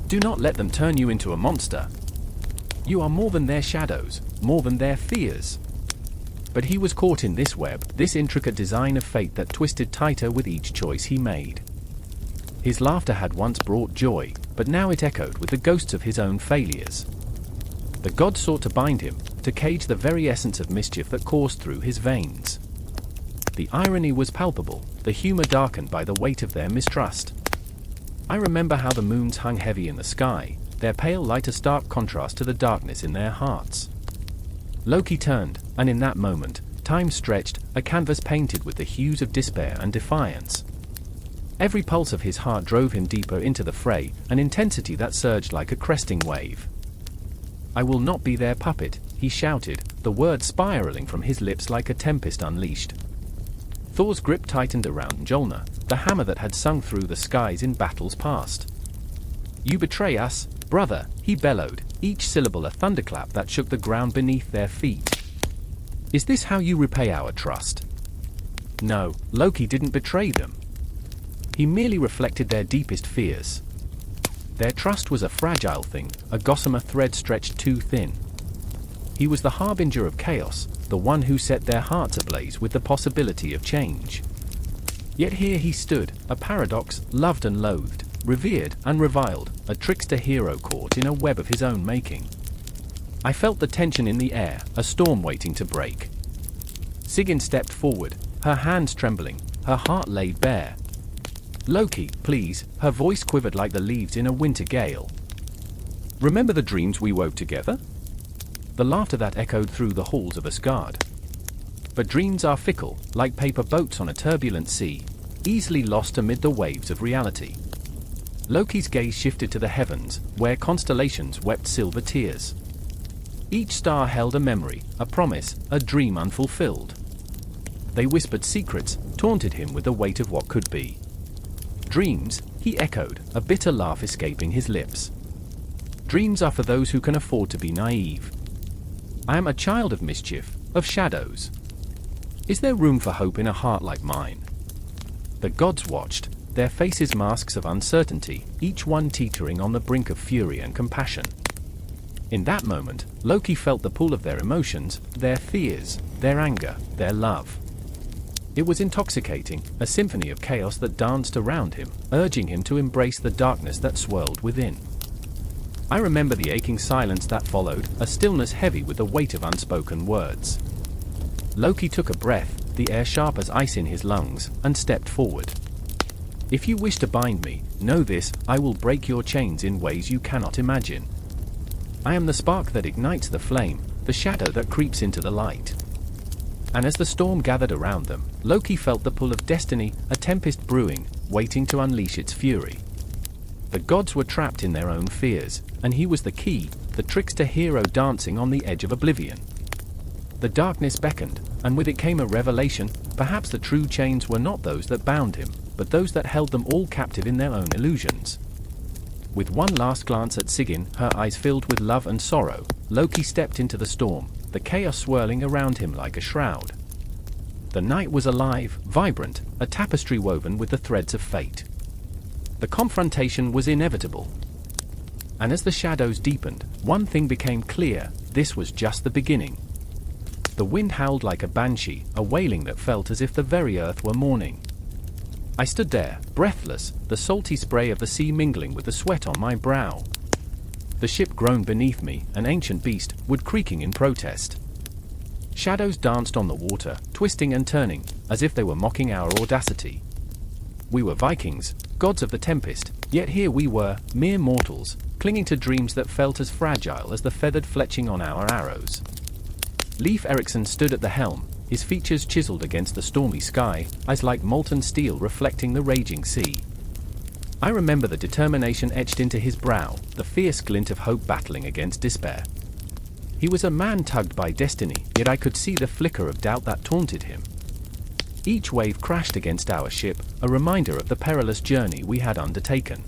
"Do not let them turn you into a monster. You are more than their shadows, more than their fears." But he was caught in this web, this intricate design of fate that twisted tighter with each choice he made. His laughter had once brought joy, but now it echoed with the ghosts of his own failures. The gods sought to bind him, to cage the very essence of mischief that coursed through his veins. The irony was palpable, the humor darkened by the weight of their mistrust. I remember how the moons hung heavy in the sky, their pale light a stark contrast to the darkness in their hearts. Loki turned, and in that moment, time stretched, a canvas painted with the hues of despair and defiance. Every pulse of his heart drove him deeper into the fray, an intensity that surged like a cresting wave. "I will not be their puppet," he shouted, the words spiraling from his lips like a tempest unleashed. Thor's grip tightened around Mjolnir, the hammer that had sung through the skies in battles past. "You betray us, brother," he bellowed, each syllable a thunderclap that shook the ground beneath their feet. "Is this how you repay our trust?" No, Loki didn't betray them. He merely reflected their deepest fears. Their trust was a fragile thing, a gossamer thread stretched too thin. He was the harbinger of chaos, the one who set their hearts ablaze with the possibility of change. Yet here he stood, a paradox, loved and loathed, revered and reviled, a trickster hero caught in a web of his own making. I felt the tension in the air, a storm waiting to break. Sigyn stepped forward, her hands trembling, her heart laid bare. "Loki, please," her voice quivered like the leaves in a winter gale. "Remember the dreams we wove together?" The laughter that echoed through the halls of Asgard. But dreams are fickle, like paper boats on a turbulent sea, easily lost amid the waves of reality. Loki's gaze shifted to the heavens, where constellations wept silver tears. Each star held a memory, a promise, a dream unfulfilled. They whispered secrets, taunted him with the weight of what could be. "Dreams," he echoed, a bitter laugh escaping his lips. "Dreams are for those who can afford to be naive. I am a child of mischief, of shadows. Is there room for hope in a heart like mine?" The gods watched, their faces masks of uncertainty, each one teetering on the brink of fury and compassion. In that moment, Loki felt the pull of their emotions, their fears, their anger, their love. It was intoxicating, a symphony of chaos that danced around him, urging him to embrace the darkness that swirled within. I remember the aching silence that followed, a stillness heavy with the weight of unspoken words. Loki took a breath, the air sharp as ice in his lungs, and stepped forward. "If you wish to bind me, know this, I will break your chains in ways you cannot imagine. I am the spark that ignites the flame, the shadow that creeps into the light." And as the storm gathered around them, Loki felt the pull of destiny, a tempest brewing, waiting to unleash its fury. The gods were trapped in their own fears, and he was the key, the trickster hero dancing on the edge of oblivion. The darkness beckoned, and with it came a revelation. Perhaps the true chains were not those that bound him, but those that held them all captive in their own illusions. With one last glance at Sigyn, her eyes filled with love and sorrow, Loki stepped into the storm, the chaos swirling around him like a shroud. The night was alive, vibrant, a tapestry woven with the threads of fate. The confrontation was inevitable. And as the shadows deepened, one thing became clear: this was just the beginning. The wind howled like a banshee, a wailing that felt as if the very earth were mourning. I stood there, breathless, the salty spray of the sea mingling with the sweat on my brow. The ship groaned beneath me, an ancient beast, wood creaking in protest. Shadows danced on the water, twisting and turning, as if they were mocking our audacity. We were Vikings, gods of the tempest, yet here we were, mere mortals, clinging to dreams that felt as fragile as the feathered fletching on our arrows. Leif Erikson stood at the helm, his features chiseled against the stormy sky, eyes like molten steel reflecting the raging sea. I remember the determination etched into his brow, the fierce glint of hope battling against despair. He was a man tugged by destiny, yet I could see the flicker of doubt that taunted him. Each wave crashed against our ship, a reminder of the perilous journey we had undertaken.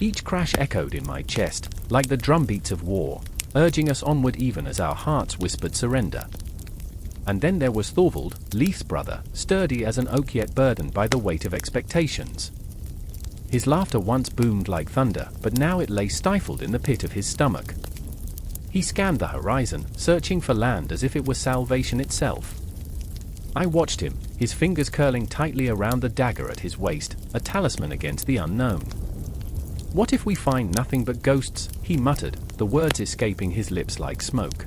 Each crash echoed in my chest, like the drumbeats of war, urging us onward even as our hearts whispered surrender. And then there was Thorvald, Leif's brother, sturdy as an oak yet burdened by the weight of expectations. His laughter once boomed like thunder, but now it lay stifled in the pit of his stomach. He scanned the horizon, searching for land as if it were salvation itself. I watched him, his fingers curling tightly around the dagger at his waist, a talisman against the unknown. "What if we find nothing but ghosts?" he muttered, the words escaping his lips like smoke.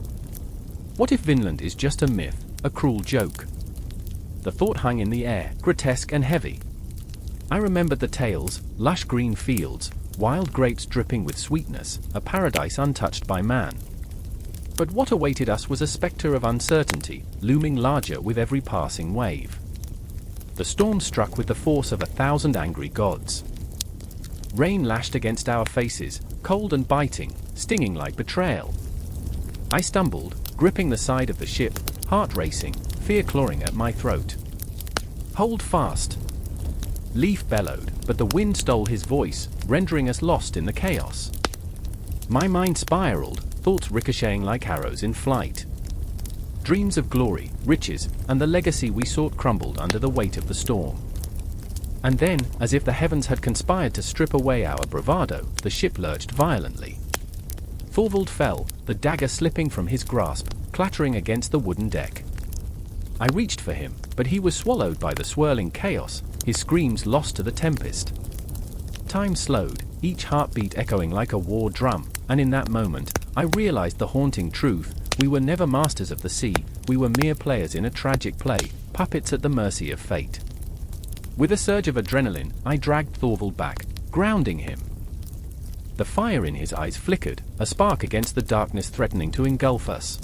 What if Vinland is just a myth, a cruel joke? The thought hung in the air, grotesque and heavy. I remembered the tales, lush green fields, wild grapes dripping with sweetness, a paradise untouched by man. But what awaited us was a spectre of uncertainty, looming larger with every passing wave. The storm struck with the force of 1,000 angry gods. Rain lashed against our faces, cold and biting, stinging like betrayal. I stumbled, gripping the side of the ship, heart racing, fear clawing at my throat. "Hold fast!" Leif bellowed, but the wind stole his voice, rendering us lost in the chaos. My mind spiraled, thoughts ricocheting like arrows in flight. Dreams of glory, riches, and the legacy we sought crumbled under the weight of the storm. And then, as if the heavens had conspired to strip away our bravado, the ship lurched violently. Thorvald fell, the dagger slipping from his grasp, clattering against the wooden deck. I reached for him, but he was swallowed by the swirling chaos, his screams lost to the tempest. Time slowed, each heartbeat echoing like a war drum, and in that moment, I realized the haunting truth: we were never masters of the sea, we were mere players in a tragic play, puppets at the mercy of fate. With a surge of adrenaline, I dragged Thorvald back, grounding him. The fire in his eyes flickered, a spark against the darkness threatening to engulf us.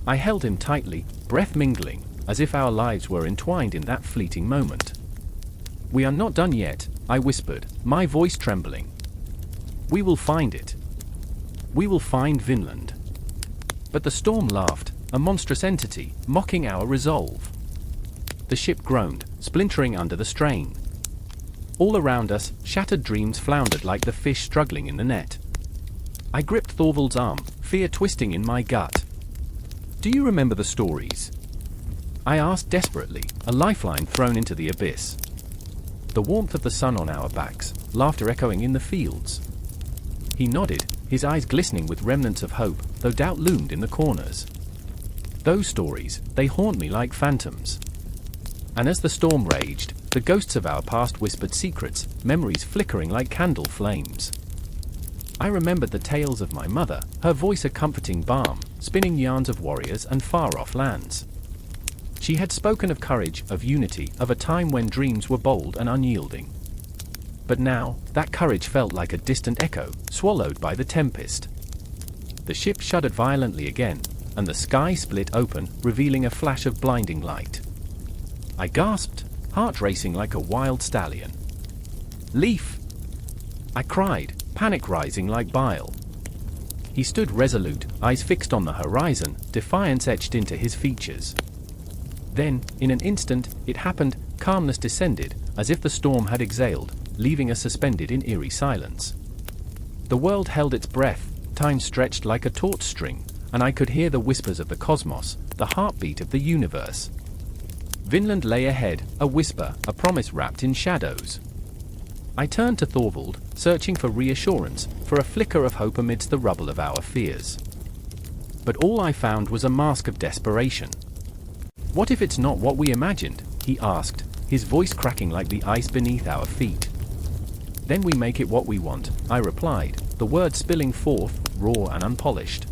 I held him tightly, breath mingling, as if our lives were entwined in that fleeting moment. "We are not done yet," I whispered, my voice trembling. "We will find it. We will find Vinland." But the storm laughed, a monstrous entity, mocking our resolve. The ship groaned, splintering under the strain. All around us, shattered dreams floundered like the fish struggling in the net. I gripped Thorvald's arm, fear twisting in my gut. "Do you remember the stories?" I asked desperately, a lifeline thrown into the abyss. The warmth of the sun on our backs, laughter echoing in the fields. He nodded, his eyes glistening with remnants of hope, though doubt loomed in the corners. "Those stories, they haunt me like phantoms." And as the storm raged, the ghosts of our past whispered secrets, memories flickering like candle flames. I remembered the tales of my mother, her voice a comforting balm, spinning yarns of warriors and far-off lands. She had spoken of courage, of unity, of a time when dreams were bold and unyielding. But now, that courage felt like a distant echo, swallowed by the tempest. The ship shuddered violently again, and the sky split open, revealing a flash of blinding light. I gasped, heart racing like a wild stallion. "Leif!" I cried, panic rising like bile. He stood resolute, eyes fixed on the horizon, defiance etched into his features. Then, in an instant, it happened, calmness descended, as if the storm had exhaled, leaving us suspended in eerie silence. The world held its breath, time stretched like a taut string, and I could hear the whispers of the cosmos, the heartbeat of the universe. Vinland lay ahead, a whisper, a promise wrapped in shadows. I turned to Thorvald, searching for reassurance, for a flicker of hope amidst the rubble of our fears. But all I found was a mask of desperation. "What if it's not what we imagined?" he asked, his voice cracking like the ice beneath our feet. "Then we make it what we want," I replied, the words spilling forth, raw and unpolished.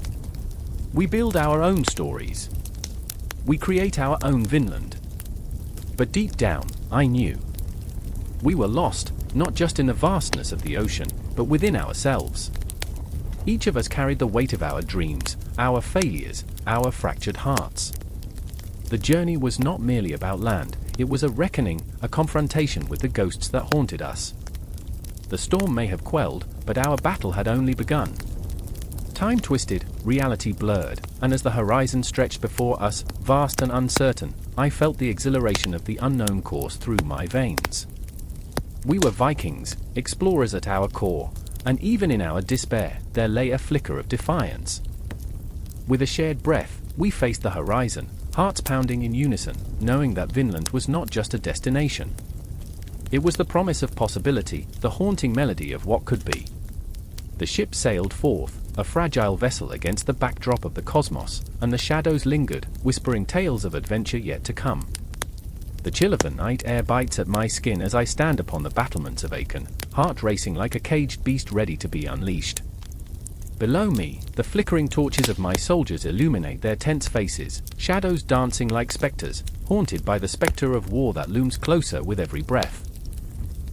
"We build our own stories. We create our own Vinland." But deep down, I knew. We were lost, not just in the vastness of the ocean, but within ourselves. Each of us carried the weight of our dreams, our failures, our fractured hearts. The journey was not merely about land, it was a reckoning, a confrontation with the ghosts that haunted us. The storm may have quelled, but our battle had only begun. Time twisted, reality blurred, and as the horizon stretched before us, vast and uncertain, I felt the exhilaration of the unknown course through my veins. We were Vikings, explorers at our core, and even in our despair, there lay a flicker of defiance. With a shared breath, we faced the horizon, hearts pounding in unison, knowing that Vinland was not just a destination. It was the promise of possibility, the haunting melody of what could be. The ship sailed forth, a fragile vessel against the backdrop of the cosmos, and the shadows lingered, whispering tales of adventure yet to come. The chill of the night air bites at my skin as I stand upon the battlements of Aiken, heart racing like a caged beast ready to be unleashed. Below me, the flickering torches of my soldiers illuminate their tense faces, shadows dancing like specters, haunted by the specter of war that looms closer with every breath.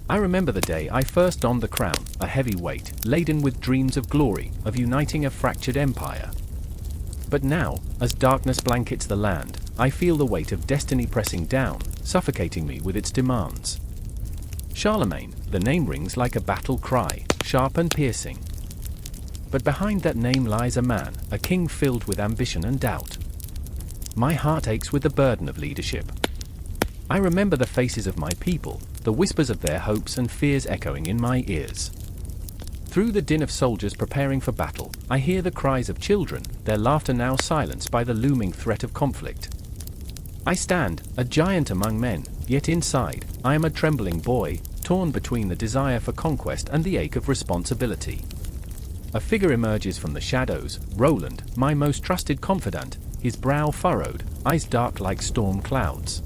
I remember the day I first donned the crown, a heavy weight, laden with dreams of glory, of uniting a fractured empire. But now, as darkness blankets the land, I feel the weight of destiny pressing down, suffocating me with its demands. Charlemagne, the name rings like a battle cry, sharp and piercing. But behind that name lies a man, a king filled with ambition and doubt. My heart aches with the burden of leadership. I remember the faces of my people, the whispers of their hopes and fears echoing in my ears. Through the din of soldiers preparing for battle, I hear the cries of children, their laughter now silenced by the looming threat of conflict. I stand, a giant among men, yet inside, I am a trembling boy, torn between the desire for conquest and the ache of responsibility. A figure emerges from the shadows, Roland, my most trusted confidant, his brow furrowed, eyes dark like storm clouds.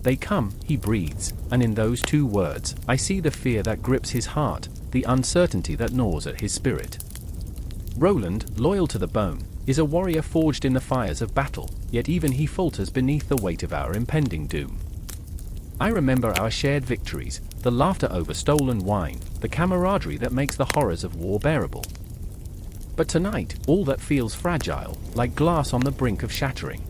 They come, he breathes, and in those 2 words, I see the fear that grips his heart, the uncertainty that gnaws at his spirit. Roland, loyal to the bone, is a warrior forged in the fires of battle, yet even he falters beneath the weight of our impending doom. I remember our shared victories, the laughter over stolen wine, the camaraderie that makes the horrors of war bearable. But tonight, all that feels fragile, like glass on the brink of shattering.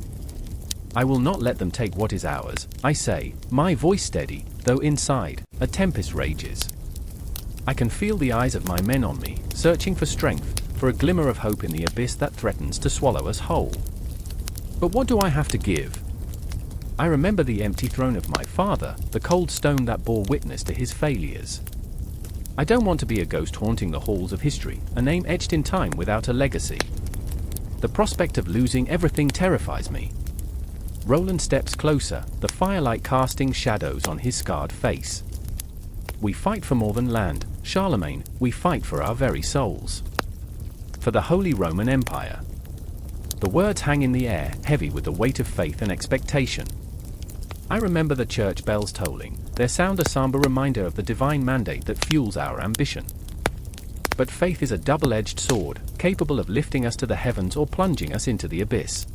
I will not let them take what is ours, I say, my voice steady, though inside, a tempest rages. I can feel the eyes of my men on me, searching for strength, for a glimmer of hope in the abyss that threatens to swallow us whole. But what do I have to give? I remember the empty throne of my father, the cold stone that bore witness to his failures. I don't want to be a ghost haunting the halls of history, a name etched in time without a legacy. The prospect of losing everything terrifies me. Roland steps closer, the firelight casting shadows on his scarred face. We fight for more than land, Charlemagne, we fight for our very souls. For the Holy Roman Empire. The words hang in the air, heavy with the weight of faith and expectation. I remember the church bells tolling, their sound a somber reminder of the divine mandate that fuels our ambition. But faith is a double-edged sword, capable of lifting us to the heavens or plunging us into the abyss.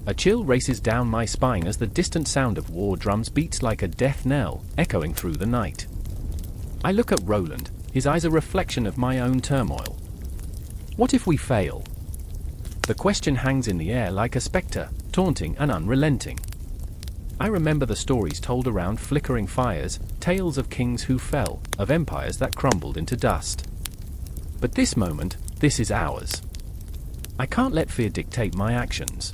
A chill races down my spine as the distant sound of war drums beats like a death knell, echoing through the night. I look at Roland, his eyes a reflection of my own turmoil. What if we fail? The question hangs in the air like a specter, taunting and unrelenting. I remember the stories told around flickering fires, tales of kings who fell, of empires that crumbled into dust. But this moment, this is ours. I can't let fear dictate my actions.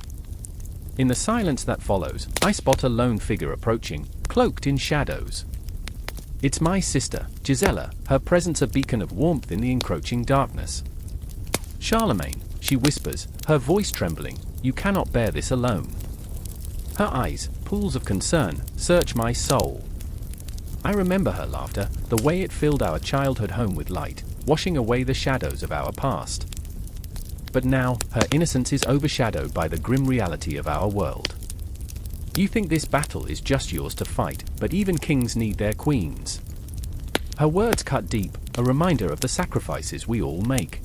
In the silence that follows, I spot a lone figure approaching, cloaked in shadows. It's my sister, Gisela, her presence a beacon of warmth in the encroaching darkness. Charlemagne, she whispers, her voice trembling, you cannot bear this alone. Her eyes, pools of concern, search my soul. I remember her laughter, the way it filled our childhood home with light, washing away the shadows of our past. But now, her innocence is overshadowed by the grim reality of our world. You think this battle is just yours to fight, but even kings need their queens. Her words cut deep, a reminder of the sacrifices we all make.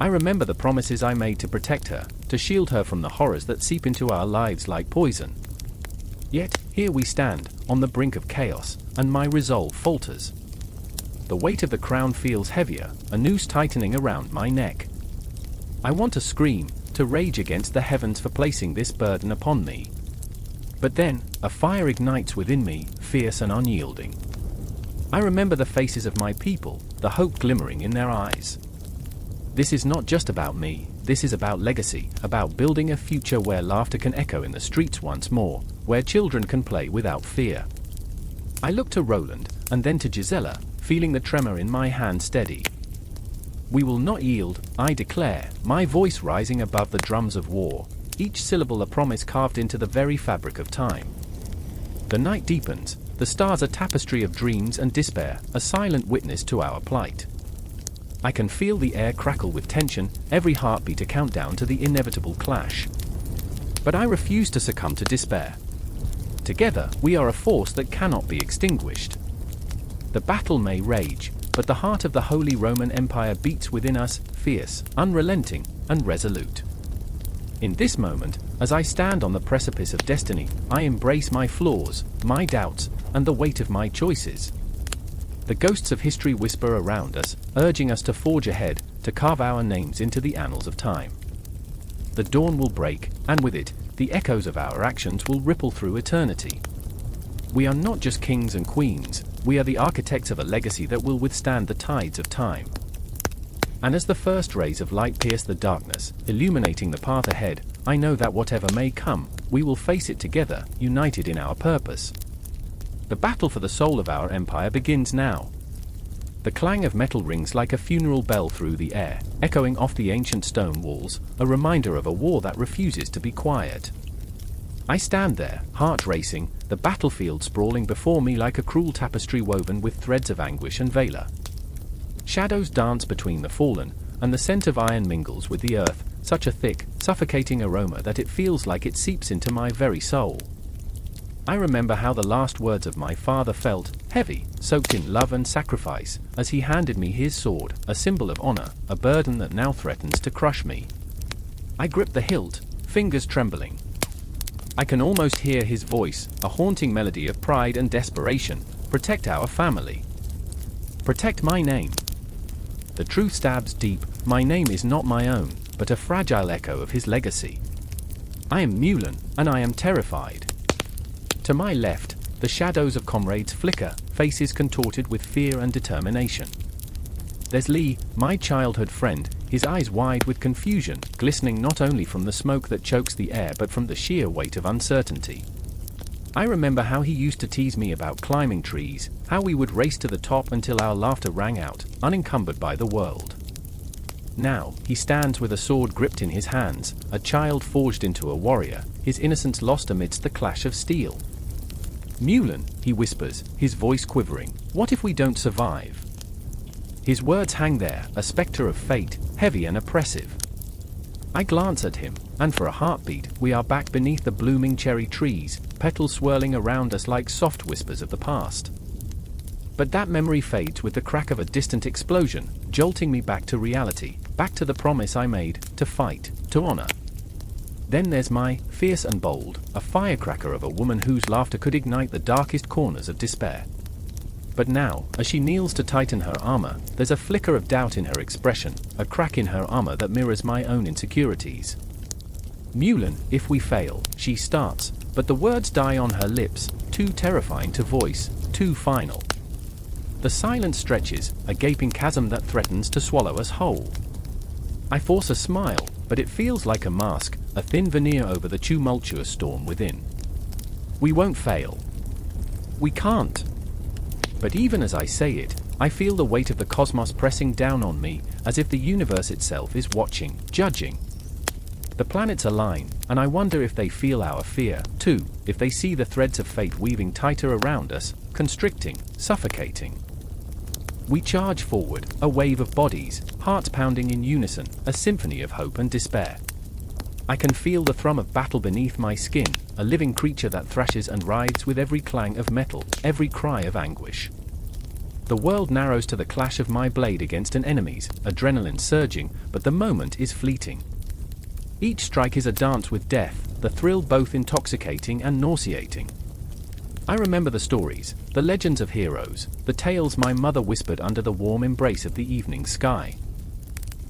I remember the promises I made to protect her, to shield her from the horrors that seep into our lives like poison. Yet, here we stand, on the brink of chaos, and my resolve falters. The weight of the crown feels heavier, a noose tightening around my neck. I want to scream, to rage against the heavens for placing this burden upon me. But then, a fire ignites within me, fierce and unyielding. I remember the faces of my people, the hope glimmering in their eyes. This is not just about me, this is about legacy, about building a future where laughter can echo in the streets once more, where children can play without fear. I look to Roland, and then to Gisela, feeling the tremor in my hand steady. We will not yield, I declare, my voice rising above the drums of war, each syllable a promise carved into the very fabric of time. The night deepens, the stars a tapestry of dreams and despair, a silent witness to our plight. I can feel the air crackle with tension, every heartbeat a countdown to the inevitable clash. But I refuse to succumb to despair. Together, we are a force that cannot be extinguished. The battle may rage, but the heart of the Holy Roman Empire beats within us, fierce, unrelenting, and resolute. In this moment, as I stand on the precipice of destiny, I embrace my flaws, my doubts, and the weight of my choices. The ghosts of history whisper around us, urging us to forge ahead, to carve our names into the annals of time. The dawn will break, and with it, the echoes of our actions will ripple through eternity. We are not just kings and queens, we are the architects of a legacy that will withstand the tides of time. And as the first rays of light pierce the darkness, illuminating the path ahead, I know that whatever may come, we will face it together, united in our purpose. The battle for the soul of our empire begins now. The clang of metal rings like a funeral bell through the air, echoing off the ancient stone walls, a reminder of a war that refuses to be quiet. I stand there, heart racing, the battlefield sprawling before me like a cruel tapestry woven with threads of anguish and valor. Shadows dance between the fallen, and the scent of iron mingles with the earth, such a thick, suffocating aroma that it feels like it seeps into my very soul. I remember how the last words of my father felt, heavy, soaked in love and sacrifice, as he handed me his sword, a symbol of honor, a burden that now threatens to crush me. I grip the hilt, fingers trembling. I can almost hear his voice, a haunting melody of pride and desperation. Protect our family. Protect my name. The truth stabs deep, my name is not my own, but a fragile echo of his legacy. I am Mulan, and I am terrified. To my left, the shadows of comrades flicker, faces contorted with fear and determination. There's Lee, my childhood friend, his eyes wide with confusion, glistening not only from the smoke that chokes the air but from the sheer weight of uncertainty. I remember how he used to tease me about climbing trees, how we would race to the top until our laughter rang out, unencumbered by the world. Now, he stands with a sword gripped in his hands, a child forged into a warrior, his innocence lost amidst the clash of steel. Mulan, he whispers, his voice quivering, what if we don't survive? His words hang there, a specter of fate, heavy and oppressive. I glance at him, and for a heartbeat, we are back beneath the blooming cherry trees, petals swirling around us like soft whispers of the past. But that memory fades with the crack of a distant explosion, jolting me back to reality, back to the promise I made, to fight, to honor. Then there's my, fierce and bold, a firecracker of a woman whose laughter could ignite the darkest corners of despair. But now, as she kneels to tighten her armor, there's a flicker of doubt in her expression, a crack in her armor that mirrors my own insecurities. Mulan, if we fail, she starts, but the words die on her lips, too terrifying to voice, too final. The silence stretches, a gaping chasm that threatens to swallow us whole. I force a smile, but it feels like a mask, a thin veneer over the tumultuous storm within. We won't fail. We can't. But even as I say it, I feel the weight of the cosmos pressing down on me, as if the universe itself is watching, judging. The planets align, and I wonder if they feel our fear, too, if they see the threads of fate weaving tighter around us, constricting, suffocating. We charge forward, a wave of bodies, hearts pounding in unison, a symphony of hope and despair. I can feel the thrum of battle beneath my skin, a living creature that thrashes and writhes with every clang of metal, every cry of anguish. The world narrows to the clash of my blade against an enemy's, adrenaline surging, but the moment is fleeting. Each strike is a dance with death, the thrill both intoxicating and nauseating. I remember the stories, the legends of heroes, the tales my mother whispered under the warm embrace of the evening sky.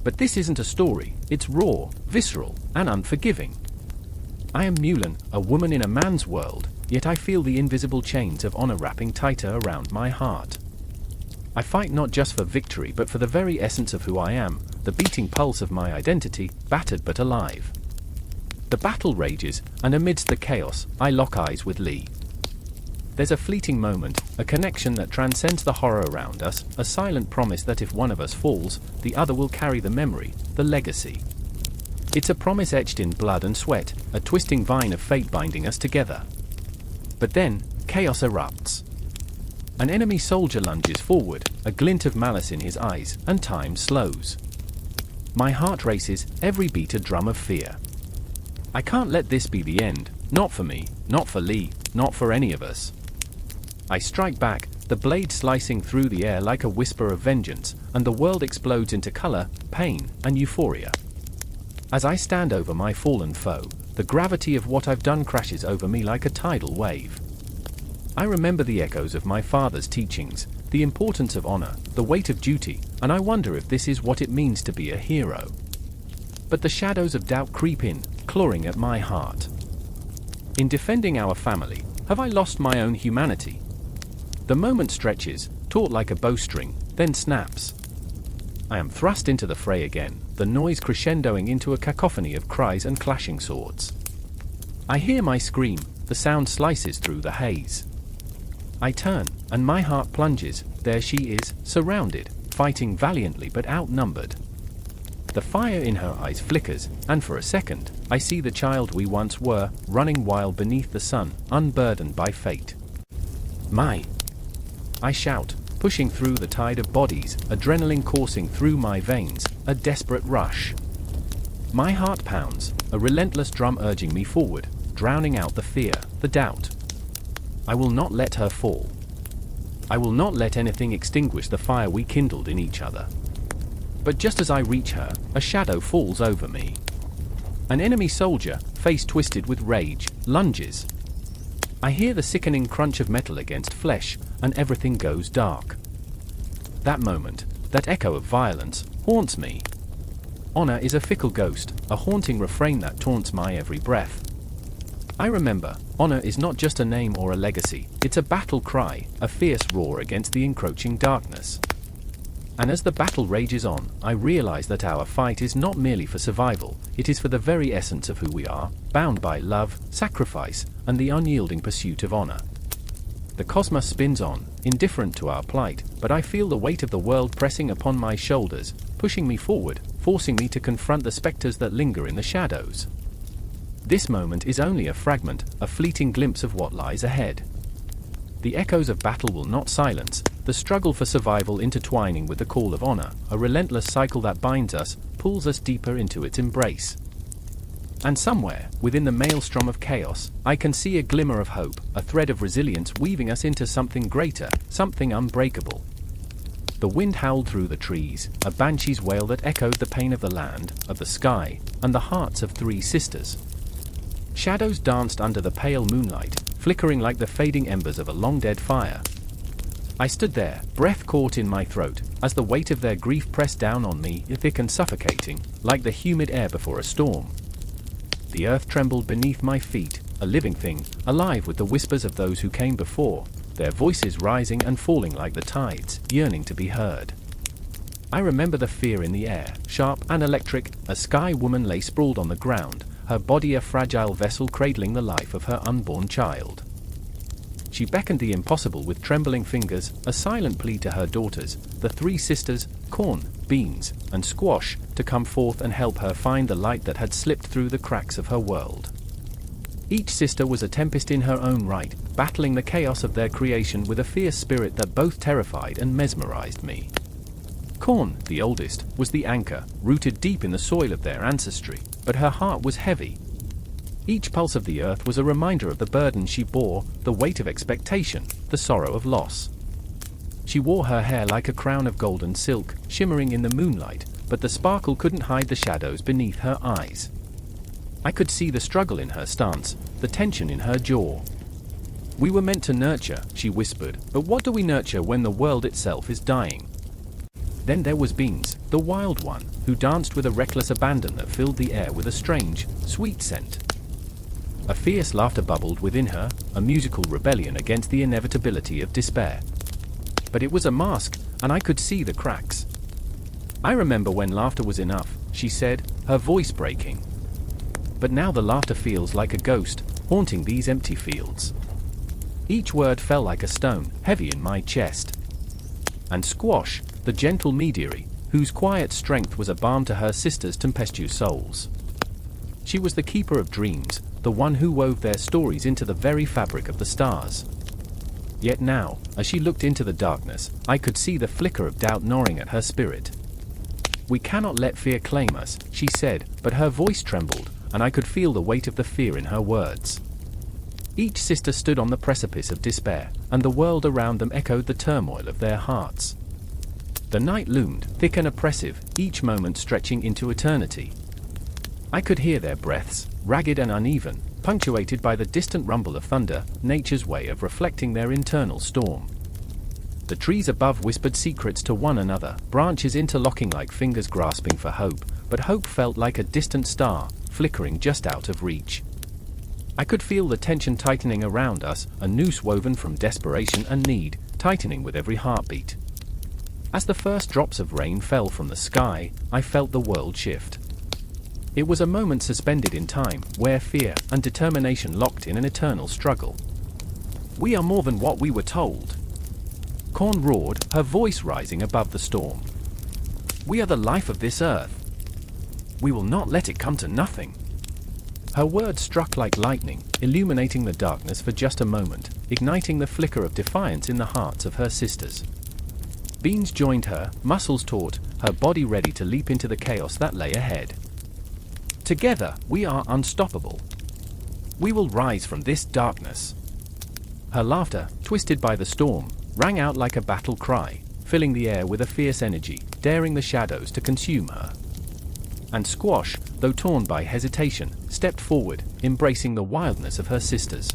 But this isn't a story, it's raw, visceral, and unforgiving. I am Mulan, a woman in a man's world, yet I feel the invisible chains of honor wrapping tighter around my heart. I fight not just for victory but for the very essence of who I am, the beating pulse of my identity, battered but alive. The battle rages, and amidst the chaos, I lock eyes with Lee. There's a fleeting moment, a connection that transcends the horror around us, a silent promise that if one of us falls, the other will carry the memory, the legacy. It's a promise etched in blood and sweat, a twisting vine of fate binding us together. But then, chaos erupts. An enemy soldier lunges forward, a glint of malice in his eyes, and time slows. My heart races, every beat a drum of fear. I can't let this be the end, not for me, not for Lee, not for any of us. I strike back, the blade slicing through the air like a whisper of vengeance, and the world explodes into color, pain, and euphoria. As I stand over my fallen foe, the gravity of what I've done crashes over me like a tidal wave. I remember the echoes of my father's teachings, the importance of honor, the weight of duty, and I wonder if this is what it means to be a hero. But the shadows of doubt creep in, clawing at my heart. In defending our family, have I lost my own humanity? The moment stretches, taut like a bowstring, then snaps. I am thrust into the fray again, the noise crescendoing into a cacophony of cries and clashing swords. I hear my scream, the sound slices through the haze. I turn, and my heart plunges. There she is, surrounded, fighting valiantly but outnumbered. The fire in her eyes flickers, and for a second, I see the child we once were, running wild beneath the sun, unburdened by fate. I shout, pushing through the tide of bodies, adrenaline coursing through my veins, a desperate rush. My heart pounds, a relentless drum urging me forward, drowning out the fear, the doubt. I will not let her fall. I will not let anything extinguish the fire we kindled in each other. But just as I reach her, a shadow falls over me. An enemy soldier, face twisted with rage, lunges. I hear the sickening crunch of metal against flesh, and everything goes dark. That moment, that echo of violence, haunts me. Honor is a fickle ghost, a haunting refrain that taunts my every breath. I remember, honor is not just a name or a legacy, it's a battle cry, a fierce roar against the encroaching darkness. And as the battle rages on, I realize that our fight is not merely for survival, it is for the very essence of who we are, bound by love, sacrifice, and the unyielding pursuit of honor. The cosmos spins on, indifferent to our plight, but I feel the weight of the world pressing upon my shoulders, pushing me forward, forcing me to confront the specters that linger in the shadows. This moment is only a fragment, a fleeting glimpse of what lies ahead. The echoes of battle will not silence, the struggle for survival intertwining with the call of honor, a relentless cycle that binds us, pulls us deeper into its embrace. And somewhere, within the maelstrom of chaos, I can see a glimmer of hope, a thread of resilience weaving us into something greater, something unbreakable. The wind howled through the trees, a banshee's wail that echoed the pain of the land, of the sky, and the hearts of three sisters. Shadows danced under the pale moonlight, flickering like the fading embers of a long-dead fire. I stood there, breath caught in my throat, as the weight of their grief pressed down on me, thick and suffocating, like the humid air before a storm. The earth trembled beneath my feet, a living thing, alive with the whispers of those who came before, their voices rising and falling like the tides, yearning to be heard. I remember the fear in the air, sharp and electric. A sky woman lay sprawled on the ground, her body a fragile vessel cradling the life of her unborn child. She beckoned the impossible with trembling fingers, a silent plea to her daughters, the three sisters, Corn, Beans, and Squash, to come forth and help her find the light that had slipped through the cracks of her world. Each sister was a tempest in her own right, battling the chaos of their creation with a fierce spirit that both terrified and mesmerized me. Corn, the oldest, was the anchor, rooted deep in the soil of their ancestry, but her heart was heavy. Each pulse of the earth was a reminder of the burden she bore, the weight of expectation, the sorrow of loss. She wore her hair like a crown of golden silk, shimmering in the moonlight, but the sparkle couldn't hide the shadows beneath her eyes. I could see the struggle in her stance, the tension in her jaw. "We were meant to nurture," she whispered, "but what do we nurture when the world itself is dying?" Then there was Beans, the wild one, who danced with a reckless abandon that filled the air with a strange, sweet scent. A fierce laughter bubbled within her, a musical rebellion against the inevitability of despair. But it was a mask, and I could see the cracks. "I remember when laughter was enough," she said, her voice breaking. "But now the laughter feels like a ghost, haunting these empty fields." Each word fell like a stone, heavy in my chest. And Squash, the gentle mediary, whose quiet strength was a balm to her sisters' tempestuous souls. She was the keeper of dreams, the one who wove their stories into the very fabric of the stars. Yet now, as she looked into the darkness, I could see the flicker of doubt gnawing at her spirit. "We cannot let fear claim us," she said, but her voice trembled, and I could feel the weight of the fear in her words. Each sister stood on the precipice of despair, and the world around them echoed the turmoil of their hearts. The night loomed, thick and oppressive, each moment stretching into eternity. I could hear their breaths, ragged and uneven, punctuated by the distant rumble of thunder, nature's way of reflecting their internal storm. The trees above whispered secrets to one another, branches interlocking like fingers grasping for hope, but hope felt like a distant star, flickering just out of reach. I could feel the tension tightening around us, a noose woven from desperation and need, tightening with every heartbeat. As the first drops of rain fell from the sky, I felt the world shift. It was a moment suspended in time, where fear and determination locked in an eternal struggle. "We are more than what we were told," Corn roared, her voice rising above the storm. "We are the life of this earth. We will not let it come to nothing." Her words struck like lightning, illuminating the darkness for just a moment, igniting the flicker of defiance in the hearts of her sisters. Beans joined her, muscles taut, her body ready to leap into the chaos that lay ahead. "Together, we are unstoppable. We will rise from this darkness." Her laughter, twisted by the storm, rang out like a battle cry, filling the air with a fierce energy, daring the shadows to consume her. And Squash, though torn by hesitation, stepped forward, embracing the wildness of her sisters.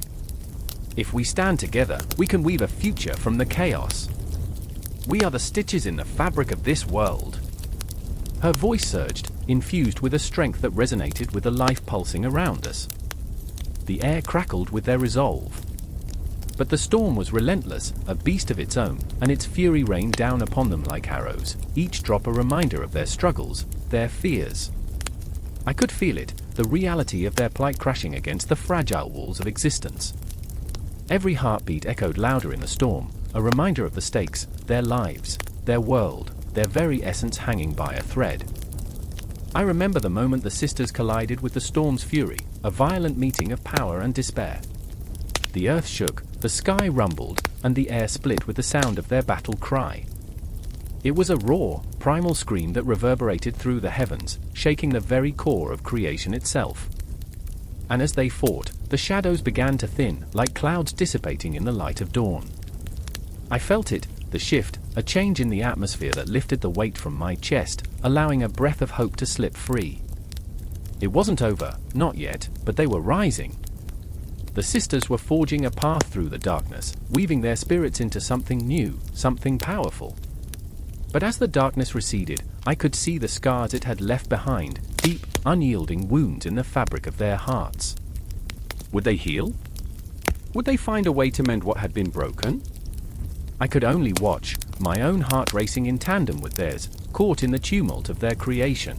"If we stand together, we can weave a future from the chaos. We are the stitches in the fabric of this world." Her voice surged, infused with a strength that resonated with the life pulsing around us. The air crackled with their resolve. But the storm was relentless, a beast of its own, and its fury rained down upon them like arrows, each drop a reminder of their struggles, their fears. I could feel it, the reality of their plight crashing against the fragile walls of existence. Every heartbeat echoed louder in the storm, a reminder of the stakes, their lives, their world, their very essence hanging by a thread. I remember the moment the sisters collided with the storm's fury, a violent meeting of power and despair. The earth shook, the sky rumbled, and the air split with the sound of their battle cry. It was a raw, primal scream that reverberated through the heavens, shaking the very core of creation itself. And as they fought, the shadows began to thin, like clouds dissipating in the light of dawn. I felt it, the shift, a change in the atmosphere that lifted the weight from my chest, allowing a breath of hope to slip free. It wasn't over, not yet, but they were rising. The sisters were forging a path through the darkness, weaving their spirits into something new, something powerful. But as the darkness receded, I could see the scars it had left behind, deep, unyielding wounds in the fabric of their hearts. Would they heal? Would they find a way to mend what had been broken? I could only watch, my own heart racing in tandem with theirs, caught in the tumult of their creation.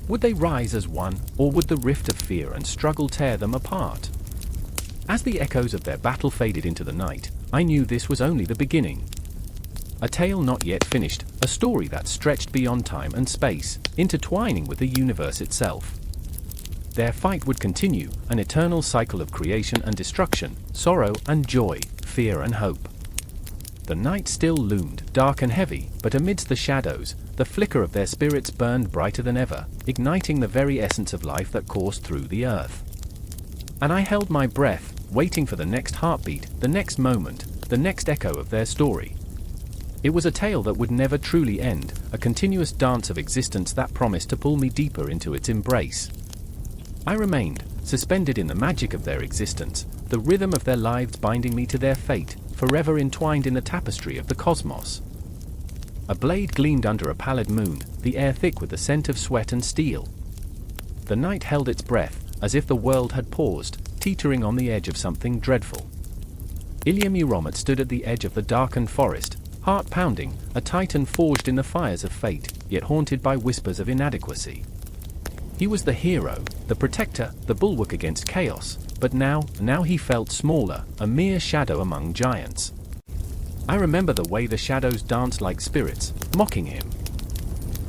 Would they rise as one, or would the rift of fear and struggle tear them apart? As the echoes of their battle faded into the night, I knew this was only the beginning. A tale not yet finished, a story that stretched beyond time and space, intertwining with the universe itself. Their fight would continue, an eternal cycle of creation and destruction, sorrow and joy, fear and hope. The night still loomed, dark and heavy, but amidst the shadows, the flicker of their spirits burned brighter than ever, igniting the very essence of life that coursed through the earth. And I held my breath, waiting for the next heartbeat, the next moment, the next echo of their story. It was a tale that would never truly end, a continuous dance of existence that promised to pull me deeper into its embrace. I remained, suspended in the magic of their existence, the rhythm of their lives binding me to their fate, forever entwined in the tapestry of the cosmos. A blade gleamed under a pallid moon, the air thick with the scent of sweat and steel. The night held its breath, as if the world had paused, teetering on the edge of something dreadful. Ilya Muromets stood at the edge of the darkened forest, heart pounding, a titan forged in the fires of fate, yet haunted by whispers of inadequacy. He was the hero, the protector, the bulwark against chaos, but now he felt smaller, a mere shadow among giants. I remember the way the shadows danced like spirits, mocking him.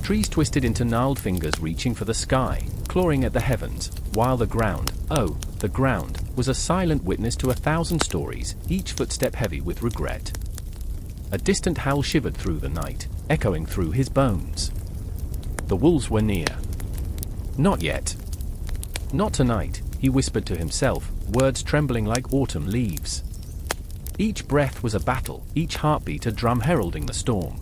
Trees twisted into gnarled fingers reaching for the sky, clawing at the heavens, while the ground, the ground, was a silent witness to 1,000 stories, each footstep heavy with regret. A distant howl shivered through the night, echoing through his bones. The wolves were near. Not yet. Not tonight, he whispered to himself, words trembling like autumn leaves. Each breath was a battle, each heartbeat a drum heralding the storm.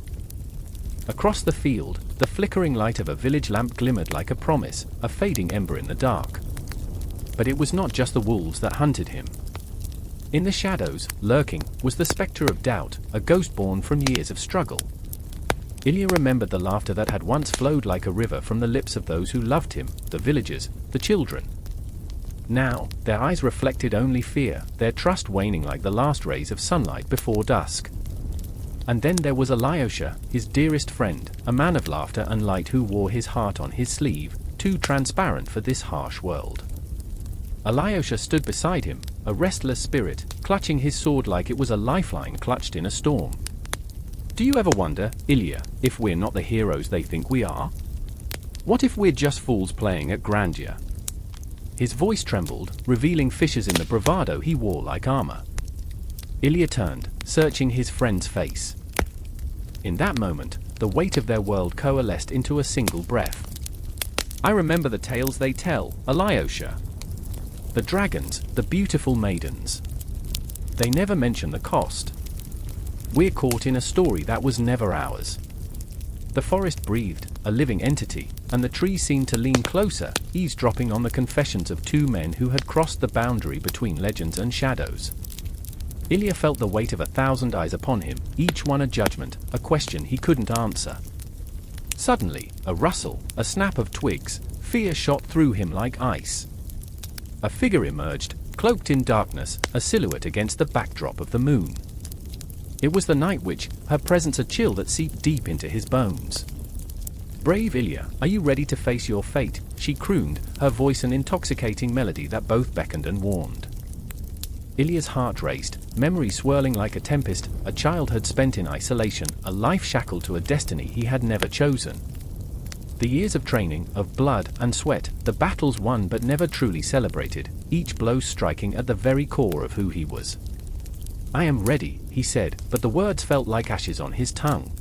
Across the field, the flickering light of a village lamp glimmered like a promise, a fading ember in the dark. But it was not just the wolves that hunted him. In the shadows, lurking, was the spectre of doubt, a ghost born from years of struggle. Ilya remembered the laughter that had once flowed like a river from the lips of those who loved him, the villagers, the children. Now, their eyes reflected only fear, their trust waning like the last rays of sunlight before dusk. And then there was Alyosha, his dearest friend, a man of laughter and light who wore his heart on his sleeve, too transparent for this harsh world. Alyosha stood beside him, a restless spirit, clutching his sword like it was a lifeline clutched in a storm. Do you ever wonder, Ilya, if we're not the heroes they think we are? What if we're just fools playing at grandeur? His voice trembled, revealing fissures in the bravado he wore like armor. Ilya turned, searching his friend's face. In that moment, the weight of their world coalesced into a single breath. I remember the tales they tell, Alyosha. The dragons, the beautiful maidens. They never mention the cost. We're caught in a story that was never ours. The forest breathed, a living entity, and the trees seemed to lean closer, eavesdropping on the confessions of two men who had crossed the boundary between legends and shadows. Ilya felt the weight of 1,000 eyes upon him, each one a judgment, a question he couldn't answer. Suddenly, a rustle, a snap of twigs, fear shot through him like ice. A figure emerged, cloaked in darkness, a silhouette against the backdrop of the moon. It was the Night Witch, her presence a chill that seeped deep into his bones. "Brave Ilya, are you ready to face your fate?" she crooned, her voice an intoxicating melody that both beckoned and warned. Ilya's heart raced, memory swirling like a tempest, a childhood spent in isolation, a life shackled to a destiny he had never chosen. The years of training, of blood and sweat, the battles won but never truly celebrated, each blow striking at the very core of who he was. "I am ready," he said, but the words felt like ashes on his tongue.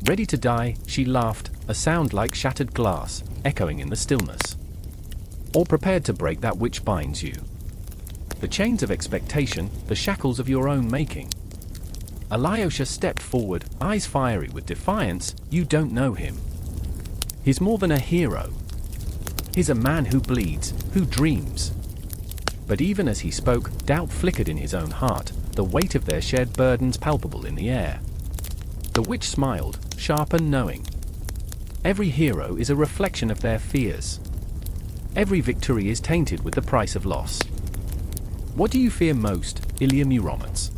"Ready to die," she laughed, a sound like shattered glass, echoing in the stillness. "Or prepared to break that which binds you. The chains of expectation, the shackles of your own making." Alyosha stepped forward, eyes fiery with defiance. "You don't know him. He's more than a hero. He's a man who bleeds, who dreams." But even as he spoke, doubt flickered in his own heart, the weight of their shared burdens palpable in the air. The witch smiled, sharp and knowing. "Every hero is a reflection of their fears. Every victory is tainted with the price of loss. What do you fear most, Ilya Muromets?"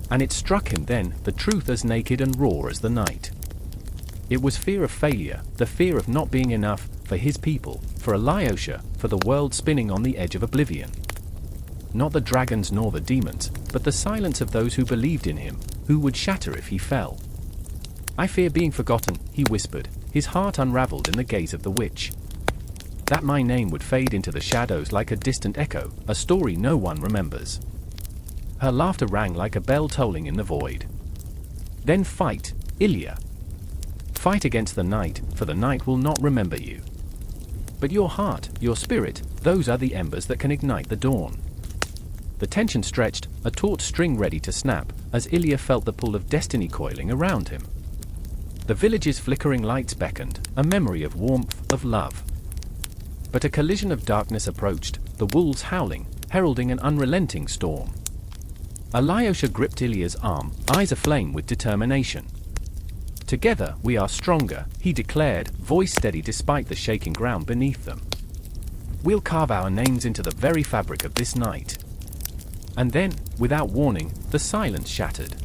And it struck him then, the truth as naked and raw as the night. It was fear of failure, the fear of not being enough, for his people, for Alyosha, for the world spinning on the edge of oblivion. Not the dragons nor the demons, but the silence of those who believed in him, who would shatter if he fell. "I fear being forgotten," he whispered, his heart unraveled in the gaze of the witch. "That my name would fade into the shadows like a distant echo, a story no one remembers." Her laughter rang like a bell tolling in the void. "Then fight, Ilya. Fight against the night, for the night will not remember you. But your heart, your spirit, those are the embers that can ignite the dawn." The tension stretched, a taut string ready to snap, as Ilya felt the pull of destiny coiling around him. The village's flickering lights beckoned, a memory of warmth, of love. But a collision of darkness approached, the wolves howling, heralding an unrelenting storm. Alyosha gripped Ilya's arm, eyes aflame with determination. "Together we are stronger," he declared, voice steady despite the shaking ground beneath them. "We'll carve our names into the very fabric of this night." And then, without warning, the silence shattered.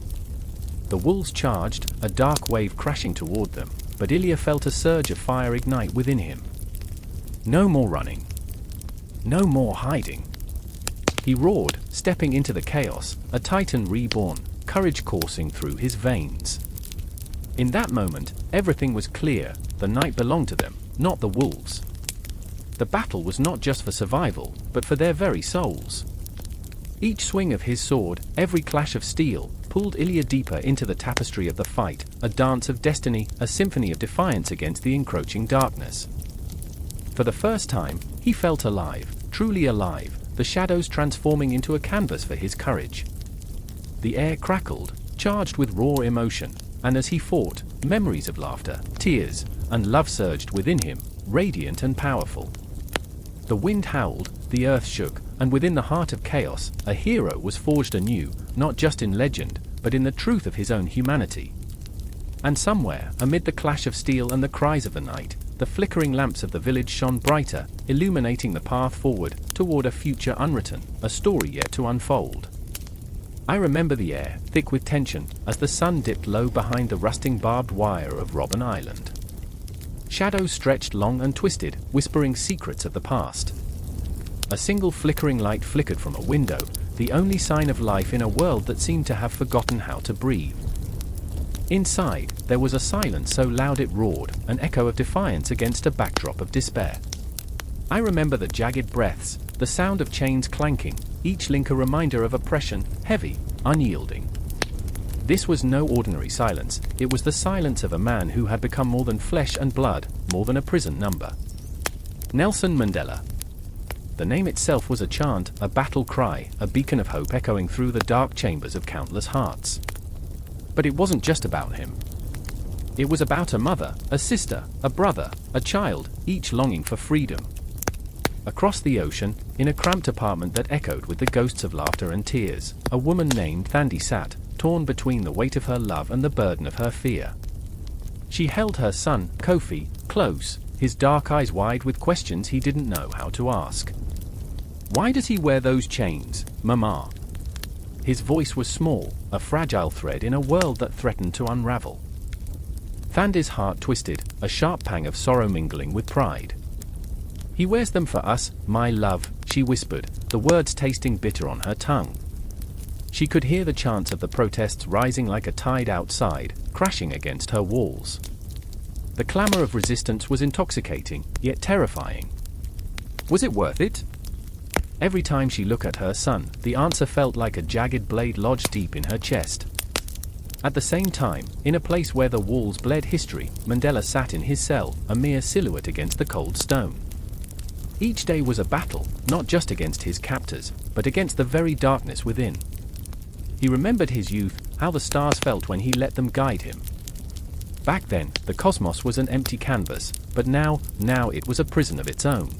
The wolves charged, a dark wave crashing toward them, but Ilya felt a surge of fire ignite within him. No more running. No more hiding. He roared, stepping into the chaos, a titan reborn, courage coursing through his veins. In that moment, everything was clear, the night belonged to them, not the wolves. The battle was not just for survival, but for their very souls. Each swing of his sword, every clash of steel, pulled Ilya deeper into the tapestry of the fight, a dance of destiny, a symphony of defiance against the encroaching darkness. For the first time, he felt alive, truly alive, the shadows transforming into a canvas for his courage. The air crackled, charged with raw emotion, and as he fought, memories of laughter, tears, and love surged within him, radiant and powerful. The wind howled, the earth shook, and within the heart of chaos, a hero was forged anew, not just in legend, but in the truth of his own humanity. And somewhere, amid the clash of steel and the cries of the night, the flickering lamps of the village shone brighter, illuminating the path forward, toward a future unwritten, a story yet to unfold. I remember the air, thick with tension, as the sun dipped low behind the rusting barbed wire of Robben Island. Shadows stretched long and twisted, whispering secrets of the past. A single flickering light flickered from a window, the only sign of life in a world that seemed to have forgotten how to breathe. Inside, there was a silence so loud it roared, an echo of defiance against a backdrop of despair. I remember the jagged breaths, the sound of chains clanking, each link a reminder of oppression, heavy, unyielding. This was no ordinary silence, it was the silence of a man who had become more than flesh and blood, more than a prison number. Nelson Mandela. The name itself was a chant, a battle cry, a beacon of hope echoing through the dark chambers of countless hearts. But it wasn't just about him. It was about a mother, a sister, a brother, a child, each longing for freedom. Across the ocean, in a cramped apartment that echoed with the ghosts of laughter and tears, a woman named Thandi sat, torn between the weight of her love and the burden of her fear. She held her son, Kofi, close, his dark eyes wide with questions he didn't know how to ask. "Why does he wear those chains, Mama?" His voice was small, a fragile thread in a world that threatened to unravel. Thandi's heart twisted, a sharp pang of sorrow mingling with pride. "He wears them for us, my love," she whispered, the words tasting bitter on her tongue. She could hear the chants of the protests rising like a tide outside, crashing against her walls. The clamor of resistance was intoxicating, yet terrifying. Was it worth it? Every time she looked at her son, the answer felt like a jagged blade lodged deep in her chest. At the same time, in a place where the walls bled history, Mandela sat in his cell, a mere silhouette against the cold stone. Each day was a battle, not just against his captors, but against the very darkness within. He remembered his youth, how the stars felt when he let them guide him. Back then, the cosmos was an empty canvas, but now it was a prison of its own.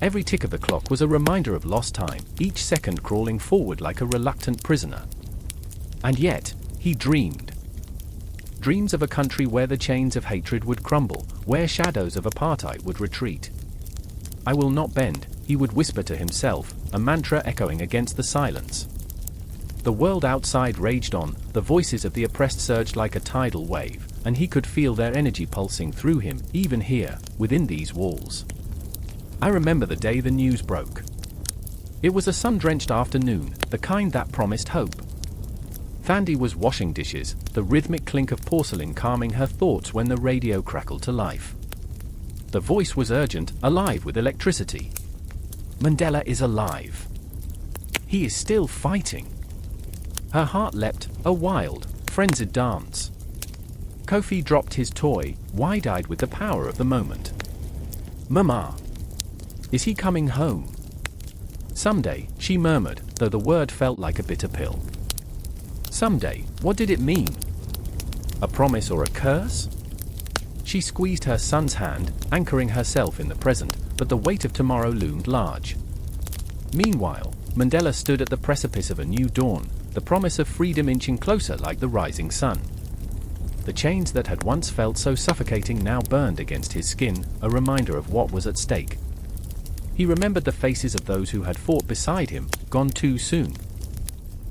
Every tick of the clock was a reminder of lost time, each second crawling forward like a reluctant prisoner. And yet, he dreamed. Dreams of a country where the chains of hatred would crumble, where shadows of apartheid would retreat. "I will not bend," he would whisper to himself, a mantra echoing against the silence. The world outside raged on, the voices of the oppressed surged like a tidal wave, and he could feel their energy pulsing through him, even here, within these walls. I remember the day the news broke. It was a sun-drenched afternoon, the kind that promised hope. Thandi was washing dishes, the rhythmic clink of porcelain calming her thoughts when the radio crackled to life. The voice was urgent, alive with electricity. "Mandela is alive. He is still fighting." Her heart leapt, a wild, frenzied dance. Kofi dropped his toy, wide-eyed with the power of the moment. "Mama, is he coming home?" "Someday," she murmured, though the word felt like a bitter pill. Someday, what did it mean? A promise or a curse? She squeezed her son's hand, anchoring herself in the present, but the weight of tomorrow loomed large. Meanwhile, Mandela stood at the precipice of a new dawn, the promise of freedom inching closer like the rising sun. The chains that had once felt so suffocating now burned against his skin, a reminder of what was at stake. He remembered the faces of those who had fought beside him, gone too soon.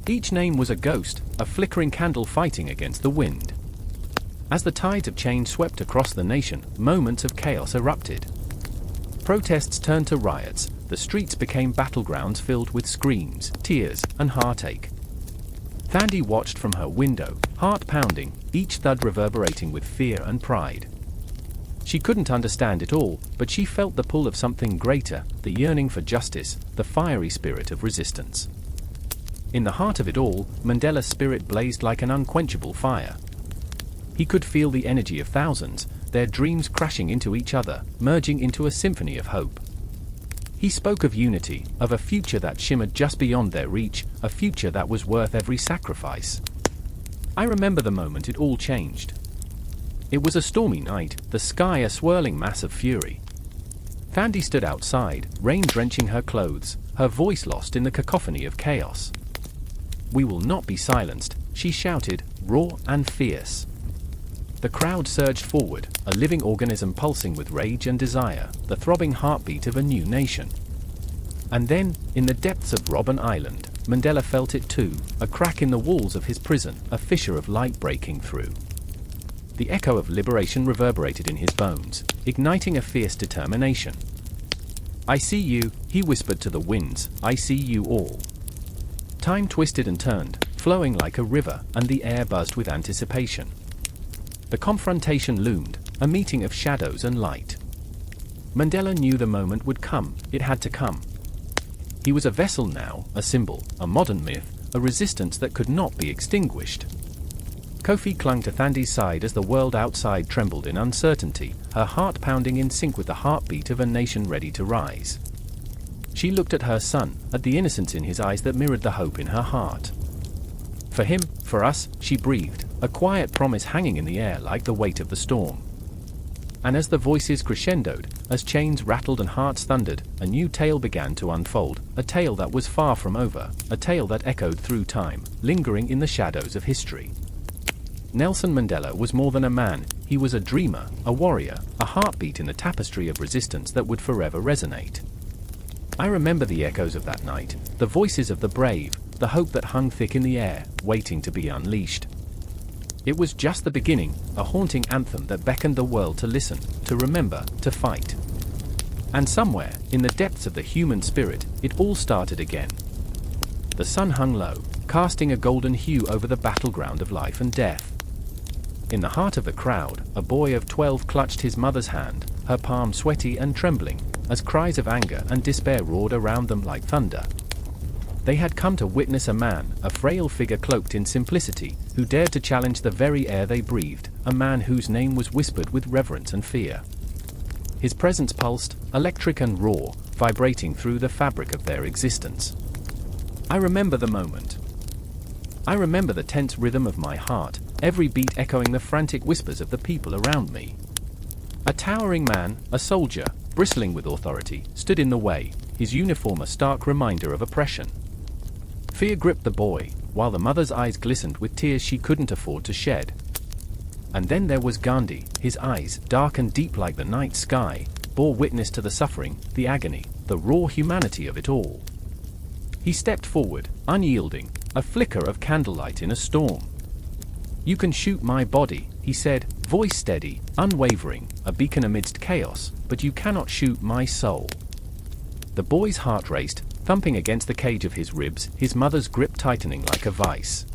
Each name was a ghost, a flickering candle fighting against the wind. As the tides of change swept across the nation, moments of chaos erupted. Protests turned to riots, the streets became battlegrounds filled with screams, tears, and heartache. Thandi watched from her window, heart pounding, each thud reverberating with fear and pride. She couldn't understand it all, but she felt the pull of something greater, the yearning for justice, the fiery spirit of resistance. In the heart of it all, Mandela's spirit blazed like an unquenchable fire. He could feel the energy of thousands, their dreams crashing into each other, merging into a symphony of hope. He spoke of unity, of a future that shimmered just beyond their reach, a future that was worth every sacrifice. I remember the moment it all changed. It was a stormy night, the sky a swirling mass of fury. Thandi stood outside, rain drenching her clothes, her voice lost in the cacophony of chaos. "We will not be silenced," she shouted, raw and fierce. The crowd surged forward, a living organism pulsing with rage and desire, the throbbing heartbeat of a new nation. And then, in the depths of Robben Island, Mandela felt it too, a crack in the walls of his prison, a fissure of light breaking through. The echo of liberation reverberated in his bones, igniting a fierce determination. "I see you," he whispered to the winds, "I see you all." Time twisted and turned, flowing like a river, and the air buzzed with anticipation. The confrontation loomed, a meeting of shadows and light. Mandela knew the moment would come, it had to come. He was a vessel now, a symbol, a modern myth, a resistance that could not be extinguished. Kofi clung to Thandi's side as the world outside trembled in uncertainty, her heart pounding in sync with the heartbeat of a nation ready to rise. She looked at her son, at the innocence in his eyes that mirrored the hope in her heart. "For him, for us," she breathed, a quiet promise hanging in the air like the weight of the storm. And as the voices crescendoed, as chains rattled and hearts thundered, a new tale began to unfold, a tale that was far from over, a tale that echoed through time, lingering in the shadows of history. Nelson Mandela was more than a man, he was a dreamer, a warrior, a heartbeat in the tapestry of resistance that would forever resonate. I remember the echoes of that night, the voices of the brave, the hope that hung thick in the air, waiting to be unleashed. It was just the beginning, a haunting anthem that beckoned the world to listen, to remember, to fight. And somewhere, in the depths of the human spirit, it all started again. The sun hung low, casting a golden hue over the battleground of life and death. In the heart of the crowd, a boy of 12 clutched his mother's hand, her palm sweaty and trembling, as cries of anger and despair roared around them like thunder. They had come to witness a man, a frail figure cloaked in simplicity, who dared to challenge the very air they breathed, a man whose name was whispered with reverence and fear. His presence pulsed, electric and raw, vibrating through the fabric of their existence. I remember the moment. I remember the tense rhythm of my heart, every beat echoing the frantic whispers of the people around me. A towering man, a soldier, bristling with authority, stood in the way, his uniform a stark reminder of oppression. Fear gripped the boy, while the mother's eyes glistened with tears she couldn't afford to shed. And then there was Gandhi, his eyes, dark and deep like the night sky, bore witness to the suffering, the agony, the raw humanity of it all. He stepped forward, unyielding, a flicker of candlelight in a storm. "You can shoot my body," he said, voice steady, unwavering, a beacon amidst chaos, "but you cannot shoot my soul." The boy's heart raced, thumping against the cage of his ribs, his mother's grip tightening like a vice.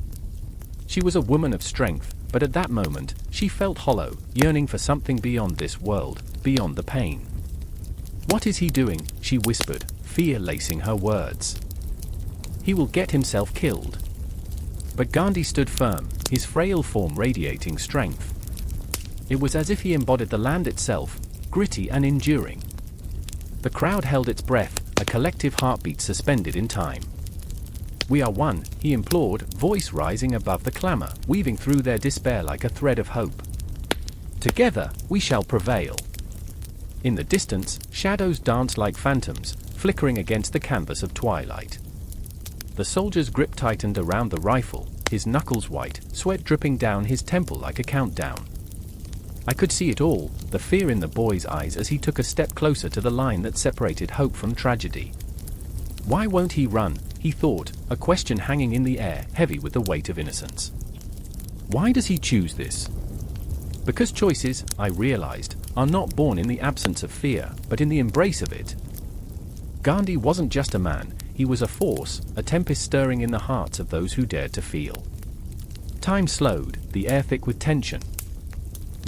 She was a woman of strength, but at that moment, she felt hollow, yearning for something beyond this world, beyond the pain. "What is he doing?" she whispered, fear lacing her words. "He will get himself killed." But Gandhi stood firm, his frail form radiating strength. It was as if he embodied the land itself, gritty and enduring. The crowd held its breath, a collective heartbeat suspended in time. "We are one," he implored, voice rising above the clamor, weaving through their despair like a thread of hope. "Together, we shall prevail." In the distance, shadows danced like phantoms, flickering against the canvas of twilight. The soldier's grip tightened around the rifle, his knuckles white, sweat dripping down his temple like a countdown. I could see it all, the fear in the boy's eyes as he took a step closer to the line that separated hope from tragedy. Why won't he run, he thought, a question hanging in the air, heavy with the weight of innocence. Why does he choose this? Because choices, I realized, are not born in the absence of fear, but in the embrace of it. Gandhi wasn't just a man, he was a force, a tempest stirring in the hearts of those who dared to feel. Time slowed, the air thick with tension.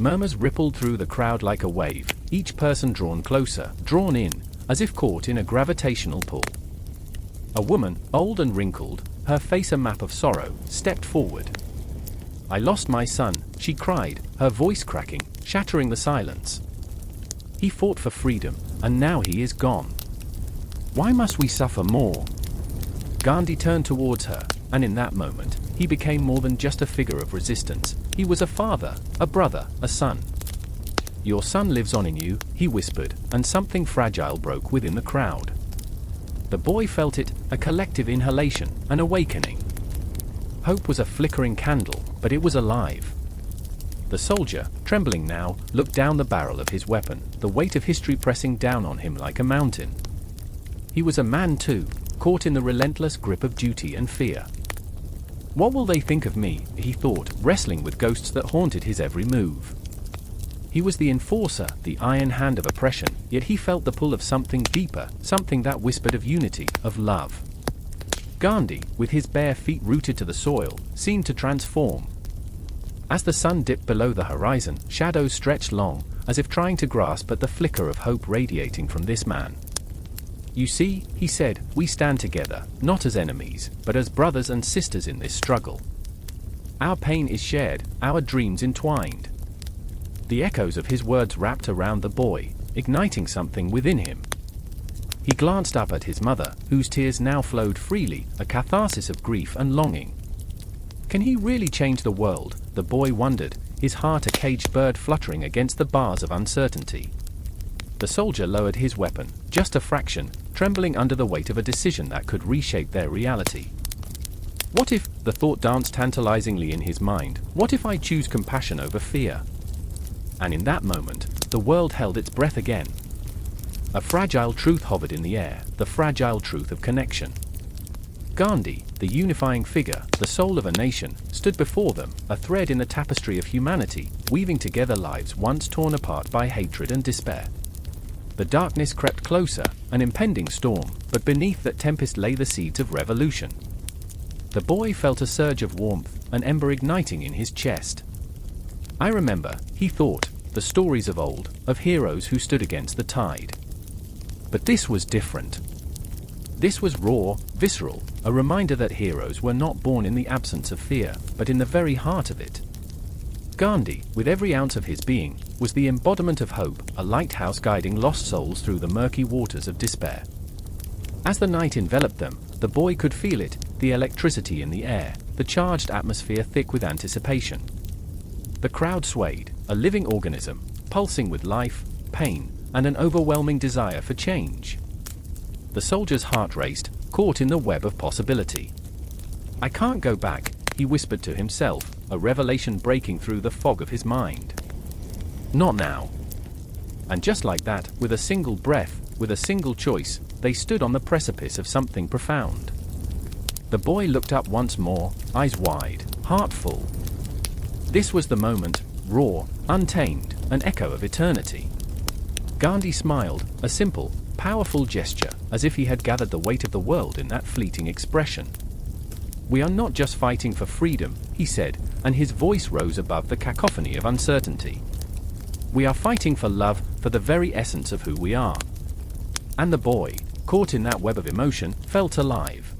Murmurs rippled through the crowd like a wave, each person drawn closer, drawn in, as if caught in a gravitational pull. A woman, old and wrinkled, her face a map of sorrow, stepped forward. "I lost my son," she cried, her voice cracking, shattering the silence. "He fought for freedom, and now he is gone." Why must we suffer more? Gandhi turned towards her, and in that moment, he became more than just a figure of resistance. He was a father, a brother, a son. "Your son lives on in you," he whispered, and something fragile broke within the crowd. The boy felt it, a collective inhalation, an awakening. Hope was a flickering candle, but it was alive. The soldier, trembling now, looked down the barrel of his weapon, the weight of history pressing down on him like a mountain. He was a man too, caught in the relentless grip of duty and fear. "What will they think of me?" he thought, wrestling with ghosts that haunted his every move. He was the enforcer, the iron hand of oppression, yet he felt the pull of something deeper, something that whispered of unity, of love. Gandhi, with his bare feet rooted to the soil, seemed to transform. As the sun dipped below the horizon, shadows stretched long, as if trying to grasp at the flicker of hope radiating from this man. "You see," he said, "we stand together, not as enemies, but as brothers and sisters in this struggle. Our pain is shared, our dreams entwined." The echoes of his words wrapped around the boy, igniting something within him. He glanced up at his mother, whose tears now flowed freely, a catharsis of grief and longing. Can he really change the world? The boy wondered, his heart a caged bird fluttering against the bars of uncertainty. The soldier lowered his weapon, just a fraction, trembling under the weight of a decision that could reshape their reality. What if, the thought danced tantalizingly in his mind, what if I choose compassion over fear? And in that moment, the world held its breath again. A fragile truth hovered in the air, the fragile truth of connection. Gandhi, the unifying figure, the soul of a nation, stood before them, a thread in the tapestry of humanity, weaving together lives once torn apart by hatred and despair. The darkness crept closer, an impending storm, but beneath that tempest lay the seeds of revolution. The boy felt a surge of warmth, an ember igniting in his chest. I remember, he thought, the stories of old, of heroes who stood against the tide. But this was different. This was raw, visceral, a reminder that heroes were not born in the absence of fear, but in the very heart of it. Gandhi, with every ounce of his being, was the embodiment of hope, a lighthouse guiding lost souls through the murky waters of despair. As the night enveloped them, the boy could feel it, the electricity in the air, the charged atmosphere thick with anticipation. The crowd swayed, a living organism, pulsing with life, pain, and an overwhelming desire for change. The soldier's heart raced, caught in the web of possibility. "I can't go back," he whispered to himself, a revelation breaking through the fog of his mind. "Not now." And just like that, with a single breath, with a single choice, they stood on the precipice of something profound. The boy looked up once more, eyes wide, heart full. This was the moment, raw, untamed, an echo of eternity. Gandhi smiled, a simple, powerful gesture, as if he had gathered the weight of the world in that fleeting expression. "We are not just fighting for freedom," he said, and his voice rose above the cacophony of uncertainty. "We are fighting for love, for the very essence of who we are." And the boy, caught in that web of emotion, felt alive.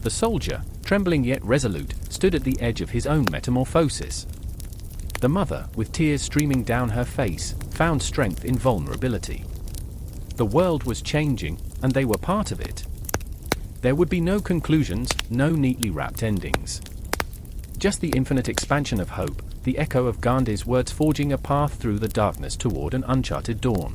The soldier, trembling yet resolute, stood at the edge of his own metamorphosis. The mother, with tears streaming down her face, found strength in vulnerability. The world was changing, and they were part of it. There would be no conclusions, no neatly wrapped endings. Just the infinite expansion of hope, the echo of Gandhi's words forging a path through the darkness toward an uncharted dawn.